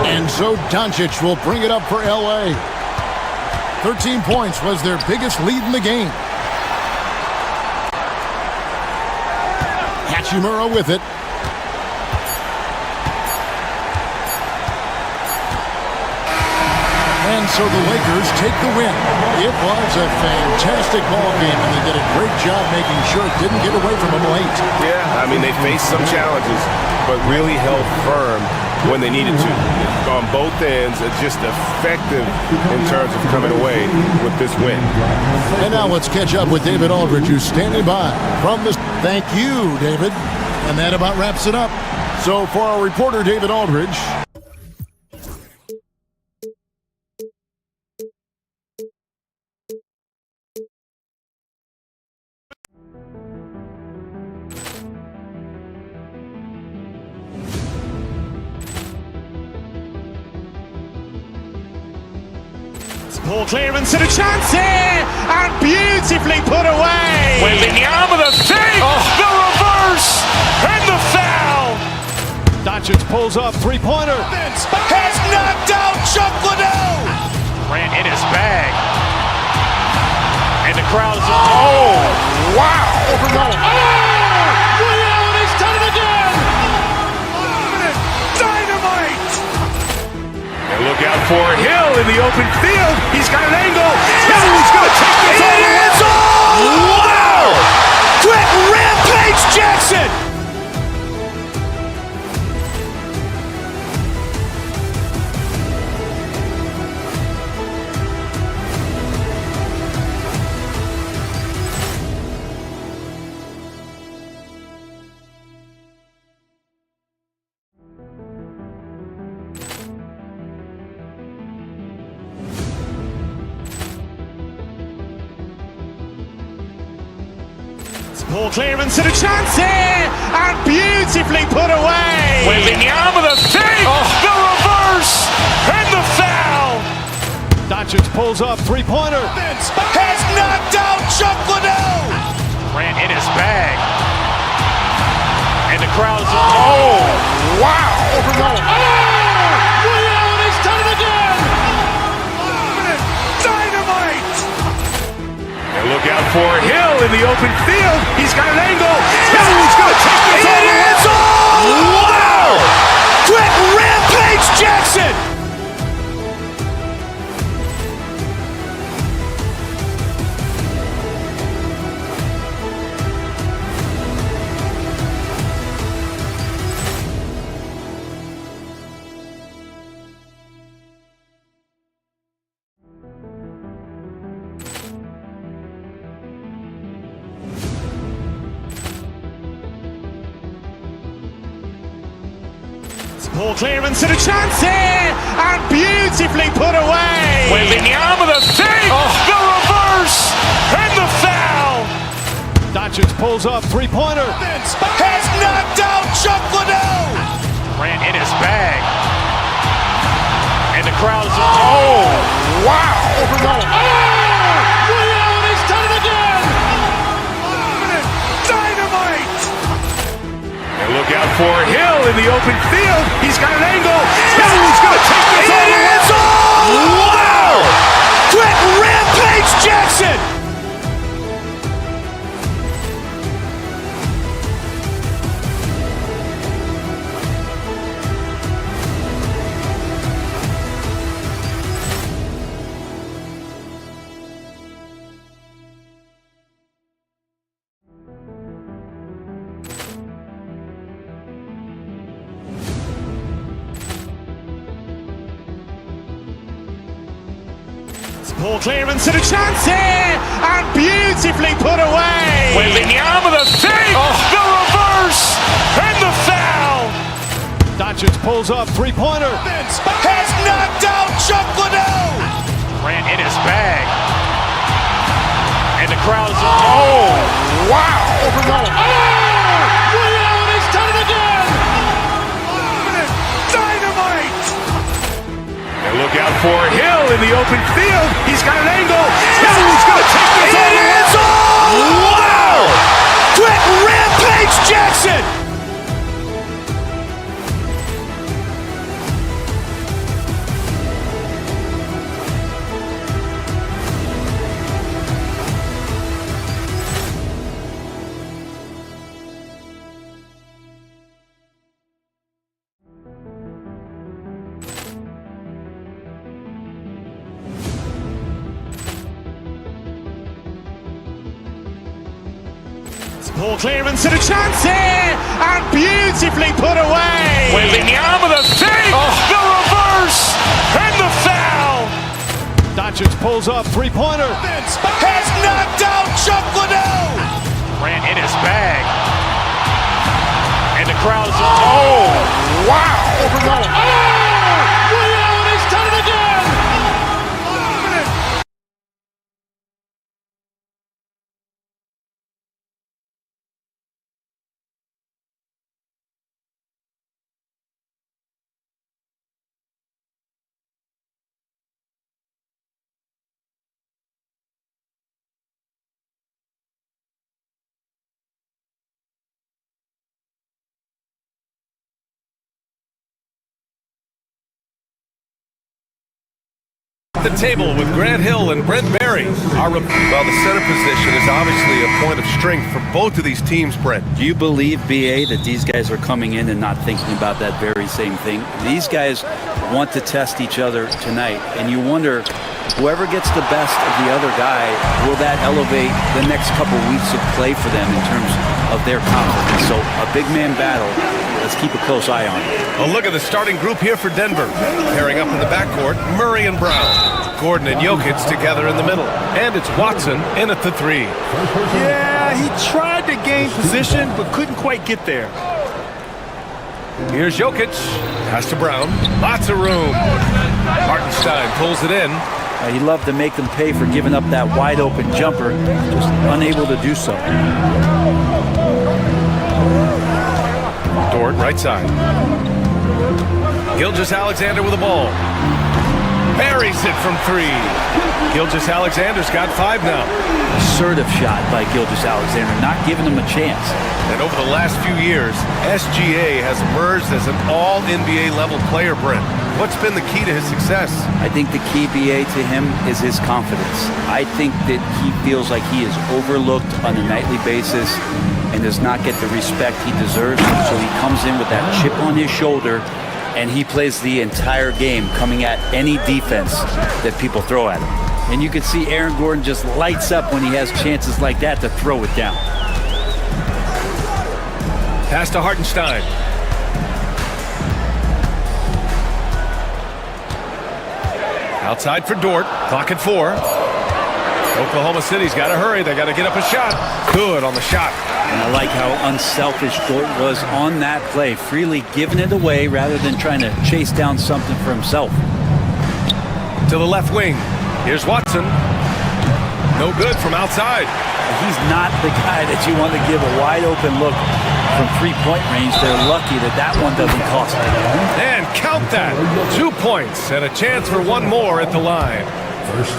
And so Doncic will bring it up for L.A. 13 points was their biggest lead in the game. Hachimura with it. And so the Lakers take the win. It was a fantastic ball game, and they did a great job making sure it didn't get away from them late. Yeah, I mean, they faced some challenges, but really held firm when they needed to. On both ends, just effective in terms of coming away with this win. And now let's catch up with David Aldridge, who's standing by from the... Thank you, David. And that about wraps it up. So for our reporter, David Aldridge... Ball clearance and a chance here, and beautifully put away. Wembanyama the fake, the reverse, and the foul. Doncic pulls up, three-pointer. Has knocked out Chuck Liddell. Ran in his bag. And the crowd is... Oh, wow. Ray Allen has done it again. Dynamite. And look out for Hill in the open field. He's got an angle. He's going to take this all the way. Wow. Quick Rampage Jackson. Ball clearance and a chance here, and beautifully put away. Wembanyama the fake, the reverse, and the foul. Doncic pulls up, three-pointer. Has knocked out Chuck Liddell. Ran in his bag. And the crowd is... Oh, wow. Ray Allen has done it again. Dynamite. And look out for Hill in the open field. He's got an angle. He's going to take this all the way. Wow. Quick Rampage Jackson. Ball clearance and a chance here, and beautifully put away. Wembanyama the fake, the reverse, and the foul. Doncic pulls up, three-pointer. Has knocked out Chuck Liddell. Ran in his bag. And the crowd is... Oh, wow. Ray Allen has done it again. Dynamite. And look out for Hill in the open field. He's got an angle. He's going to take this all the way. Wow. Quick Rampage Jackson. Ball clearance and a chance here, and beautifully put away. Wembanyama the fake, the reverse, and the foul. Doncic pulls up, three-pointer. Has knocked out Chuck Liddell. Ran in his bag. And the crowd is... Oh, wow. Ray Allen has done it again. Dynamite. And look out for Hill in the open field. He's got an angle. He's going to take this all the way. Wow. Quick Rampage Jackson. Poor clearance and a chance here, and beautifully put away. Wembanyama the save, the reverse, and the foul. Doncic pulls up, three-pointer. Has knocked out Chuck Liddell. Ran in his bag. And the crowd is, oh, wow. Ray Allen has done it again. The table with Grant Hill and Brent Barry. Well, the center position is obviously a point of strength for both of these teams, Brent. Do you believe, BA, that these guys are coming in and not thinking about that very same thing? These guys want to test each other tonight, and you wonder, whoever gets the best of the other guy, will that elevate the next couple weeks of play for them in terms of their confidence? So a big man battle. Let's keep a close eye on it. A look at the starting group here for Denver. Pairing up in the backcourt, Murray and Brown. Gordon and Jokic together in the middle. And it's Watson in at the three. Yeah, he tried to gain position, but couldn't quite get there. Here's Jokic. Pass to Brown. Lots of room. Hartenstein pulls it in. He loved to make them pay for giving up that wide open jumper, just unable to do so. Dort, right side. Gilgeous-Alexander with the ball. Buries it from three. Gilgeous-Alexander's got 5 now. Assertive shot by Gilgeous-Alexander, not giving him a chance. And over the last few years, SGA has emerged as an all-NBA level player, Brent. What's been the key to his success? I think the key, BA, to him is his confidence. I think that he feels like he is overlooked on a nightly basis and does not get the respect he deserves. So he comes in with that chip on his shoulder, and he plays the entire game coming at any defense that people throw at him. And you can see Aaron Gordon just lights up when he has chances like that to throw it down. Pass to Hartenstein. Outside for Dort. Clock at 4. Oklahoma City's got to hurry. They got to get up a shot. Good on the shot. And I like how unselfish Dort was on that play, freely giving it away rather than trying to chase down something for himself. To the left wing. Here's Watson. No good from outside. He's not the guy that you want to give a wide open look from three-point range. They're lucky that that one doesn't cost them. And count that. 2 points and a chance for one more at the line.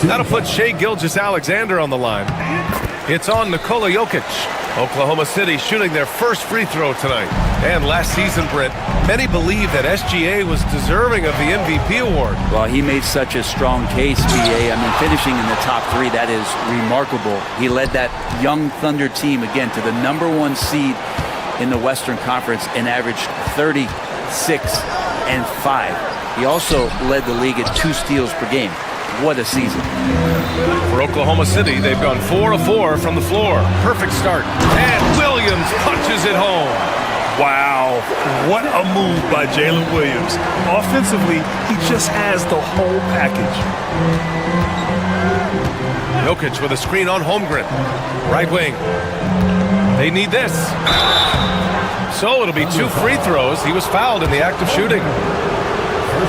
That'll put Shai Gilgeous-Alexander on the line. It's on Nikola Jokic. Oklahoma City shooting their first free throw tonight. And last season, Britt, many believe that SGA was deserving of the MVP award. Well, he made such a strong case, BA. I mean, finishing in the top 3, that is remarkable. He led that young Thunder team, again, to the #1 seed in the Western Conference and averaged 36 and 5. He also led the league at 2 steals per game. What a season. For Oklahoma City, they've gone 4 of 4 from the floor. Perfect start. And Williams punches it home. Wow, what a move by Jalen Williams. Offensively, he just has the whole package. Jokic with a screen on Holmgren. Right wing. They need this. So it'll be 2 free throws. He was fouled in the act of shooting.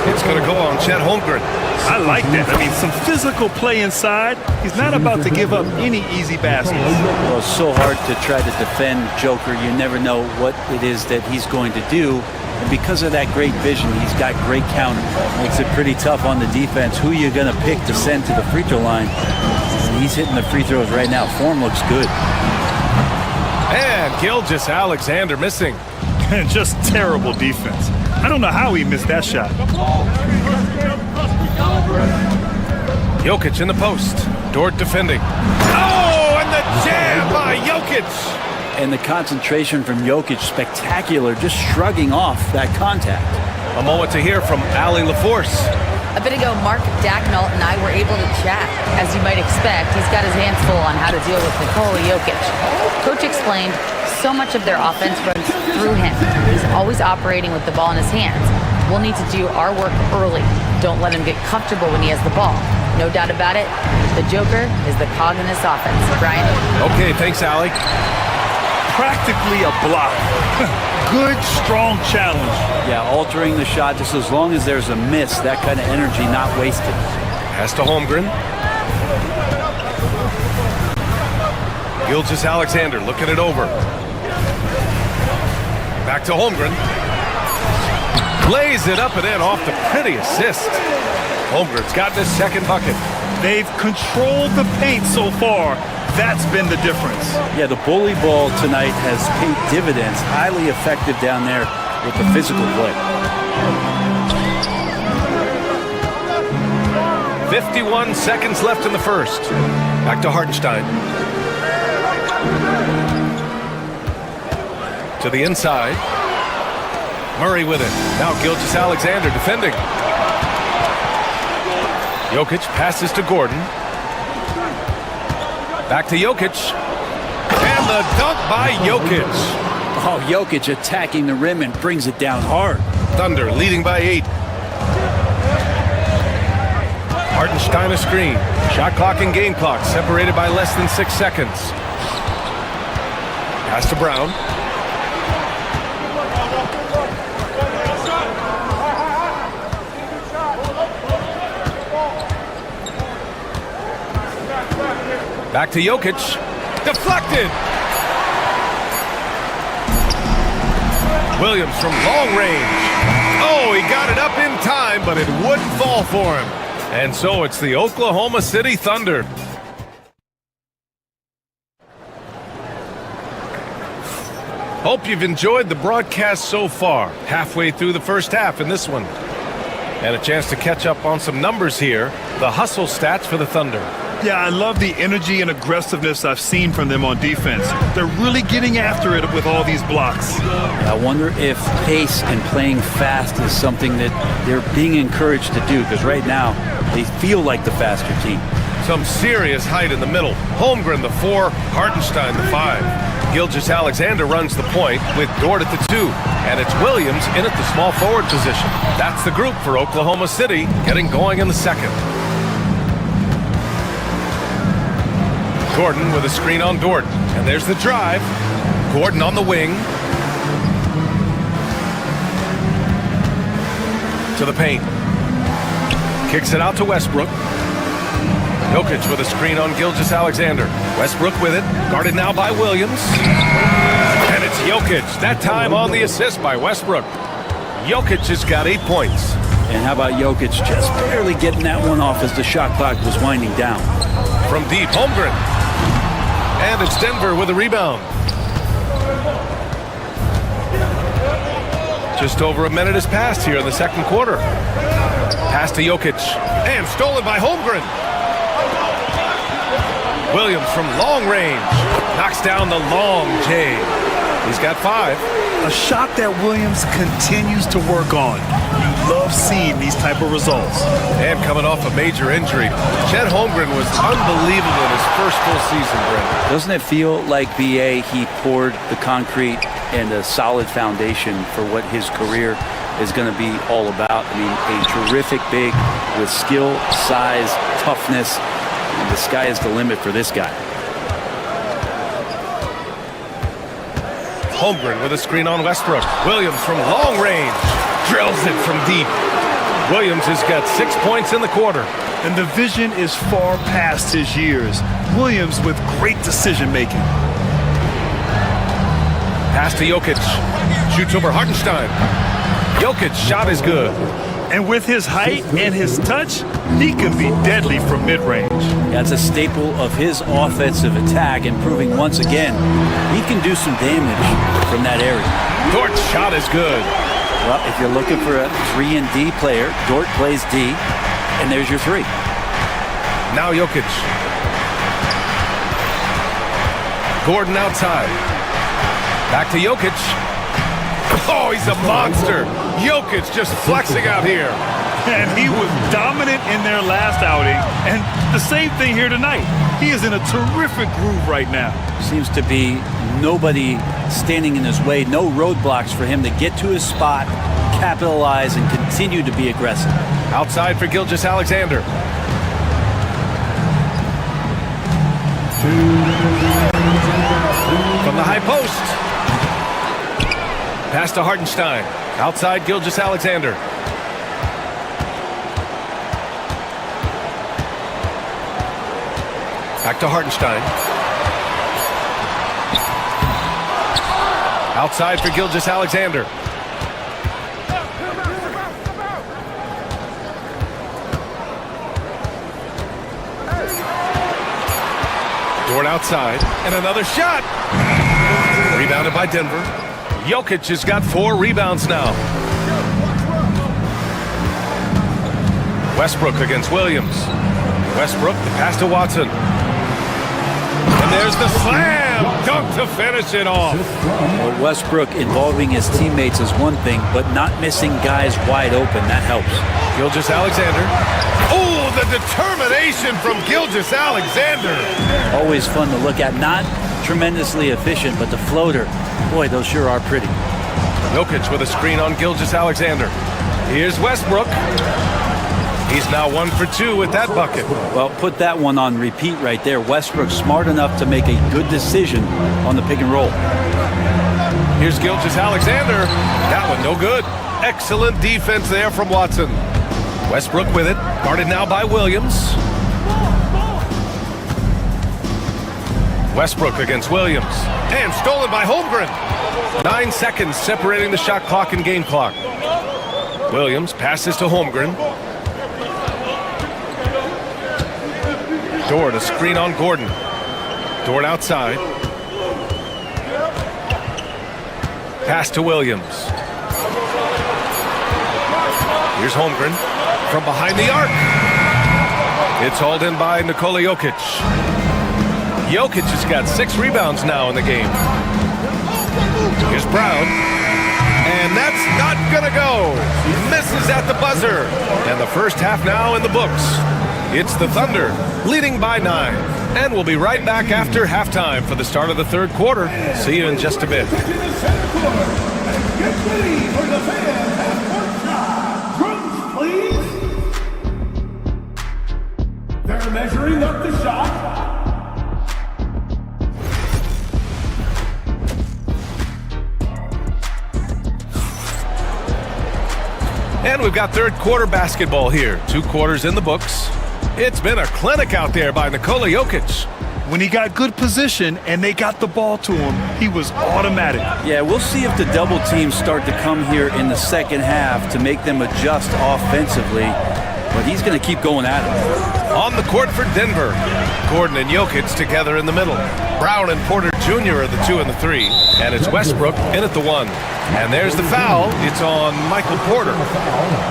It's going to go on Chet Holmgren. I like that. I mean, some physical play inside. He's not about to give up any easy baskets. Well, it's so hard to try to defend Joker. You never know what it is that he's going to do. And because of that great vision, he's got great counter. Makes it pretty tough on the defense. Who are you going to pick to send to the free throw line? And he's hitting the free throws right now. Form looks good. And Gilgeous-Alexander missing. Just terrible defense. I don't know how he missed that shot. Jokic in the post. Dort defending. Oh, and the jam by Jokic. And the concentration from Jokic, spectacular, just shrugging off that contact. A moment to hear from Allie LaForce. A bit ago, Mark Dagnall and I were able to chat. As you might expect, he's got his hands full on how to deal with Nikola Jokic. Coach explained So much of their offense runs through him. He's always operating with the ball in his hands. We'll need to do our work early. Don't let him get comfortable when he has the ball. No doubt about it, the Joker is the cog in this offense. Brian? Okay, thanks, Allie. Practically a block. Good, strong challenge. Yeah, altering the shot just as long as there's a miss, that kind of energy not wasted. Pass to Holmgren. Gilgeous-Alexander looking it over. Back to Holmgren. Lays it up and in off the pretty assist. Holmgren's gotten his second bucket. They've controlled the paint so far. That's been the difference. Yeah, the bully ball tonight has paid dividends. Highly effective down there with the physical play. 51 seconds left in the first. Back to Hartenstein. To the inside. Murray with it. Now Gilgeous-Alexander defending. Jokic passes to Gordon. Back to Jokic. And the dunk by Jokic. Oh, Jokic attacking the rim and brings it down hard. Thunder leading by 8. Hartenstein a screen. Shot clock and game clock separated by less than 6 seconds. Pass to Brown. Back to Jokic. Deflected. Williams from long range. Oh, he got it up in time, but it wouldn't fall for him. And so it's the Oklahoma City Thunder. Hope you've enjoyed the broadcast so far. Halfway through the first half in this one. And a chance to catch up on some numbers here. The hustle stats for the Thunder. Yeah, I love the energy and aggressiveness I've seen from them on defense. They're really getting after it with all these blocks. I wonder if pace and playing fast is something that they're being encouraged to do, because right now they feel like the faster team. Some serious height in the middle. Holmgren the 4, Hartenstein the 5. Gilgeous-Alexander runs the point with Dort at the 2. And it's Williams in at the small forward position. That's the group for Oklahoma City getting going in the second. Gordon with a screen on Dort. And there's the drive. Gordon on the wing. To the paint. Kicks it out to Westbrook. Jokic with a screen on Gilgeous-Alexander. Westbrook with it. Guarded now by Williams. And it's Jokic. That time on the assist by Westbrook. Jokic has got 8 points. And how about Jokic just barely getting that one off as the shot clock was winding down. From deep, Holmgren. And it's Denver with a rebound. Just over a minute has passed here in the second quarter. Pass to Jokic. And stolen by Holmgren. Williams from long range. Knocks down the long J. He's got 5. A shot that Williams continues to work on. You love seeing these type of results. And coming off a major injury, Chet Holmgren was unbelievable in his first full season, Brent. Doesn't it feel like BA, he poured the concrete and a solid foundation for what his career is going to be all about? I mean, a terrific big with skill, size, toughness. And the sky is the limit for this guy. Holmgren with a screen on Westbrook. Williams from long range. Drills it from deep. Williams has got 6 points in the quarter. And the vision is far past his years. Williams with great decision making. Pass to Jokic. Shoots over Hartenstein. Jokic shot is good. And with his height and his touch, he can be deadly from mid-range. That's a staple of his offensive attack, and proving once again he can do some damage from that area. Dort's shot is good. Well, if you're looking for a 3-and-D player, Dort plays D, and there's your 3. Now Jokic. Gordon outside. Back to Jokic. Oh, he's a monster. Jokic just flexing out here. And he was dominant in their last outing, and the same thing here tonight. He is in a terrific groove right now. Seems to be nobody standing in his way, no roadblocks for him to get to his spot, capitalize, and continue to be aggressive. Outside for Gilgeous-Alexander. From the high post. Pass to Hartenstein. Outside Gilgeous-Alexander. Back to Hartenstein. Outside for Gilgeous-Alexander. Dort outside, and another shot. Rebounded by Denver. Jokic has got 4 rebounds now. Westbrook against Williams. Westbrook, the pass to Watson. And there's the slam dunk to finish it off. Well, Westbrook involving his teammates is one thing, but not missing guys wide open, that helps. Gilgeous-Alexander. Oh, the determination from Gilgeous-Alexander. Always fun to look at. Not tremendously efficient, but the floater, boy, those sure are pretty. Jokic with a screen on Gilgeous-Alexander. Here's Westbrook. He's now 1 for 2 with that bucket. Well, put that one on repeat right there. Westbrook smart enough to make a good decision on the pick and roll. Here's Gilgeous-Alexander. That one no good. Excellent defense there from Watson. Westbrook with it. Guarded now by Williams. Westbrook against Williams. And stolen by Holmgren. 9 seconds separating the shot clock and game clock. Williams passes to Holmgren. Dort, a screen on Gordon. Dort outside. Pass to Williams. Here's Holmgren from behind the arc. It's hauled in by Nikola Jokic. Jokic has got 6 rebounds now in the game. Here's Brown. And that's not gonna go. Misses at the buzzer. And the first half now in the books. It's the Thunder leading by 9. And we'll be right back after halftime for the start of the third quarter. See you in just a bit. Get ready for the fan half-court shot. Drums, please. They're measuring up the shot. And we've got third quarter basketball here. 2 quarters in the books. It's been a clinic out there by Nikola Jokic. When he got good position and they got the ball to him, he was automatic. Yeah, we'll see if the double teams start to come here in the second half to make them adjust offensively. But he's going to keep going at it. On the court for Denver. Gordon and Jokic together in the middle. Brown and Porter Jr. are the 2 and the 3. And it's Westbrook in at the 1. And there's the foul. It's on Michael Porter.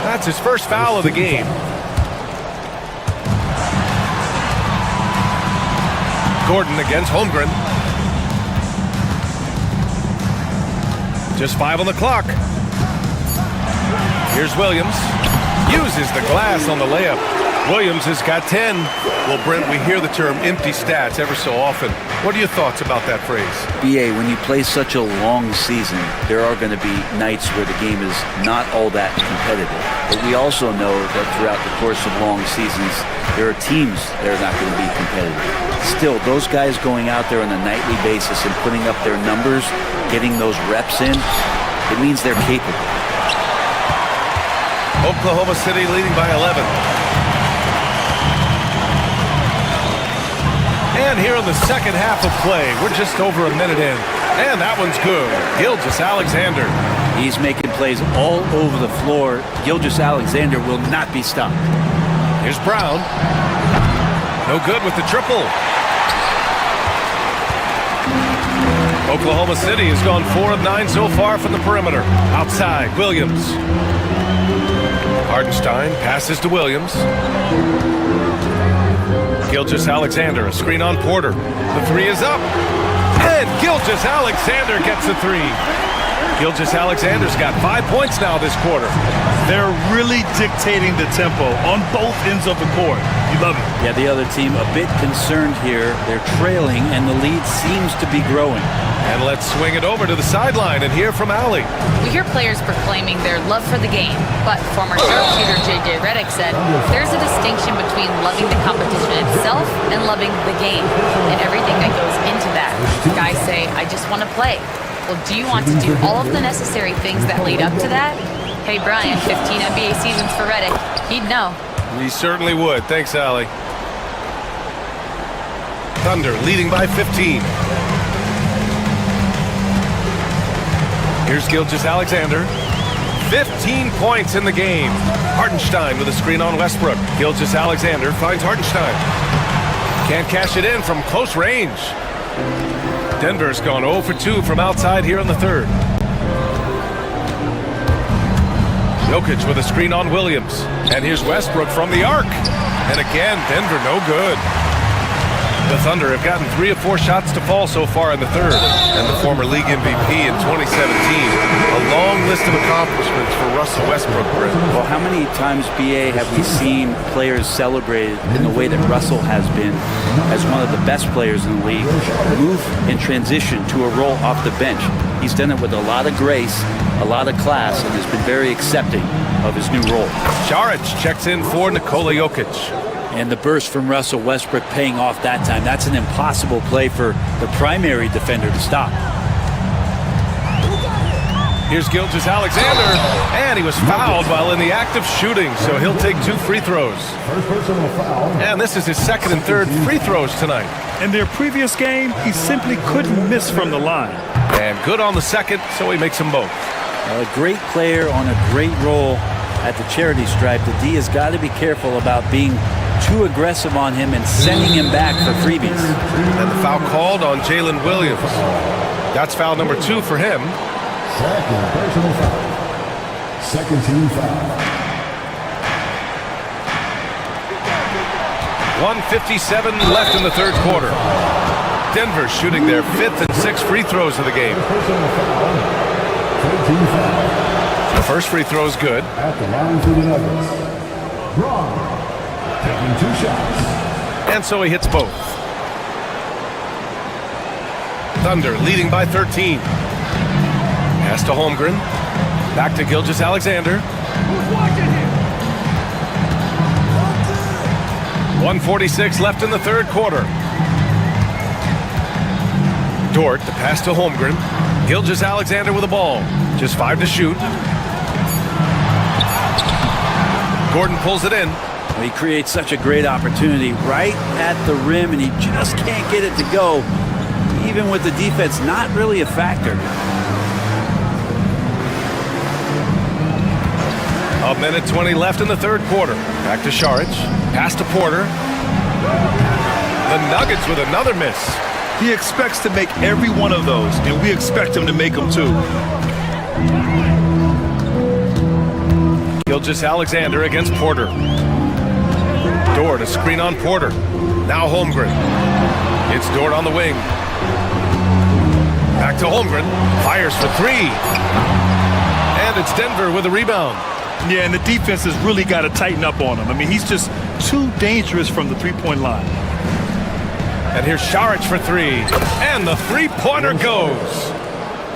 That's his first foul of the game. Gordon against Holmgren. Just 5 on the clock. Here's Williams. Uses the glass on the layup. Williams has got 10. Well, Brent, we hear the term empty stats ever so often. What are your thoughts about that phrase? BA, when you play such a long season, there are going to be nights where the game is not all that competitive. But we also know that throughout the course of long seasons, there are teams that are not going to be competitive. Still, those guys going out there on a nightly basis and putting up their numbers, getting those reps in, it means they're capable. Oklahoma City leading by 11. And here in the second half of play, we're just over a minute in. And that one's good. Gilgeous-Alexander. He's making plays all over the floor. Gilgeous-Alexander will not be stopped. Here's Brown. No good with the triple. Oklahoma City has gone 4 of 9 so far from the perimeter. Outside, Williams. Hartenstein passes to Williams. Gilgeous-Alexander, a screen on Porter. The 3 is up. And Gilgeous-Alexander gets the 3. Gilgeous-Alexander's got 5 points now this quarter. They're really dictating the tempo on both ends of the court. You love it. Yeah, the other team a bit concerned here. They're trailing, and the lead seems to be growing. And let's swing it over to the sideline and hear from Allie. We hear players proclaiming their love for the game, but former sharpshooter J.J. Redick said there's a distinction between loving the competition itself and loving the game and everything that goes into that. Guys say, I just want to play. Well, do you want to do all of the necessary things that lead up to that? Hey, Brian, 15 NBA seasons for Redick. He'd know. He certainly would. Thanks, Allie. Thunder leading by 15. Here's Gilgeous-Alexander. 15 points in the game. Hartenstein with a screen on Westbrook. Gilgeous-Alexander finds Hartenstein. Can't cash it in from close range. Denver's gone 0 for 2 from outside here in the third. Jokic with a screen on Williams. And here's Westbrook from the arc. And again, Denver no good. The Thunder have gotten 3 of 4 shots to fall so far in the third. And the former league MVP in 2017. A long list of accomplishments for Russell Westbrook. Well, how many times, BA, have we seen players celebrated in the way that Russell has been as one of the best players in the league, move and transition to a role off the bench? He's done it with a lot of grace, a lot of class, and has been very accepting of his new role. Saric checks in for Nikola Jokic. And the burst from Russell Westbrook paying off that time. That's an impossible play for the primary defender to stop. Here's Gilgeous-Alexander, and he was fouled while in the act of shooting, so he'll take 2 free throws. And this is his second and third free throws tonight. In their previous game, he simply couldn't miss from the line. And good on the second, so he makes them both. A great player on a great role at the charity stripe. The D has got to be careful about being too aggressive on him and sending him back for freebies. And the foul called on Jalen Williams. That's foul number 2 for him. Second personal foul. Second team foul. 1:57 left in the third quarter. Denver shooting their 5th and 6th free throws of the game. The first free throw is good. At the line for the Nuggets. Braun taking 2 shots. And so he hits both. Thunder leading by 13. Pass to Holmgren. Back to Gilgeous-Alexander. 1:46 left in the third quarter. Dort, the pass to Holmgren. Gilgeous-Alexander with the ball. Just 5 to shoot. Gordon pulls it in. He creates such a great opportunity right at the rim, and he just can't get it to go. Even with the defense not really a factor. A minute 20 left in the third quarter. Back to Saric. Pass to Porter. The Nuggets with another miss. He expects to make every one of those, and we expect him to make them too. Gilgeous-Alexander against Porter. Dort, a screen on Porter. Now Holmgren. It's Dort on the wing. Back to Holmgren. Fires for 3. And it's Denver with a rebound. Yeah, and the defense has really got to tighten up on him. I mean, he's just too dangerous from the three-point line. And here's Saric for 3. And the three-pointer goes.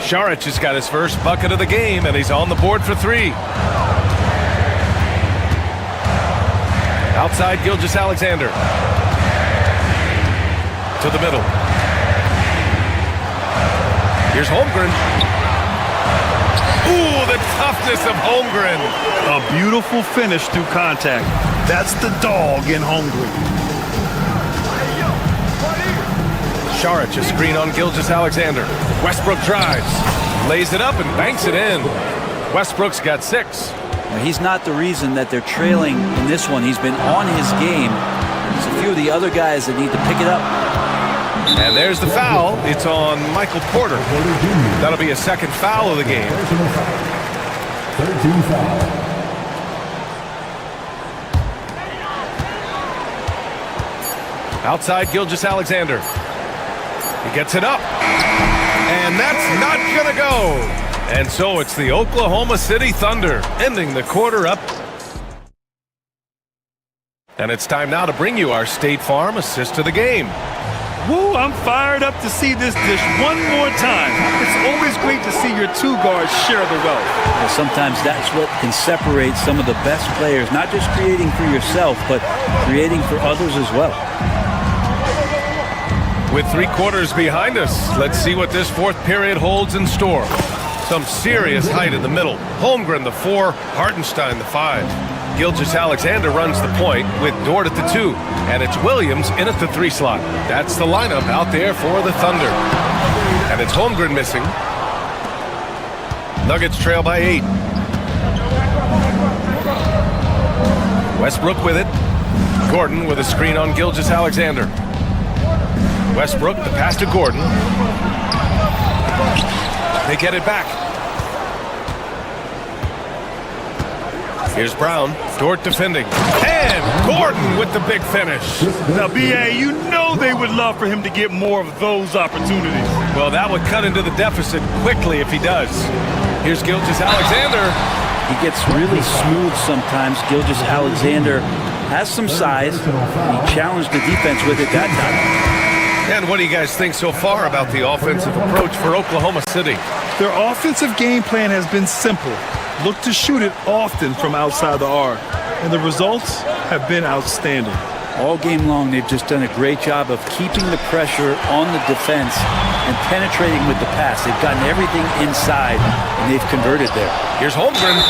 Saric has got his first bucket of the game, and he's on the board for 3. Outside Gilgeous-Alexander. To the middle. Here's Holmgren. Ooh, the toughness of Holmgren. A beautiful finish through contact. That's the dog in Holmgren. Saric, a screen on Gilgeous-Alexander. Westbrook drives. Lays it up and banks it in. Westbrook's got 6. He's not the reason that they're trailing in this one. He's been on his game. There's a few of the other guys that need to pick it up. And there's the foul. It's on Michael Porter. That'll be a second foul of the game. 13 foul. Outside Gilgeous-Alexander. He gets it up. And that's not going to go. And so it's the Oklahoma City Thunder ending the quarter up. And it's time now to bring you our State Farm assist of the game. Woo, I'm fired up to see this dish one more time. It's always great to see your two guards share the wealth. Well, sometimes that's what can separate some of the best players, not just creating for yourself, but creating for others as well. With 3 quarters behind us, let's see what this fourth period holds in store. Some serious height in the middle. Holmgren, the 4, Hartenstein, the 5. Gilgeous-Alexander runs the point with Dort at the 2, and it's Williams in at the 3 slot. That's the lineup out there for the Thunder. And it's Holmgren missing. Nuggets trail by 8. Westbrook with it. Gordon with a screen on Gilgeous-Alexander. Westbrook, the pass to Gordon. They get it back. Here's Brown, Dort defending, and Gordon with the big finish. Now, B.A., you know they would love for him to get more of those opportunities. Well, that would cut into the deficit quickly if he does. Here's Gilgeous-Alexander. He gets really smooth sometimes. Gilgeous-Alexander has some size. He challenged the defense with it that time. And what do you guys think so far about the offensive approach for Oklahoma City? Their offensive game plan has been simple. Look to shoot it often from outside the arc, and the results have been outstanding. All game long, they've just done a great job of keeping the pressure on the defense and penetrating with the pass. They've gotten everything inside, and they've converted there. Here's Holmgren,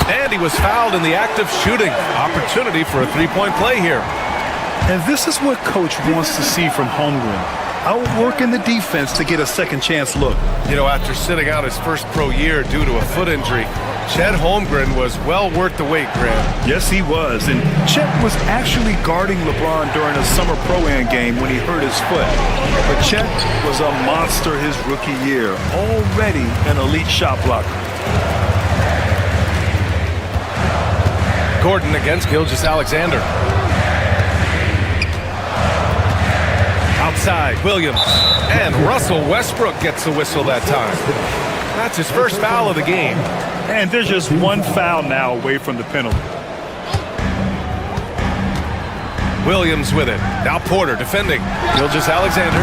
and he was fouled in the act of shooting. Opportunity for a 3-point play here. And this is what Coach wants to see from Holmgren. Outworking the defense to get a second chance look. You know, after sitting out his first pro year due to a foot injury, Chet Holmgren was well worth the wait, Grant. Yes, he was. And Chet was actually guarding LeBron during a summer Pro-Am game when he hurt his foot. But Chet was a monster his rookie year, already an elite shot blocker. Gordon against Gilgeous-Alexander. Outside, Williams, and Russell Westbrook gets the whistle that time. That's his first foul of the game. And there's just one foul now away from the penalty. Williams with it. Now Porter defending. Gilgeous-Alexander.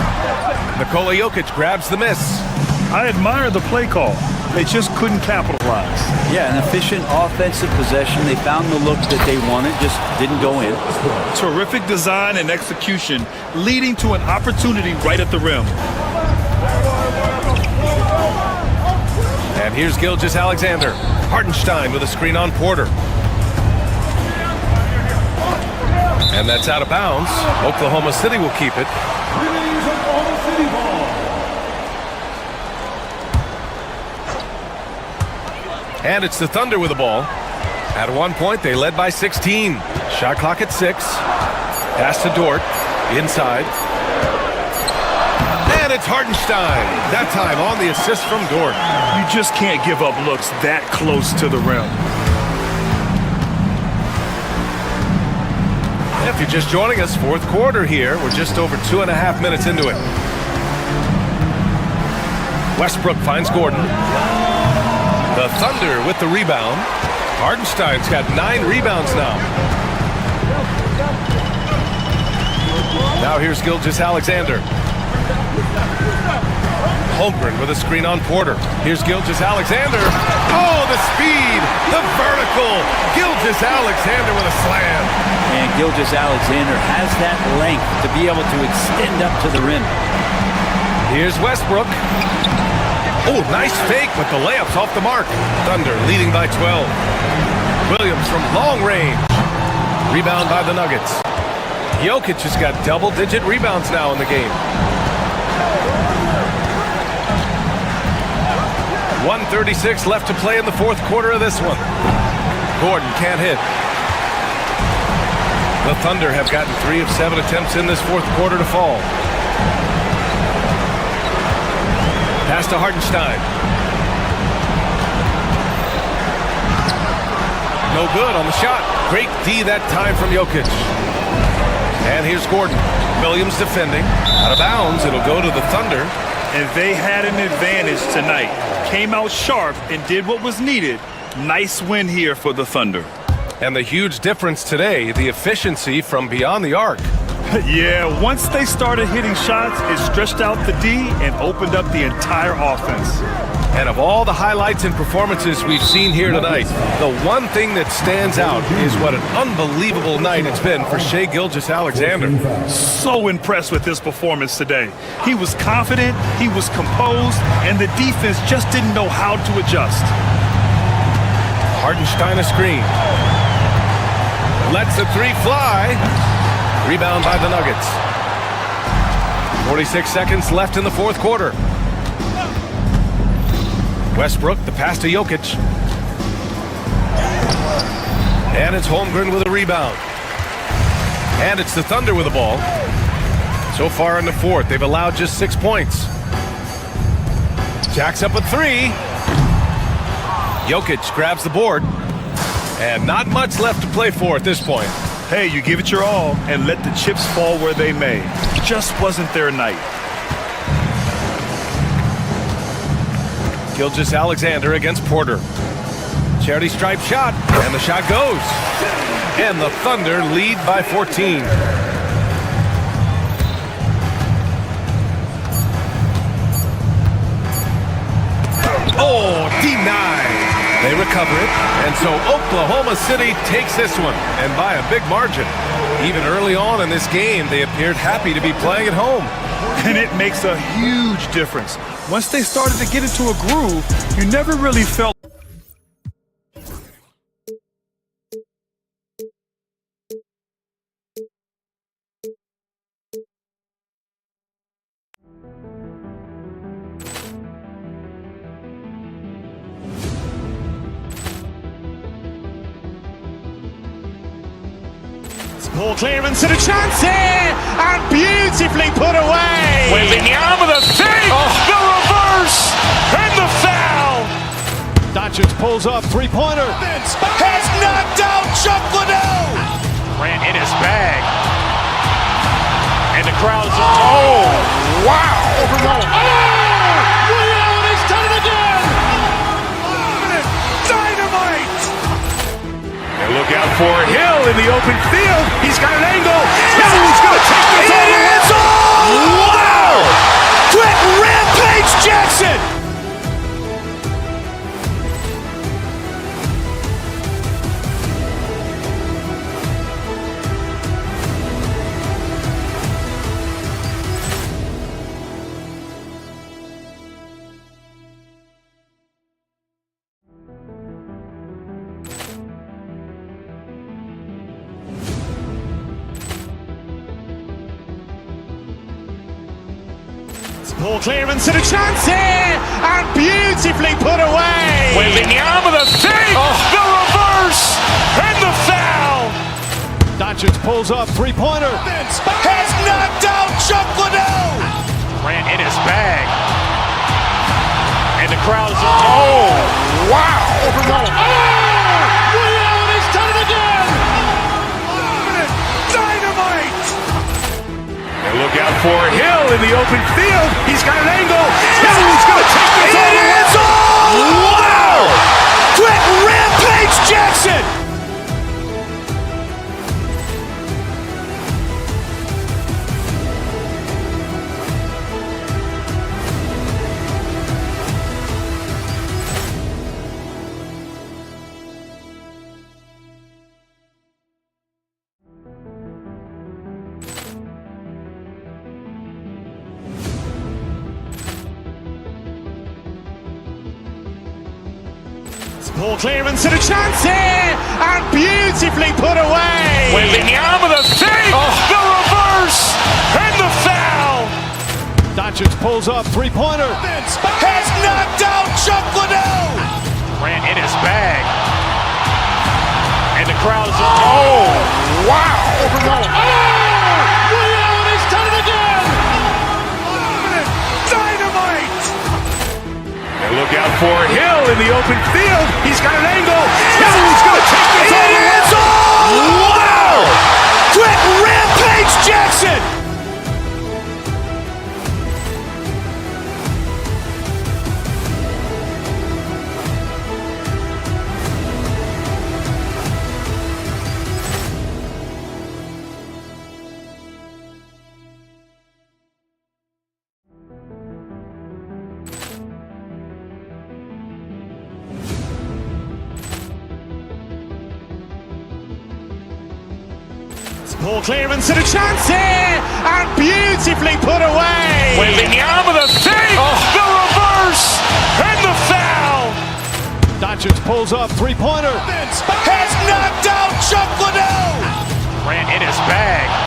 Nikola Jokic grabs the miss. I admire the play call. They just couldn't capitalize. Yeah, an efficient offensive possession. They found the look that they wanted, just didn't go in. Terrific design and execution, leading to an opportunity right at the rim. And here's Gilgeous-Alexander. Hartenstein with a screen on Porter. And that's out of bounds. Oklahoma City will keep it. And it's the Thunder with the ball. At one point, they led by 16. Shot clock at 6. Pass to Dort. Inside. And it's Hartenstein. That time on the assist from Dort. You just can't give up looks that close to the rim. If you're just joining us, fourth quarter here. We're just over 2.5 minutes into it. Westbrook finds Gordon. The Thunder with the rebound. Hartenstein's got 9 rebounds now. Now here's Gilgeous-Alexander. Holmgren with a screen on Porter. Here's Gilgeous-Alexander. Oh, the speed, the vertical. Gilgeous-Alexander with a slam. And Gilgeous-Alexander has that length to be able to extend up to the rim. Here's Westbrook. Oh, nice fake, but the layup's off the mark. Thunder leading by 12. Williams from long range. Rebound by the Nuggets. Jokic has got double-digit rebounds now in the game. 1:36 left to play in the fourth quarter of this one. Gordon can't hit. The Thunder have gotten 3 of 7 attempts in this fourth quarter to fall. Pass to Hartenstein. No good on the shot. Great D that time from Jokic. And here's Gordon. Williams defending. Out of bounds. It'll go to the Thunder. And they had an advantage tonight. came out sharp and did what was needed. Nice win here for the Thunder. And the huge difference today, the efficiency from beyond the arc. Yeah, once they started hitting shots, it stretched out the D and opened up the entire offense. And of all the highlights and performances we've seen here tonight, the one thing that stands out is what an unbelievable night it's been for Shai Gilgeous-Alexander. So impressed with his performance today. He was confident, he was composed, and the defense just didn't know how to adjust. Hartenstein a screen. Lets the three fly. Rebound by the Nuggets. 46 seconds left in the fourth quarter. Westbrook, the pass to Jokic. And it's Holmgren with a rebound. And it's the Thunder with the ball. So far in the fourth, they've allowed just 6 points. Jacks up a three. Jokic grabs the board. And not much left to play for at this point. Hey, you give it your all and let the chips fall where they may. Just wasn't their night. Gilgeous-Alexander against Porter. Charity stripe shot, and the shot goes. And the Thunder lead by 14. Oh, denied. They recover it, and so Oklahoma City takes this one, and by a big margin. Even early on in this game, they appeared happy to be playing at home. And it makes a huge difference. Once they started to get into a groove, you never really felt Poor clearance and a chance here, and beautifully put away. Wembanyama the fake, the reverse, and the foul. Doncic pulls up, three-pointer. Has knocked out Chuck Liddell. Ran in his bag. And the crowd is, oh, wow. Ray Allen has done it again. Dynamite. And look out for Hill in the open field. He's got an angle. He's going to take this all the way. Wow! Quick Rampage Jackson. Poor clearance and a chance here, and beautifully put away. Wembanyama the fake, the reverse, and the foul. Doncic pulls up, three-pointer. Has knocked out Chuck Liddell. Ran in his bag. And the crowd is, oh, wow. Ray Allen has done it again. Dynamite. And look out for Hill in the open field. He's got an angle. He's going to take this all the way. Wow! Quick Rampage Jackson. Poor clearance and a chance here, and beautifully put away. Wembanyama the fake, the reverse, and the foul. Doncic pulls up, three-pointer. Has knocked out Chuck Liddell. Ran in his bag. And the crowd is, oh, wow. Ray Allen has done it again. Dynamite. And look out for Hill in the open field. He's got an angle. He's going to take this all the way. Wow! Quick Rampage Jackson. Poor clearance and a chance here, and beautifully put away. Wembanyama the save, the reverse, and the foul. Doncic pulls up, three-pointer. Has knocked out Chuck Liddell. Ran in his bag.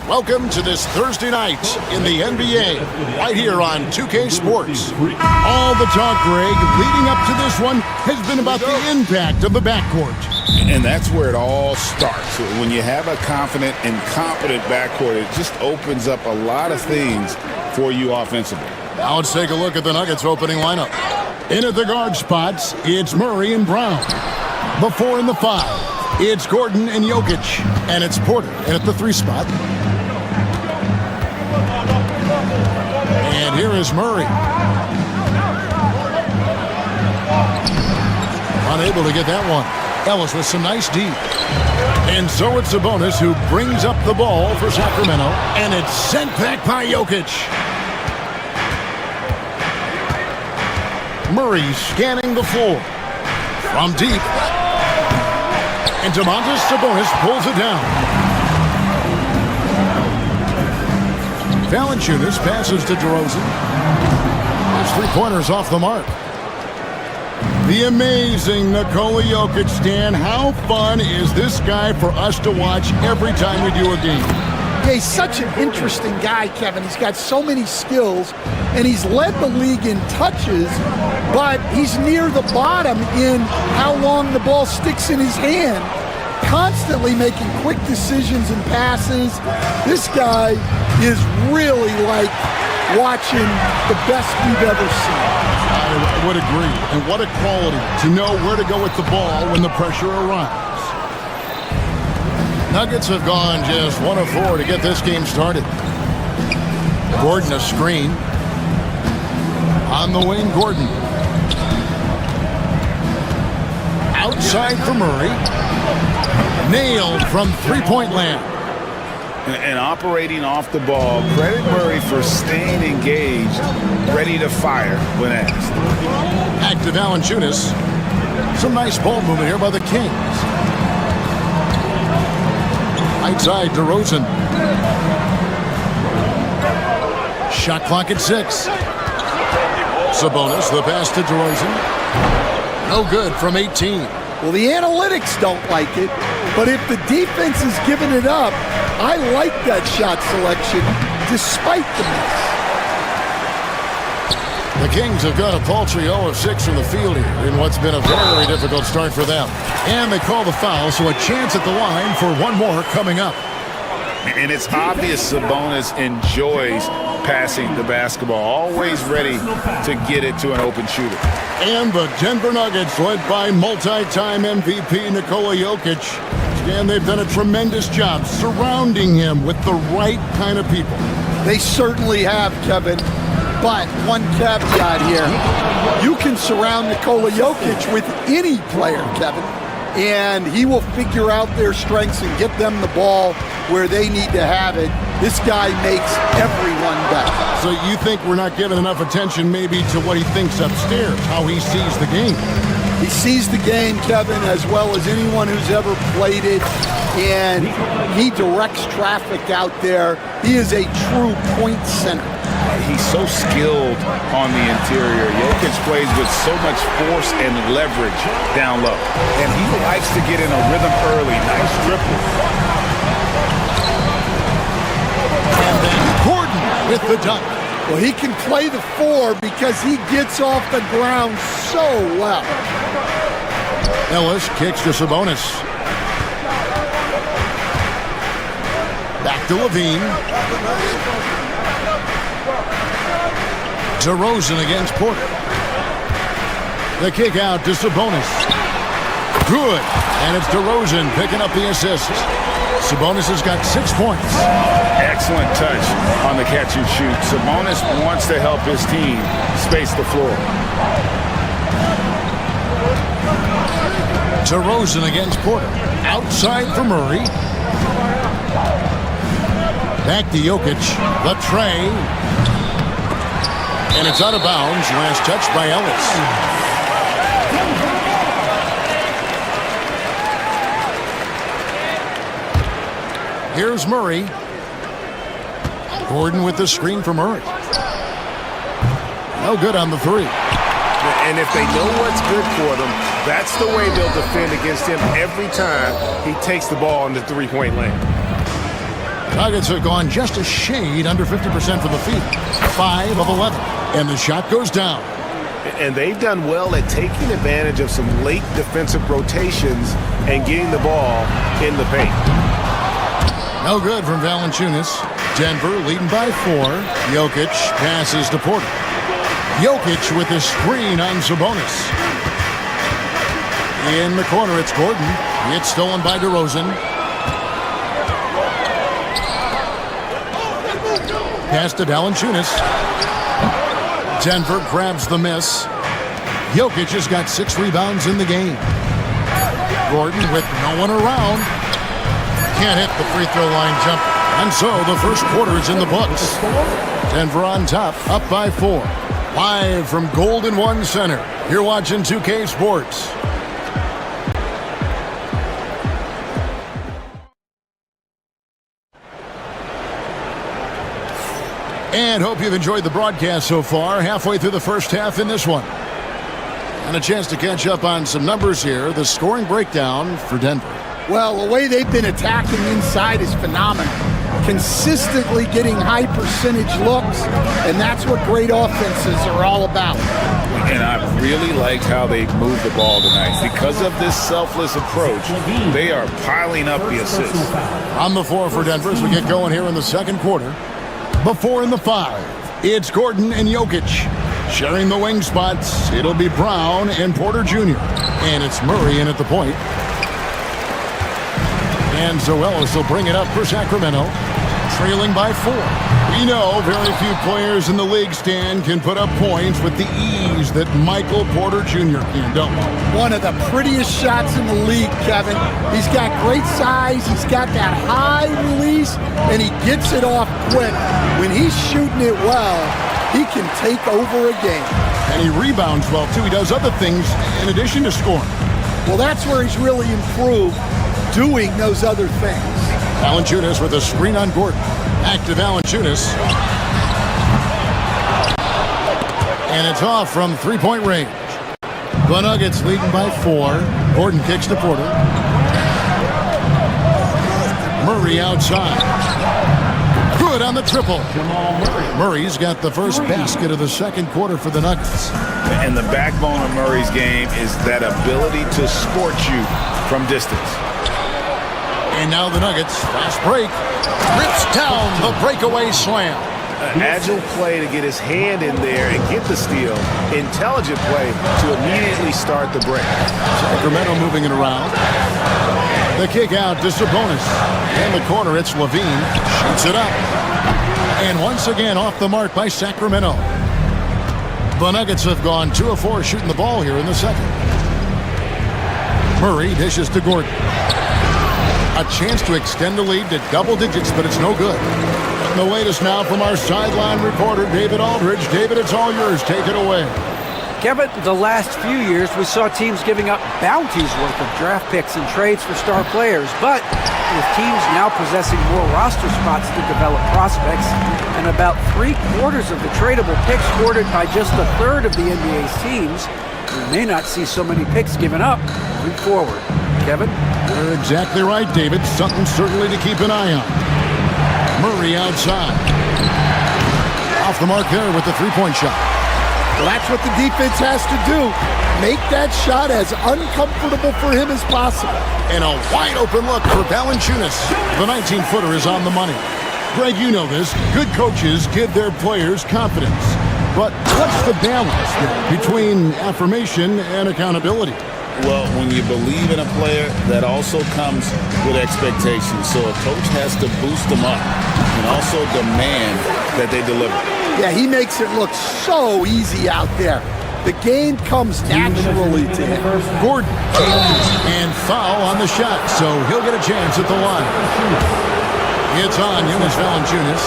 Welcome to this Thursday night in the NBA, right here on 2K Sports. All the talk, Greg, leading up to this one has been about the impact of the backcourt. And that's where it all starts. When you have a confident and competent backcourt, it just opens up a lot of things for you offensively. Now let's take a look at the Nuggets opening lineup. In at the guard spots, it's Murray and Brown. The 4 and the 5, it's Gordon and Jokic. And it's Porter in at the 3 spot. And here is Murray. Unable to get that one. Ellis with some nice D. And so it's Sabonis who brings up the ball for Sacramento. And it's sent back by Jokic. Murray scanning the floor. From deep. And Domantas Sabonis pulls it down. Valanciunas passes to DeRozan. His three-pointers off the mark. The amazing Nikola Jokic, Stan. How fun is this guy for us to watch every time we do a game? Yeah, he's such an interesting guy, Kevin. He's got so many skills, and he's led the league in touches, but he's near the bottom in how long the ball sticks in his hand. Constantly making quick decisions and passes. This guy is really like watching the best we've ever seen. I would agree. And what a quality to know where to go with the ball when the pressure arrives. Nuggets have gone just 1 of 4 to get this game started. Gordon a screen. On the wing, Gordon. Outside for Murray. Nailed from three-point land. And operating off the ball, credit Murray for staying engaged, ready to fire when asked. Back to Valanciunas. Some nice ball movement here by the Kings. Outside DeRozan. Shot clock at 6. Sabonis, the pass to DeRozan. No good from 18. Well, the analytics don't like it, but if the defense is giving it up, I like that shot selection despite the miss. The Kings have got a paltry 0 of 6 from the field here in what's been a very difficult start for them. And they call the foul, so a chance at the line for one more coming up. And it's obvious Sabonis enjoys passing the basketball, always ready to get it to an open shooter. And the Denver Nuggets, led by multi-time MVP Nikola Jokic, and they've done a tremendous job surrounding him with the right kind of people. They certainly have, Kevin. But one caveat here. You can surround Nikola Jokic with any player, Kevin, and he will figure out their strengths and get them the ball where they need to have it. This guy makes everyone better. So you think we're not giving enough attention maybe to what he thinks upstairs, how he sees the game? He sees the game, Kevin, as well as anyone who's ever played it, and he directs traffic out there. He is a true point center. He's so skilled on the interior. Jokic plays with so much force and leverage down low. And he likes to get in a rhythm early. Nice triple. And then Gordon with the dunk. Well, he can play the 4 because he gets off the ground so well. Ellis kicks to Sabonis. Back to Levine. DeRozan against Porter. The kick out to Sabonis. Good. And it's DeRozan picking up the assist. Sabonis has got 6 points. Excellent touch on the catch and shoot. Sabonis wants to help his team space the floor. DeRozan against Porter. Outside for Murray. Back to Jokic. The tray. And it's out of bounds. Last touch by Ellis. Here's Murray. Gordon with the screen for Murray. No good on the three. And if they know what's good for them, that's the way they'll defend against him every time he takes the ball in the three-point lane. Nuggets have gone just a shade under 50% from the field. 5 of 11. And the shot goes down. And they've done well at taking advantage of some late defensive rotations and getting the ball in the paint. No good from Valanciunas. Denver leading by 4. Jokic passes to Porter. Jokic with a screen on Sabonis. In the corner, it's Gordon. It's stolen by DeRozan. Pass to Valanciunas. Denver grabs the miss. Jokic has got 6 rebounds in the game. Gordon with no one around. Can't hit the free throw line jumper. And so the first quarter is in the books. Denver on top, up by 4. Live from Golden One Center. You're watching 2K Sports. And hope you've enjoyed the broadcast so far. Halfway through the first half in this one. And a chance to catch up on some numbers here. The scoring breakdown for Denver. Well, the way they've been attacking inside is phenomenal. Consistently getting high percentage looks, and that's what great offenses are all about. And I really liked how they moved the ball tonight. Because of this selfless approach, they are piling up the assists. On the floor for Denver as we get going here in the second quarter. Before in the 5, it's Gordon and Jokic. Sharing the wing spots, it'll be Brown and Porter Jr. And it's Murray in at the point. And Zoelis will bring it up for Sacramento, trailing by 4. We know very few players in the league, Stan, can put up points with the ease that Michael Porter Jr. can, don't we? One of the prettiest shots in the league, Kevin. He's got great size, he's got that high release, and he gets it off quick. When he's shooting it well, he can take over a game. And he rebounds well, too. He does other things in addition to scoring. Well, that's where he's really improved, doing those other things. Valanciunas with a screen on Gordon. Back to Valanciunas. And it's off from three-point range. The Nuggets leading by 4. Gordon kicks to Porter. Murray outside. Good on the triple. Murray's got the first basket of the second quarter for the Nuggets. And the backbone of Murray's game is that ability to scorch you from distance. And now the Nuggets, fast break, rips down the breakaway slam. An agile play to get his hand in there and get the steal. Intelligent play to immediately start the break. Sacramento moving it around. The kick out to Sabonis. In the corner, it's Levine. Shoots it up. And once again, off the mark by Sacramento. The Nuggets have gone 2 of 4 shooting the ball here in the second. Murray dishes to Gordon. A chance to extend the lead to double digits, but it's no good. And the latest now from our sideline reporter, David Aldridge. David, it's all yours. Take it away. Kevin, the last few years, we saw teams giving up bounties worth of draft picks and trades for star players. But with teams now possessing more roster spots to develop prospects, and about 3/4 of the tradable picks hoarded by just a third of the NBA's teams, we may not see so many picks given up moving forward. Kevin? You're exactly right, David. Something certainly to keep an eye on. Murray outside. Off the mark there with the three-point shot. Well, that's what the defense has to do. Make that shot as uncomfortable for him as possible. And a wide-open look for Valanciunas. The 19-footer is on the money. Greg, you know this. Good coaches give their players confidence. But what's the balance between affirmation and accountability? Well, when you believe in a player, that also comes with expectations. So a coach has to boost them up and also demand that they deliver. Yeah, he makes it look so easy out there. The game comes naturally to him. Gordon, and foul on the shot, so he'll get a chance at the line. It's on Jonas Valanciunas.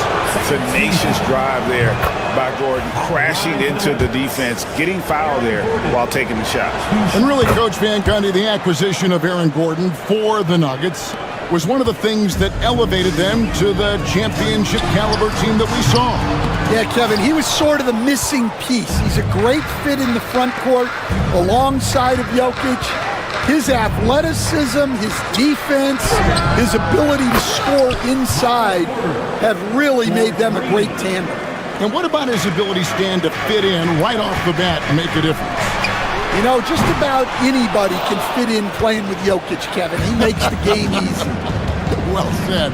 Tenacious drive there by Gordon, crashing into the defense, getting fouled there while taking the shot. And really, Coach Van Gundy, the acquisition of Aaron Gordon for the Nuggets was one of the things that elevated them to the championship caliber team that we saw. Yeah, Kevin, he was sort of the missing piece. He's a great fit in the front court alongside of Jokic. His athleticism, his defense, his ability to score inside have really made them a great tandem. And what about his ability, Stan, to fit in right off the bat and make a difference? You know, just about anybody can fit in playing with Jokic, Kevin. He makes the game easy. Well said.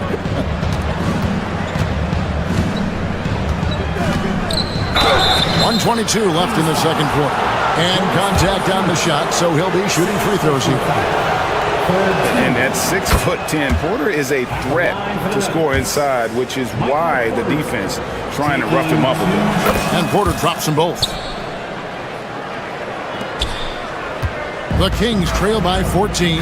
.122 left in the second quarter. And contact on the shot, so he'll be shooting free throws here. And at 6'10", Porter is a threat to score inside, which is why the defense trying to rough him up a bit. And Porter drops them both. The Kings trail by 14.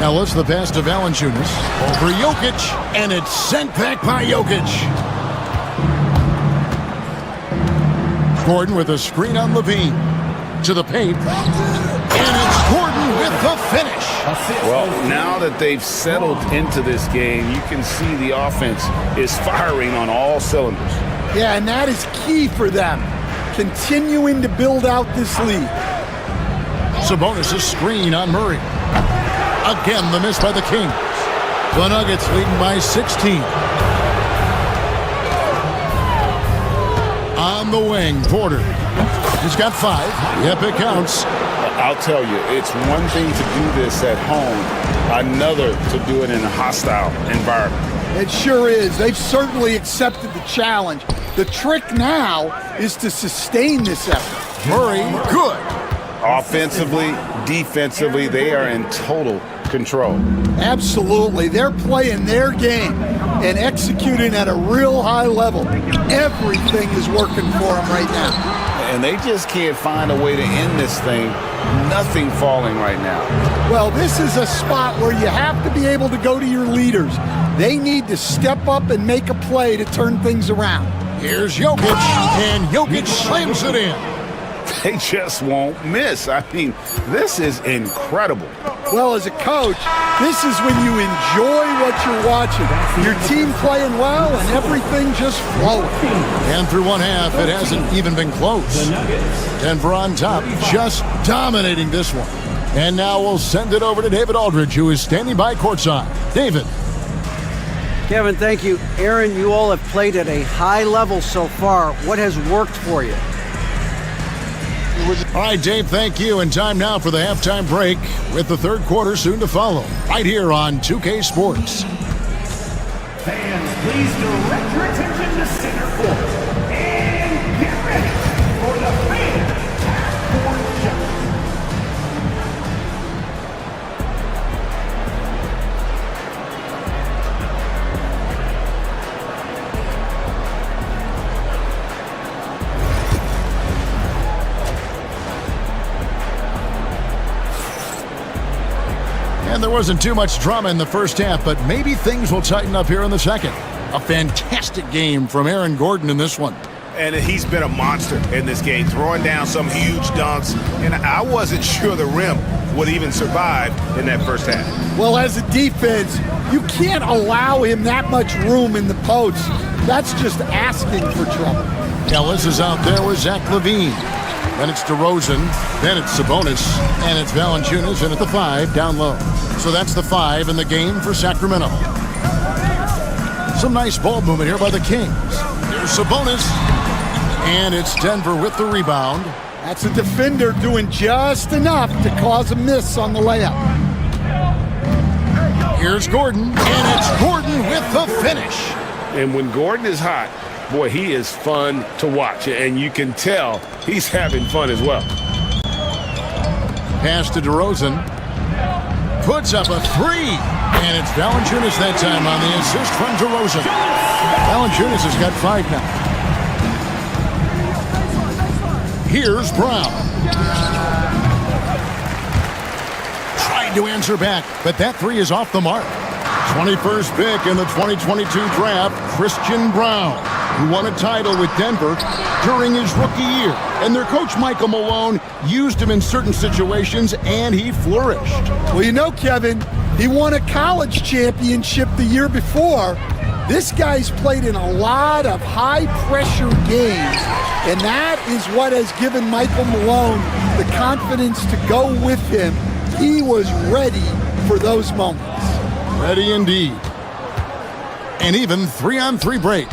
Ellis, the pass to Valanciunas. Over Jokic, and it's sent back by Jokic. Gordon with a screen on Levine. To the paint. And it's Gordon with the finish. Well, now that they've settled into this game, you can see the offense is firing on all cylinders. Yeah, and that is key for them. Continuing to build out this lead. Sabonis' screen on Murray. Again, the miss by the Kings. The Nuggets leading by 16. On the wing, Porter. He's got 5. Yep, it counts. I'll tell you, it's one thing to do this at home, another to do it in a hostile environment. It sure is. They've certainly accepted the challenge. The trick now is to sustain this effort. Murray, good. Offensively, defensively, they are in total control. Absolutely. They're playing their game and executing at a real high level. Everything is working for them right now. And they just can't find a way to end this thing. Nothing falling right now. Well, this is a spot where you have to be able to go to your leaders. They need to step up and make a play to turn things around. Here's Jokic, and Jokic slams it in. They just won't miss. I mean, this is incredible. Well, as a coach, this is when you enjoy what you're watching. Your team playing well and everything just flowing. And through one half, it hasn't even been close. Denver on top, just dominating this one. And now we'll send it over to David Aldridge, who is standing by courtside. David. Kevin, thank you. Aaron, you all have played at a high level so far. What has worked for you? All right, Dave, thank you. And time now for the halftime break with the third quarter soon to follow. Right here on 2K Sports. Fans, please direct your attention to center court. And get ready for the fan half-court shot. And there wasn't too much drama in the first half, but maybe things will tighten up here in the second. A fantastic game from Aaron Gordon in this one. And he's been a monster in this game, throwing down some huge dunks. And I wasn't sure the rim would even survive in that first half. Well, as a defense, you can't allow him that much room in the post. That's just asking for trouble. Ellis is out there with Zach LaVine. Then it's DeRozan, then it's Sabonis, and it's Valanciunas, and at the 5 down low. So that's the 5 in the game for Sacramento. Some nice ball movement here by the Kings. Here's Sabonis, and it's Denver with the rebound. That's a defender doing just enough to cause a miss on the layup. Here's Gordon, and it's Gordon with the finish. And when Gordon is hot, boy, he is fun to watch. And you can tell he's having fun as well. Pass to DeRozan. Puts up a three. And it's Valanciunas that time on the assist from DeRozan. Valanciunas has got 5 now. Here's Brown. Tried to answer back, but that three is off the mark. 21st pick in the 2022 draft, Christian Brown, who won a title with Denver during his rookie year. And their coach, Michael Malone, used him in certain situations, and he flourished. Well, you know, Kevin, he won a college championship the year before. This guy's played in a lot of high-pressure games, and that is what has given Michael Malone the confidence to go with him. He was ready for those moments. Ready indeed. And even 3-on-3 break.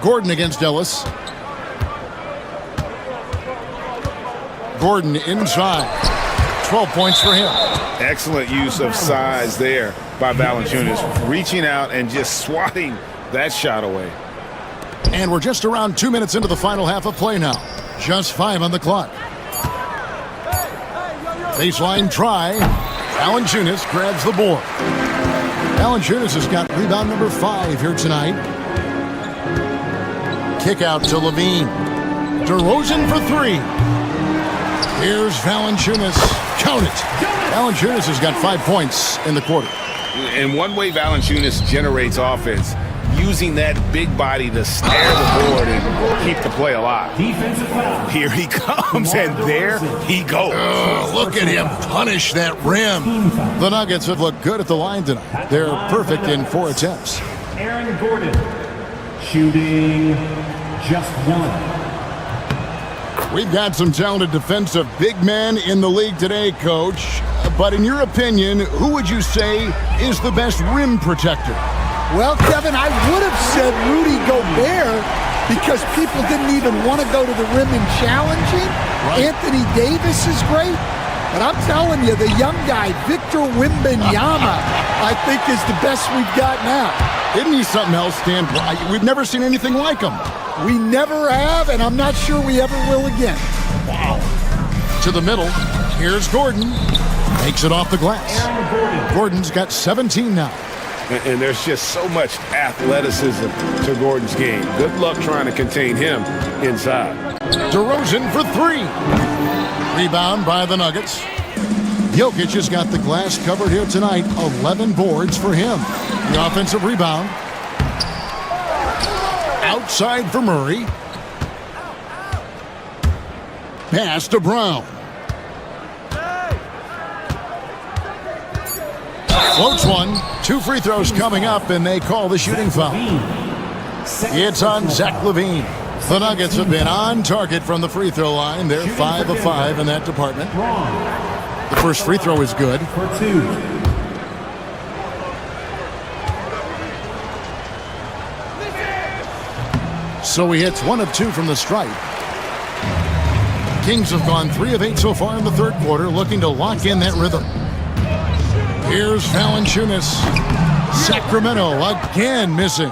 Gordon against Ellis. Gordon inside. 12 points for him. Excellent use of size there by Valanciunas, reaching out and just swatting that shot away. And we're just around 2 minutes into the final half of play now. Just 5 on the clock. Baseline try. Valanciunas grabs the board. Valanciunas has got rebound number 5 here tonight. Kick out to Levine. DeRozan for 3. Here's Valanciunas. Count it. Valanciunas has got 5 points in the quarter. And one way Valanciunas generates offense, using that big body to snare the board and keep the play alive. Here he comes, and there he goes. Look at him punish that rim. The Nuggets have looked good at the line tonight. They're perfect in 4 attempts. Aaron Gordon, shooting just 1. We've got some talented defensive big men in the league today, Coach. But in your opinion, who would you say is the best rim protector? Well, Kevin, I would have said Rudy Gobert because people didn't even want to go to the rim and challenge him. Right. Anthony Davis is great. But I'm telling you, the young guy, Victor Wembanyama, I think is the best we've got now. Isn't he something else, Stan? We've never seen anything like him. We never have, and I'm not sure we ever will again. Wow. To the middle. Here's Gordon. Takes it off the glass. Gordon's got 17 now. And there's just so much athleticism to Gordon's game. Good luck trying to contain him inside. DeRozan for 3. Rebound by the Nuggets. Jokic has got the glass covered here tonight. 11 boards for him. The offensive rebound. Outside for Murray. Pass to Brown. Floats one. 2 free throws coming up, and they call the shooting foul. It's on Zach LaVine. The Nuggets have been on target from the free throw line. They're 5 of 5 in that department. The first free throw is good. For 2. So he hits 1 of 2 from the stripe. Kings have gone 3 of 8 so far in the third quarter, looking to lock in that rhythm. Here's Valanciunas. Sacramento again missing.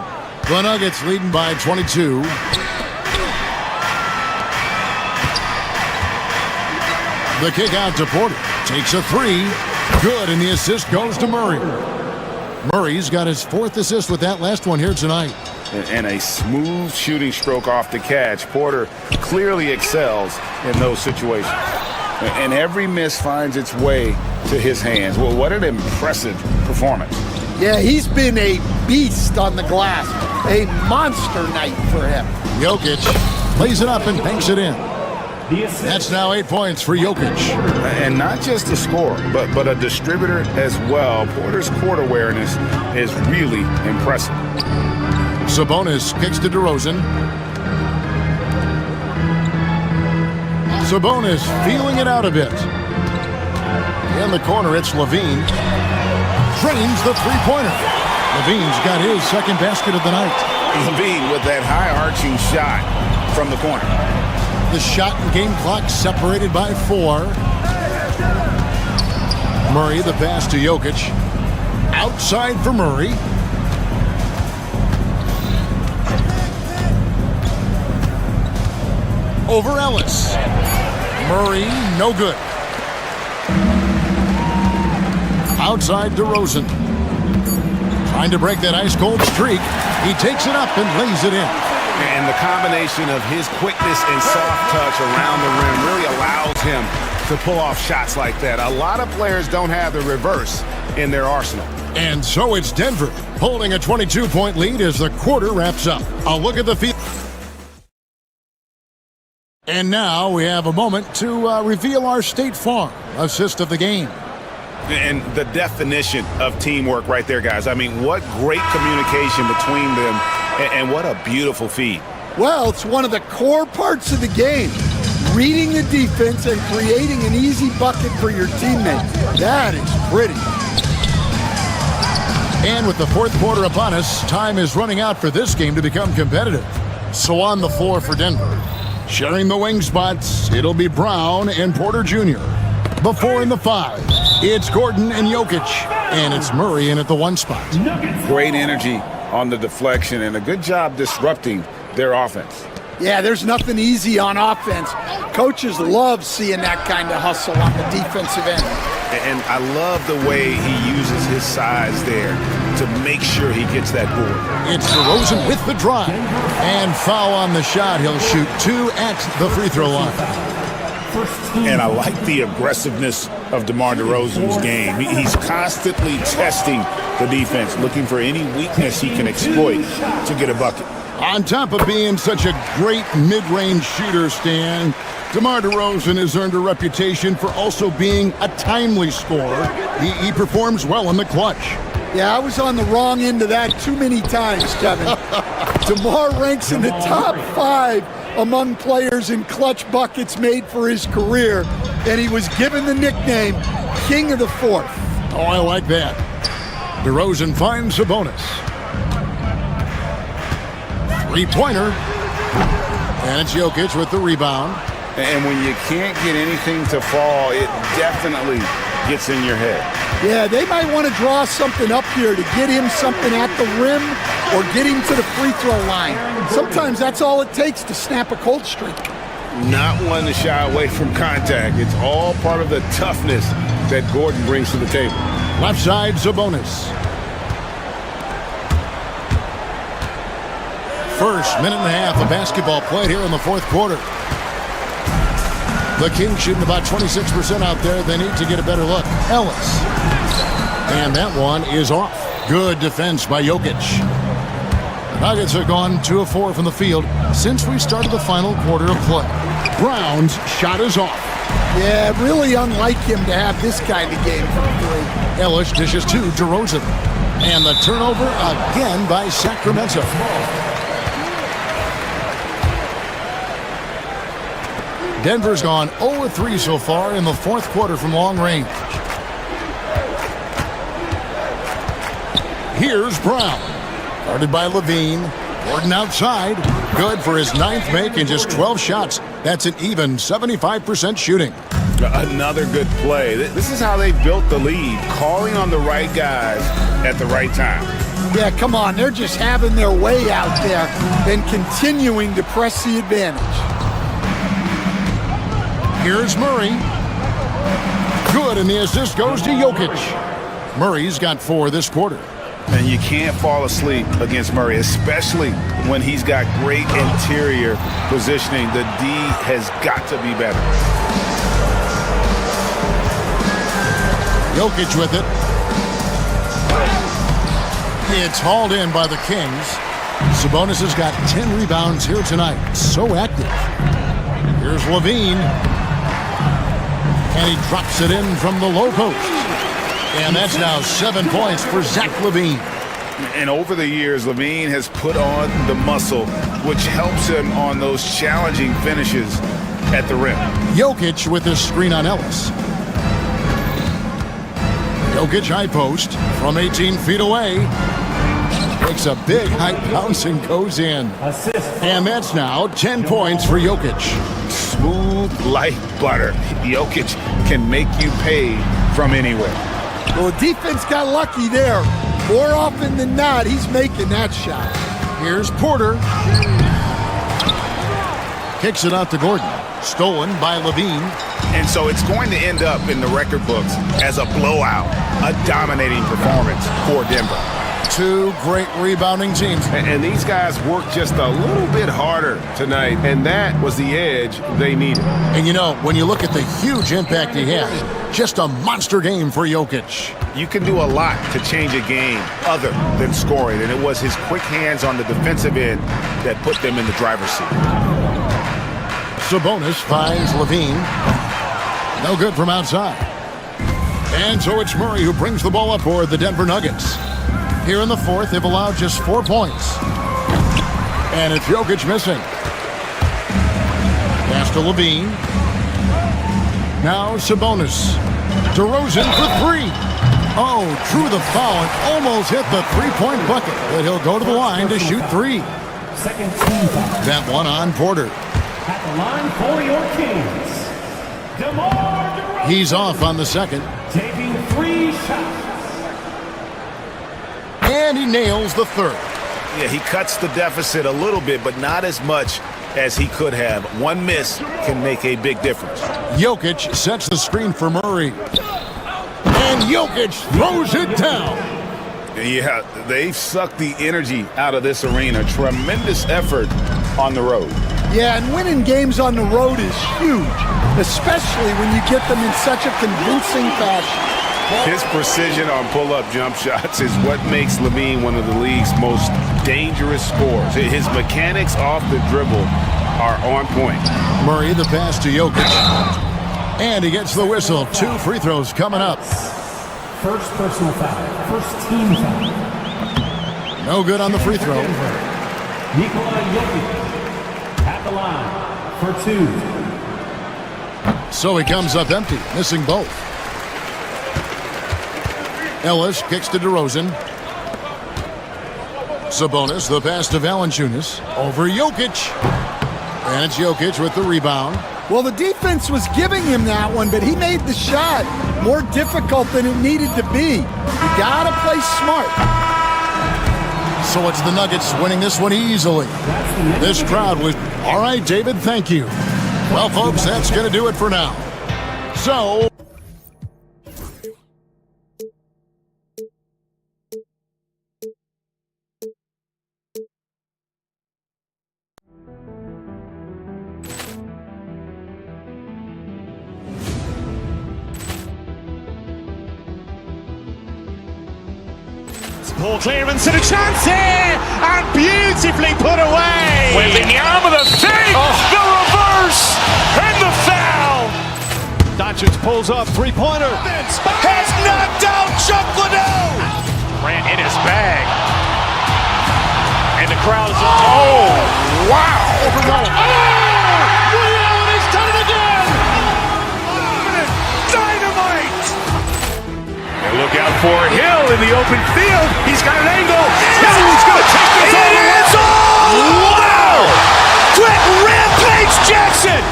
The Nuggets leading by 22. The kick out to Porter. Takes a 3. Good, and the assist goes to Murray. Murray's got his 4th assist with that last one here tonight. And a smooth shooting stroke off the catch. Porter clearly excels in those situations. And every miss finds its way to his hands. Well, what an impressive performance. Yeah, he's been a beast on the glass. A monster night for him. Jokic plays it up and banks it in. That's now 8 points for Jokic. And not just a scorer, but a distributor as well. Porter's court awareness is really impressive. Sabonis kicks to DeRozan. Sabonis feeling it out a bit. In the corner, it's Levine. Drains the three-pointer. Levine's got his second basket of the night. Levine with that high-arching shot from the corner. The shot and game clock separated by 4. Murray, the pass to Jokic. Outside for Murray. Over Ellis. Murray, no good. Outside DeRozan. Trying to break that ice-cold streak. He takes it up and lays it in. And the combination of his quickness and soft touch around the rim really allows him to pull off shots like that. A lot of players don't have the reverse in their arsenal. And so it's Denver holding a 22-point lead as the quarter wraps up. A look at the field. And now we have a moment to reveal our State Farm assist of the game. And the definition of teamwork right there, guys. I mean, what great communication between them, and what a beautiful feed. Well, it's one of the core parts of the game. Reading the defense and creating an easy bucket for your teammates. That is pretty. And with the fourth quarter upon us, time is running out for this game to become competitive. So on the floor for Denver, sharing the wing spots, it'll be Brown and Porter Jr. Before in the 5, it's Gordon and Jokic. And it's Murray in at the 1 spot. Great energy on the deflection and a good job disrupting their offense. Yeah, there's nothing easy on offense. Coaches love seeing that kind of hustle on the defensive end. And I love the way he uses his size there to make sure he gets that board. It's DeRozan with the drive. And foul on the shot. He'll shoot 2 at the free throw line. And I like the aggressiveness of DeMar DeRozan's game. He's constantly testing the defense, looking for any weakness he can exploit to get a bucket. On top of being such a great mid-range shooter, Stan, DeMar DeRozan has earned a reputation for also being a timely scorer. He performs well in the clutch. Yeah, I was on the wrong end of that too many times, Kevin. DeMar ranks in the top 5 among players in clutch buckets made for his career, and he was given the nickname King of the Fourth. Oh, I like that. DeRozan finds a bonus. Three-pointer. And it's Jokic with the rebound. And when you can't get anything to fall, it definitely gets in your head. Yeah, they might want to draw something up here to get him something at the rim or get him to the free throw line. Sometimes that's all it takes to snap a cold streak. Not one to shy away from contact. It's all part of the toughness that Gordon brings to the table. Left side, Sabonis. First minute and a half of basketball played here in the fourth quarter. The Kings shooting about 26% out there. They need to get a better look. Ellis. And that one is off. Good defense by Jokic. The Nuggets have gone 2 of 4 from the field since we started the final quarter of play. Brown's shot is off. Yeah, really unlike him to have this kind of game from 3. Ellis dishes to DeRozan. And the turnover again by Sacramento. Denver's gone 0-3 so far in the fourth quarter from long range. Here's Brown. Guarded by Levine. Gordon outside. Good for his 9th make in just 12 shots. That's an even 75% shooting. Another good play. This is how they built the lead, calling on the right guys at the right time. Yeah, come on. They're just having their way out there and continuing to press the advantage. Here's Murray. Good, and the assist goes to Jokic. Murray's got 4 this quarter. And you can't fall asleep against Murray, especially when he's got great interior positioning. The D has got to be better. Jokic with it. It's hauled in by the Kings. Sabonis has got 10 rebounds here tonight. So active. Here's Levine. And he drops it in from the low post. And that's now 7 points for Zach LaVine. And over the years, LaVine has put on the muscle, which helps him on those challenging finishes at the rim. Jokic with his screen on Ellis. Jokic high post from 18 feet away. Takes a big high bounce and goes in. And that's now 10 points for Jokic. Smooth like butter. Jokic can make you pay from anywhere. Well, the defense got lucky there. More often than not, he's making that shot. Here's Porter. Kicks it out to Gordon. Stolen by Levine. And so it's going to end up in the record books as a blowout, a dominating performance for Denver. Two great rebounding teams. And these guys worked just a little bit harder tonight, and that was the edge they needed. And you know, when you look at the huge impact he had, just a monster game for Jokic. You can do a lot to change a game other than scoring, and it was his quick hands on the defensive end that put them in the driver's seat. Sabonis finds Levine. No good from outside. And so it's Murray who brings the ball up for the Denver Nuggets. Here in the fourth, they've allowed just 4 points. And it's Jokic missing. Pass to Levine. Now Sabonis. DeRozan for 3. Oh, drew the foul and almost hit the three-point bucket. But he'll go to the line to shoot 3. Second team foul. That one on Porter. At the line for your Kings, DeMar DeRozan. He's off on the second. Taking 3 shots. And he nails the third. Yeah, he cuts the deficit a little bit, but not as much as he could have. One miss can make a big difference. Jokic sets the screen for Murray. And Jokic throws it down. Yeah, they've sucked the energy out of this arena. Tremendous effort on the road. Yeah, and winning games on the road is huge, especially when you get them in such a convincing fashion. His precision on pull-up jump shots is what makes Levine one of the league's most dangerous scorers. His mechanics off the dribble are on point. Murray, the pass to Jokic. And he gets the whistle. 2 free throws coming up. First personal foul. First team foul. No good on the free throw. Nikola Jokic at the line for 2. So he comes up empty, missing both. Ellis kicks to DeRozan. Sabonis, the pass to Valanciunas. Over Jokic. And it's Jokic with the rebound. Well, the defense was giving him that one, but he made the shot more difficult than it needed to be. You gotta play smart. So it's the Nuggets winning this one easily. This crowd was... All right, David, thank you. Well, folks, that's going to do it for now. So... Ball clearance and a chance here, and beautifully put away. Wembanyama the fake, the reverse, and the foul. Doncic pulls up, three-pointer. Has knocked out Chuck Liddell. Grant in his bag. And the crowd is... Oh, wow. Ray Allen has done it again. Dynamite. And look out for Hill in the open field. He's got an angle. Hill's going to take this all the way. Wow. Quick Rampage Jackson.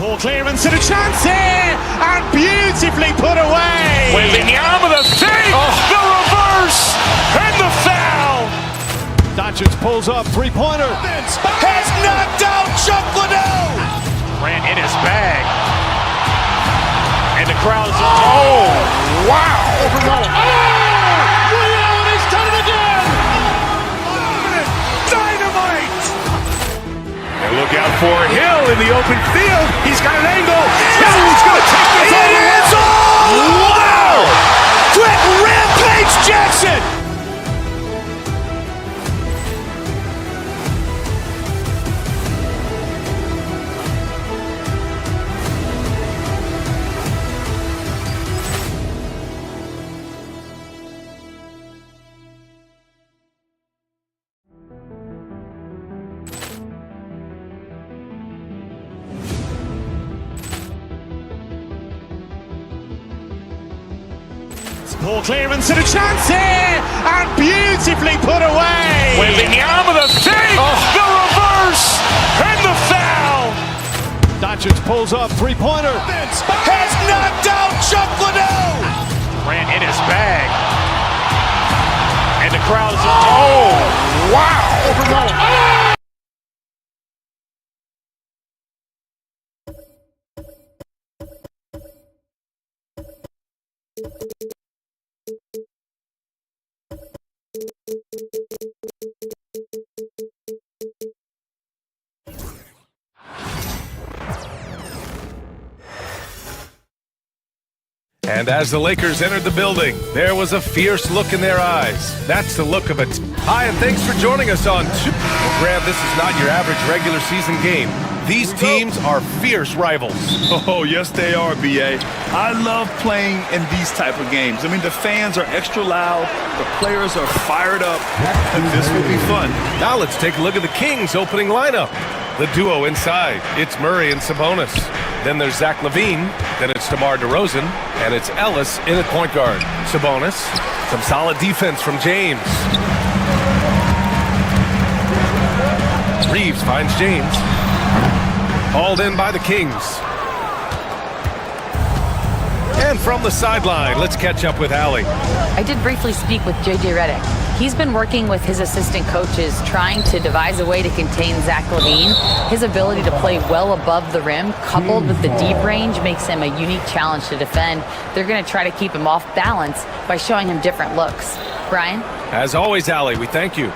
Ball clearance and a chance here, and beautifully put away. Wembanyama the fake, the reverse, and the foul. Doncic pulls up, three-pointer. Has knocked out Chuck Liddell. Grant in his bag. And the crowd is... Oh, wow. Ray Allen has done it again. Dynamite. And look out for Hill in the open field. He's got an angle. Hill's going to take this all the way. Wow. Quick Rampage Jackson. Poor clearance and a chance here, and beautifully put away. Wembanyama the save, the reverse, and the foul. Doncic pulls up, three-pointer. Has knocked out Chuck Liddell. Ran in his bag. And the crowd is... Oh, wow. And as the Lakers entered the building, there was a fierce look in their eyes. That's the look of it. Hi, and thanks for joining us on Graham, this is not your average regular season game. These teams are fierce rivals. Oh, yes, they are, B.A. I love playing in these type of games. I mean, the fans are extra loud. The players are fired up. And this will be fun. Now let's take a look at the Kings' opening lineup. The duo inside, it's Murray and Sabonis. Then there's Zach LaVine. Then it's DeMar DeRozan. And it's Ellis in at point guard. Sabonis, some solid defense from James. Reeves finds James. Hauled in by the Kings. And from the sideline, let's catch up with Allie. I did briefly speak with J.J. Redick. He's been working with his assistant coaches, trying to devise a way to contain Zach LaVine. His ability to play well above the rim, coupled with the deep range, makes him a unique challenge to defend. They're going to try to keep him off balance by showing him different looks. Brian? As always, Allie, we thank you.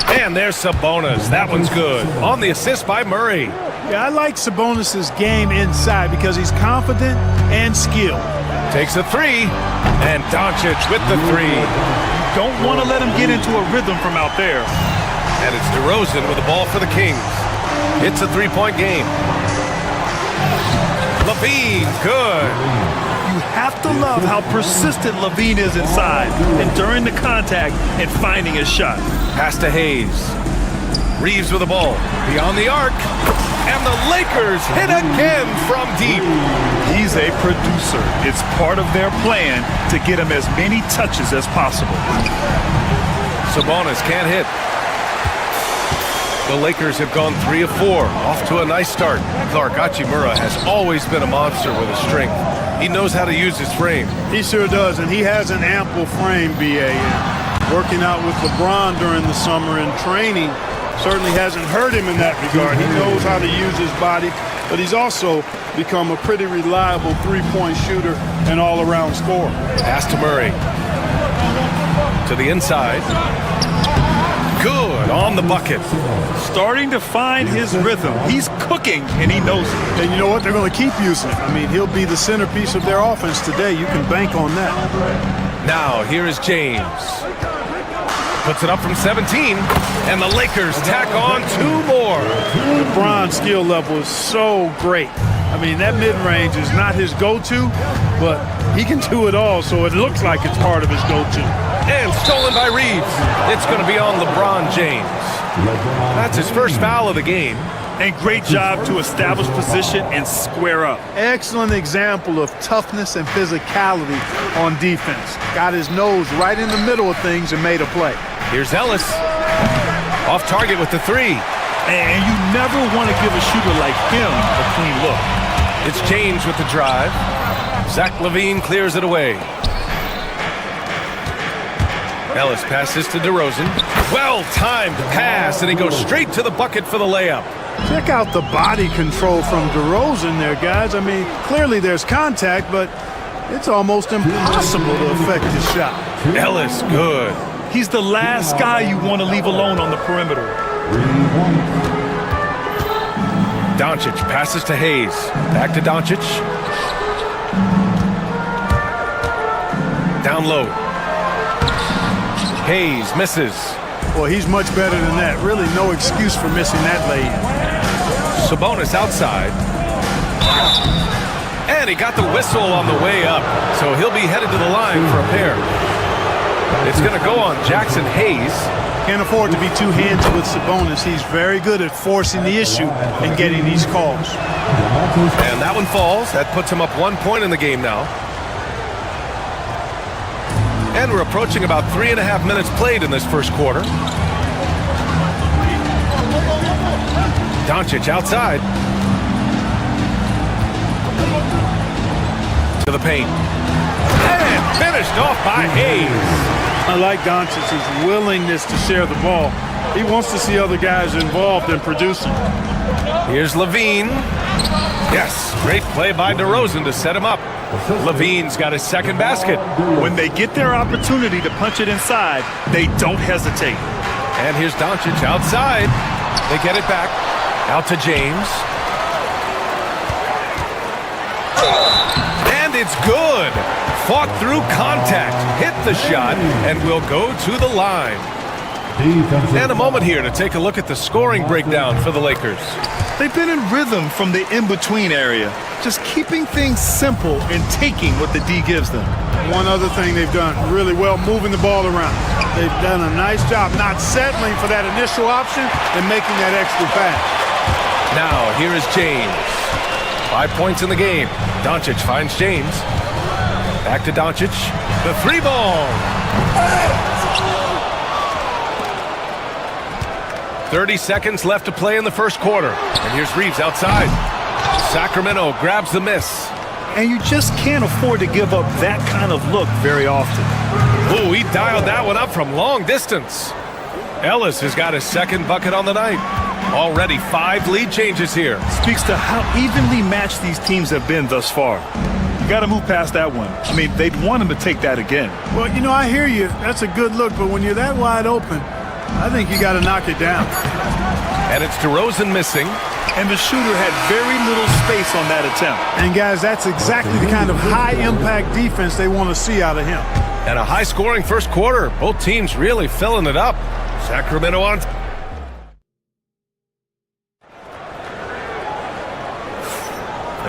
And there's Sabonis. That one's good. On the assist by Murray. Yeah, I like Sabonis' game inside because he's confident and skilled. Takes a three. And Doncic with the three. Don't want to let him get into a rhythm from out there. And it's DeRozan with the ball for the Kings. It's a three-point game. LaVine, good. You have to love how persistent LaVine is inside and during the contact and finding his shot. Pass to Hayes. Reeves with the ball. Beyond the arc. And the Lakers hit again from deep. He's a producer. It's part of their plan to get him as many touches as possible. Sabonis can't hit. The Lakers have gone 3 of 4. Off to a nice start. Clark Hachimura has always been a monster with his strength. He knows how to use his frame. He sure does, and he has an ample frame, B.A. Working out with LeBron during the summer and training certainly hasn't hurt him in that regard. He knows how to use his body, but he's also become a pretty reliable three-point shooter and all-around scorer. Pass to Murray. To the inside. Good on the bucket. Starting to find his rhythm. He's cooking, and he knows it. And you know what? They're going to keep using him. I mean, he'll be the centerpiece of their offense today. You can bank on that. Now, here is James. Puts it up from 17, and the Lakers tack on 2 more. LeBron's skill level is so great. I mean, that mid-range is not his go-to, but he can do it all, so it looks like it's part of his go-to. And stolen by Reeves. It's going to be on LeBron James. That's his first foul of the game. And great job to establish position and square up. Excellent example of toughness and physicality on defense. Got his nose right in the middle of things and made a play. Here's Ellis. Off target with the three. And you never want to give a shooter like him a clean look. It's James with the drive. Zach LaVine clears it away. Ellis passes to DeRozan. Well-timed pass, and he goes straight to the bucket for the layup. Check out the body control from DeRozan there, guys. I mean, clearly there's contact, but it's almost impossible to affect his shot. Ellis, good. He's the last guy you want to leave alone on the perimeter. Doncic passes to Hayes. Back to Doncic. Down low. Hayes misses. Well, he's much better than that. Really no excuse for missing that lay-in. Sabonis outside. And he got the whistle on the way up, so he'll be headed to the line for a pair. It's going to go on Jackson Hayes. Can't afford to be two-handed with Sabonis. He's very good at forcing the issue and getting these calls. And that one falls. That puts him up 1 point in the game now. And we're approaching about 3.5 minutes played in this first quarter. Doncic outside. To the paint. And finished off by Hayes. I like Doncic's willingness to share the ball. He wants to see other guys involved in producing. Here's Levine. Yes, great play by DeRozan to set him up. Levine's got his second basket. When they get their opportunity to punch it inside, they don't hesitate. And here's Doncic outside. They get it back. Out to James. And it's good. Fought through contact. Hit the shot and will go to the line. And a moment here to take a look at the scoring breakdown for the Lakers. They've been in rhythm from the in-between area, just keeping things simple and taking what the D gives them. One other thing they've done really well, moving the ball around. They've done a nice job not settling for that initial option and making that extra pass. Now, here is James. 5 points in the game. Doncic finds James. Back to Doncic. The three ball. 30 seconds left to play in the first quarter. And here's Reeves outside. Sacramento grabs the miss. And you just can't afford to give up that kind of look very often. Ooh, he dialed that one up from long distance. Ellis has got his second bucket on the night. Already 5 lead changes here. Speaks to how evenly matched these teams have been thus far. You got to move past that one. I mean, they'd want him to take that again. Well, you know, I hear you. That's a good look, but when you're that wide open, I think you got to knock it down. And it's DeRozan missing. And the shooter had very little space on that attempt. And guys, that's exactly the kind of high-impact defense they want to see out of him. And a high-scoring first quarter. Both teams really filling it up. Sacramento on.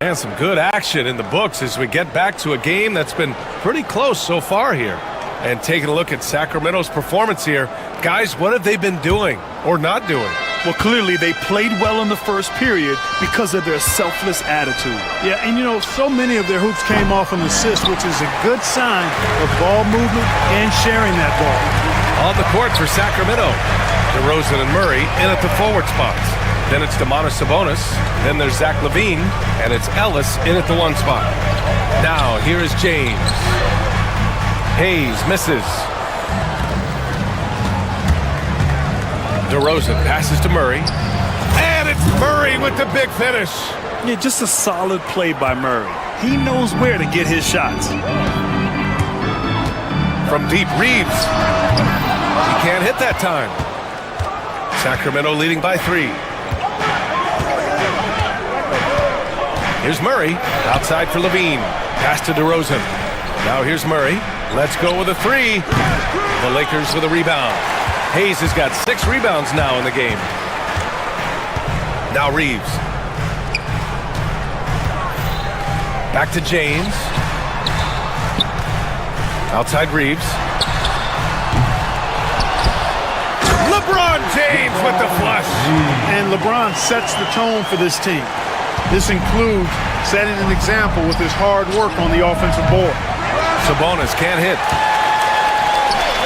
And some good action in the books as we get back to a game that's been pretty close so far here. And taking a look at Sacramento's performance here. Guys, what have they been doing or not doing? Well, clearly they played well in the first period because of their selfless attitude. Yeah, and you know, so many of their hoops came off an assist, which is a good sign of ball movement and sharing that ball. On the court for Sacramento, DeRozan and Murray in at the forward spots. Then it's Domantas Sabonis. Then there's Zach LaVine, and it's Ellis in at the 1 spot. Now, here is James. Hayes misses. DeRozan passes to Murray. And it's Murray with the big finish. Yeah, just a solid play by Murray. He knows where to get his shots. From deep, Reeves. He can't hit that time. Sacramento leading by 3. Here's Murray. Outside for LaVine. Pass to DeRozan. Now here's Murray. Let's go with a 3. The Lakers with a rebound. Hayes has got 6 rebounds now in the game. Now Reeves. Back to James. Outside Reeves. LeBron James with the flush. And LeBron sets the tone for this team. This includes setting an example with his hard work on the offensive board. Sabonis can't hit.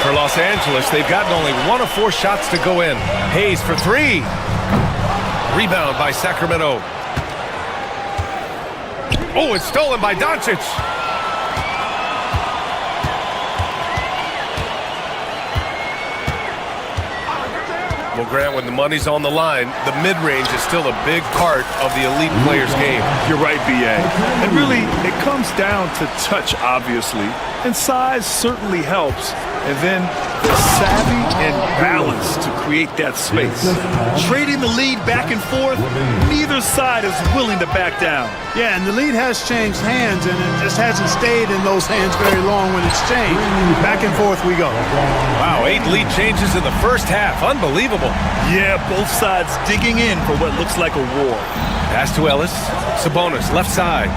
For Los Angeles, they've gotten only 1 of 4 shots to go in. Hayes for 3. Rebound by Sacramento. Oh, it's stolen by Doncic. Well, Grant, when the money's on the line, the mid-range is still a big part of the elite player's game. You're right, B.A. And really, it comes down to touch, obviously. And size certainly helps. And then the savvy and balance to create that space. Trading the lead back and forth, neither side is willing to back down. Yeah, and the lead has changed hands, and it just hasn't stayed in those hands very long when it's changed. Back and forth we go. Wow, 8 lead changes in the first half. Unbelievable. Yeah, both sides digging in for what looks like a war. Pass to Ellis. Sabonis, left side.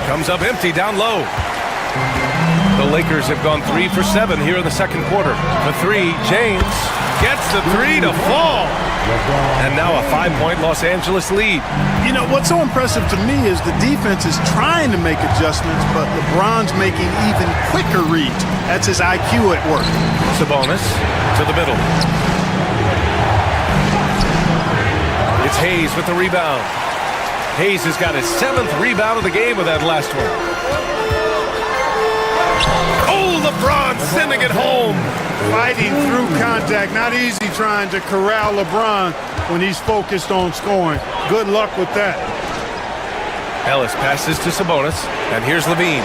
Comes up empty down low. The Lakers have gone 3 for 7 here in the second quarter. For three, James gets the three to fall. And now a 5-point Los Angeles lead. You know, what's so impressive to me is the defense is trying to make adjustments, but LeBron's making even quicker reads. That's his IQ at work. Sabonis to the middle. It's Hayes with the rebound. Hayes has got his 7th rebound of the game with that last one. Oh, LeBron sending it home. Fighting through contact. Not easy trying to corral LeBron when he's focused on scoring. Good luck with that. Ellis passes to Sabonis, and here's Levine.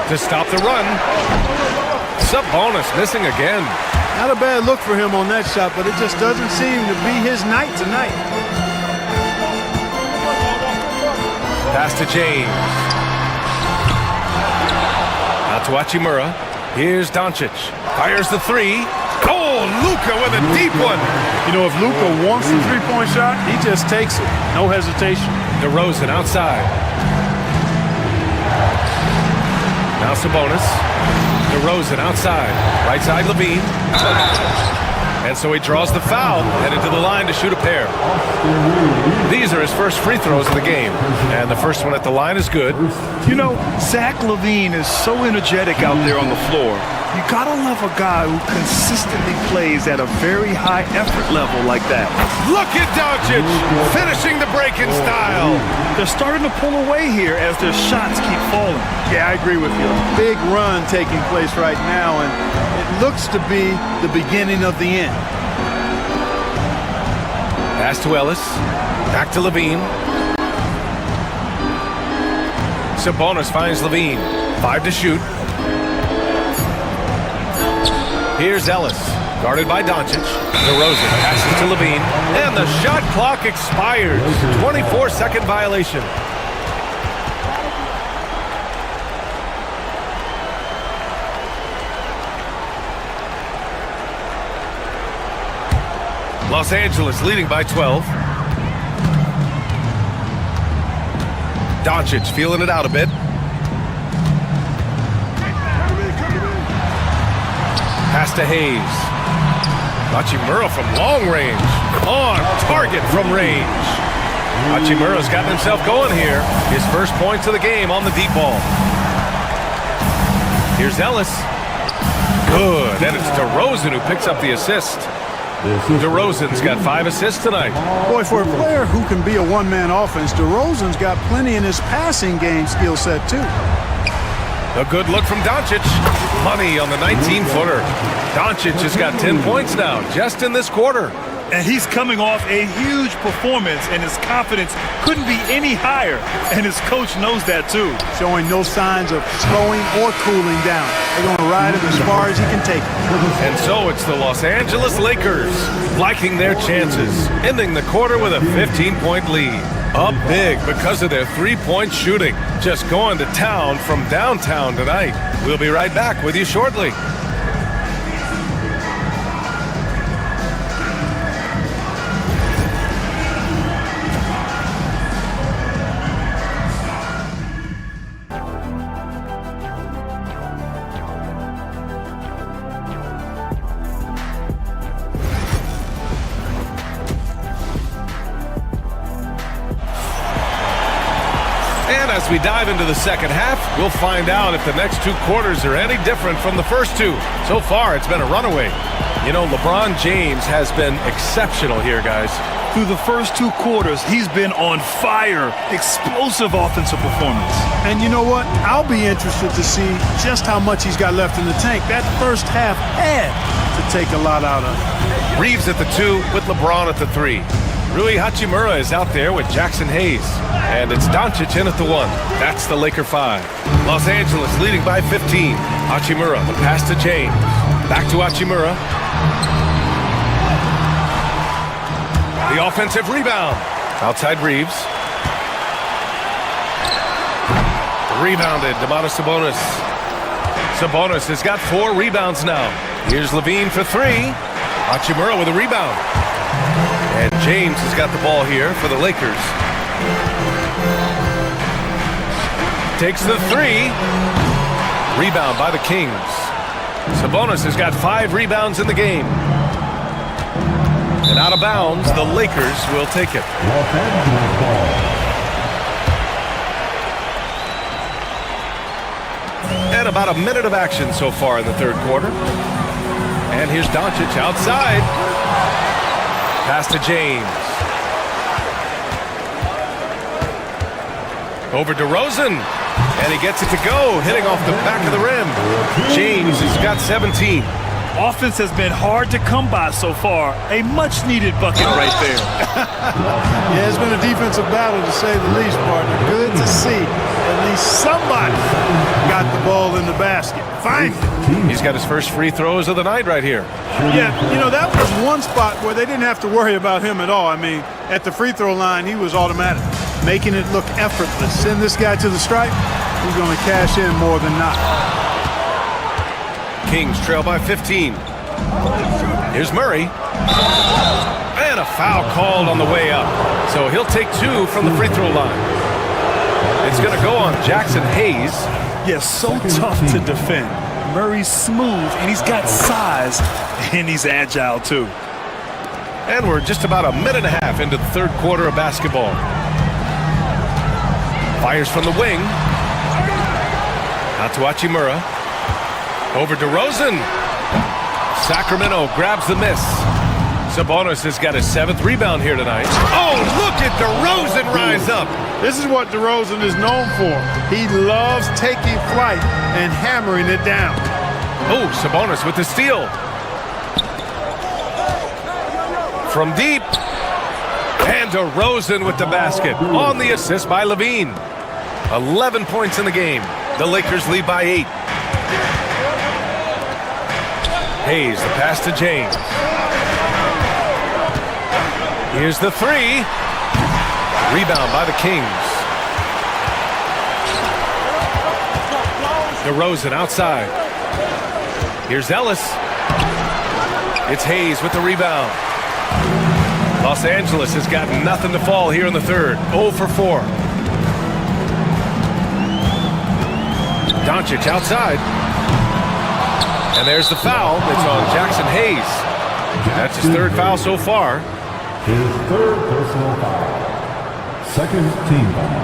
To stop the run. Sabonis missing again. Not a bad look for him on that shot, but it just doesn't seem to be his night tonight. Pass to James. Out to Hachimura. Here's Doncic. Fires the three. Oh, Luka with a deep one. You know, if Luka wants the three-point shot, he just takes it. No hesitation. DeRozan outside. Now Sabonis. DeRozan outside. Right side Levine. And so he draws the foul, headed to the line to shoot a pair. These are his first free throws of the game. And the first one at the line is good. You know, Zach LaVine is so energetic out there on the floor. You gotta love a guy who consistently plays at a very high effort level like that. Look at Doncic finishing the break in style. They're starting to pull away here as their shots keep falling. Yeah, I agree with you. Big run taking place right now, and it looks to be the beginning of the end. Pass to Ellis. Back to Levine. Sabonis finds Levine. 5 to shoot. Here's Ellis. Guarded by Doncic. DeRozan passes to Levine. And the shot clock expires. 24-second violation. Los Angeles leading by 12. Doncic feeling it out a bit. Pass to Hayes. Hachimura from long range. On target from range. Hachimura's gotten himself going here. His first points of the game on the deep ball. Here's Ellis. Good. And it's DeRozan who picks up the assist. DeRozan's got 5 assists tonight. Boy, for a player who can be a one-man offense, DeRozan's got plenty in his passing game skill set, too. A good look from Doncic. Money on the 19-footer. Doncic has got 10 points now, just in this quarter. And he's coming off a huge performance, and his confidence couldn't be any higher. And his coach knows that, too. Showing no signs of slowing or cooling down. They're going to ride him as far as he can take it. And so it's the Los Angeles Lakers liking their chances, ending the quarter with a 15-point lead. Up big because of their three-point shooting. Just going to town from downtown tonight. We'll be right back with you shortly. As we dive into the second half, we'll find out if the next 2 quarters are any different from the first 2. So far, it's been a runaway. You know, LeBron James has been exceptional here, guys. Through the first 2 quarters, he's been on fire. Explosive offensive performance. And you know what? I'll be interested to see just how much he's got left in the tank. That first half had to take a lot out of it. Reeves at the 2 with LeBron at the 3. Rui Hachimura is out there with Jackson Hayes. And it's Doncic in at the 1. That's the Laker 5. Los Angeles leading by 15. Hachimura, the pass to James. Back to Hachimura. The offensive rebound. Outside Reeves. Rebounded, Domantas Sabonis. Sabonis has got 4 rebounds now. Here's Levine for 3. Hachimura with a rebound. And James has got the ball here for the Lakers. Takes the three. Rebound by the Kings. Sabonis has got 5 rebounds in the game. And out of bounds, the Lakers will take it. And about a minute of action so far in the third quarter. And here's Doncic outside. Pass to James. Over DeRozan. And he gets it to go, hitting off the back of the rim. James has got 17. Offense has been hard to come by so far. A much-needed bucket right there. Yeah, it's been a defensive battle, to say the least, partner. Good to see at least somebody got the ball in the basket. Finally. He's got his first free throws of the night right here. Yeah, you know, that was one spot where they didn't have to worry about him at all. I mean, at the free throw line, he was automatic, making it look effortless. Send this guy to the stripe, he's going to cash in more than not. Kings trail by 15. Here's Murray. And a foul called on the way up. So he'll take 2 from the free throw line. It's going to go on Jackson Hayes. Yeah, so tough to defend. Murray's smooth, and he's got size, and he's agile, too. And we're just about a minute and a half into the third quarter of basketball. Fires from the wing. Out to Hachimura. Over DeRozan. Sacramento grabs the miss. Sabonis has got his 7th rebound here tonight. Oh, look at DeRozan rise up. This is what DeRozan is known for. He loves taking flight and hammering it down. Oh, Sabonis with the steal. From deep. And DeRozan with the basket on the assist by Levine. 11 points in the game. The Lakers lead by 8. Hayes, the pass to James. Here's the 3. Rebound by the Kings. DeRozan outside. Here's Ellis. It's Hayes with the rebound. Los Angeles has got nothing to fall here in the third. 0 for 4. Doncic outside. And there's the foul. It's on Jackson Hayes. That's his 3rd foul so far. His 3rd personal foul. 2nd team foul.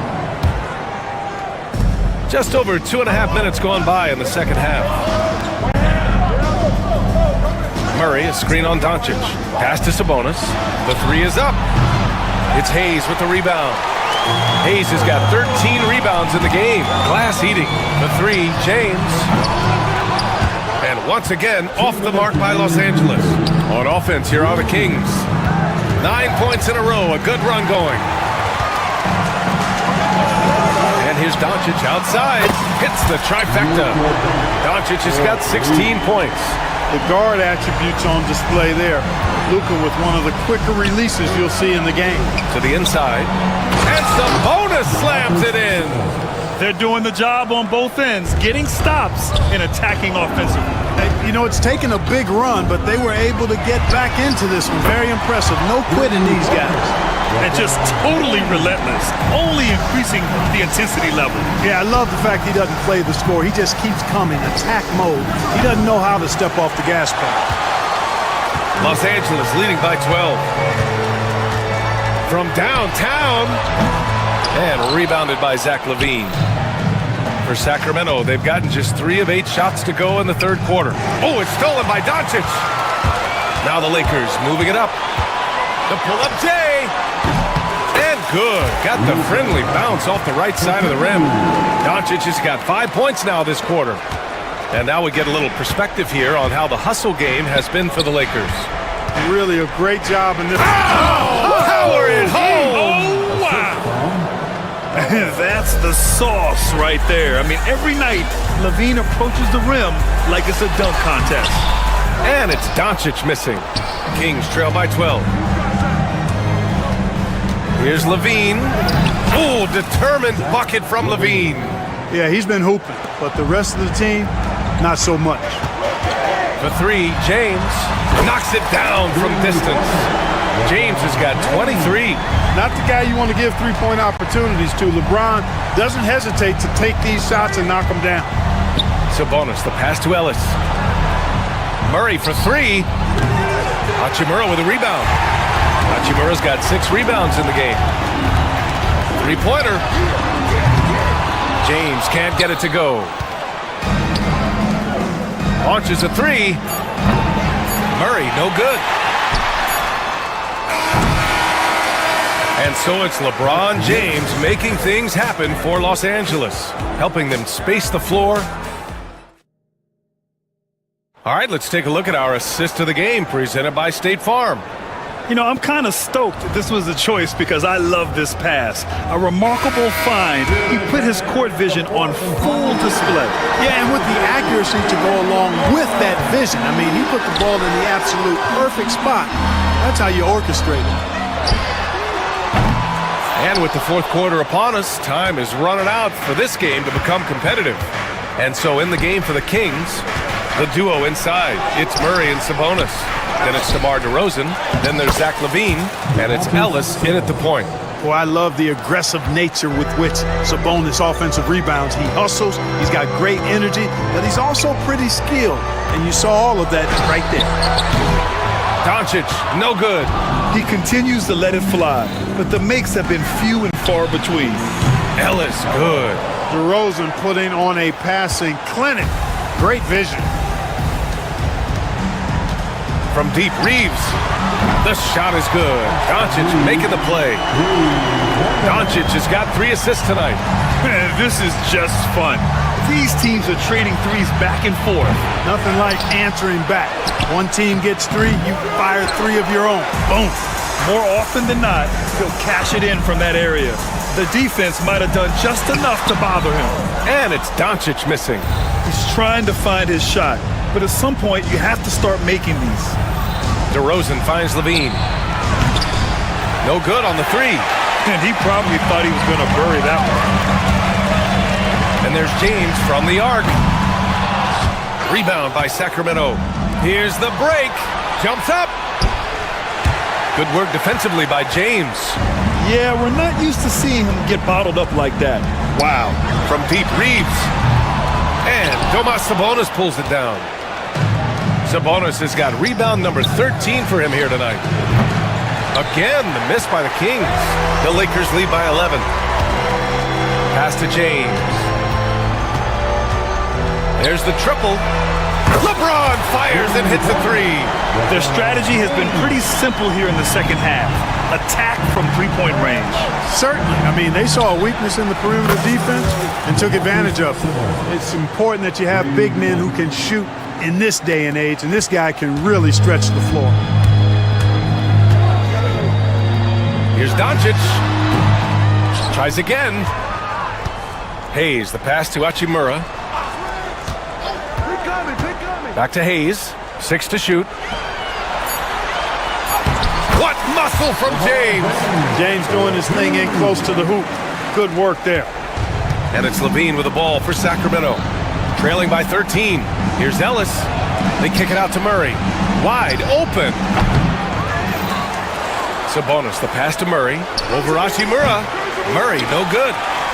Just over 2.5 minutes gone by in the second half. Murray, a screen on Doncic. Pass to Sabonis. The 3 is up. It's Hayes with the rebound. Hayes has got 13 rebounds in the game. Glass eating. The 3, James. And once again, off the mark by Los Angeles. On offense, here are the Kings. 9 points in a row, a good run going. And here's Doncic outside. Hits the trifecta. Doncic has got 16 points. The guard attributes on display there. Luka with one of the quicker releases you'll see in the game. To the inside. And Sabonis slams it in. They're doing the job on both ends, getting stops and attacking offensively. You know, it's taken a big run, but they were able to get back into this one. Very impressive. No quitting these guys. And just totally relentless, only increasing the intensity level. Yeah, I love the fact he doesn't play the score. He just keeps coming, attack mode. He doesn't know how to step off the gas pedal. Los Angeles leading by 12. From downtown. And rebounded by Zach LaVine. For Sacramento, they've gotten just 3 of 8 shots to go in the third quarter. Oh, it's stolen by Doncic. Now the Lakers moving it up. The pull-up J. And good. Got the friendly bounce off the right side of the rim. Doncic has got 5 points now this quarter. And now we get a little perspective here on how the hustle game has been for the Lakers. Really a great job in this. Power it home. Oh, wow. That's the sauce right there. I mean, every night, LaVine approaches the rim like it's a dunk contest. And it's Doncic missing. Kings trail by 12. Here's LaVine. Oh, determined bucket from LaVine. Yeah, he's been hooping, but the rest of the team, not so much. The 3, James knocks it down from distance. James has got 23. Not the guy you want to give three-point opportunities to. LeBron doesn't hesitate to take these shots and knock them down. Sabonis, the pass to Ellis. Murray for three. Hachimura with a rebound. Hachimura's got 6 rebounds in the game. Three-pointer. James can't get it to go. Launches a three. Murray, no good. And so it's LeBron James making things happen for Los Angeles, helping them space the floor. All right, let's take a look at our assist of the game presented by State Farm. You know, I'm kind of stoked this was a choice because I love this pass. A remarkable find. He put his court vision on full display. Yeah, and with the accuracy to go along with that vision. I mean, he put the ball in the absolute perfect spot. That's how you orchestrate it. And with the fourth quarter upon us, time is running out for this game to become competitive. And so in the game for the Kings, the duo inside, it's Murray and Sabonis. Then it's DeMar DeRozan. Then there's Zach LaVine. And it's Ellis in at the point. Well, I love the aggressive nature with which Sabonis offensive rebounds. He hustles, he's got great energy, but he's also pretty skilled. And you saw all of that right there. Doncic, no good. He continues to let it fly, but the makes have been few and far between. Ellis, good. DeRozan putting on a passing clinic. Great vision. From deep, Reeves. The shot is good. Doncic making the play. Doncic has got 3 assists tonight. Man, this is just fun. These teams are trading threes back and forth. Nothing like answering back. One team gets 3, you fire 3 of your own. Boom. More often than not, he'll cash it in from that area. The defense might have done just enough to bother him. And it's Doncic missing. He's trying to find his shot, but at some point you have to start making these. DeRozan finds LaVine. No good on the 3. And he probably thought he was going to bury that one. And there's James from the arc. Rebound by Sacramento. Here's the break. Jumps up. Good work defensively by James. Yeah, we're not used to seeing him get bottled up like that. Wow. From deep, Reeves. And Domas Sabonis pulls it down. Sabonis has got rebound number 13 for him here tonight. Again, the miss by the Kings. The Lakers lead by 11. Pass to James. There's the triple. LeBron fires and hits a 3. Their strategy has been pretty simple here in the second half. Attack from three-point range. Certainly. I mean, they saw a weakness in the perimeter defense and took advantage of it. It's important that you have big men who can shoot in this day and age, and this guy can really stretch the floor. Here's Doncic. Tries again. Hayes, the pass to Hachimura. Back to Hayes. 6 to shoot. What muscle from James! James doing his thing in close to the hoop. Good work there. And it's LaVine with the ball for Sacramento. Trailing by 13. Here's Ellis. They kick it out to Murray. Wide open. Sabonis, the pass to Murray. Over Hachimura. Murray, no good.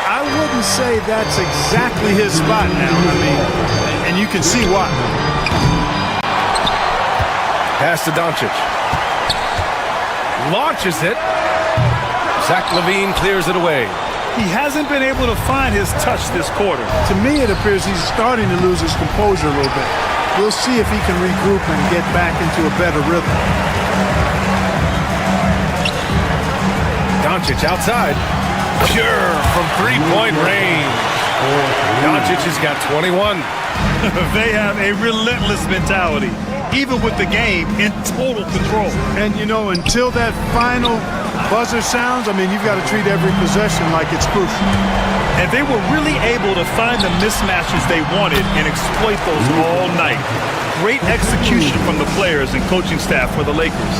I wouldn't say that's exactly his spot now. I mean, and you can see why. Pass to Doncic. Launches it. Zach LaVine clears it away. He hasn't been able to find his touch this quarter. To me, it appears he's starting to lose his composure a little bit. We'll see if he can regroup and get back into a better rhythm. Doncic outside. Pure from three-point range. Doncic has got 21. They have a relentless mentality, even with the game in total control. And, you know, until that final buzzer sounds, I mean, you've got to treat every possession like it's crucial. And they were really able to find the mismatches they wanted and exploit those all night. Great execution from the players and coaching staff for the Lakers.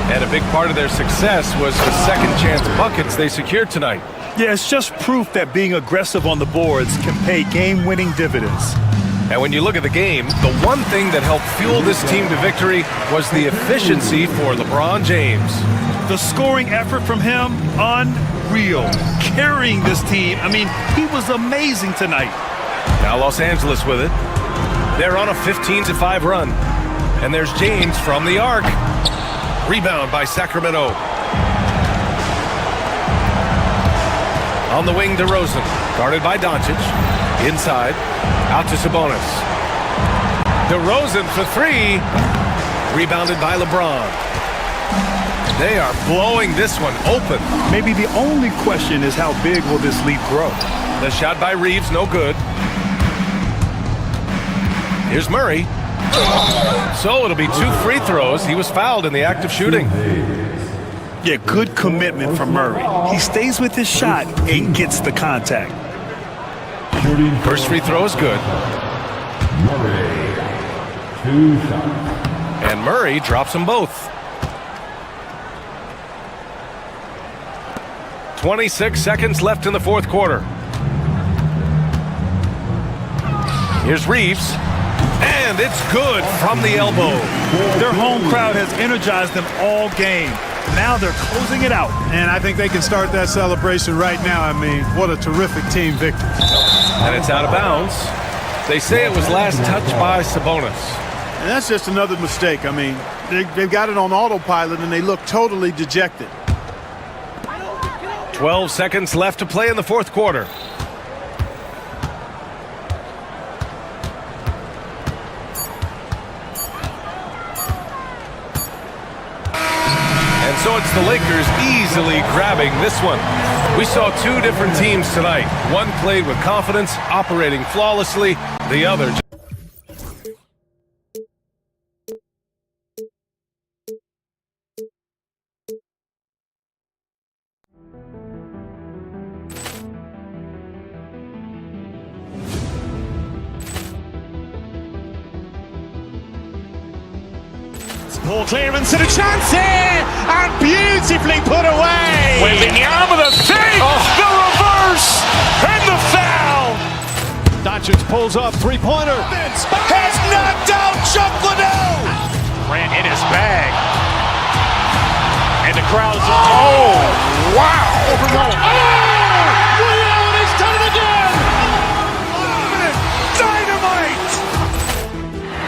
And a big part of their success was the second chance buckets they secured tonight. Yeah, it's just proof that being aggressive on the boards can pay game-winning dividends. And when you look at the game, the one thing that helped fuel this team to victory was the efficiency for LeBron James. The scoring effort from him, unreal. Carrying this team. I mean, he was amazing tonight. Now Los Angeles with it. They're on a 15-5 run. And there's James from the arc. Rebound by Sacramento. On the wing, DeRozan. Guarded by Doncic. Inside. Out to Sabonis. DeRozan for three. Rebounded by LeBron. They are blowing this one open. Maybe the only question is how big will this lead grow? The shot by Reeves, no good. Here's Murray. So it'll be 2 free throws. He was fouled in the act of shooting. Yeah, good commitment from Murray. He stays with his shot and gets the contact. First free throw is good. Murray, 2 shots. And Murray drops them both. 26 seconds left in the fourth quarter. Here's Reeves. And it's good from the elbow. Their home crowd has energized them all game. Now they're closing it out. And I think they can start that celebration right now. I mean, what a terrific team victory. And it's out of bounds. They say it was last touched by Sabonis. And that's just another mistake. I mean, they've got it on autopilot, and they look totally dejected. 12 seconds left to play in the fourth quarter. And so it's the Lakers easily grabbing this one. We saw 2 different teams tonight. One played with confidence, operating flawlessly. The other... Poor clearance and a chance here, and beautifully put away. Wembanyama the save, the reverse, and the foul. Doncic pulls up, three-pointer. Has knocked out Chuck Liddell. Ran in his bag. And the crowd's oh, wow. Liddell has done it again. Dynamite.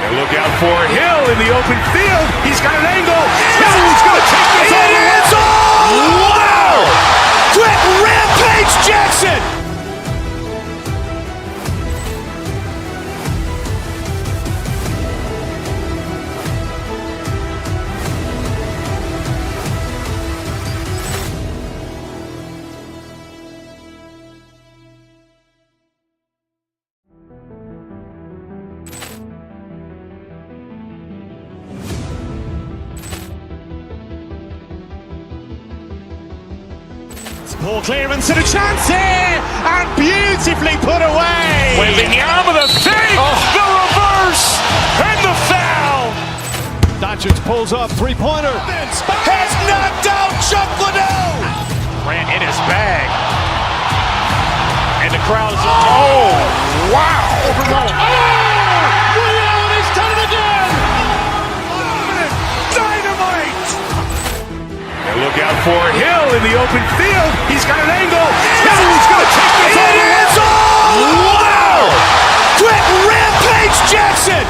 And look out for Hill in the open field. He's got an angle. Hill's going to take this all the way. Wow! Quick Rampage Jackson. Poor clearance and a chance here, and beautifully put away. Wembanyama the save, the reverse, and the foul. Doncic pulls up, three-pointer. Has knocked out Chuck Liddell. Ran in his bag. And the crowd's oh, wow. Liddell has done it again. Dynamite. And look out for Hill in the open field. He's got an angle. Hill's going to take this all the way. Wow! Quick Rampage Jackson.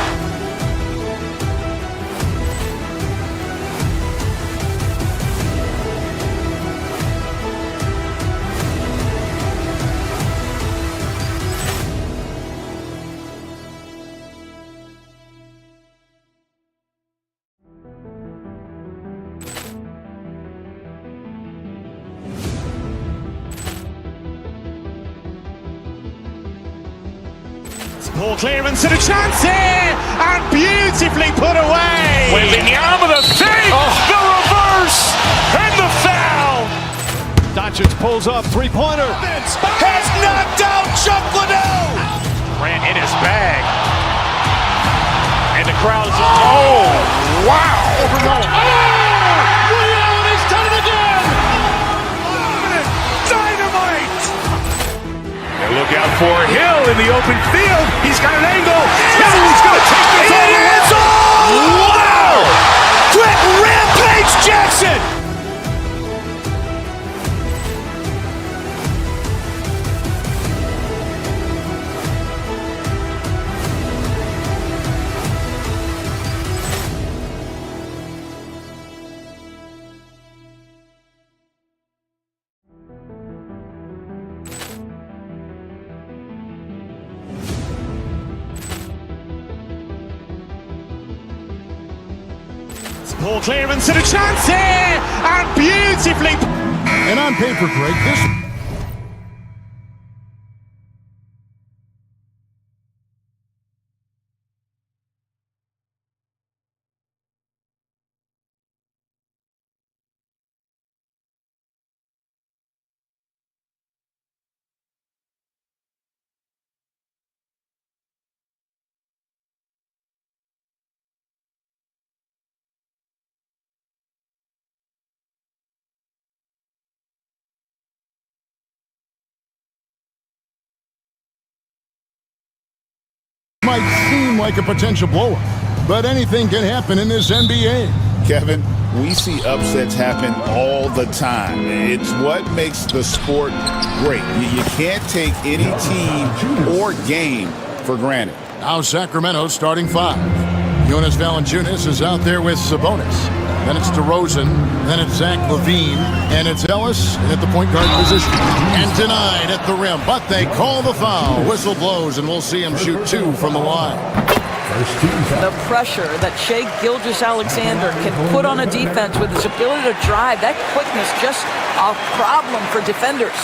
Poor clearance and a chance here, and beautifully put away. Wembanyama the save, the reverse, and the foul. Doncic pulls up, three-pointer. Has knocked out Chuck Liddell. Ran in his bag. And the crowd's oh, wow. Liddell has done it again. Dynamite. And Look out for Hill in the open field. He's got an angle. He's going to take this all the way. Wow! Quick rampage Jackson! Ball clearance and a chance here, and beautifully. And on paper, Greg, this. Might seem like a potential blowout, but anything can happen in this NBA. Kevin, we see upsets happen all the time. It's what makes the sport great. You can't take any team or game for granted. Now Sacramento starting five. Jonas Valanciunas is out there with Sabonis. Then it's DeRozan, then it's Zach LaVine, and it's Ellis at the point guard position. And denied at the rim, but they call the foul. Whistle blows, and we'll see him shoot two from the line. The pressure that Shai Gilgeous-Alexander can put on a defense with his ability to drive, that quickness, just a problem for defenders.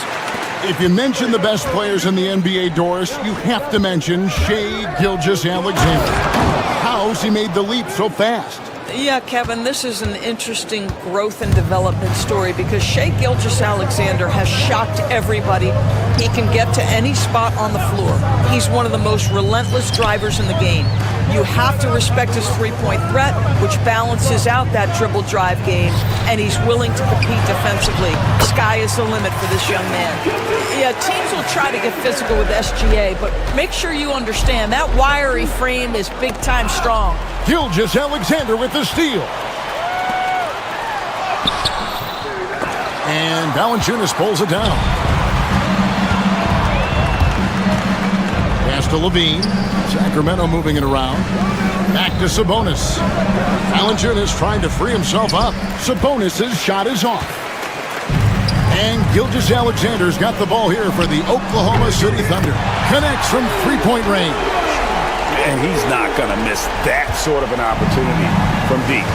If you mention the best players in the NBA, Doris, you have to mention Shai Gilgeous-Alexander. How's he made the leap so fast? Yeah, Kevin, this is an interesting growth and development story because Shai Gilgeous-Alexander has shocked everybody. He can get to any spot on the floor. He's one of the most relentless drivers in the game. You have to respect his three-point threat, which balances out that dribble drive game, and he's willing to compete defensively. Sky is the limit for this young man. Yeah, teams will try to get physical with SGA, but make sure you understand that wiry frame is big-time strong. Gilgeous-Alexander with the steal. And Valanciunas pulls it down. Pass to LaVine. Sacramento moving it around. Back to Sabonis. Valanciunas trying to free himself up. Sabonis' shot is off. And Gilgeous-Alexander's got the ball here for the Oklahoma City Thunder. Connects from three-point range. And he's not going to miss that sort of an opportunity from deep.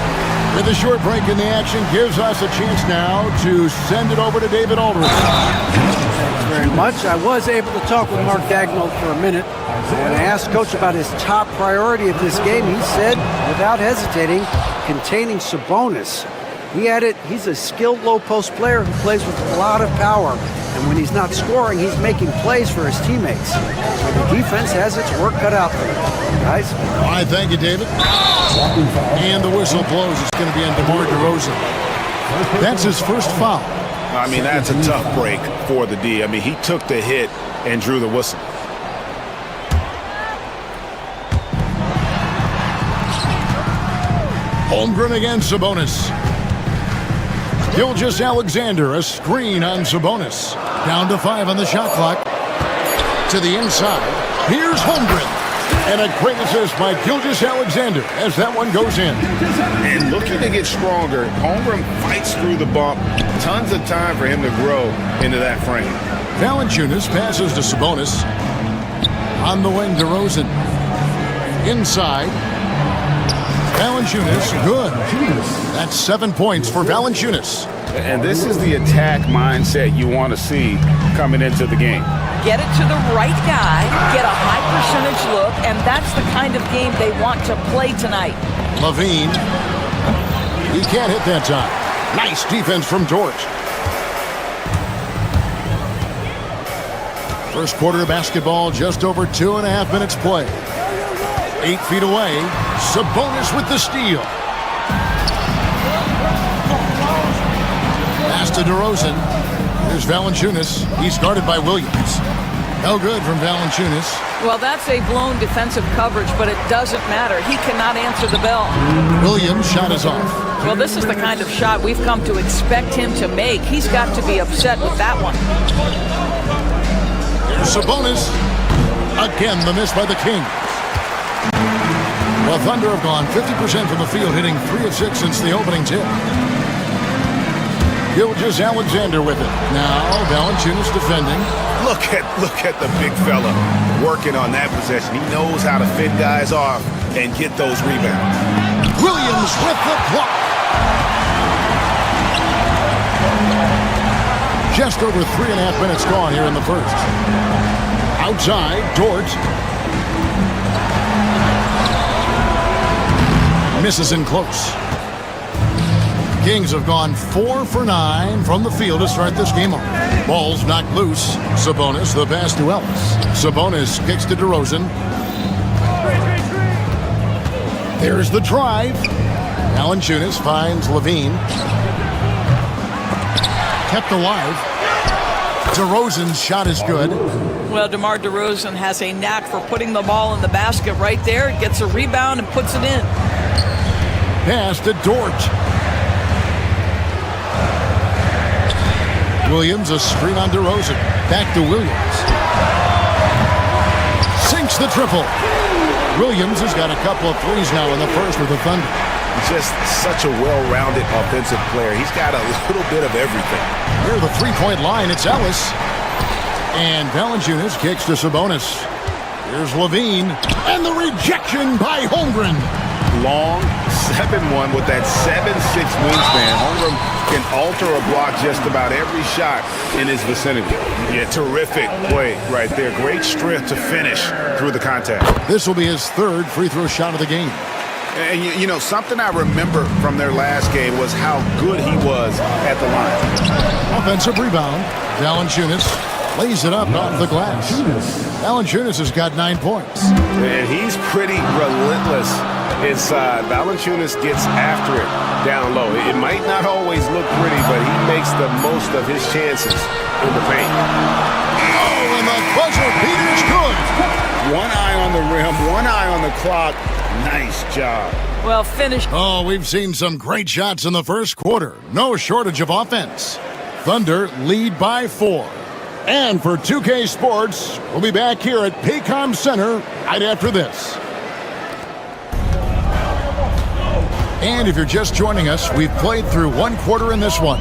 With a short break in the action, gives us a chance now to send it over to David Aldridge. Thanks very much. I was able to talk with Mark Daigneault for a minute. When I asked Coach about his top priority of this game, he said, without hesitating, containing Sabonis. He added, he's a skilled low-post player who plays with a lot of power. And when he's not scoring, he's making plays for his teammates. The defense has its work cut out for them. Guys? All right, thank you, David. And the whistle blows. It's going to be on DeMar DeRozan. That's his first foul. I mean, that's a tough break for the D. I mean, he took the hit and drew the whistle. Holmgren against Sabonis. Gilgeous-Alexander, a screen on Sabonis. Down to 5 on the shot clock. To the inside. Here's Holmgren. And a great assist by Gilgeous-Alexander as that one goes in. And looking to get stronger, Holmgren fights through the bump. Tons of time for him to grow into that frame. Valanciunas passes to Sabonis. On the wing, DeRozan. Inside. Valanciunas, good. That's 7 points for Valanciunas. And this is the attack mindset you want to see coming into the game. Get it to the right guy, get a high percentage look, and that's the kind of game they want to play tonight. LaVine. He can't hit that time. Nice defense from George. First quarter of basketball, just over 2.5 minutes play. 8 feet away, Sabonis with the steal. Pass to DeRozan. Here's Valanciunas. He's guarded by Williams. No good from Valanciunas. Well, that's a blown defensive coverage, but it doesn't matter. He cannot answer the bell. Williams' shot is off. Well, this is the kind of shot we've come to expect him to make. He's got to be upset with that one. Here's Sabonis. Again, the miss by the Kings. The Thunder have gone 50% from the field, hitting 3 of 6 since the opening tip. Gilgeous-Alexander with it. Now, Valanciunas defending. Look at the big fella working on that possession. He knows how to fend guys off and get those rebounds. Williams with the block. Just over 3.5 minutes gone here in the first. Outside, Dort. Misses in close. Kings have gone 4 for 9 from the field to start this game off. Ball's knocked loose. Sabonis, the pass to Ellis. Sabonis kicks to DeRozan. There's the drive. Valanciunas finds Levine. Kept alive. DeRozan's shot is good. Well, DeMar DeRozan has a knack for putting the ball in the basket right there. Gets a rebound and puts it in. Pass to Dort. Williams, a screen on DeRozan. Back to Williams. Sinks the triple. Williams has got a couple of threes now in the first with the Thunder. Just such a well-rounded offensive player. He's got a little bit of everything. Near the three-point line, it's Ellis. And Valanciunas kicks to Sabonis. Here's Levine. And the rejection by Holmgren. Long 7-1 with that 7'6" wingspan. Holmgren can alter a block just about every shot in his vicinity. Yeah, terrific play right there. Great strength to finish through the contact. This will be his third free throw shot of the game. And you know, something I remember from their last game was how good he was at the line. Offensive rebound. Valanciunas lays it up off the glass. Valanciunas has got 9 points. And he's pretty relentless inside. Valanciunas gets after it down low. It might not always look pretty, but he makes the most of his chances in the paint. Oh, and the buzzer beater's good. One eye on the rim, one eye on the clock. Nice job. Well, finished. Oh, we've seen some great shots in the first quarter. No shortage of offense. Thunder lead by 4. And for 2K Sports, we'll be back here at Paycom Center right after this. And if you're just joining us, we've played through 1 quarter in this one.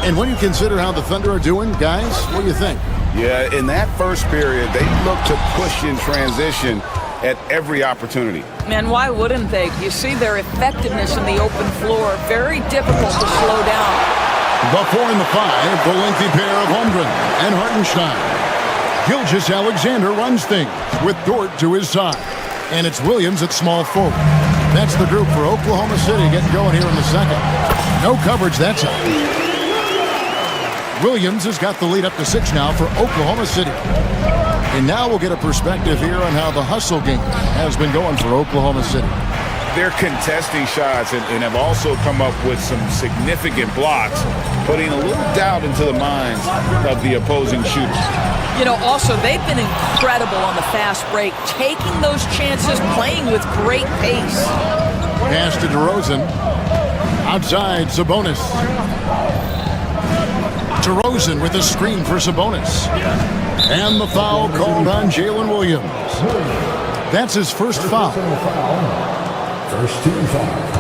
And when you consider how the Thunder are doing, guys, what do you think? Yeah, in that first period, they looked to push in transition at every opportunity. And why wouldn't they? You see their effectiveness in the open floor. Very difficult to slow down. The 4 and the 5, the lengthy pair of Holmgren and Hartenstein. Gilgeous-Alexander runs things with Dort to his side. And it's Williams at small forward. That's the group for Oklahoma City getting going here in the second. No coverage that time. Williams has got the lead up to 6 now for Oklahoma City. And now we'll get a perspective here on how the hustle game has been going for Oklahoma City. They're contesting shots and have also come up with some significant blocks, putting a little doubt into the minds of the opposing shooters. You know, also, they've been incredible on the fast break, taking those chances, playing with great pace. Pass to DeRozan. Outside, Sabonis. DeRozan with a screen for Sabonis. And the foul called on Jalen Williams. That's his first foul. First team foul.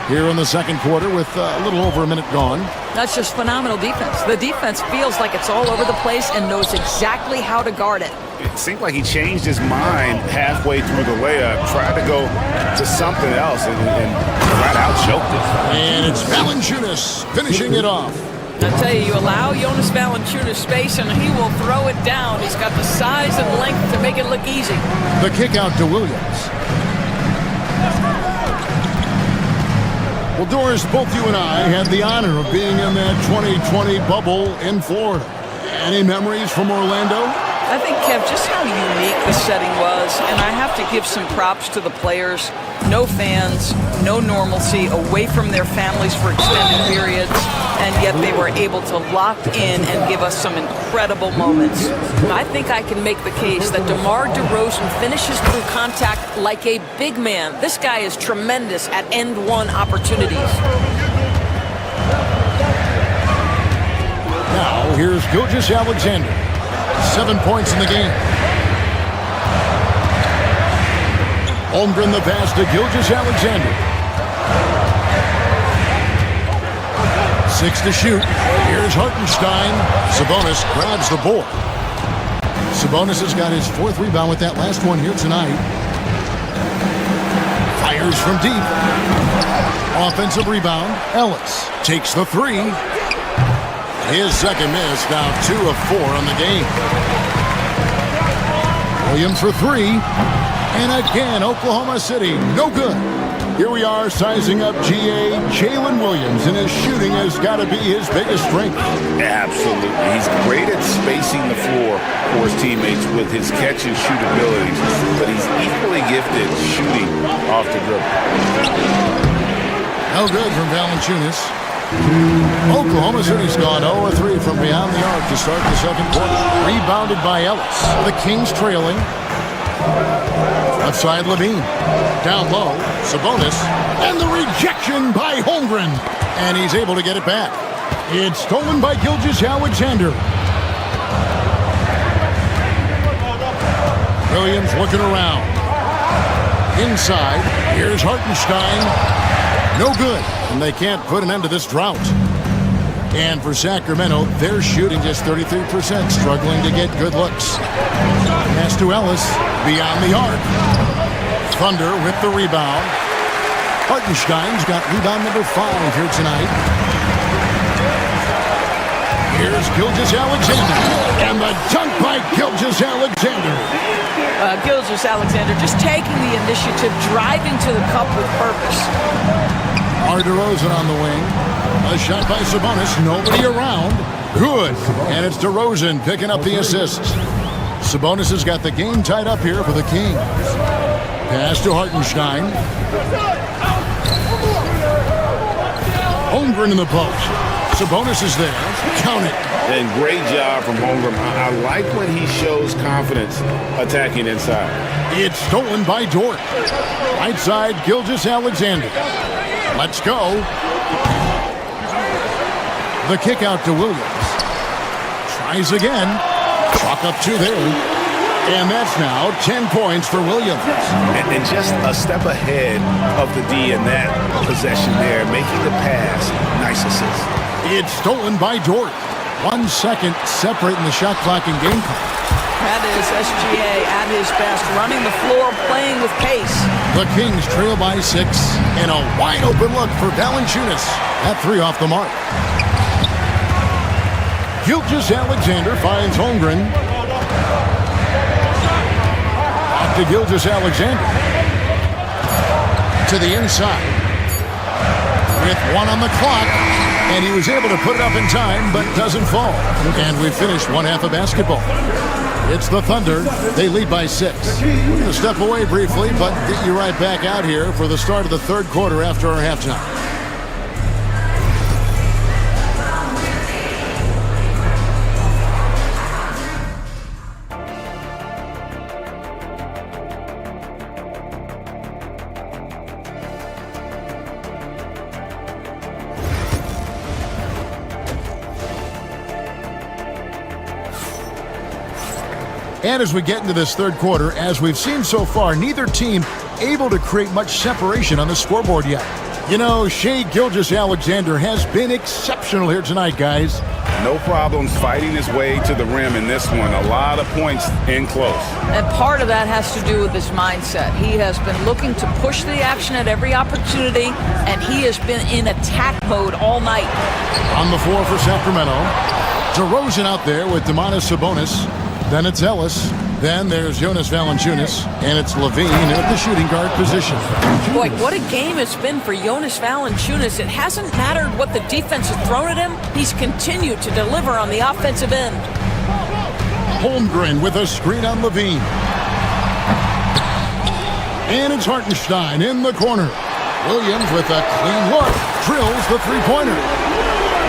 Here in the second quarter with a little over a minute gone. That's just phenomenal defense. The defense feels like it's all over the place and knows exactly how to guard it. It seemed like he changed his mind halfway through the layup, tried to go to something else, and right out choked it. And it's Valanciunas finishing it off. I tell you, you allow Jonas Valanciunas space and he will throw it down. He's got the size and length to make it look easy. The kick out to Williams. Well, Doris, both you and I had the honor of being in that 2020 bubble in Florida. Any memories from Orlando? I think, Kev, just how unique the setting was, and I have to give some props to the players. No fans, no normalcy, away from their families for extended periods. and yet they were able to lock in and give us some incredible moments. I think I can make the case that DeMar DeRozan finishes through contact like a big man. This guy is tremendous at end-one opportunities. Now, here's Gilgeous-Alexander. 7 points in the game. Holmgren the pass to Gilgeous-Alexander. 6 to shoot. Here's Hartenstein. Sabonis grabs the board. Sabonis has got his 4th rebound with that last one here tonight. Fires from deep. Offensive rebound. Ellis takes the 3. His second miss, now 2 of 4 on the game. Williams for 3. And again, Oklahoma City, no good. Here we are sizing up GA Jalen Williams, and his shooting has got to be his biggest strength. Absolutely. He's great at spacing the floor for his teammates with his catch and shoot abilities, but he's equally gifted shooting off the dribble. No good from Valanciunas. Oklahoma City's gone 0-3 from beyond the arc to start the second quarter. Rebounded by Ellis. The Kings trailing. Left side Levine. Down low, Sabonis. And the rejection by Holmgren. And he's able to get it back. It's stolen by Gilgeous-Alexander. Williams looking around. Inside, here's Hartenstein. No good, and they can't put an end to this drought. And for Sacramento, they're shooting just 33%, struggling to get good looks. Pass to Ellis, beyond the arc. Thunder with the rebound. Hartenstein's got rebound number 5 here tonight. Here's Gilgeous-Alexander, and the dunk by Gilgeous-Alexander. Gilgeous-Alexander just taking the initiative, driving to the cup with purpose. DeRozan on the wing. A shot by Sabonis. Nobody around. Good. And it's DeRozan picking up the assist. Sabonis has got the game tied up here for the Kings. Pass to Hartenstein. Holmgren in the post. Sabonis is there. Count it. And great job from Holmgren. I like when he shows confidence attacking inside. It's stolen by Dort. Right side, Gilgeous-Alexander. Let's go. The kick out to Williams. Tries again. Chalk up 2 there. And that's now 10 points for Williams. And just a step ahead of the D in that possession there, making the pass. Nice assist. It's stolen by Dort. 1 second separating the shot clock and game clock. That is SGA at his best, running the floor, playing with pace. The Kings trail by 6, and a wide open look for Valanciunas. That 3 off the mark. Gilgeous-Alexander finds Holmgren. Off to Gilgeous-Alexander. To the inside. With 1 on the clock. And he was able to put it up in time, but doesn't fall. And we finished 1 half of basketball. It's the Thunder. They lead by 6. We're going to step away briefly, but get you right back out here for the start of the third quarter after our halftime. And as we get into this third quarter, as we've seen so far, neither team able to create much separation on the scoreboard yet. You know, Shai Gilgeous-Alexander has been exceptional here tonight, guys. No problems fighting his way to the rim in this one. A lot of points in close. And part of that has to do with his mindset. He has been looking to push the action at every opportunity, and he has been in attack mode all night. On the floor for Sacramento, DeRozan out there with Domantas Sabonis. Then it's Ellis. Then there's Jonas Valanciunas. And it's Levine at the shooting guard position. Boy, what a game it's been for Jonas Valanciunas. It hasn't mattered what the defense has thrown at him. He's continued to deliver on the offensive end. Holmgren with a screen on Levine. And it's Hartenstein in the corner. Williams with a clean look. Drills the three-pointer.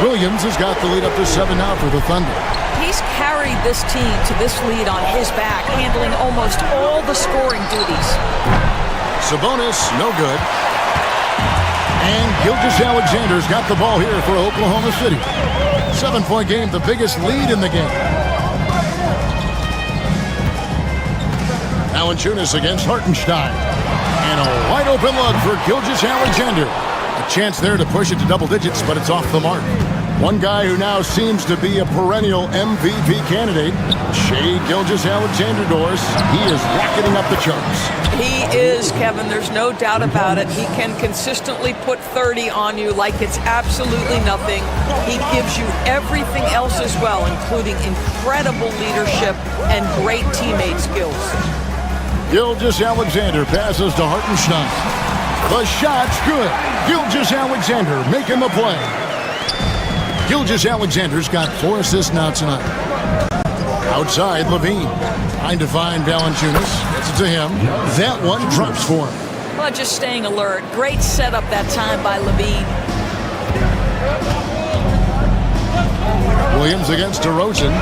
Williams has got the lead up to 7 now for the Thunder. He's carried this team to this lead on his back, handling almost all the scoring duties. Sabonis, no good. And Gilgeous-Alexander's got the ball here for Oklahoma City. 7-point game, the biggest lead in the game. Valanciunas against Hartenstein. And a wide open look for Gilgeous-Alexander. A chance there to push it to double digits, but it's off the mark. One guy who now seems to be a perennial MVP candidate, Shai Gilgeous-Alexander, Doris. He is rocketing up the charts. He is, Kevin. There's no doubt about it. He can consistently put 30 on you like it's absolutely nothing. He gives you everything else as well, including incredible leadership and great teammate skills. Gilgeous-Alexander passes to Hartenstein. The shot's good. Gilgeous-Alexander making the play. Gilgeous-Alexander's got 4 assists now tonight. Outside, Levine. Trying to find Valanciunas. Gets it to him. That one drops for him. Well, just staying alert. Great setup that time by Levine. Williams against DeRozan.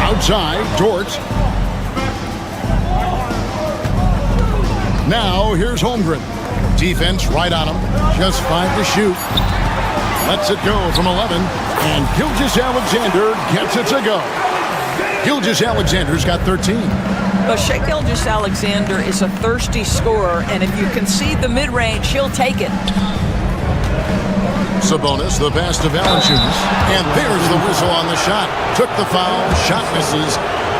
Outside, Dort. Now, here's Holmgren. Defense right on him. Just 5 to shoot. Lets it go from 11. And Gilgeous-Alexander gets it to go. Gilgeous-Alexander's got 13. But Shai Gilgeous-Alexander is a thirsty scorer, and if you concede the mid-range, he'll take it. Sabonis, the pass to Valanciunas. And there's the whistle on the shot. Took the foul. Shot misses.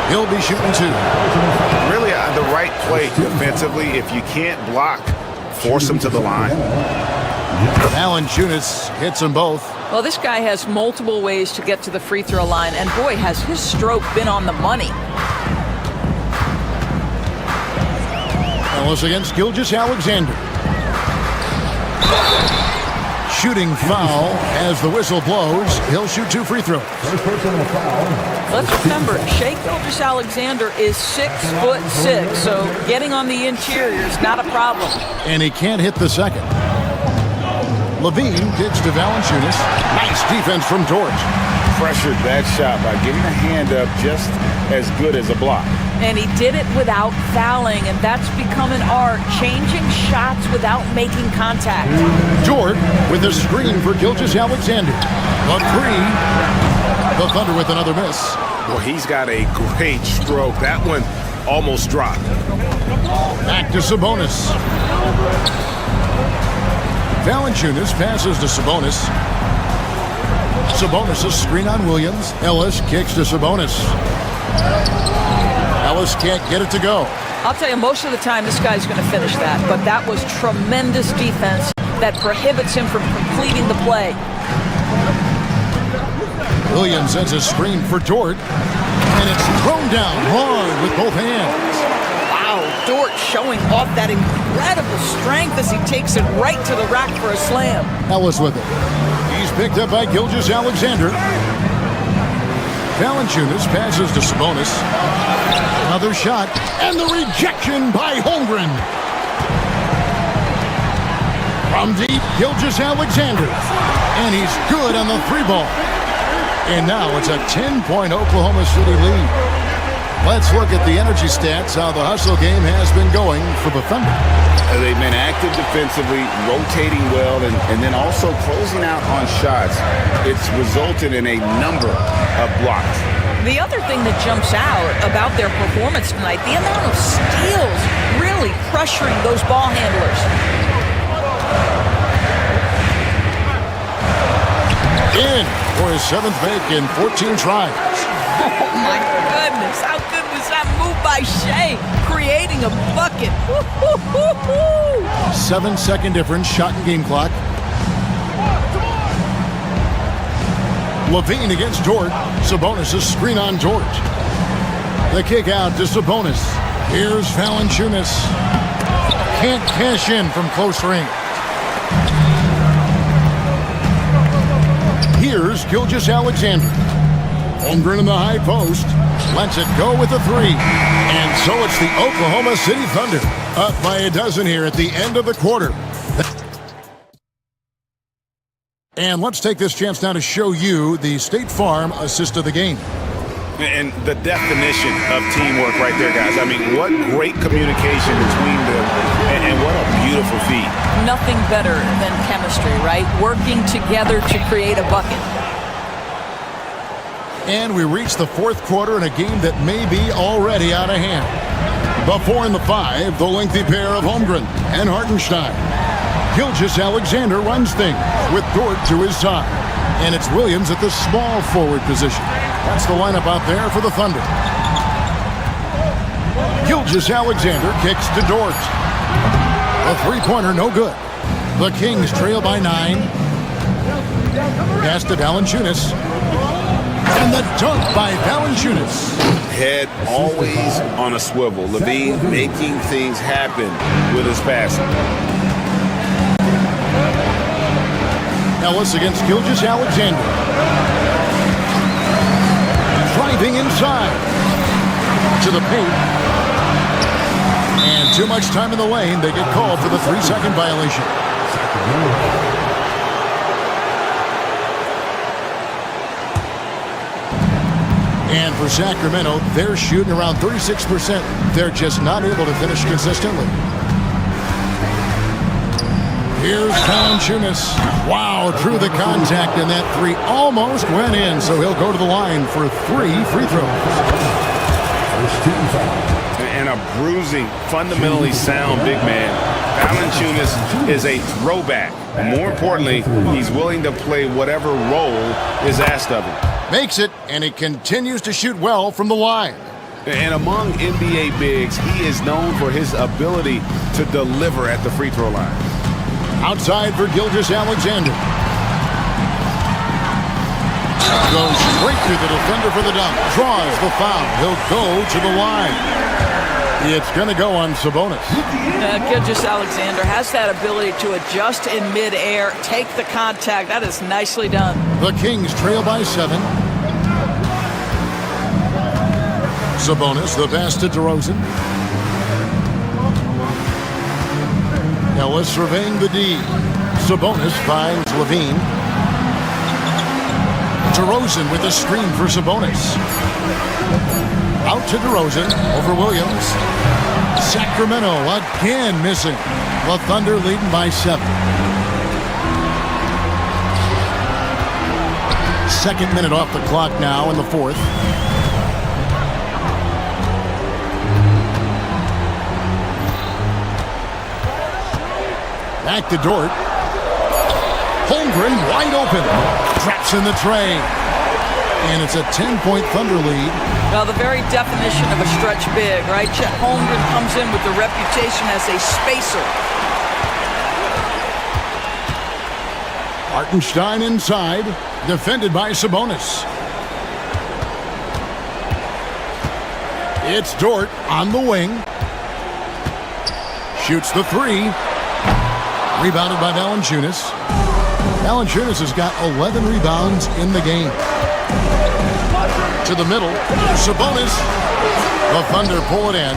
He'll be shooting 2. Really the right play defensively. If you can't block, force him to the line. Valanciunas hits them both. Well, this guy has multiple ways to get to the free throw line, and boy, has his stroke been on the money. Ellis against Gilgeous-Alexander. Shooting foul as the whistle blows. He'll shoot 2 free throws. Let's remember, Shai Gilgeous-Alexander is 6'6", so getting on the interior is not a problem. And he can't hit the second. Levine digs to Valanciunas. Nice defense from Dort. Pressured that shot by getting a hand up just as good as a block. And he did it without fouling, and that's become an art, changing shots without making contact. Dort with a screen for Gilgeous-Alexander. The 3. The Thunder with another miss. Well, he's got a great stroke. That one almost dropped. Back to Sabonis. Valanciunas passes to Sabonis. Sabonis' screen on Williams. Ellis kicks to Sabonis. Ellis can't get it to go. I'll tell you, most of the time this guy's going to finish that, but that was tremendous defense that prohibits him from completing the play. Williams sends a screen for Dort, and it's thrown down hard with both hands. Wow, Dort showing off that incredible strength as he takes it right to the rack for a slam. Ellis with it. He's picked up by Gilgeous-Alexander. Valanciunas passes to Sabonis. Another shot, and the rejection by Holmgren. From deep, Gilgeous-Alexander. And he's good on the 3-ball. And now it's a 10-point Oklahoma City lead. Let's look at the energy stats, how the hustle game has been going for the Thunder. They've been active defensively, rotating well, and then also closing out on shots. It's resulted in a number of blocks. The other thing that jumps out about their performance tonight, the amount of steals really pressuring those ball handlers. In for his 7th make in 14 tries. Oh my goodness, how good was that move by Shai, creating a bucket. 7-second difference, shot and game clock. Levine against Dort. Sabonis' screen on Dort. The kick out to Sabonis. Here's Valanciunas. Can't cash in from close range. Here's Gilgeous-Alexander. Holmgren in the high post. Lets it go with a 3. And so it's the Oklahoma City Thunder up by a dozen here at the end of the quarter. And let's take this chance now to show you the State Farm assist of the game. And the definition of teamwork right there, guys. I mean, what great communication between them, and what a beautiful feat. Nothing better than chemistry, right? Working together to create a bucket. And we reach the fourth quarter in a game that may be already out of hand. The 4 and the 5, the lengthy pair of Holmgren and Hartenstein. Gilgeous-Alexander runs things with Dort to his side. And it's Williams at the small forward position. That's the lineup out there for the Thunder. Gilgeous-Alexander kicks to Dort. The three-pointer, no good. The Kings trail by 9. Pass to Valanciunas. And the dunk by Valanciunas. Head always on a swivel. Levine making things happen with his passing. Ellis against Gilgeous-Alexander. Driving inside to the paint. And too much time in the lane. They get called for the 3-second violation. And for Sacramento, they're shooting around 36%. They're just not able to finish consistently. Here's Valanciunas. Wow, through the contact, and that three almost went in, so he'll go to the line for 3 free throws. And a bruising, fundamentally sound big man. Valanciunas is a throwback. More importantly, he's willing to play whatever role is asked of him. Makes it, and he continues to shoot well from the line. And among NBA bigs, he is known for his ability to deliver at the free throw line. Outside for Gilgeous-Alexander. Goes straight through the defender for the dunk. Draws the foul. He'll go to the line. It's going to go on Sabonis. Gilgeous-Alexander has that ability to adjust in midair, take the contact. That is nicely done. The Kings trail by 7. Sabonis, the pass to DeRozan. Ellis surveying the D. Sabonis finds Levine. DeRozan with a screen for Sabonis. Out to DeRozan over Williams. Sacramento again missing. The Thunder leading by 7. Second minute off the clock now in the fourth. Back to Dort. Holmgren wide open. Traps in the tray. And it's a 10-point Thunder lead. Well, the very definition of a stretch big, right? Chet Holmgren comes in with the reputation as a spacer. Hartenstein inside. Defended by Sabonis. It's Dort on the wing. Shoots the 3. Rebounded by Valanciunas. Valanciunas has got 11 rebounds in the game. To the middle. Sabonis. The Thunder pull it in.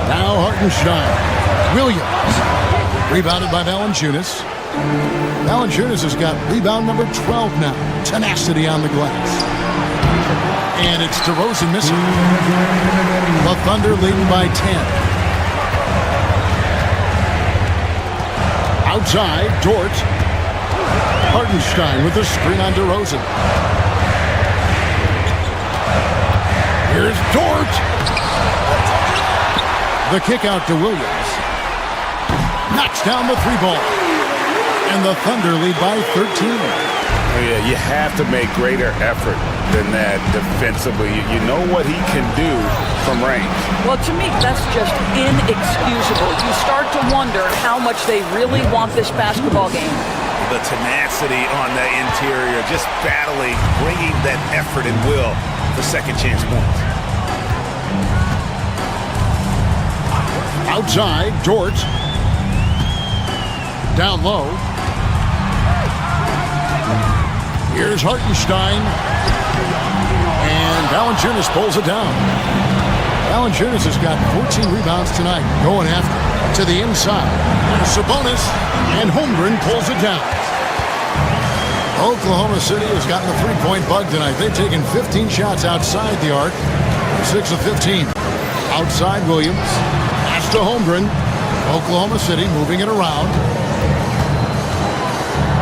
Now Hartenstein. Williams. Rebounded by Valanciunas. Valanciunas has got rebound number 12 now. Tenacity on the glass. And it's DeRozan missing. The Thunder leading by 10. Outside, Dort. Hartenstein with the screen on DeRozan. Here's Dort. The kick out to Williams. Knocks down the 3-ball. And the Thunder lead by 13. Oh, yeah, you have to make greater effort than that defensively. You know what he can do from range. Well, to me, that's just inexcusable. You start to wonder how much they really want this basketball game. The tenacity on the interior, just battling, bringing that effort and will for second chance points. Outside, Dort. Down low. Here's Hartenstein. And Valanciunas pulls it down. Valanciunas has got 14 rebounds tonight, going after to the inside. And Sabonis, and Holmgren pulls it down. Oklahoma City has gotten the three-point bug tonight. They've taken 15 shots outside the arc, 6 of 15. Outside Williams, pass to Holmgren. Oklahoma City moving it around.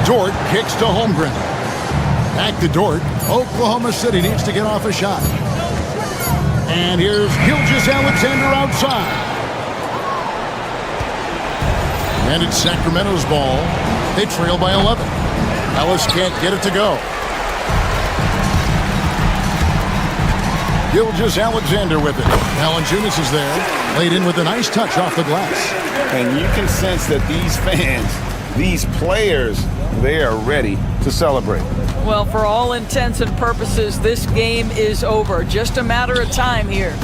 Dort kicks to Holmgren. Back to Dort. Oklahoma City needs to get off a shot. And here's Gilgeous-Alexander outside. And it's Sacramento's ball. They trail by 11. Ellis can't get it to go. Gilgeous-Alexander with it. Valanciunas is there. Laid in with a nice touch off the glass. And you can sense that these fans, these players, they are ready to celebrate. Well, for all intents and purposes, this game is over. Just a matter of time here.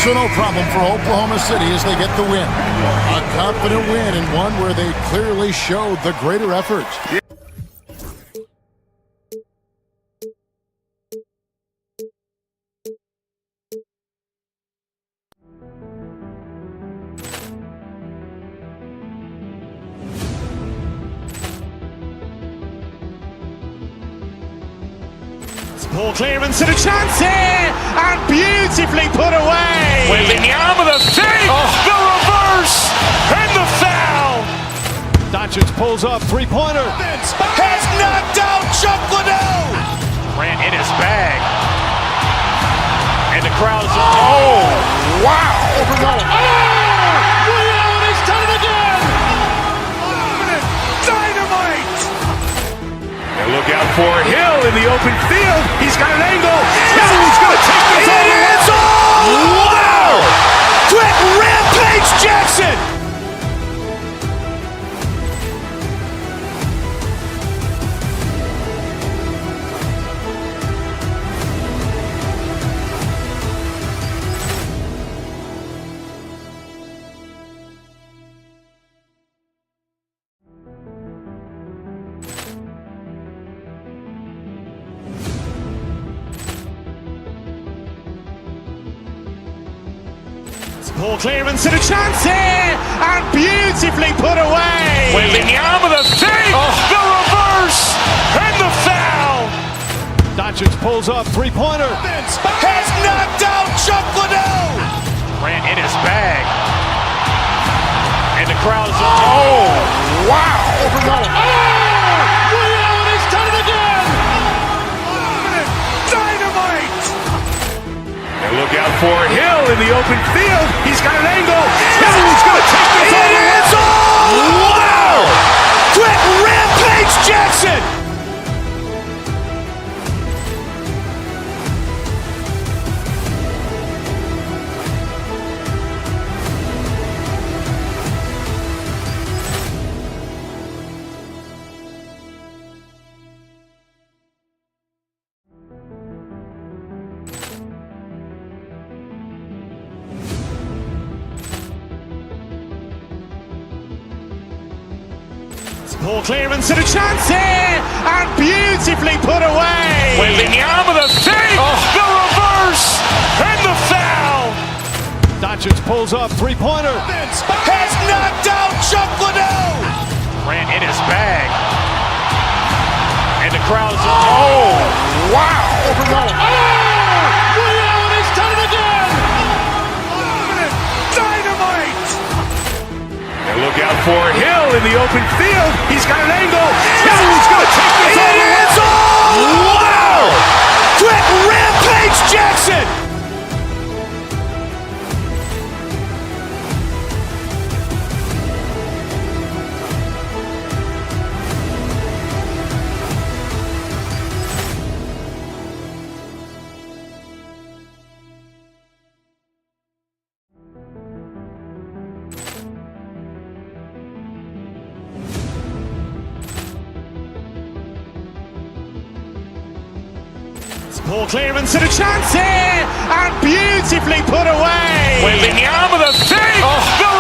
So no problem for Oklahoma City as they get the win. A confident win and one where they clearly showed the greater effort. Poor clearance and a chance here, and beautifully put away. Wembanyama with a save, the reverse, and the foul. Doncic pulls up, three-pointer. Has knocked out Chuck Liddell. Ran in his bag. And the crowd is, oh, wow. He's done it again. Dynamite. And look out for Hill in the open field. He's got an angle. Hill's going to take this all the way. Wow! Quick rampage Jackson. Poor clearance and a chance here, and beautifully put away. Wembanyama with a save, the reverse, and the foul. Doncic pulls up, three-pointer. Has knocked out Chuck Liddell. Ran in his bag. And the crowd is, oh, wow. He's done it again. Dynamite. And look out for Hill in the open field. He's got an angle. Hill's going to take this all the way. Wow! Quick rampage Jackson. Poor clearance and a chance here, and beautifully put away. Wembanyama with a save, the reverse, and the foul. Doncic pulls up, three-pointer. Has knocked out Chuck Liddell. Ran in his bag. And the crowd is, oh, wow. He's done it again. Dynamite. And look out for Hill in the open field. He's got an angle. Hill's going to take this all the way. Wow! Quick rampage Jackson. Poor clearance and a chance here, and beautifully put away. Wembanyama with a save, the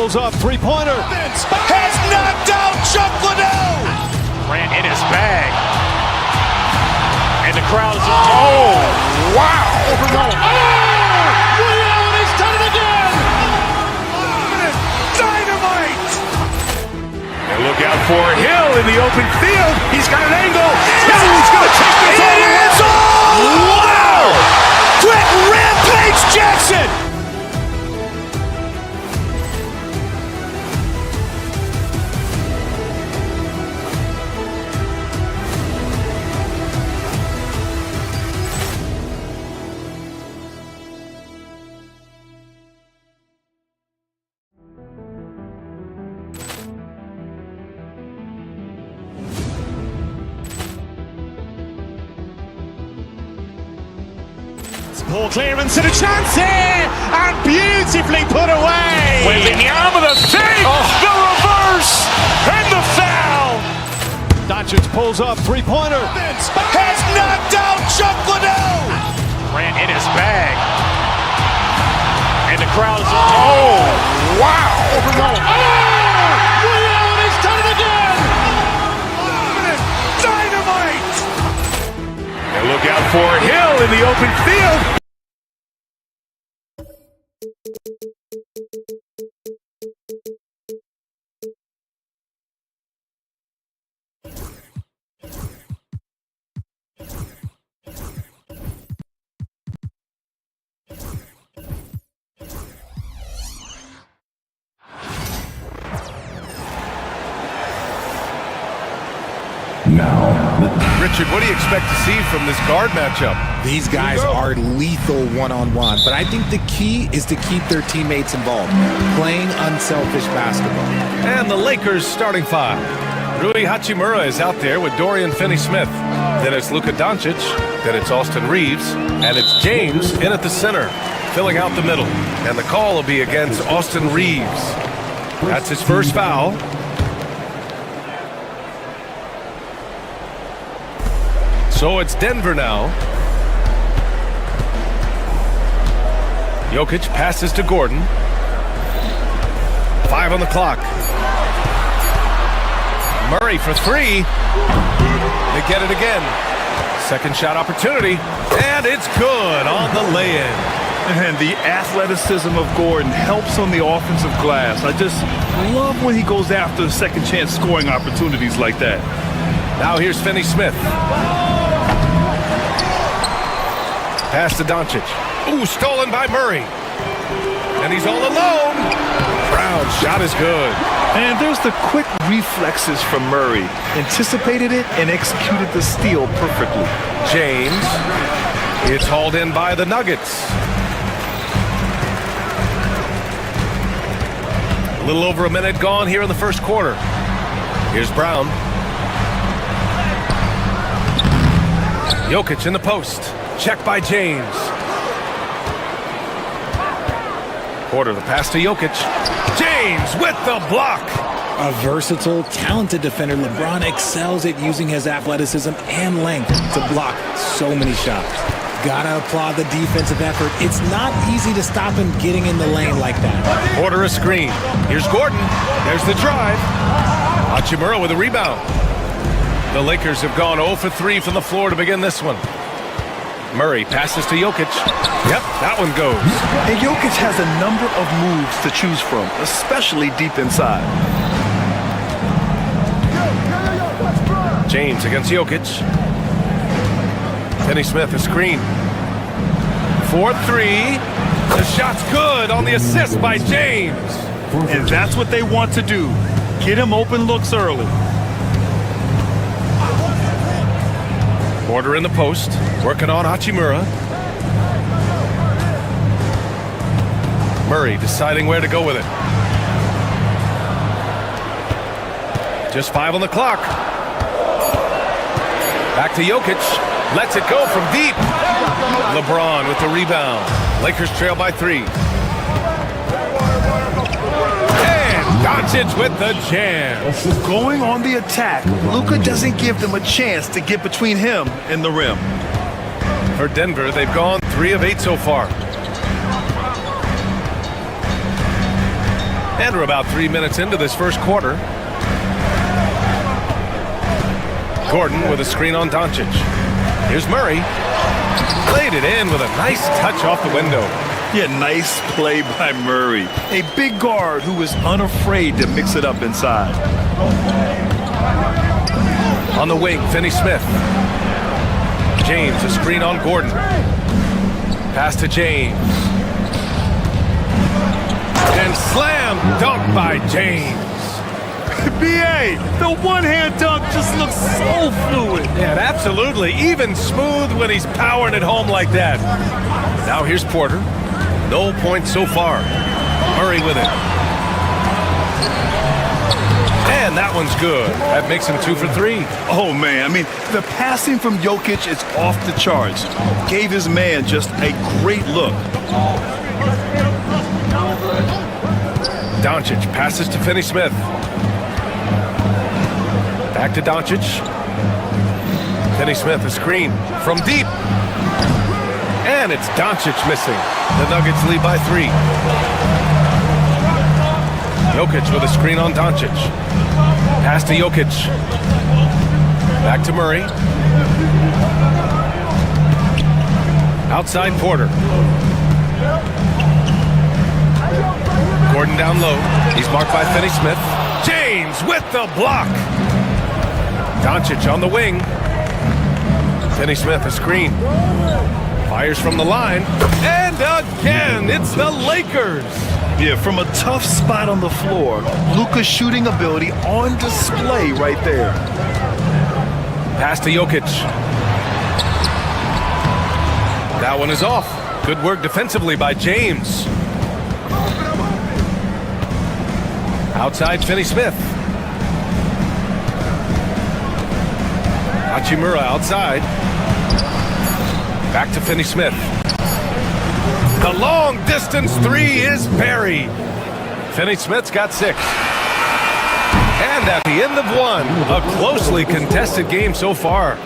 pulls up, three-pointer. Has knocked out Chuck Liddell. Ran in his bag. And the crowd is... Oh, wow. Overrun. Liddell, he's done it again. Dynamite. And look out for Hill in the open field. He's got an angle. He's going to take this all the way. Wow. Quick Rampage Jackson. Poor clearance and a chance here, and beautifully put away. Wembanyama the save, the reverse, and the foul. Doncic pulls up, three-pointer. Has knocked out Chuck Liddell. Ran in his bag. And the crowd is... Oh, wow. Overrun. Liddell, he's done it again. Dynamite. And look out for Hill in the open field. Richard, what do you expect to see from this guard matchup? These guys are lethal one-on-one, but I think the key is to keep their teammates involved, playing unselfish basketball. And the Lakers starting five. Rui Hachimura is out there with Dorian Finney-Smith. Then it's Luka Doncic. Then it's Austin Reeves. And it's James in at the center, filling out the middle. And the call will be against Austin Reeves. That's his first foul. So it's Denver now. Jokic passes to Gordon. 5 on the clock. Murray for three. They get it again. Second shot opportunity. And it's good on the lay-in. And the athleticism of Gordon helps on the offensive glass. I just love when he goes after second chance scoring opportunities like that. Now here's Finney-Smith. Pass to Doncic. Ooh, stolen by Murray. And he's all alone. Brown's shot is good. And there's the quick reflexes from Murray. Anticipated it and executed the steal perfectly. James. It's hauled in by the Nuggets. A little over a minute gone here in the first quarter. Here's Brown. Jokic in the post. Check by James. Porter the pass to Jokic. James with the block. A versatile, talented defender, LeBron excels at using his athleticism and length to block so many shots. Gotta applaud the defensive effort. It's not easy to stop him getting in the lane like that. Porter a screen. Here's Gordon. There's the drive. Hachimura with a rebound. The Lakers have gone 0 for 3 from the floor to begin this one. Murray passes to Jokic. Yep, that one goes. And Jokic has a number of moves to choose from, especially deep inside. James against Jokic. Finney-Smith a screen. 4-3. The shot's good on the assist by James. And that's what they want to do. Get him open looks early. Porter in the post, working on Hachimura. Murray deciding where to go with it. Just 5 on the clock. Back to Jokic. Lets it go from deep. LeBron with the rebound. Lakers trail by 3. And Doncic with the jam. Going on the attack, Luka doesn't give them a chance to get between him and the rim. For Denver, they've gone 3 of 8 so far. And we're about 3 minutes into this first quarter. Gordon with a screen on Doncic. Here's Murray. Played it in with a nice touch off the window. Yeah, nice play by Murray. A big guard who is unafraid to mix it up inside. On the wing, Finney-Smith. James, a screen on Gordon. Pass to James. And slam dunk by James. B.A., the one-hand dunk just looks so fluid. Yeah, absolutely. Even smooth when he's powering it home like that. Now here's Porter. No points so far. Murray with it. And that one's good. That makes him 2 for 3. Oh, man. I mean, the passing from Jokic is off the charts. Gave his man just a great look. Doncic passes to Finney-Smith. Back to Doncic. Finney-Smith, a screen from deep. And it's Doncic missing. The Nuggets lead by 3. Jokic with a screen on Doncic. Pass to Jokic. Back to Murray. Outside Porter. Gordon down low. He's marked by Finney-Smith. James with the block. Doncic on the wing. Finney-Smith, a screen. Fires from the line. And again, it's the Lakers. Yeah, from a tough spot on the floor, Luka's shooting ability on display right there. Pass to Jokic. That one is off. Good work defensively by James. Outside Finney-Smith. Hachimura outside. Back to Finney-Smith. The long distance 3 is buried. Finney-Smith's got 6. And at the end of 1, a closely contested game so far.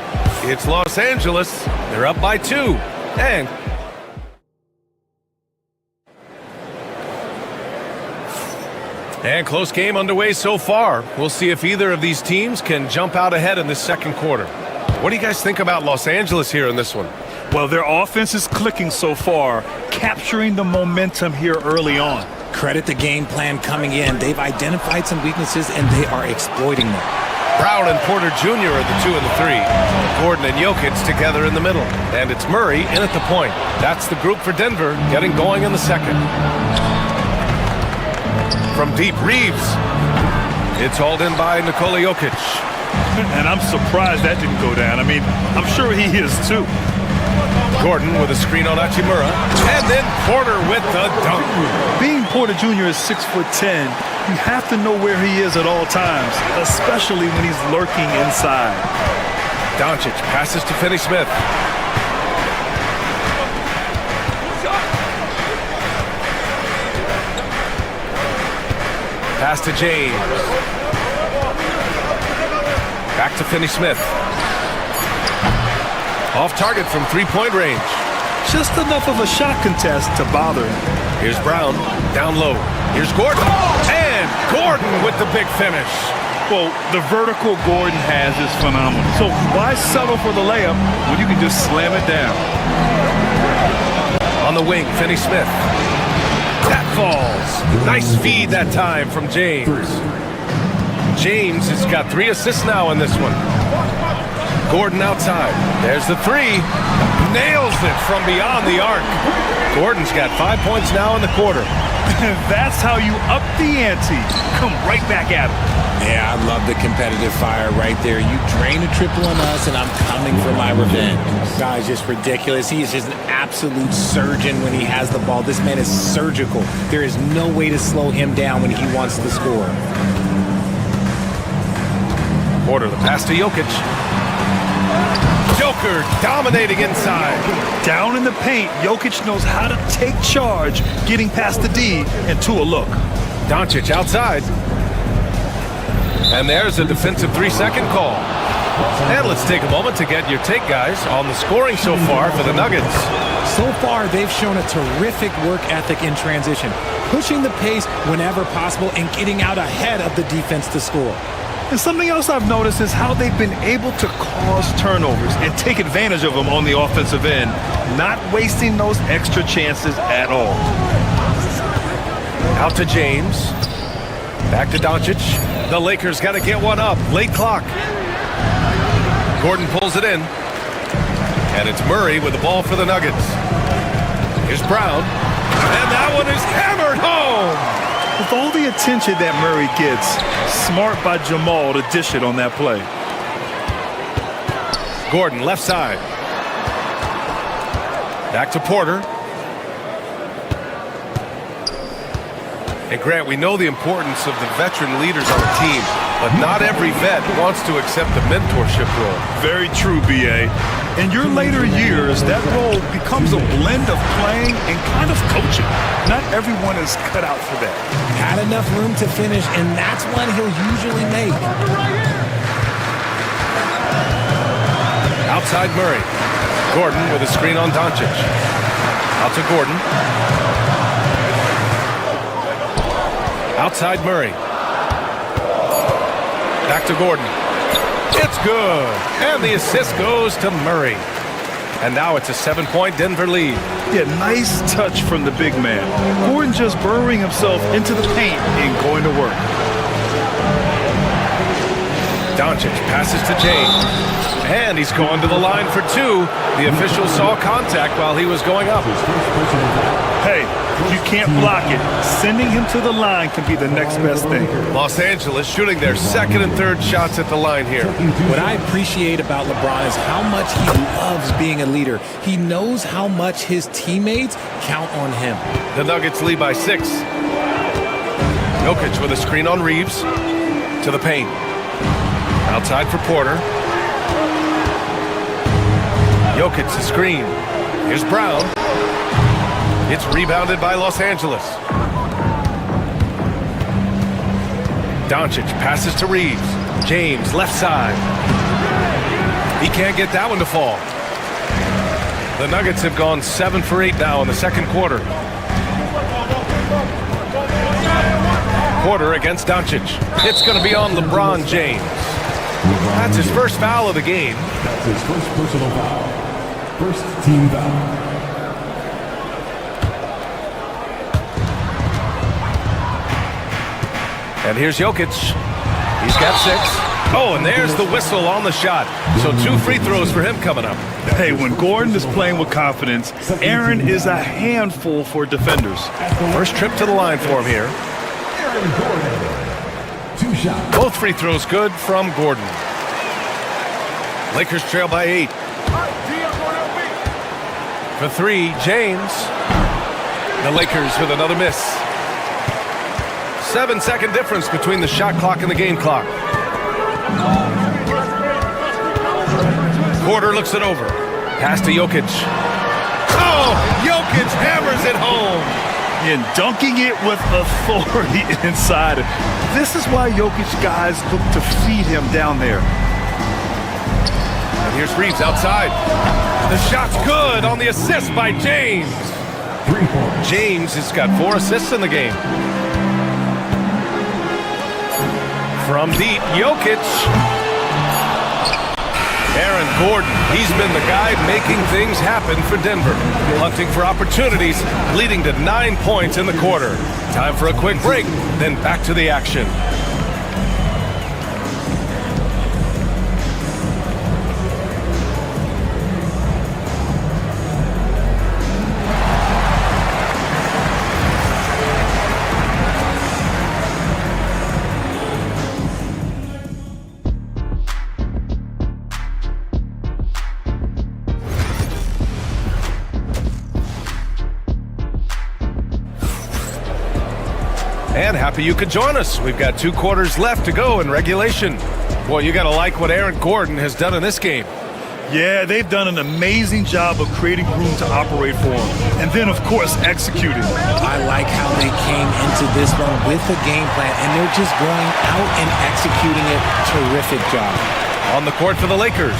It's Los Angeles. They're up by 2. And close game underway so far. We'll see if either of these teams can jump out ahead in this second quarter. What do you guys think about Los Angeles here in this one? Well, their offense is clicking so far, capturing the momentum here early on. Credit the game plan coming in. They've identified some weaknesses, and they are exploiting them. Brown and Porter Jr. are the 2 and the 3. Gordon and Jokic together in the middle. And it's Murray in at the point. That's the group for Denver, getting going in the second. From deep, Reeves. It's hauled in by Nikola Jokic. And I'm surprised that didn't go down. I mean, I'm sure he is too. Gordon with a screen on Hachimura. And then Porter with the dunk. Being Porter Jr. is 6'10", you have to know where he is at all times, especially when he's lurking inside. Doncic passes to Finney-Smith. Pass to James. Back to Finney-Smith. Off target from three-point range. Just enough of a shot contest to bother him. Here's Brown, down low. Here's Gordon. And Gordon with the big finish. Well, the vertical Gordon has is phenomenal. So why settle for the layup when you can just slam it down? On the wing, Finney-Smith. That falls. Nice feed that time from James. James has got 3 assists now in this one. Gordon outside. There's the 3. Nails it from beyond the arc. Gordon's got 5 points now in the quarter. That's how you up the ante. Come right back at him. Yeah, I love the competitive fire right there. You drain a triple on us, and I'm coming for my revenge. Guy's just ridiculous. He is just an absolute surgeon when he has the ball. This man is surgical. There is no way to slow him down when he wants to score. Porter, the pass to Jokic. Joker dominating inside. Down in the paint, Jokic knows how to take charge, getting past the D and to a look. Doncic outside. And there's a defensive 3-second call. And let's take a moment to get your take, guys, on the scoring so far for the Nuggets. So far, they've shown a terrific work ethic in transition, pushing the pace whenever possible and getting out ahead of the defense to score. And something else I've noticed is how they've been able to cause turnovers and take advantage of them on the offensive end, not wasting those extra chances at all. Out to James. Back to Doncic. The Lakers got to get one up. Late clock. Gordon pulls it in. And it's Murray with the ball for the Nuggets. Here's Brown. And that one is hammered home. With all the attention that Murray gets, smart by Jamal to dish it on that play. Gordon, left side. Back to Porter. And Grant, we know the importance of the veteran leaders on the team, but not every vet wants to accept the mentorship role. Very true, B.A. In your later years, that role becomes a blend of playing and kind of coaching. Not everyone is cut out for that. Had enough room to finish, and that's one he'll usually make. Outside Murray. Gordon with a screen on Doncic. Out to Gordon. Outside Murray. Back to Gordon. It's good. And the assist goes to Murray. And now it's a 7-point Denver lead. Yeah, nice touch from the big man. Gordon just burrowing himself into the paint and going to work. Doncic passes to James. And he's going to the line for two. The official saw contact while he was going up. Hey, you can't block it. Sending him to the line can be the next best thing. Los Angeles shooting their second and third shots at the line here. What I appreciate about LeBron is how much he loves being a leader. He knows how much his teammates count on him. The Nuggets lead by 6. Jokic with a screen on Reeves. To the paint. Outside for Porter. Jokic the screen. Here's Brown. It's rebounded by Los Angeles. Doncic passes to Reeves. James left side. He can't get that one to fall. The Nuggets have gone 7 for 8 now in the second quarter. Porter against Doncic. It's going to be on LeBron James. That's his first foul of the game. That's his first personal foul. First team foul. And here's Jokic. He's got 6. Oh, and there's the whistle on the shot. So 2 free throws for him coming up. Hey, when Gordon is playing with confidence, Aaron is a handful for defenders. First trip to the line for him here. Both free throws good from Gordon. Lakers trail by 8. For 3, James. The Lakers with another miss. 7-second difference between the shot clock and the game clock. Porter looks it over. Pass to Jokic. Oh, Jokic hammers it home. And dunking it with authority inside. This is why Jokic guys look to feed him down there. And here's Reeves outside. The shot's good on the assist by James. James has got 4 assists in the game. From deep, Jokic. Aaron Gordon, he's been the guy making things happen for Denver. Hunting for opportunities, leading to 9 points in the quarter. Time for a quick break, then back to the action. And happy you could join us. We've got 2 quarters left to go in regulation. Boy, you got to like what Aaron Gordon has done in this game. Yeah, they've done an amazing job of creating room to operate for him. And then, of course, executing. I like how they came into this one with a game plan, and they're just going out and executing it. Terrific job. On the court for the Lakers,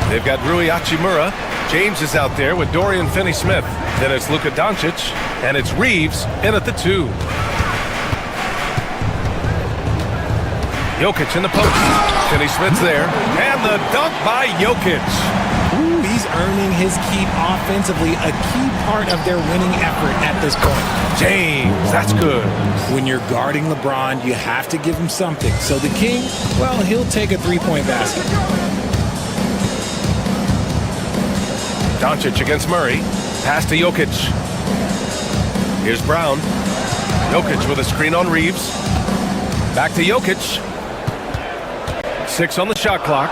they've got Rui Hachimura. James is out there with Dorian Finney-Smith. Then it's Luka Doncic, and it's Reeves in at the 2. Jokic in the post. Finney-Smith's there, and the dunk by Jokic. Ooh, he's earning his keep offensively, a key part of their winning effort at this point. James, that's good. When you're guarding LeBron, you have to give him something. So the King, well, he'll take a three-point basket. Doncic against Murray. Pass to Jokic. Here's Brown. Jokic with a screen on Reeves. Back to Jokic. 6 on the shot clock.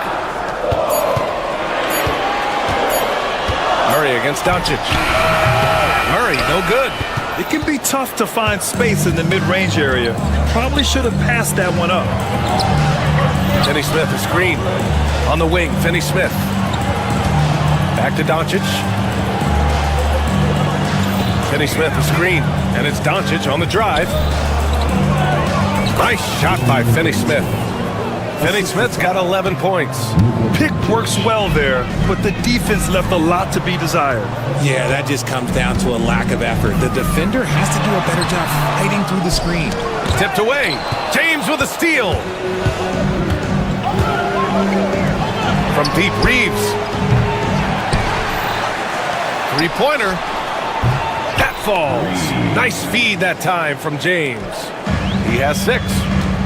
Murray against Doncic. Murray, no good. It can be tough to find space in the mid-range area. Probably should have passed that one up. Finney-Smith, a screen. On the wing, Finney-Smith. Back to Doncic. Finney-Smith, a screen. And it's Doncic on the drive. Nice shot by Finney-Smith. Finney-Smith's got 11 points. Pick works well there, but the defense left a lot to be desired. Yeah, that just comes down to a lack of effort. The defender has to do a better job fighting through the screen. Tipped away. James with a steal. From deep, Reeves. Three-pointer. That falls. Nice feed that time from James. He has 6.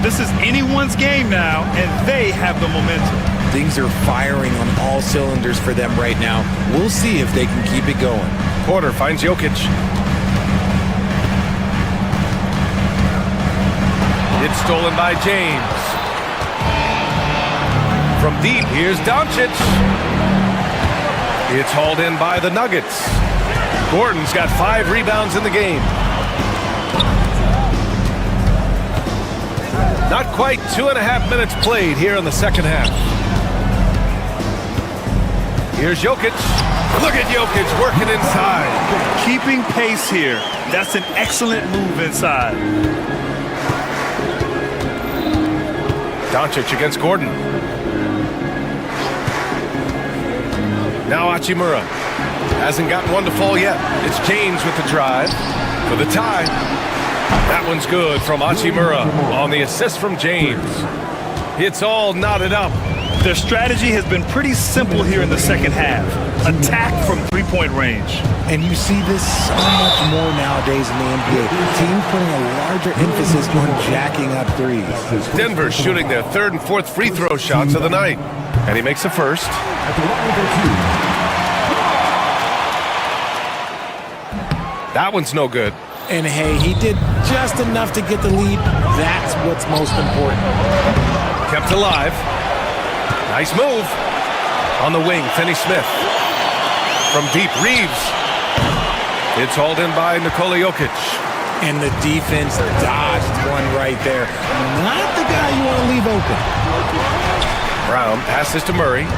This is anyone's game now, and they have the momentum. Things are firing on all cylinders for them right now. We'll see if they can keep it going. Porter finds Jokic. It's stolen by James. From deep, here's Doncic. It's hauled in by the Nuggets. Gordon's got 5 rebounds in the game. Not quite 2.5 minutes played here in the second half. Here's Jokic. Look at Jokic working inside. Keeping pace here. That's an excellent move inside. Doncic against Gordon. Now Hachimura. Hasn't gotten one to fall yet. It's James with the drive for the tie. That one's good from Hachimura on the assist from James. It's all knotted up. Their strategy has been pretty simple here in the second half. Attack from three-point range. And you see this so much more nowadays in the NBA. Teams putting a larger emphasis on jacking up threes. Denver shooting their 3rd and 4th free throw shots of the night. And he makes the first. That one's no good. And hey, he did just enough to get the lead. That's what's most important. Kept alive. Nice move. On the wing, Finney-Smith. From deep, Reeves. It's hauled in by Nikola Jokic. And the defense dodged one right there. Not the guy you want to leave open. Brown passes to Murray.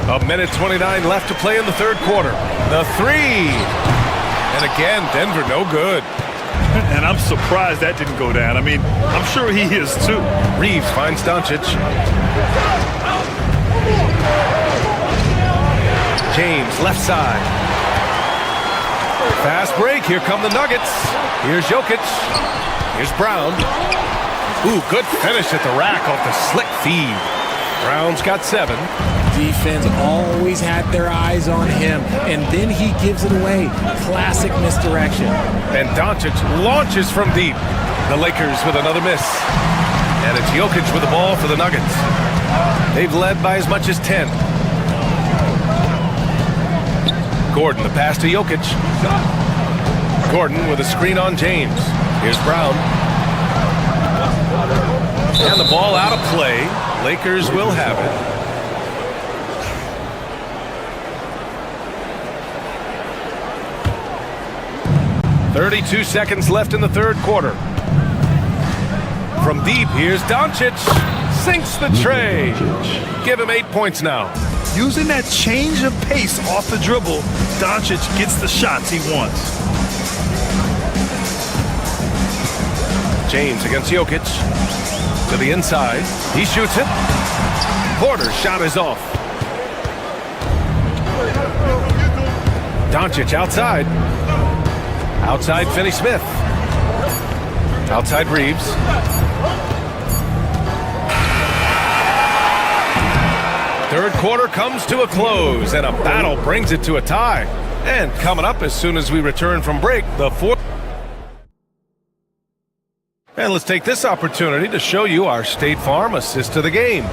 1:29 left to play in the 3rd quarter. The 3. And again, Denver no good. And I'm surprised that didn't go down. I mean, I'm sure he is too. Reeves finds Doncic. James, left side. Fast break. Here come the Nuggets. Here's Jokic. Here's Brown. Ooh, good finish at the rack off the slick feed. Brown's got 7. Defense always had their eyes on him, and then he gives it away. Classic misdirection. And Doncic launches from deep. The Lakers with another miss. And it's Jokic with the ball for the Nuggets. They've led by as much as 10. Gordon, the pass to Jokic. Gordon with a screen on James. Here's Brown. And the ball out of play. Lakers will have it. .32 seconds left in the 3rd quarter. From deep, here's Doncic. Sinks the tray. Give him 8 points now. Using that change of pace off the dribble, Doncic gets the shots he wants. James against Jokic. To the inside. He shoots it. Porter's shot is off. Doncic outside. Outside Finney-Smith. Outside Reeves. Third quarter comes to a close, and a battle brings it to a tie. And coming up as soon as we return from break, the fourth. And let's take this opportunity to show you our State Farm assist to the game.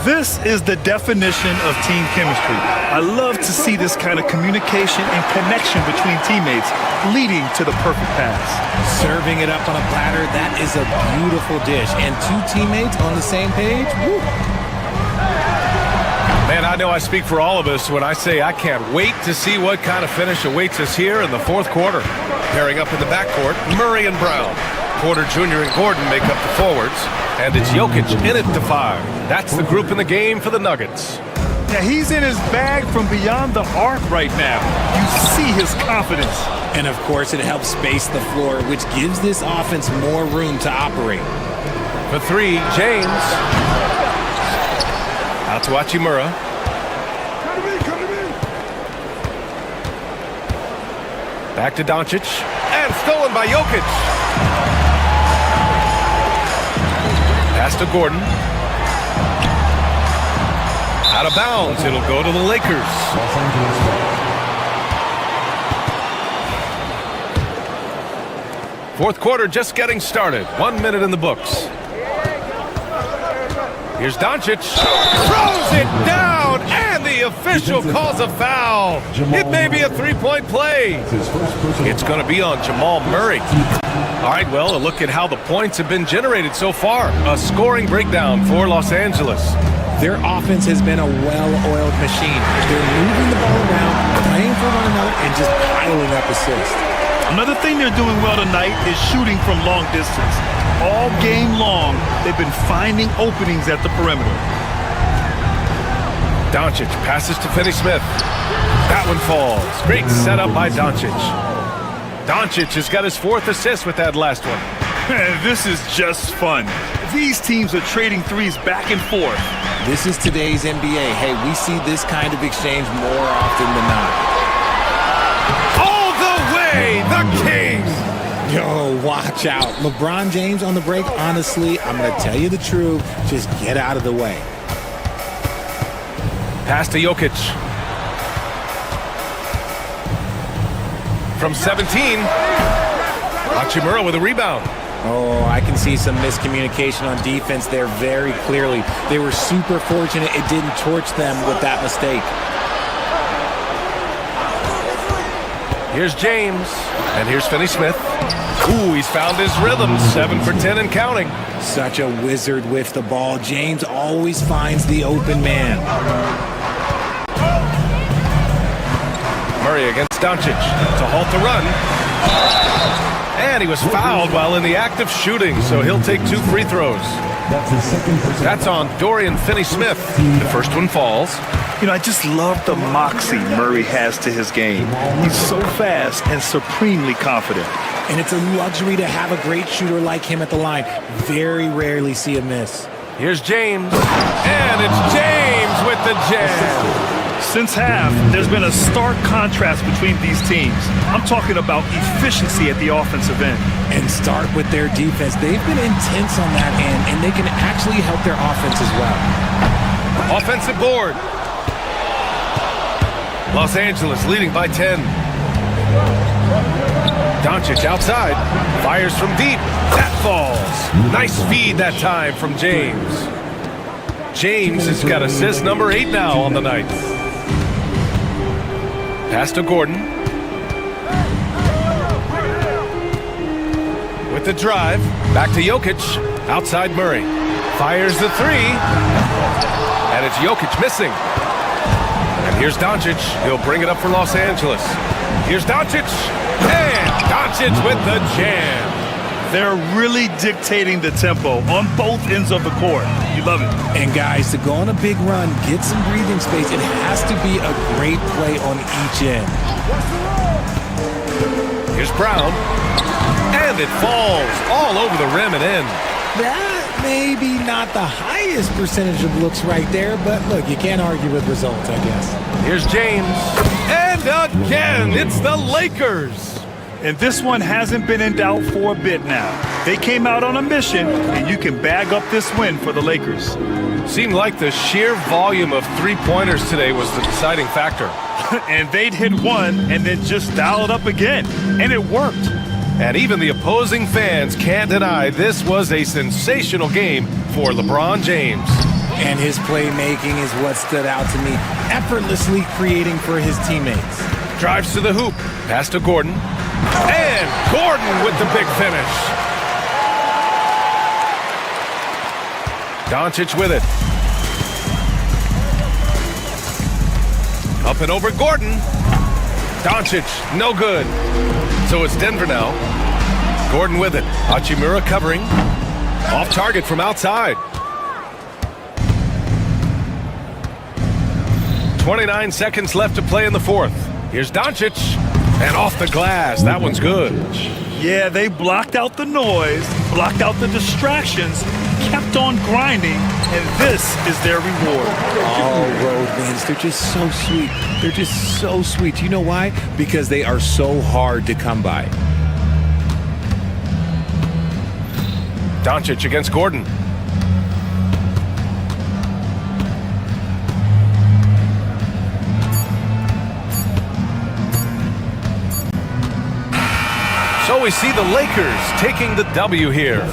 This is the definition of team chemistry. I love to see this kind of communication and connection between teammates leading to the perfect pass. Serving it up on a platter, that is a beautiful dish. And two teammates on the same page, woo. Man, I know I speak for all of us when I say I can't wait to see what kind of finish awaits us here in the fourth quarter. Pairing up in the backcourt, Murray and Brown. Porter Jr. and Gordon make up the forwards, and it's Jokic in it to 5. That's the group in the game for the Nuggets. Yeah, he's in his bag from beyond the arc right now. You see his confidence. And of course, it helps space the floor, which gives this offense more room to operate. For 3, James. Out to Hachimura. Back to Doncic. And stolen by Jokic. Pass to Gordon. Out of bounds. It'll go to the Lakers. Fourth quarter just getting started. 1 minute in the books. Here's Doncic. Throws it down, and the official calls a foul. It may be a three-point play. It's going to be on Jamal Murray. All right, well, a look at how the points have been generated so far. A scoring breakdown for Los Angeles. Their offense has been a well-oiled machine. They're moving the ball around, playing for one another, and just piling up assists. Another thing they're doing well tonight is shooting from long distance. All game long, they've been finding openings at the perimeter. Doncic passes to Finney-Smith. That one falls. Great setup by Doncic. Doncic has got his 4th assist with that last one. This is just fun. These teams are trading threes back and forth. This is today's NBA. Hey, we see this kind of exchange more often than not. All the way, the Kings! Yo, watch out. LeBron James on the break, honestly, I'm going to tell you the truth. Just get out of the way. Pass to Jokic. From 17. Hachimura with a rebound. Oh, I can see some miscommunication on defense there very clearly. They were super fortunate it didn't torch them with that mistake. Here's James, and here's Finney-Smith. Ooh, he's found his rhythm. 7 for 10 and counting. Such a wizard with the ball. James always finds the open man. Murray against Doncic to halt the run. And he was fouled while in the act of shooting, so he'll take 2 free throws. That's on Dorian Finney-Smith. The first one falls. You know, I just love the moxie Murray has to his game. He's so fast and supremely confident. And it's a luxury to have a great shooter like him at the line. Very rarely see a miss. Here's James. And it's James with the jam. Since half, there's been a stark contrast between these teams. I'm talking about efficiency at the offensive end. And start with their defense. They've been intense on that end, and they can actually help their offense as well. Offensive board. Los Angeles leading by 10. Doncic outside. Fires from deep. That falls. Nice feed that time from James. James has got assist number 8 now on the night. Pass to Gordon. With the drive. Back to Jokic. Outside Murray. Fires the 3. And it's Jokic missing. And here's Doncic. He'll bring it up for Los Angeles. Here's Doncic. And Doncic with the jam. They're really dictating the tempo on both ends of the court. You love it. And guys, to go on a big run, get some breathing space, it has to be a great play on each end. Here's Brown. And it falls all over the rim and in. Maybe not the highest percentage of looks right there, but look, you can't argue with results, I guess. Here's James. And again, it's the Lakers. And this one hasn't been in doubt for a bit now. They came out on a mission, and you can bag up this win for the Lakers. Seemed like the sheer volume of three-pointers today was the deciding factor. And they'd hit one and then just dial it up again. And it worked. And even the opposing fans can't deny this was a sensational game for LeBron James. And his playmaking is what stood out to me, effortlessly creating for his teammates. Drives to the hoop, pass to Gordon. And Gordon with the big finish. Doncic with it. Up and over Gordon. Doncic, no good. So it's Denver now. Gordon with it. Hachimura covering. Off target from outside. 29 seconds left to play in the fourth. Here's Doncic. And off the glass. That one's good. Yeah, they blocked out the noise, blocked out the distractions, kept on grinding, and this is their reward. Oh, road wins. They're just so sweet. They're just so sweet. Do you know why? Because they are so hard to come by. Doncic against Gordon. So we see the Lakers taking the W here.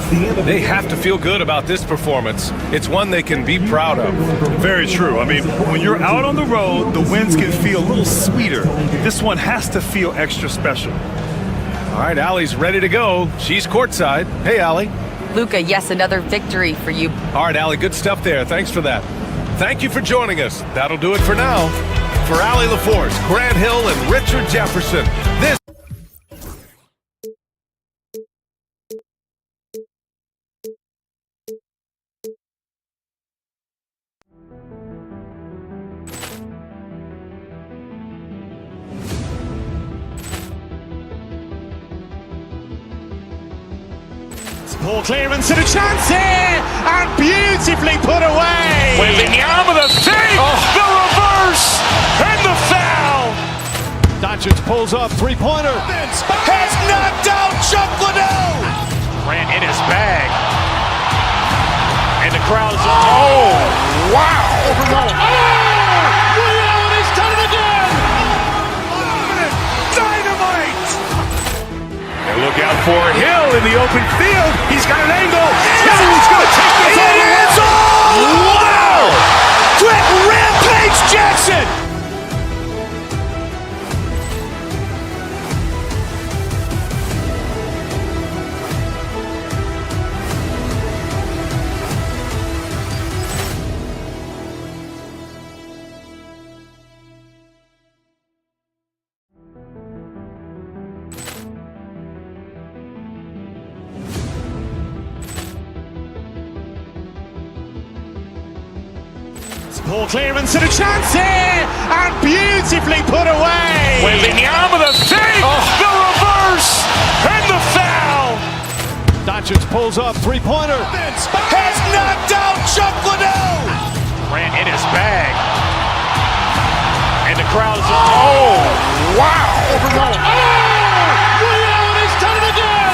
They have to feel good about this performance. It's one they can be proud of. Very true. I mean, when you're out on the road, the wins can feel a little sweeter. This one has to feel extra special. All right, Allie's ready to go. She's courtside. Hey, Allie. Luka, yes, another victory for you. All right, Allie, good stuff there. Thanks for that. Thank you for joining us. That'll do it for now. For Allie LaForce, Grant Hill, and Richard Jefferson, this Ball clearance and a chance here, and beautifully put away. Wembanyama the save, the reverse, and the foul. Doncic pulls up, three-pointer. Has knocked out Chuck Liddell. Grant in his bag. And the crowd is, oh, wow. He's done it again. Dynamite. And look out for Hill in the open field. He's got an angle. Hill's going to take this all the way. Wow! Quick Rampage Jackson. Ball clearance and a chance here, and beautifully put away. Wembanyama the save, the reverse, and the foul. Doncic pulls up, three-pointer. Has knocked out Chuck Liddell. Grant in his bag. And the crowd is, oh, wow. He's done it again.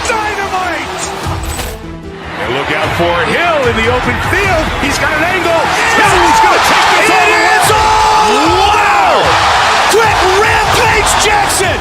Dynamite. And look out for Hill in the open field. He's got an angle. Hill's going to take this all the way. Wow! Quick Rampage Jackson.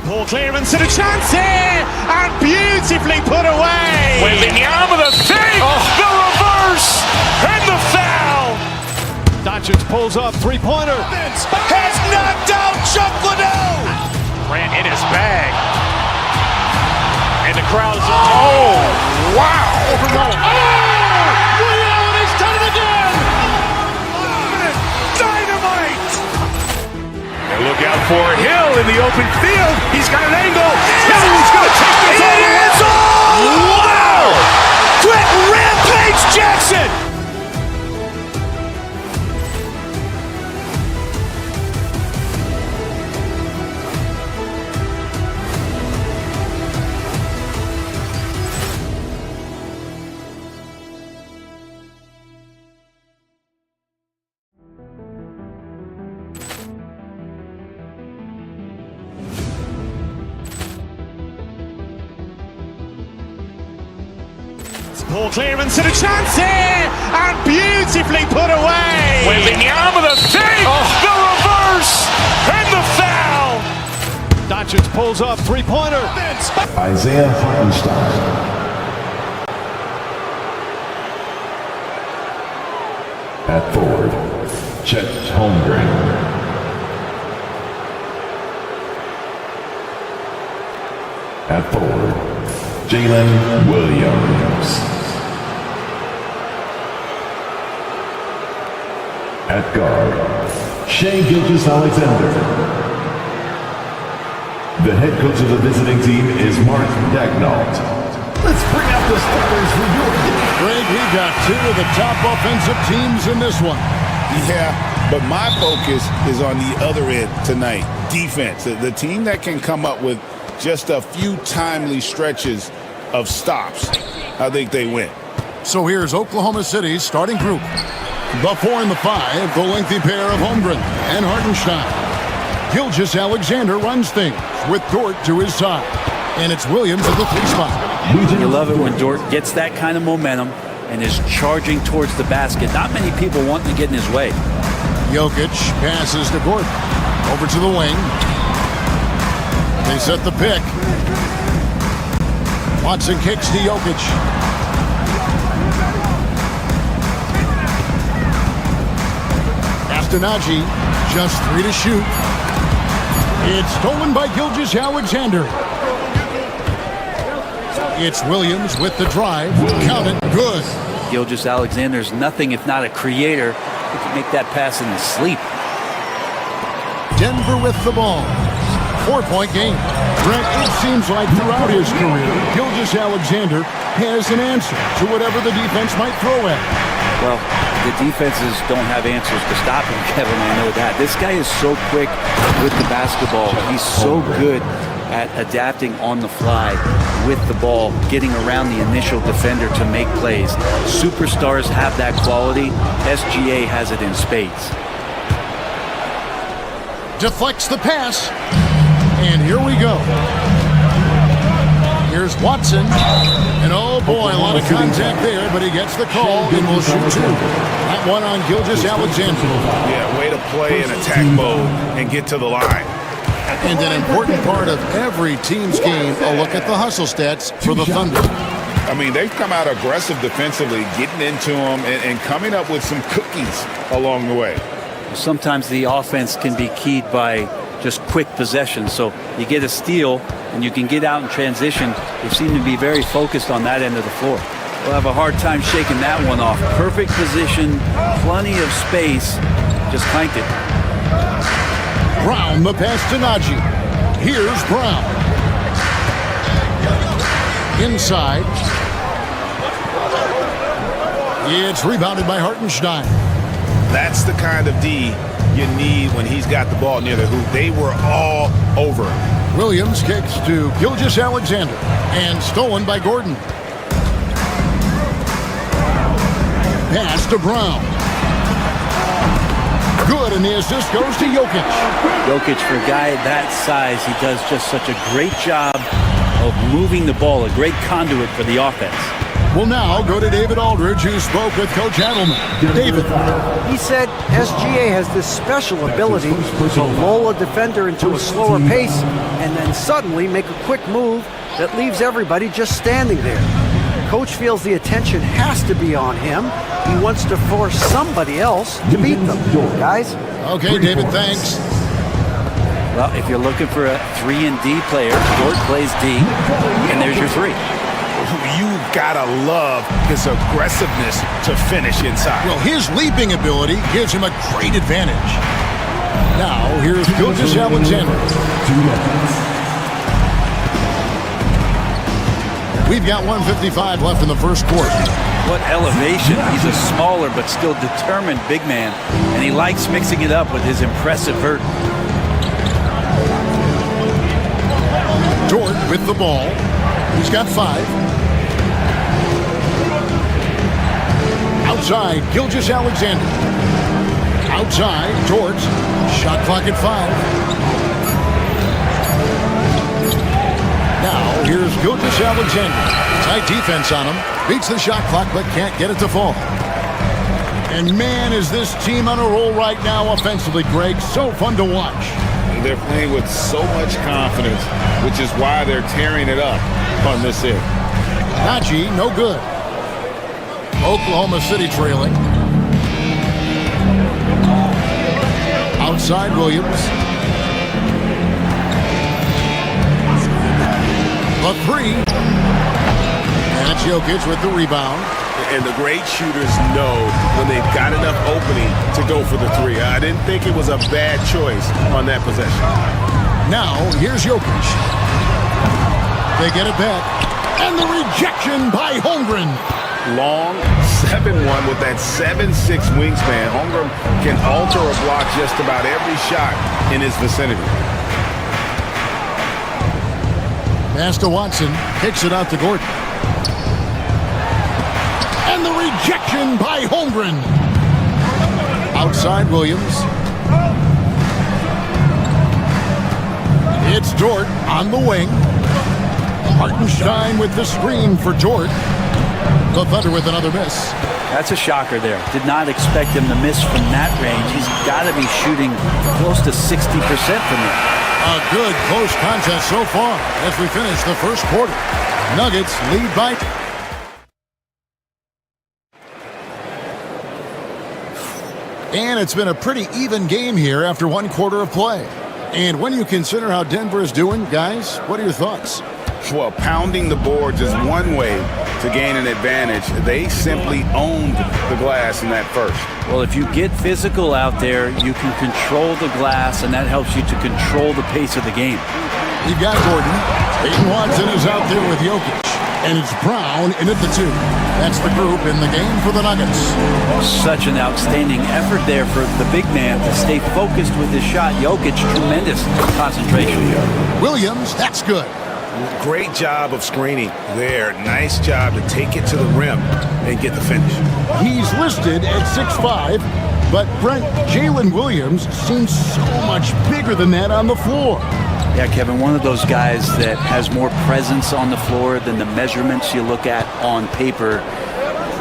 Ball clearance and a chance here, and beautifully put away. Wembanyama the save, the reverse, and the foul. Doncic pulls up, three-pointer. Has knocked out Chuck Liddell. Grant in his bag. And the crowd is, oh, wow. Look out for Hill in the open field. He's got an angle. Hill's going to take this all the way. Wow! Quick rampage Jackson! Poor clearance and a chance here, and beautifully put away. Wembanyama the fake, the reverse, and the foul. Doncic pulls up, three-pointer. Isaiah Hartenstein. At forward, Chet Holmgren. At forward, Jalen Williams. At guard, Shai Gilgeous-Alexander. The head coach of the visiting team is Mark Daigneault. Let's bring out the starters for your game. Greg, we got two of the top offensive teams in this one. Yeah, but my focus is on the other end tonight. Defense. The team that can come up with just a few timely stretches of stops, I think they win. So here's Oklahoma City's starting group. The 4 and the 5, the lengthy pair of Holmgren and Hartenstein. Gilgeous-Alexander runs things with Dort to his side. And it's Williams at the 3 spot. You love it when Dort gets that kind of momentum and is charging towards the basket. Not many people want to get in his way. Jokic passes to Gordon. Over to the wing. They set the pick. Watson kicks to Jokic. Naji, just 3 to shoot. It's stolen by Gilgeous-Alexander. It's Williams with the drive. Count it. Good. Gilgeous-Alexander's nothing if not a creator. He can make that pass in his sleep. Denver with the ball. 4-point game. Brent, it seems like throughout his career, Gilgeous-Alexander has an answer to whatever the defense might throw at him. Well, the defenses don't have answers to stop him, Kevin. I know that. This guy is so quick with the basketball. He's so good at adapting on the fly with the ball, getting around the initial defender to make plays. Superstars have that quality. SGA has it in spades. Deflects the pass. And here we go. Here's Watson. And oh boy, a lot of contact there, but he gets the call and will shoot 2. That one on Gilgeous-Alexander. Yeah, way to play in attack mode and get to the line. And an important part of every team's game, a look at the hustle stats for the Thunder. I mean, they've come out aggressive defensively, getting into them and coming up with some cookies along the way. Sometimes the offense can be keyed by just quick possession. So you get a steal and you can get out in transition. They seem to be very focused on that end of the floor. We'll have a hard time shaking that one off. Perfect position, plenty of space, just clanked it. Brown, the pass to Naji. Here's Brown. Inside. It's rebounded by Hartenstein. That's the kind of D you need when he's got the ball near the hoop. They were all over him. Williams kicks to Gilgeous-Alexander and stolen by Gordon. Pass to Brown. Good, and the assist goes to Jokic. Jokic, for a guy that size, he does just such a great job of moving the ball, a great conduit for the offense. We'll now go to David Aldridge, who spoke with Coach Adelman. David. He said SGA has this special ability to lull a defender into a slower pace and then suddenly make a quick move that leaves everybody just standing there. Coach feels the attention has to be on him. He wants to force somebody else to beat them. Guys? Okay, David, thanks. Well, if you're looking for a 3-and-D player, Dort plays D, and there's your 3. You've got to love his aggressiveness to finish inside. Well, his leaping ability gives him a great advantage. Now, here's Gilgeous Alexander. We've got 1:55 left in the first quarter. What elevation. He's a smaller but still determined big man, and he likes mixing it up with his impressive vert. Dort with the ball. He's got 5. Outside, Gilgeous Alexander. Outside, Dort. Shot clock at 5. Now, here's Gilgeous Alexander. Tight defense on him. Beats the shot clock, but can't get it to fall. And man, is this team on a roll right now offensively, Greg. So fun to watch. They're playing with so much confidence, which is why they're tearing it up on this end. Najee, no good. Oklahoma City trailing. Outside Williams. The 3. And that's Jokic with the rebound. And the great shooters know when they've got enough opening to go for the 3. I didn't think it was a bad choice on that possession. Now, here's Jokic. They get it back. And the rejection by Holmgren. Long 7-1 with that 7'6" wingspan. Holmgren can alter or block just about every shot in his vicinity. Pass to Watson. Kicks it out to Gordon. And the rejection by Holmgren. Outside Williams. It's Dort on the wing. Hartenstein with the screen for Dort. The Thunder with another miss. That's a shocker there. Did not expect him to miss from that range. He's got to be shooting close to 60% from there. A good close contest so far as we finish the first quarter. Nuggets lead by... And it's been a pretty even game here after one quarter of play. And when you consider how Denver is doing, guys, what are your thoughts? Well, pounding the boards is one way to gain an advantage. They simply owned the glass in that first. Well, if you get physical out there, you can control the glass, and that helps you to control the pace of the game. You've got Gordon. Peyton Watson is out there with Jokic. And it's Brown in at the 2. That's the group in the game for the Nuggets. Such an outstanding effort there for the big man to stay focused with his shot. Jokic, tremendous concentration. Williams, that's good. Great job of screening there. Nice job to take it to the rim and get the finish. He's listed at 6'5", but Brent, Jalen Williams seems so much bigger than that on the floor. Yeah, Kevin, one of those guys that has more presence on the floor than the measurements you look at on paper.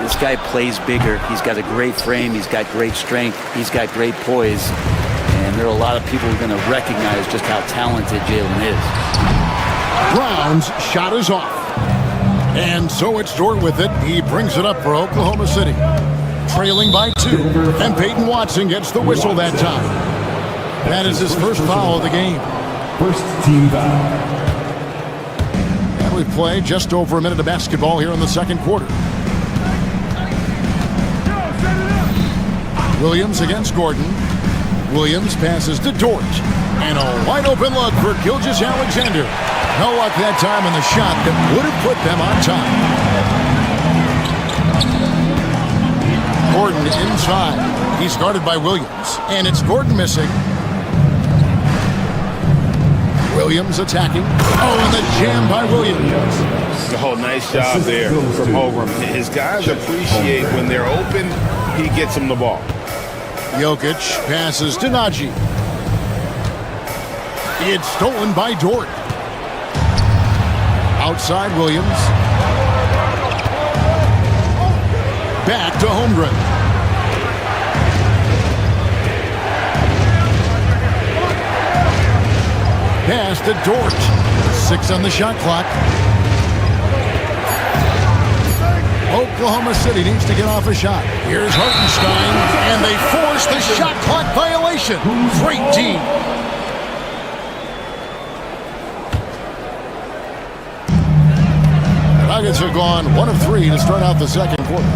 This guy plays bigger. He's got a great frame. He's got great strength. He's got great poise. And there are a lot of people who are going to recognize just how talented Jalen is. Brown's shot is off. And so it's Dort with it. He brings it up for Oklahoma City. Trailing by 2. And Peyton Watson gets the whistle that time. That is his first foul of the game. First team foul. And we've played just over a minute of basketball here in the second quarter. Williams against Gordon. Williams passes to Dort. And a wide open look for Gilgeous Alexander. No luck that time in the shot that would have put them on top. Gordon inside. He's guarded by Williams. And it's Gordon missing. Williams attacking. Oh, and the jam by Williams. Oh, nice job there from Holmgren. His guys appreciate when they're open, he gets them the ball. Jokic passes to Najee. It's stolen by Dort. Outside Williams. Back to Holmgren. Pass to Dort. 6 on the shot clock. Oklahoma City needs to get off a shot. Here's Hartenstein, and they force the shot clock violation. Great team. The Nuggets have gone 1 of 3 to start out the second quarter.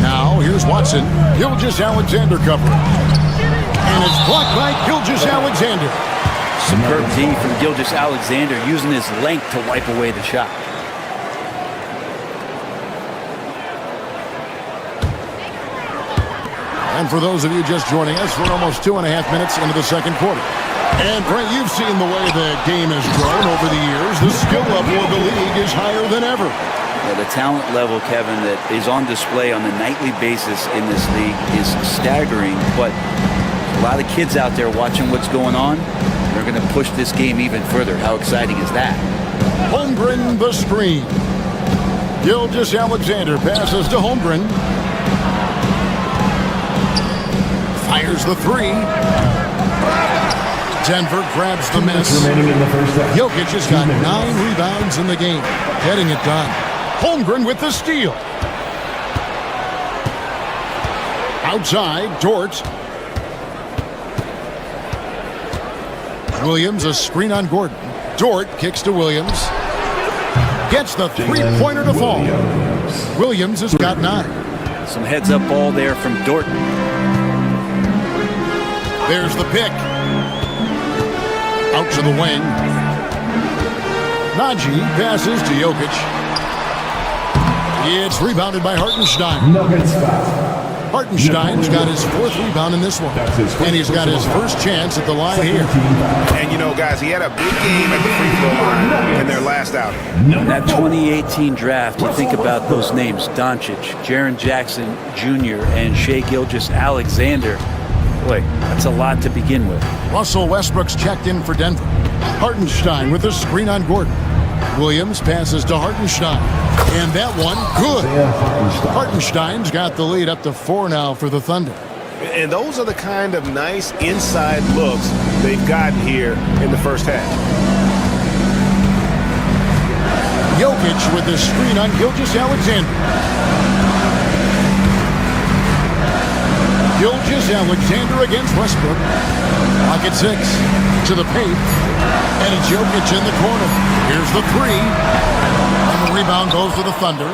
Now, here's Here's Watson. Gilgeous-Alexander covering. And it's blocked by Gilgeous-Alexander. Superb D from Gilgeous-Alexander using his length to wipe away the shot. And for those of you just joining us, we're almost 2.5 minutes into the second quarter. And Brent, you've seen the way the game has grown over the years. The skill level of the league is higher than ever. Yeah, the talent level, Kevin, that is on display on a nightly basis in this league is staggering. But a lot of kids out there watching what's going on. They're going to push this game even further. How exciting is that? Holmgren the screen. Gilgeous-Alexander passes to Holmgren. Fires the three. Denver grabs the miss. Jokic has got 9 rebounds in the game. Getting it done. Holmgren with the steal. Outside, Dort. Williams, a screen on Gordon. Dort kicks to Williams. Gets the three-pointer to fall. Williams has got 9. Some heads-up ball there from Dort. There's the pick. Out to the wing. Najee passes to Jokic. It's rebounded by Hartenstein. Hartenstein's got his 4th rebound in this one. And he's got his first chance at the line here. And, you know, guys, he had a big game at the free throw line in their last outing. That 2018 draft, you think about those names, Doncic, Jaren Jackson Jr., and Shai Gilgeous-Alexander. Boy, that's a lot to begin with. Russell Westbrook's checked in for Denver. Hartenstein with a screen on Gordon. Williams passes to Hartenstein. And that one, good. Hartenstein's got the lead up to 4 now for the Thunder. And those are the kind of nice inside looks they've gotten here in the first half. Jokic with the screen on Gilgeous-Alexander. Gilgeous-Alexander against Westbrook. Pocket 6 to the paint. And it's Jokic in the corner. Here's the 3. And the rebound goes to the Thunder.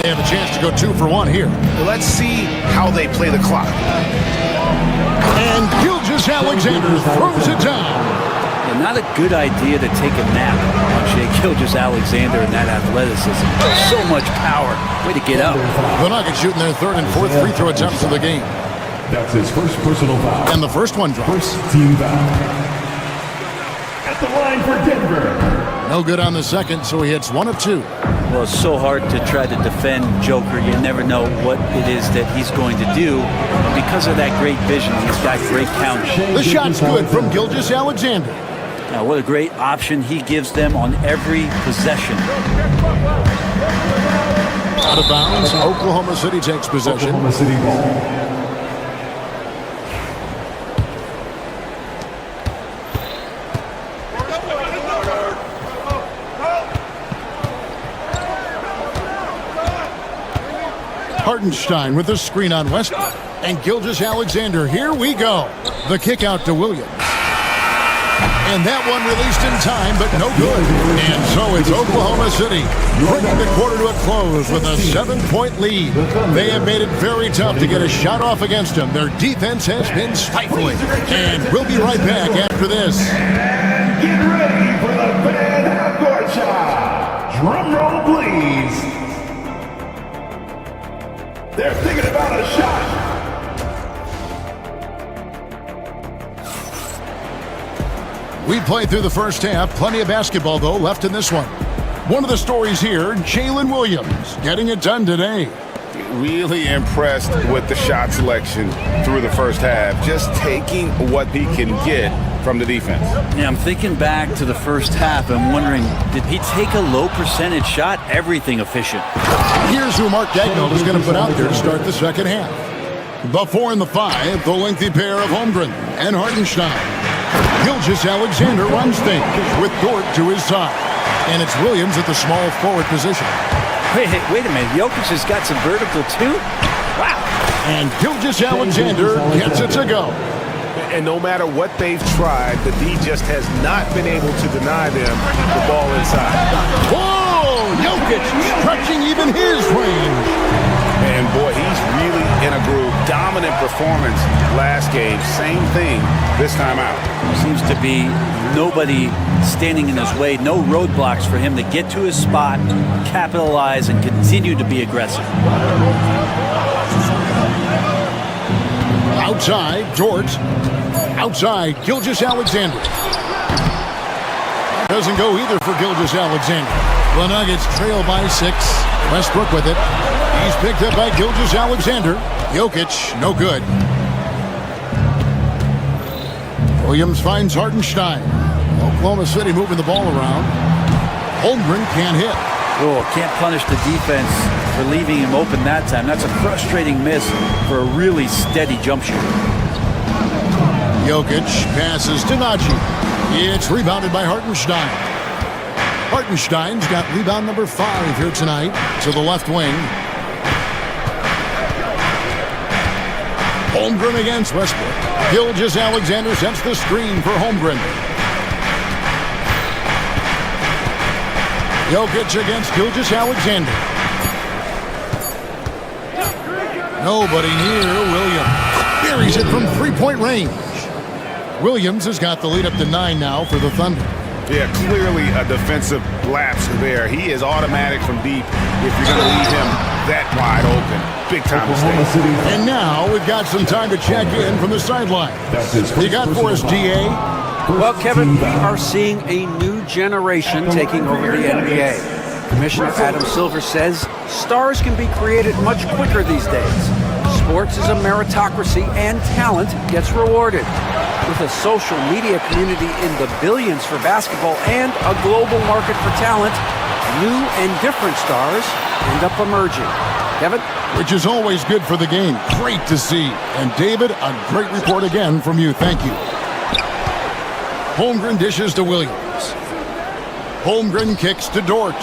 They have a chance to go 2 for 1 here. Let's see how they play the clock. And Gilgeous-Alexander throws it down. And not a good idea to take a nap on Shai Gilgeous-Alexander and that athleticism. So much power. Way to get up. The Nuggets shooting their 3rd and 4th free throw attempts of the game. That's his first personal foul. And the first one drops. First team foul. At the line for Denver. No good on the second, so he hits 1 of 2. Well, it's so hard to try to defend Joker. You never know what it is that he's going to do. Because of that great vision, he's got great count. The shot's good from Gilgeous-Alexander. Now, what a great option he gives them on every possession. Out of bounds, Oklahoma City takes possession. Oklahoma City ball. Hartenstein with a screen on Westbrook. And Gilgeous-Alexander, here we go. The kick out to Williams. And that one released in time, but no good. And so it's Oklahoma City bringing the quarter to a close with a 7-point lead. They have made it very tough to get a shot off against them. Their defense has been stifling. And we'll be right back after this. Get ready for the fan half-court shot. Drum roll, please. They're thinking about a shot. We played through the first half. Plenty of basketball, though, left in this one. One of the stories here, Jalen Williams getting it done today. Really impressed with the shot selection through the first half. Just taking what he can get from the defense. Yeah, I'm thinking back to the first half. I'm wondering, did he take a low percentage shot? Everything efficient. Here's who Mark Daigneault is going to put out there to start the second half. The 4 and the 5, the lengthy pair of Holmgren and Hartenstein. Gilgeous-Alexander runs things with Dort to his side. And it's Williams at the small forward position. Wait a minute. Jokic has got some vertical too? Wow. And Gilgeous-Alexander gets it to go. And no matter what they've tried, the D just has not been able to deny them the ball inside. Whoa! Jokic stretching even his range. And boy, he's in a groove. Dominant performance last game. Same thing this time out. Seems to be nobody standing in his way, no roadblocks for him to get to his spot, capitalize, and continue to be aggressive. Outside, George. Outside, Gilgeous-Alexander. Doesn't go either for Gilgeous-Alexander. The Nuggets trail by 6. Westbrook with it. He's picked up by Gilgeous-Alexander. Jokic, no good. Williams finds Hartenstein. Oklahoma City moving the ball around. Holmgren can't hit. Oh, can't punish the defense for leaving him open that time. That's a frustrating miss for a really steady jump shooter. Jokic passes to Nagy. It's rebounded by Hartenstein. Hartenstein's got rebound number 5 here tonight to the left wing. Holmgren against Westbrook. Gilgeous-Alexander sets the screen for Holmgren. Jokic against Gilgeous-Alexander. Nobody near Williams. Buries it from three-point range. Williams has got the lead up to 9 now for the Thunder. Yeah, clearly a defensive lapse there. He is automatic from deep if you're going to leave him that wide open. Big time mistake. And now we've got some time to check in from the sideline. You got for us, DA? Well, Kevin, we are seeing a new generation taking over the NBA. Commissioner Adam Silver says stars can be created much quicker these days. Sports is a meritocracy and talent gets rewarded. With a social media community in the billions for basketball and a global market for talent, new and different stars end up emerging. Kevin? Which is always good for the game. Great to see. And David, a great report again from you. Thank you. Holmgren dishes to Williams. Holmgren kicks to Dort.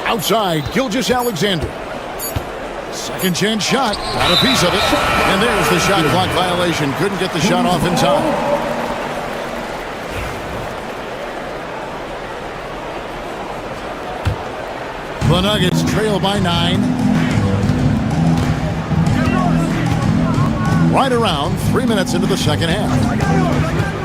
Outside, Gilgeous-Alexander. Second chance shot. Got a piece of it. And there's the shot clock violation. Couldn't get the shot off in time. The Nuggets trail by 9. Right around 3 minutes into the second half.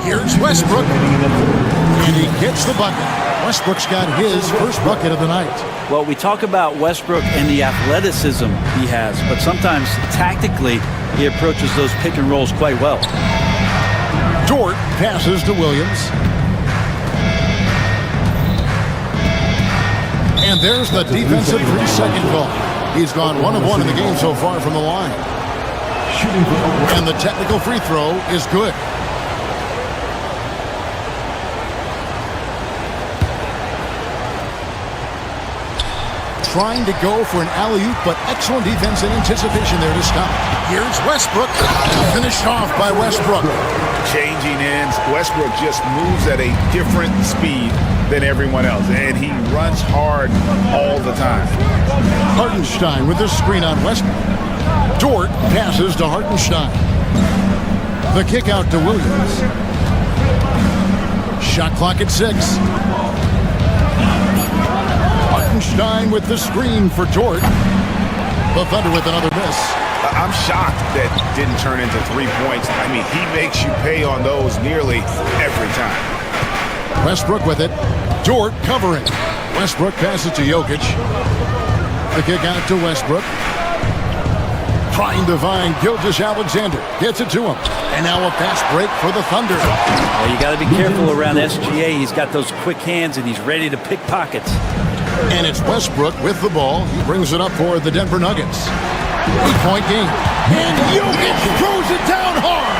Here's Westbrook. And he gets the bucket. Westbrook's got his first bucket of the night. Well, we talk about Westbrook and the athleticism he has, but sometimes tactically he approaches those pick and rolls quite well. Dort passes to Williams. And there's the defensive 3-second call. He's gone 1 of 1 in the game so far from the line. And the technical free throw is good. Trying to go for an alley-oop, but excellent defense and anticipation there to stop. Here's Westbrook. Finished off by Westbrook. Changing ends. Westbrook just moves at a different speed than everyone else, and he runs hard all the time. Hartenstein with the screen on Westbrook. Dort passes to Hartenstein. The kick out to Williams. Shot clock at 6. Hartenstein with the screen for Dort. The Thunder with another miss. I'm shocked that didn't turn into 3 points. I mean, he makes you pay on those nearly every time. Westbrook with it. Dort covering. Westbrook passes to Jokic. The kick out to Westbrook. Trying to find Gilgeous-Alexander. Gets it to him. And now a fast break for the Thunder. Well, you got to be careful around SGA. He's got those quick hands and he's ready to pick pockets. And it's Westbrook with the ball. He brings it up for the Denver Nuggets. 8-point game. And Jokic throws it down hard.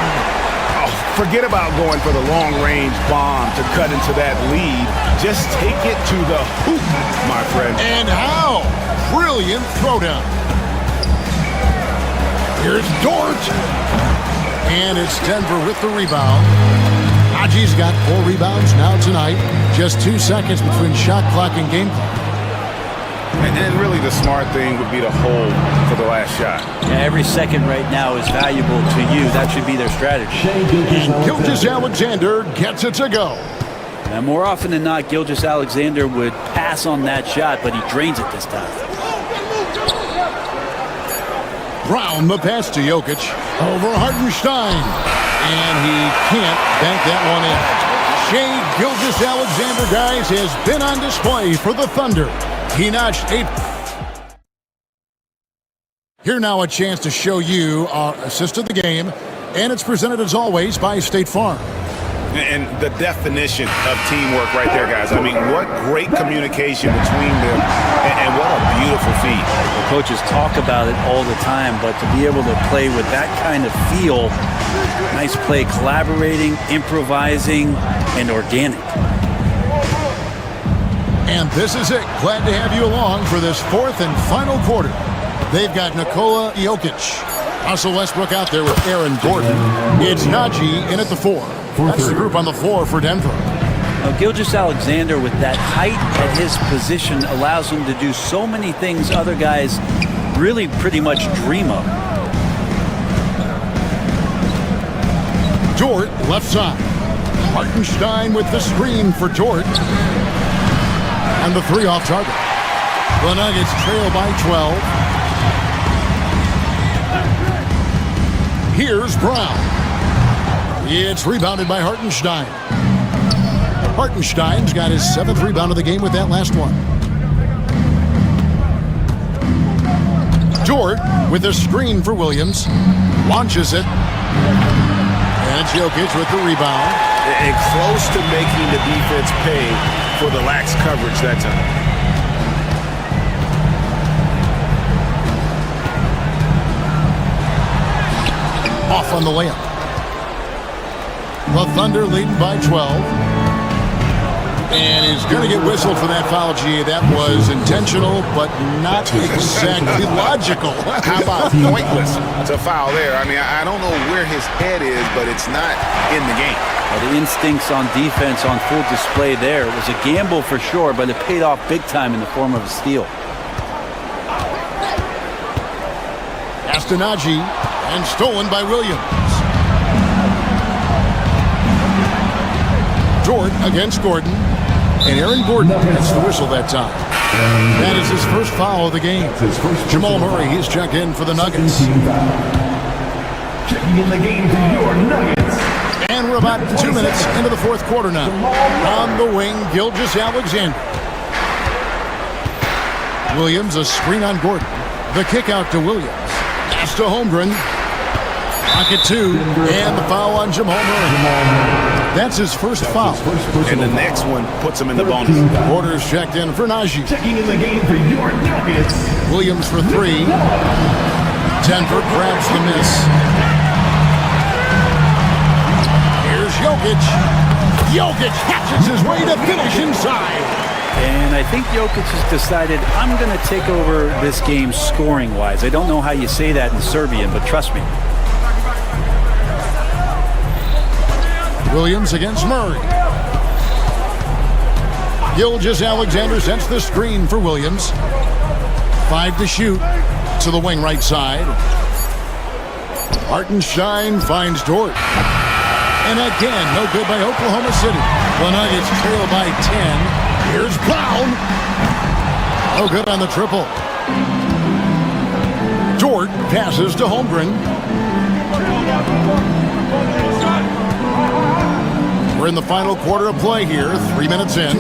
Oh, forget about going for the long-range bomb to cut into that lead. Just take it to the hoop, my friend. And how? Brilliant throwdown. Here's Dort. And it's Denver with the rebound. Naji's got 4 rebounds now tonight. Just 2 seconds between shot clock and game clock. And really the smart thing would be to hold for the last shot. Yeah, every second right now is valuable to you. That should be their strategy. And Gilgeous-Alexander gets it to go. Now, more often than not, Gilgeous-Alexander would pass on that shot, but he drains it this time. Brown, the pass to Jokic. Over Hartenstein. And he can't bank that one in. Shai Gilgeous-Alexander, guys, has been on display for the Thunder. He notched 8. Here now a chance to show you our assist of the game. And it's presented, as always, by State Farm. And the definition of teamwork right there, guys. I mean, what great communication between them, and what a beautiful feat. The coaches talk about it all the time, but to be able to play with that kind of feel, nice play, collaborating, improvising, and organic. And this is it. Glad to have you along for this fourth and final quarter. They've got Nikola Jokic. Russell Westbrook out there with Aaron Gordon. It's Najee in at the 4. That's the group on the floor for Denver. Now, Gilgeous-Alexander, with that height at his position, allows him to do so many things other guys really pretty much dream of. Dort, left side. Hartenstein with the screen for Dort. And the 3 off target. The Nuggets trail by 12. Here's Brown. It's rebounded by Hartenstein. Hartenstein's got his 7th rebound of the game with that last one. Dort with a screen for Williams. Launches it. And it's Jokic with the rebound. And close to making the defense pay for the lax coverage that time. Off on the layup. The Thunder leading by 12. And he's going to get whistled for that foul, G. That was intentional, but not exactly logical. How about pointless to foul there? I mean, I don't know where his head is, but it's not in the game. Well, the instincts on defense on full display there. It was a gamble for sure, but it paid off big time in the form of a steal. Najee, and stolen by Williams. Dort against Gordon, and Aaron Gordon gets the whistle that time. That is his first foul of the game. Jamal Murray, he's checked in for the Nuggets. Checking in the game for your Nuggets. And we're about 2 minutes into the fourth quarter now. On the wing, Gilgeous-Alexander. Williams, a screen on Gordon. The kick out to Williams. Pass to Holmgren. Pocket 2, and the foul on Jamal Murray. That's his first foul. And the next one puts him in the bonus. Porter's checked in for Najee. Checking in the game for your Nuggets. Williams for 3. Denver grabs the miss. Here's Jokic. Jokic hatches his way to finish inside. And I think Jokic has decided, I'm going to take over this game scoring-wise. I don't know how you say that in Serbian, but trust me. Williams against Murray. Gilgeous-Alexander sets the screen for Williams. 5 to shoot to the wing right side. Hartenstein finds Dort. And again, no good by Oklahoma City. The Nuggets trail by 10. Here's Brown. No good on the triple. Dort passes to Holmgren. We're in the final quarter of play here. 3 minutes in.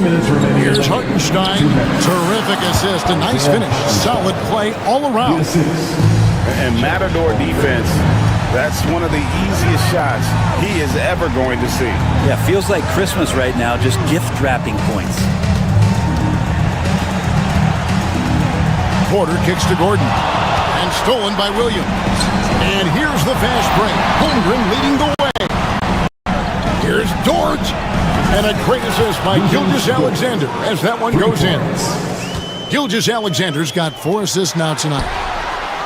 Here's Hartenstein. Terrific assist. A nice finish. Solid play all around. And Matador defense, that's one of the easiest shots he is ever going to see. Yeah, feels like Christmas right now, just gift wrapping points. Porter kicks to Gordon. And stolen by Williams. And here's the fast break. Holmgren leading the way. Here's Dort. And a great assist by Gilgeous-Alexander as that one goes in. Gilgeous-Alexander's got 4 assists now tonight.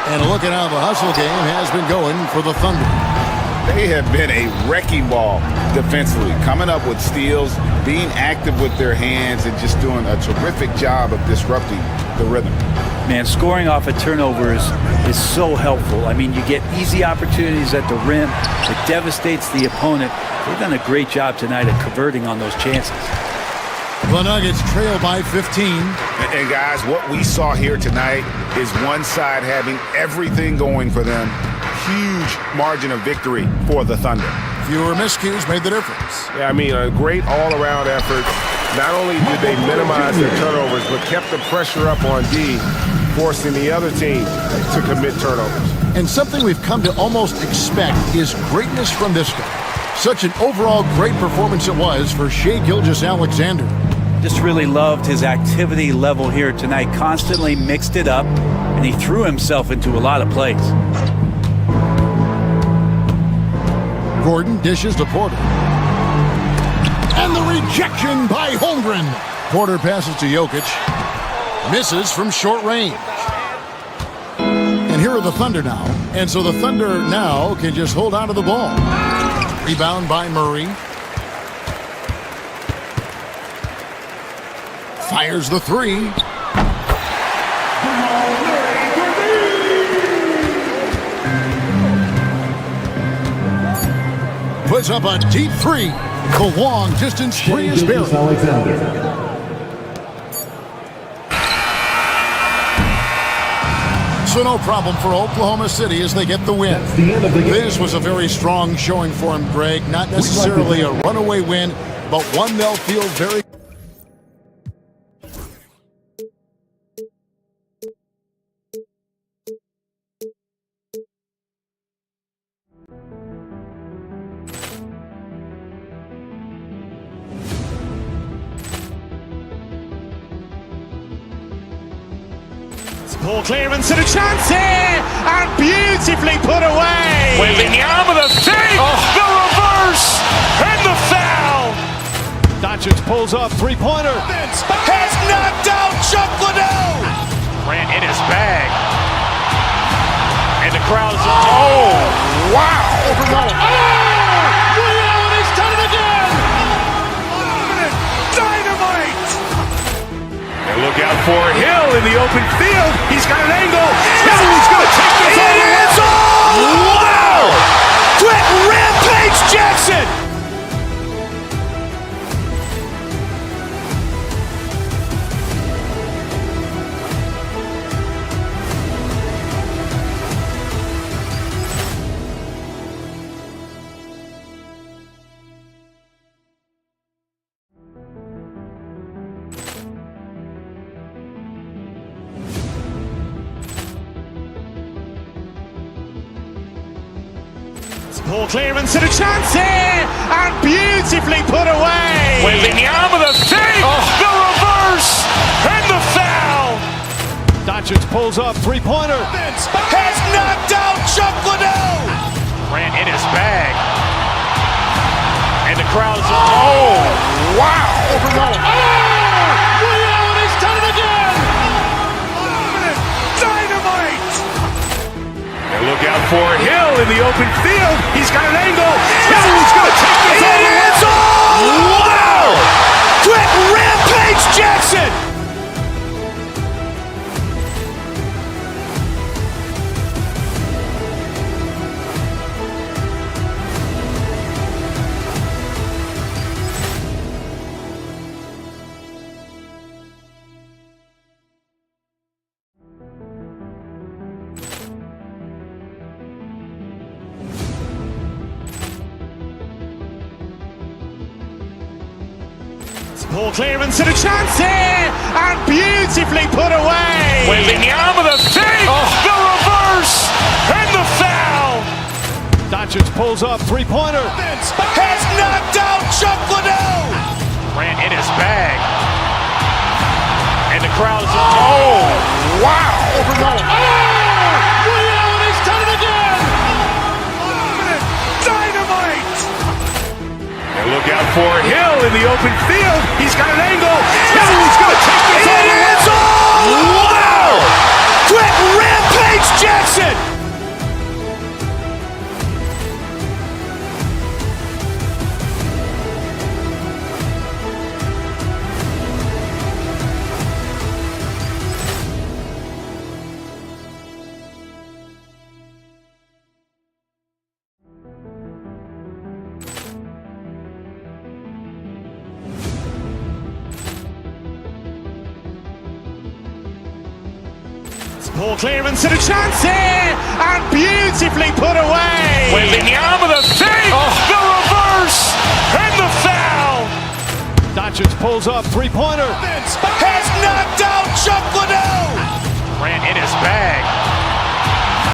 And look at how the hustle game has been going for the Thunder. They have been a wrecking ball defensively, coming up with steals, being active with their hands, and just doing a terrific job of disrupting the rhythm. Man, scoring off of turnovers is so helpful. I mean, you get easy opportunities at the rim. It devastates the opponent. They've done a great job tonight at converting on those chances. The Nuggets trail by 15. And guys, what we saw here tonight is one side having everything going for them. Huge margin of victory for the Thunder. Fewer miscues made the difference. Yeah, I mean, a great all-around effort. Not only did they minimize their turnovers, but kept the pressure up on D, forcing the other team to commit turnovers. And something we've come to almost expect is greatness from this guy. Such an overall great performance it was for Shai Gilgeous-Alexander. Just really loved his activity level here tonight. Constantly mixed it up, and he threw himself into a lot of plays. Gordon dishes to Porter. And the rejection by Holmgren. Porter passes to Jokic. Misses from short range. And here are the Thunder now. And so the Thunder now can just hold on to the ball. Rebound by Murray. Fires the three. Puts up a deep three. The long distance three is buried. So no problem for Oklahoma City as they get the win. This was a very strong showing for him, Greg. Not necessarily a runaway win, but one they'll feel very... Ball clearance and a chance here, and beautifully put away. Wembanyama the fake, the reverse, and the foul. Doncic pulls up, three-pointer. Has knocked out Chuck Liddell. Grant in his bag. And the crowd is, oh, wow. Ray Allen has done it again. Dynamite. And look out for Hill in the open field. He's got an angle. Hill's going to take this all the way. Wow. Quick rampage Jackson. Ball clearance and a chance here, and beautifully put away. Wembanyama the fake, the reverse, and the foul. Doncic pulls up, three-pointer. Has knocked out Chuck Liddell. Grant in his bag. And the crowd is, oh, wow. Ray Allen has done it again. Dynamite. And look out for Hill in the open field. He's got an angle. Hill's going to take this all the way. Wow. Quick rampage Jackson. Ball clearance and a chance here, and beautifully put away. Wembanyama the fake, the reverse, and the foul. Doncic pulls up, three-pointer. Has knocked out Chuck Liddell. Grant in his bag. And the crowd is, oh, wow. Ray Allen has done it again. Dynamite. And look out for Hill in the open field. He's got an angle. Hill's going to take this all the way. Wow. Quick rampage Jackson. Poor clearance and a chance here, and beautifully put away. Wembanyama the save, the reverse, and the foul. Doncic pulls up, three-pointer. Has knocked out Chuck Liddell. Grant in his bag.